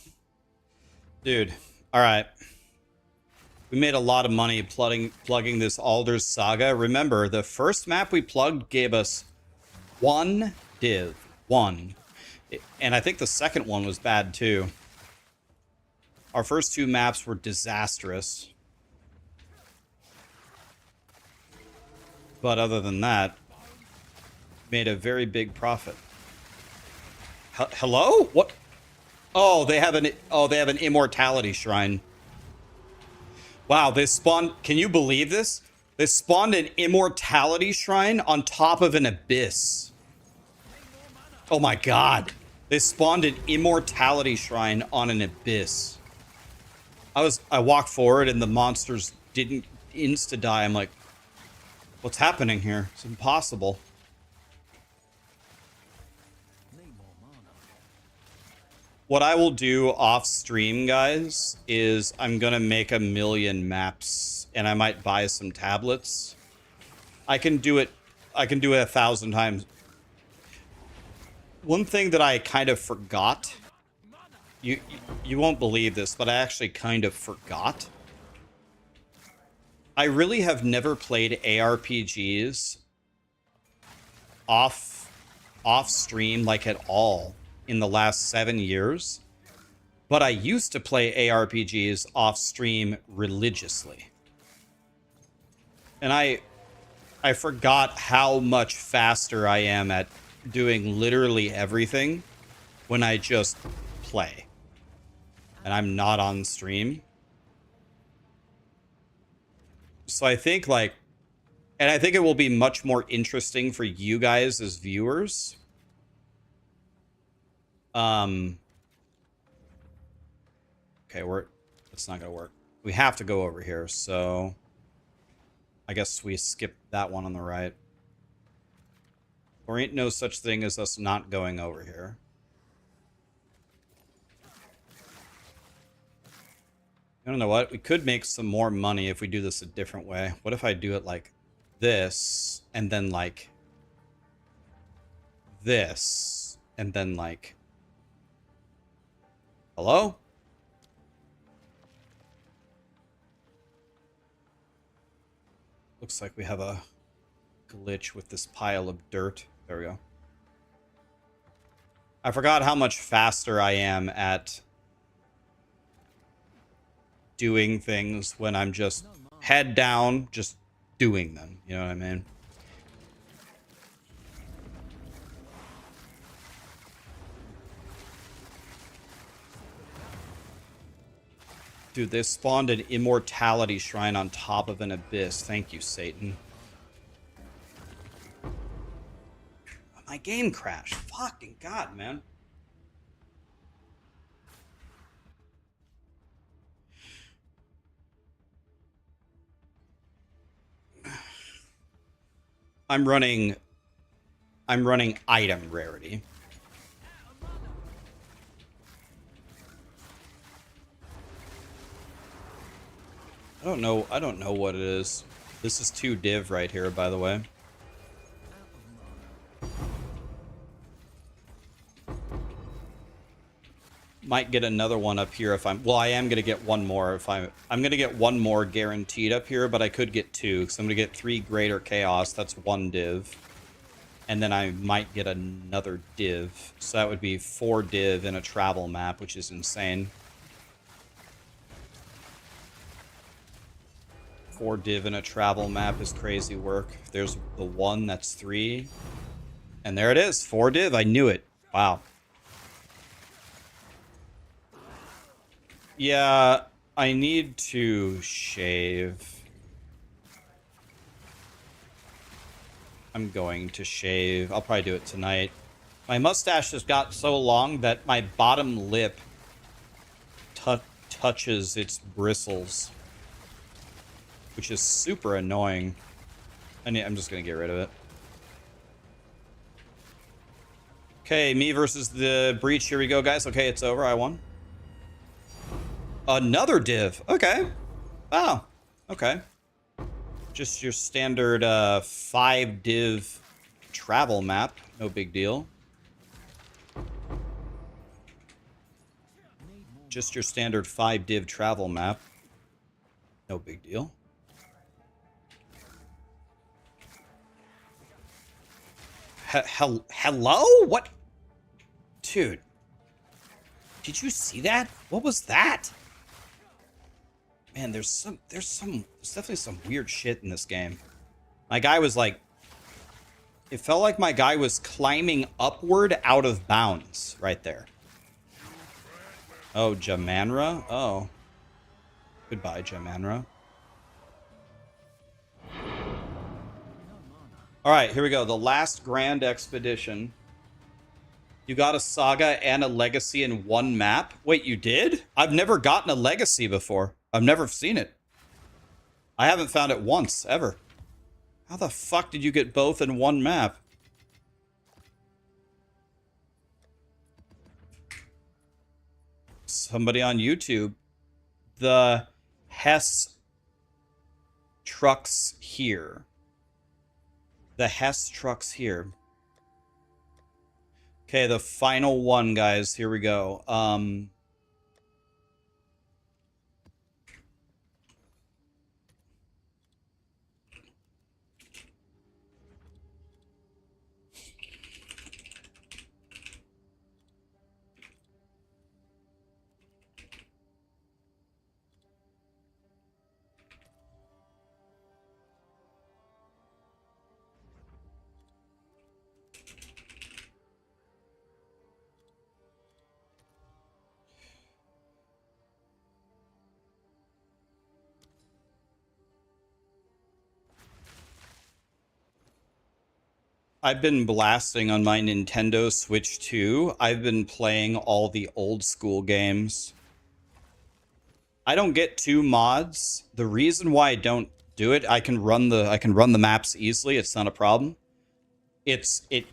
Dude, alright. We made a lot of money plugging this Alder's Saga. Remember, the first map we plugged gave us 1 div. 1. And I think the second one was bad too. Our first 2 maps were disastrous. But other than that, made a very big profit. Hello? What? Oh, they have an immortality shrine. Wow, they spawned, can you believe this? They spawned an immortality shrine on top of an abyss. Oh my god. They spawned an immortality shrine on an abyss. I walked forward and the monsters didn't insta die. I'm like, what's happening here? It's impossible. What I will do off stream, guys, is I'm gonna make 1,000,000 maps and I might buy some tablets. I can do it 1,000 times. One thing that I kind of forgot, you won't believe this, but I actually kind of forgot. I really have never played ARPGs off stream like at all in the last 7 years. But I used to play ARPGs off stream religiously. And I forgot how much faster I am at doing literally everything when I just play. And I'm not on stream. So I think like, and I think it will be much more interesting for you guys as viewers. Okay, it's not gonna work. We have to go over here, so I guess we skip that one on the right. There ain't no such thing as us not going over here. I don't know what. We could make some more money if we do this a different way. What if I do it like this, and then like this, and then like... Hello? Looks like we have a glitch with this pile of dirt. There we go. I forgot how much faster I am at doing things when I'm just head down, just doing them. You know what I mean? Dude, they spawned an immortality shrine on top of an abyss. Thank you, Satan. My game crashed. Fucking God, man. I'm running item rarity. I don't know what it is. This is 2 div right here, by the way. Might get another one up here if I'm... Well, I am going to get one more if I'm going to get one more guaranteed up here, but I could get 2, because I'm going to get 3 Greater Chaos. That's 1 div. And then I might get another div. So that would be 4 div in a travel map, which is insane. 4 div in a travel map is crazy work. There's the 1, that's 3. And there it is, 4 div. I knew it. Wow. Yeah, I need to shave. I'm going to shave. I'll probably do it tonight. My mustache has got so long that my bottom lip touches its bristles, which is super annoying. I'm just going to get rid of it. Okay, me versus the Breach. Here we go, guys. Okay, it's over. I won. Another div. Okay. Wow. Okay. Just your standard 5 div travel map. No big deal. Just your standard 5 div travel map. No big deal. Hello? What? Dude. Did you see that? What was that? Man, there's definitely some weird shit in this game. My guy was like, it felt like my guy was climbing upward out of bounds right there. Oh, Jamanra? Oh. Goodbye, Jamanra. Alright, here we go. The last Grand Expedition. You got a Saga and a Legacy in one map? Wait, you did? I've never gotten a Legacy before. I've never seen it. I haven't found it once, ever. How the fuck did you get both in one map? Somebody on YouTube. The Hess trucks here. The Hess trucks here. Okay, the final one, guys. Here we go. I've been blasting on my Nintendo Switch 2. I've been playing all the old school games. I don't get 2 mods. The reason why I don't do it, I can run the maps easily. It's not a problem. It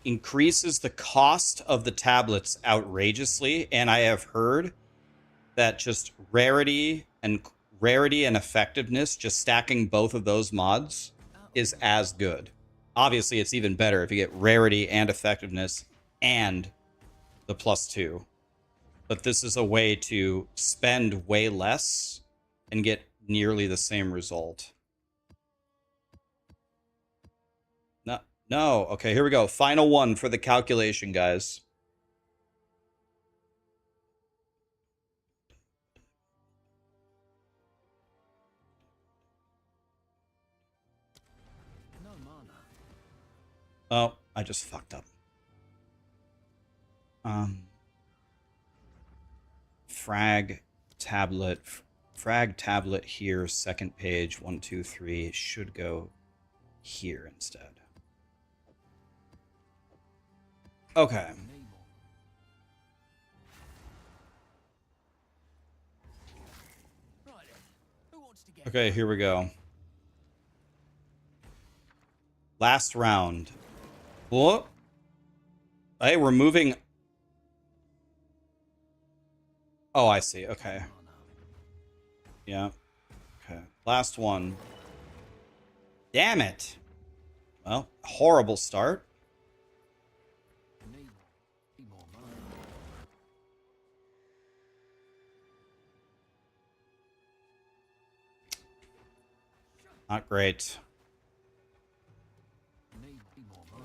increases the cost of the tablets outrageously, and I have heard that just rarity and effectiveness, just stacking both of those mods is as good. Obviously, it's even better if you get rarity and effectiveness and the +2. But this is a way to spend way less and get nearly the same result. No. Okay, here we go. Final one for the calculation, guys. No mana. Oh, I just fucked up. Frag tablet here, second page, 1, 2, 3. It should go here instead. Okay. Need more. Right then. Who wants to get Okay, here we go. Last round. Whoop. Hey, we're moving. Oh, I see. Okay. mana? Yeah. Okay. Last one. Damn it. Well, horrible start. Need more mana. Not great. Need more mana.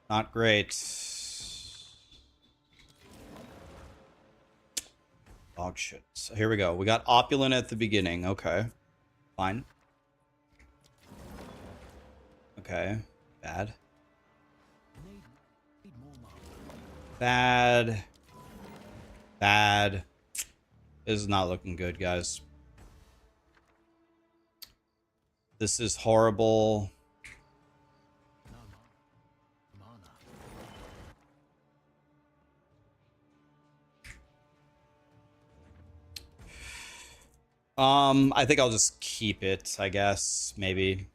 Not great. Dog shit. So here we go. We got opulent at the beginning. Okay. Fine. Okay. Bad. Need more mana. Bad. Bad. This is not looking good, guys. This is horrible. No mana. I think I'll just keep it, I guess, maybe.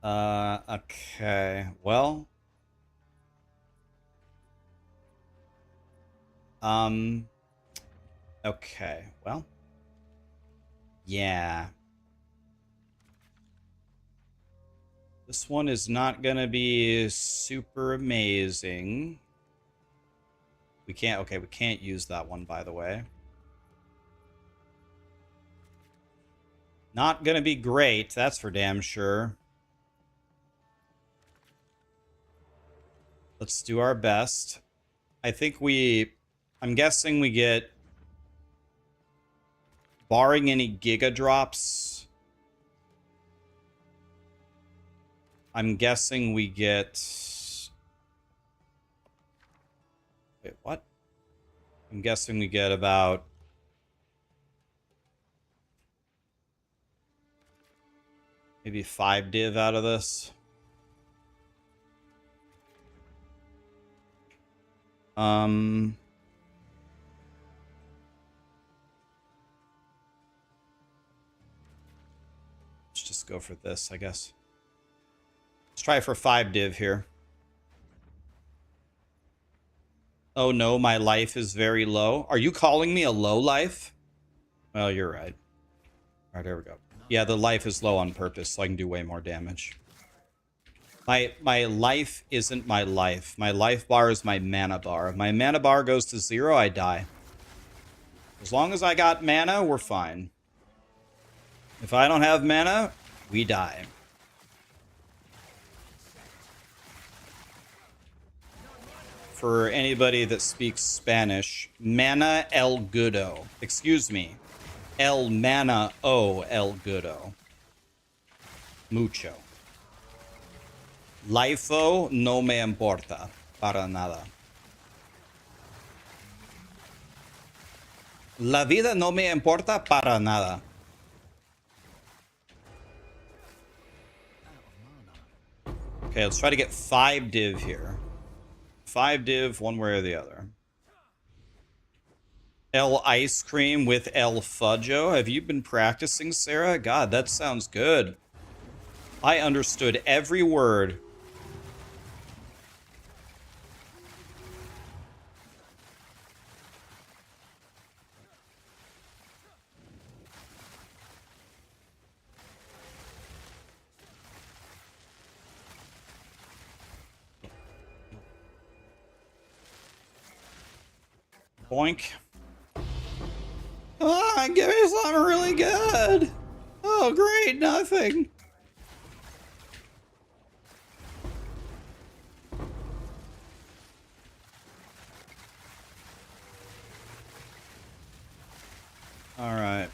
Okay. Well. Okay. Well. Yeah. This one is not gonna be super amazing. We can't, okay, we can't use that one, by the way. Not gonna be great, that's for damn sure. Let's do our best. I think I'm guessing we get, barring any Giga drops, I'm guessing we get, wait, what? I'm guessing we get about maybe 5 div out of this. Let's just go for this, I guess. Let's try for 5 div here. Oh no, my life is very low. Are you calling me a low life? Well, you're right. All right, there we go. Yeah, the life is low on purpose, so I can do way more damage. My life isn't my life. My life bar is my mana bar. If my mana bar goes to 0, I die. As long as I got mana, we're fine. If I don't have mana, we die. For anybody that speaks Spanish, mana el gudo. Excuse me. El mana o el gudo. Mucho. Lifeo no me importa. Para nada. La vida no me importa para nada. Okay, let's try to get 5 div here. 5 div one way or the other. El ice cream with El fudjo. Have you been practicing, Sarah? God, that sounds good. I understood every word. Boink. Ah, give me something really good. Oh, great, nothing. All right.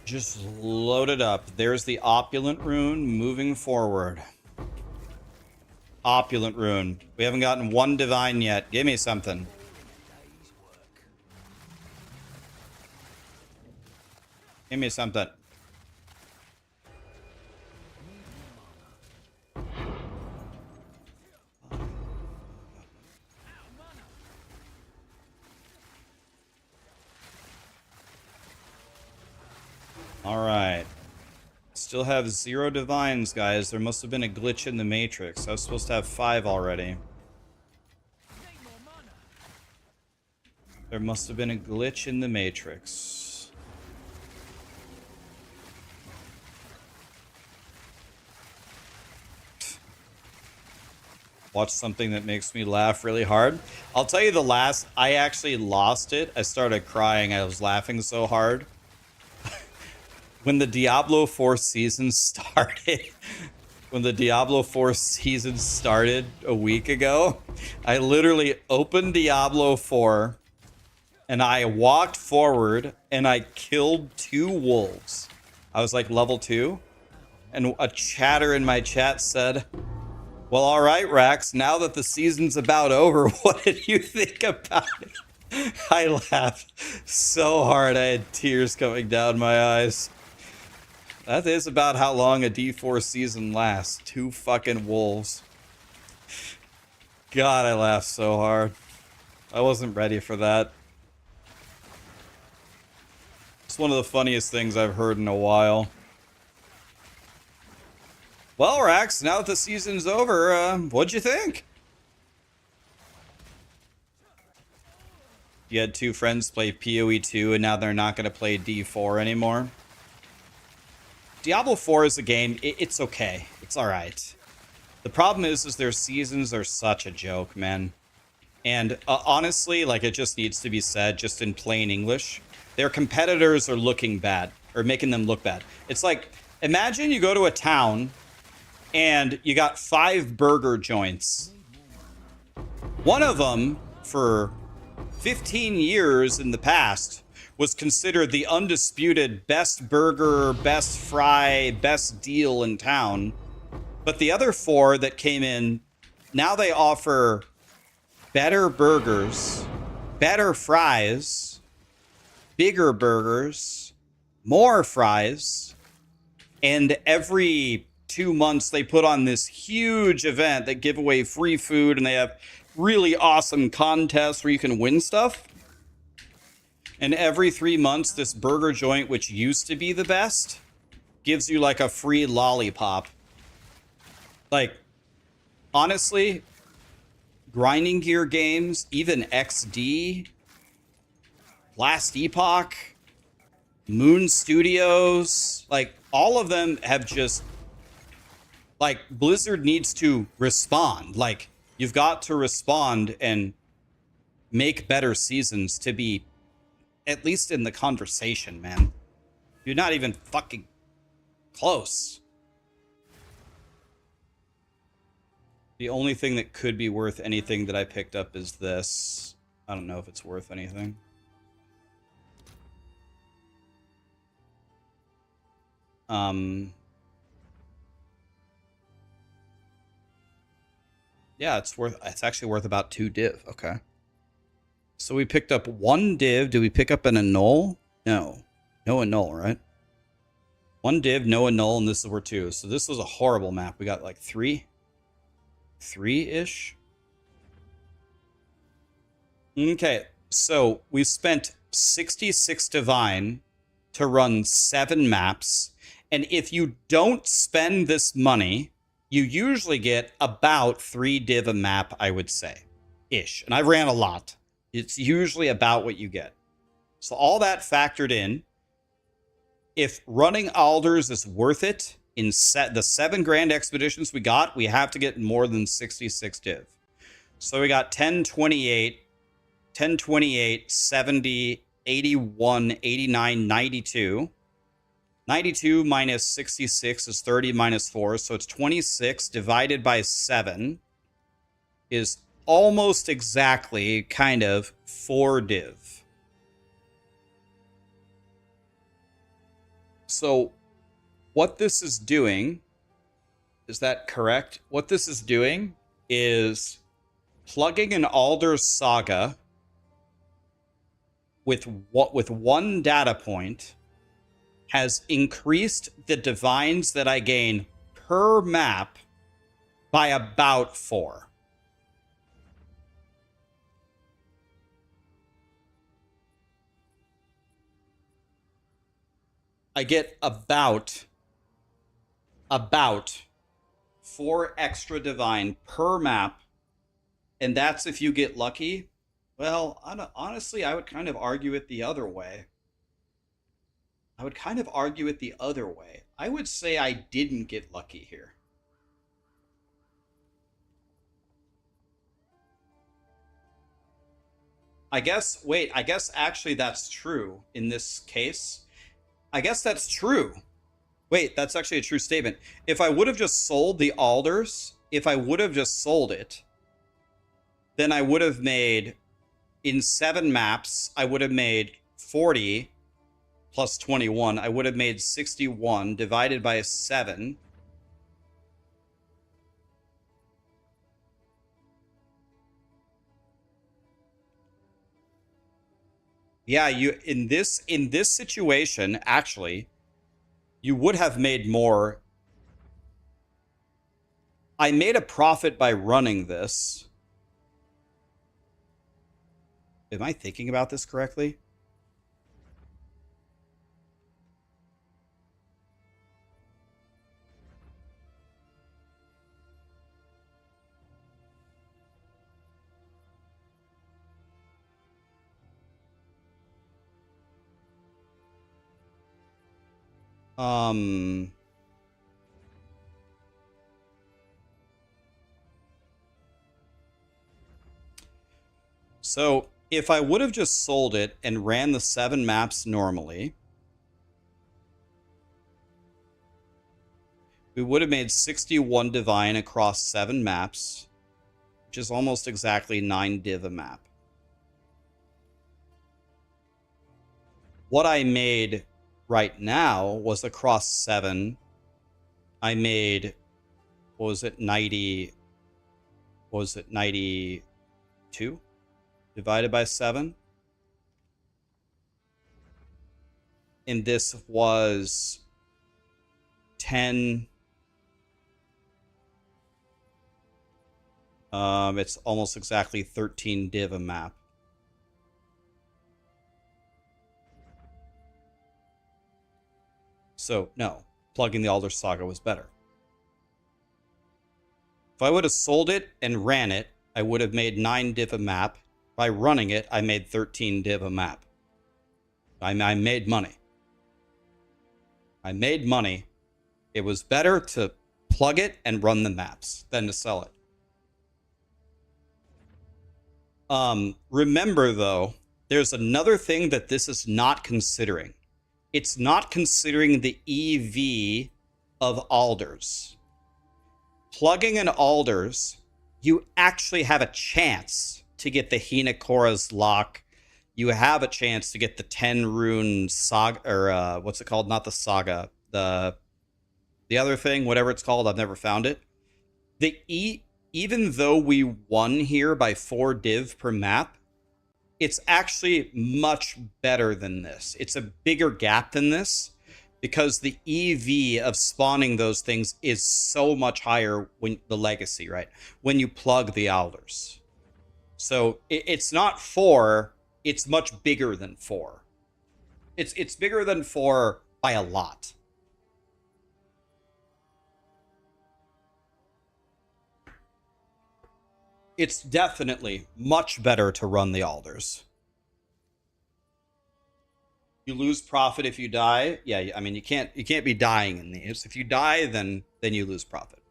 Just load it up. There's the opulent rune moving forward. Opulent rune. We haven't gotten one divine yet. Give me something. Give me something. All right. Still have 0 divines, guys. There must have been a glitch in the matrix. I was supposed to have 5 already. There must have been a glitch in the matrix. Watch something that makes me laugh really hard. I'll tell you I actually lost it. I started crying. I was laughing so hard. When the Diablo 4 season started, a week ago, I literally opened Diablo 4 and I walked forward and I killed 2 wolves. I was like level 2 and a chatter in my chat said, well, all right, Rax, now that the season's about over, what did you think about it? I laughed so hard. I had tears coming down my eyes. That is about how long a D4 season lasts. 2 fucking wolves. God, I laughed so hard. I wasn't ready for that. It's one of the funniest things I've heard in a while. Well, Rax, now that the season's over, what'd you think? You had 2 friends play PoE 2 and now they're not going to play D4 anymore. Diablo 4 is a game, it's okay. It's alright. The problem is their seasons are such a joke, man. And honestly, like, it just needs to be said, just in plain English, their competitors are looking bad, or making them look bad. It's like, imagine you go to a town, and you got 5 burger joints. One of them, for 15 years in the past, was considered the undisputed best burger, best fry, best deal in town. But the other 4 that came in, now they offer better burgers, better fries, bigger burgers, more fries, and every 2 months they put on this huge event that give away free food, and they have really awesome contests where you can win stuff. And every 3 months, this burger joint, which used to be the best, gives you like a free lollipop. Like, honestly, grinding gear games, even XD, Last Epoch, Moon Studios, like, all of them have just Like, Blizzard needs to respond. Like, you've got to respond and make better seasons to be at least in the conversation, man. You're not even fucking close. The only thing that could be worth anything that I picked up is this. I don't know if it's worth anything. Yeah, it's actually worth about 2 div. Okay. So we picked up 1 div. Did we pick up an annul? No. No annul, right? 1 div, no annul, and this is worth 2. So this was a horrible map. We got like 3-ish. Okay, so we spent 66 divine to run 7 maps. And if you don't spend this money, you usually get about 3 div a map, I would say, ish. And I ran a lot. It's usually about what you get. So all that factored in, if running alders is worth it, in the 7 grand expeditions we got, we have to get more than 66 div. So we got 10, 28, 10, 28, 70, 81, 89, 92. 92 minus 66 is 30 minus 4, so it's 26 divided by 7 is almost exactly kind of 4 div. So what this is doing, is that correct? What this is doing is plugging an Alder's Saga with 1 data point has increased the divines that I gain per map by about 4. I get about 4 extra divine per map, and that's if you get lucky. Well, honestly, I would kind of argue it the other way. I would say I didn't get lucky here. I guess actually that's true in this case. I guess that's true. Wait, that's actually a true statement. If I would have just sold the alders, then I would have made, in 7 maps, I would have made 40 plus 21. I would have made 61 divided by 7. Yeah, in this situation, actually, you would have made more. I made a profit by running this. Am I thinking about this correctly? So if I would have just sold it and ran the 7 maps normally, we would have made 61 divine across 7 maps, which is almost exactly 9 div a map. What I made right now was across 7. I made, what was it, 90, what was it, 92 divided by 7? And this was 10. It's almost exactly 13 div a map. So, no, plugging the Alder Saga was better. If I would have sold it and ran it, I would have made 9 div a map. By running it, I made 13 div a map. I made money. It was better to plug it, and run the maps, then to sell it. Remember though, there's another thing that this is not considering. It's not considering the EV of alders. Plugging in alders, you actually have a chance to get the Hinakora's Lock. You have a chance to get the 10 rune saga, or what's it called? Not the saga, the other thing, whatever it's called. I've never found it. Even though we won here by 4 div per map, it's actually much better than this. It's a bigger gap than this because the EV of spawning those things is so much higher when the legacy, right? When you plug the alders. So it's not 4, it's much bigger than 4. It's bigger than 4 by a lot. It's definitely much better to run the alders. You lose profit if you die. Yeah, I mean you can't be dying in these. If you die, then you lose profit.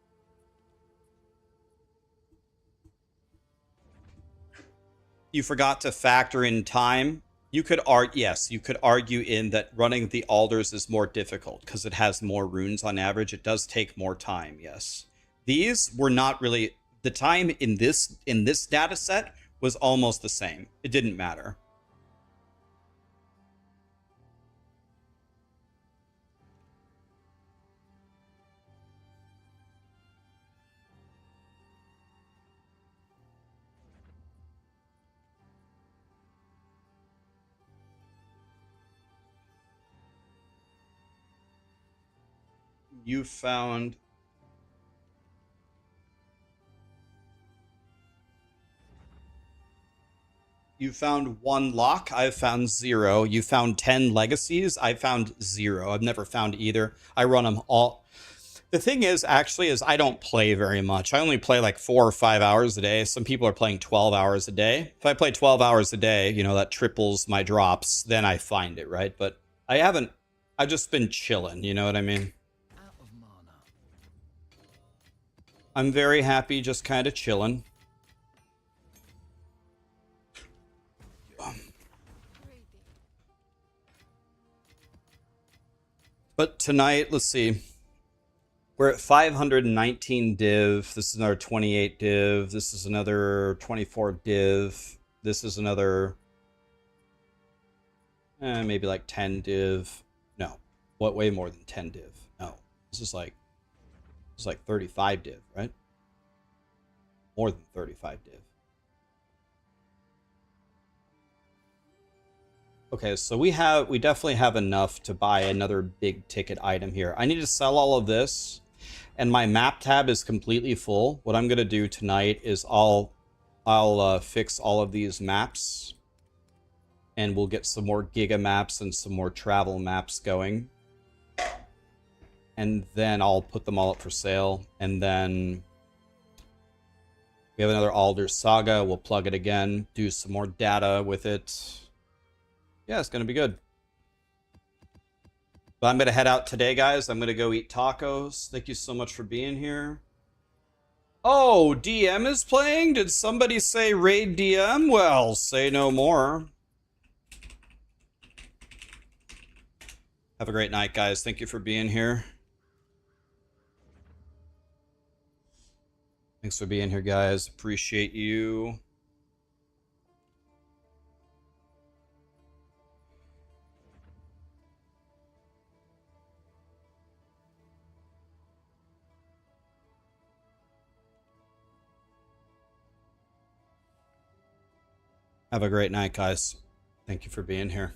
You forgot to factor in time. You could argue in that running the alders is more difficult because it has more runes on average. It does take more time. Yes, these were not really. The time in this data set was almost the same. It didn't matter. You found one lock. I've found 0. You found 10 legacies. I found 0. I've never found either. I run them all. The thing is, actually, is I don't play very much. I only play like 4 or 5 hours a day. Some people are playing 12 hours a day. If I play 12 hours a day, you know, that triples my drops. Then I find it, right? But I haven't. I've just been chilling. You know what I mean? Out of mana. I'm very happy, just kind of chilling. But tonight, let's see. We're at 519 div. This is another 28 div. This is another 24 div. This is another maybe like 10 div. No, what? Way more than 10 div. No, this is like 35 div, right? More than 35 div. Okay, so we definitely have enough to buy another big ticket item here. I need to sell all of this, and my map tab is completely full. What I'm gonna do tonight is I'll fix all of these maps, and we'll get some more Giga maps and some more travel maps going, and then I'll put them all up for sale. And then we have another Alder Saga. We'll plug it again, do some more data with it. Yeah, it's going to be good. But I'm going to head out today, guys. I'm going to go eat tacos. Thank you so much for being here. Oh, DM is playing? Did somebody say raid DM? Well, say no more. Have a great night, guys. Thank you for being here. Thanks for being here, guys. Appreciate you. Have a great night, guys. Thank you for being here.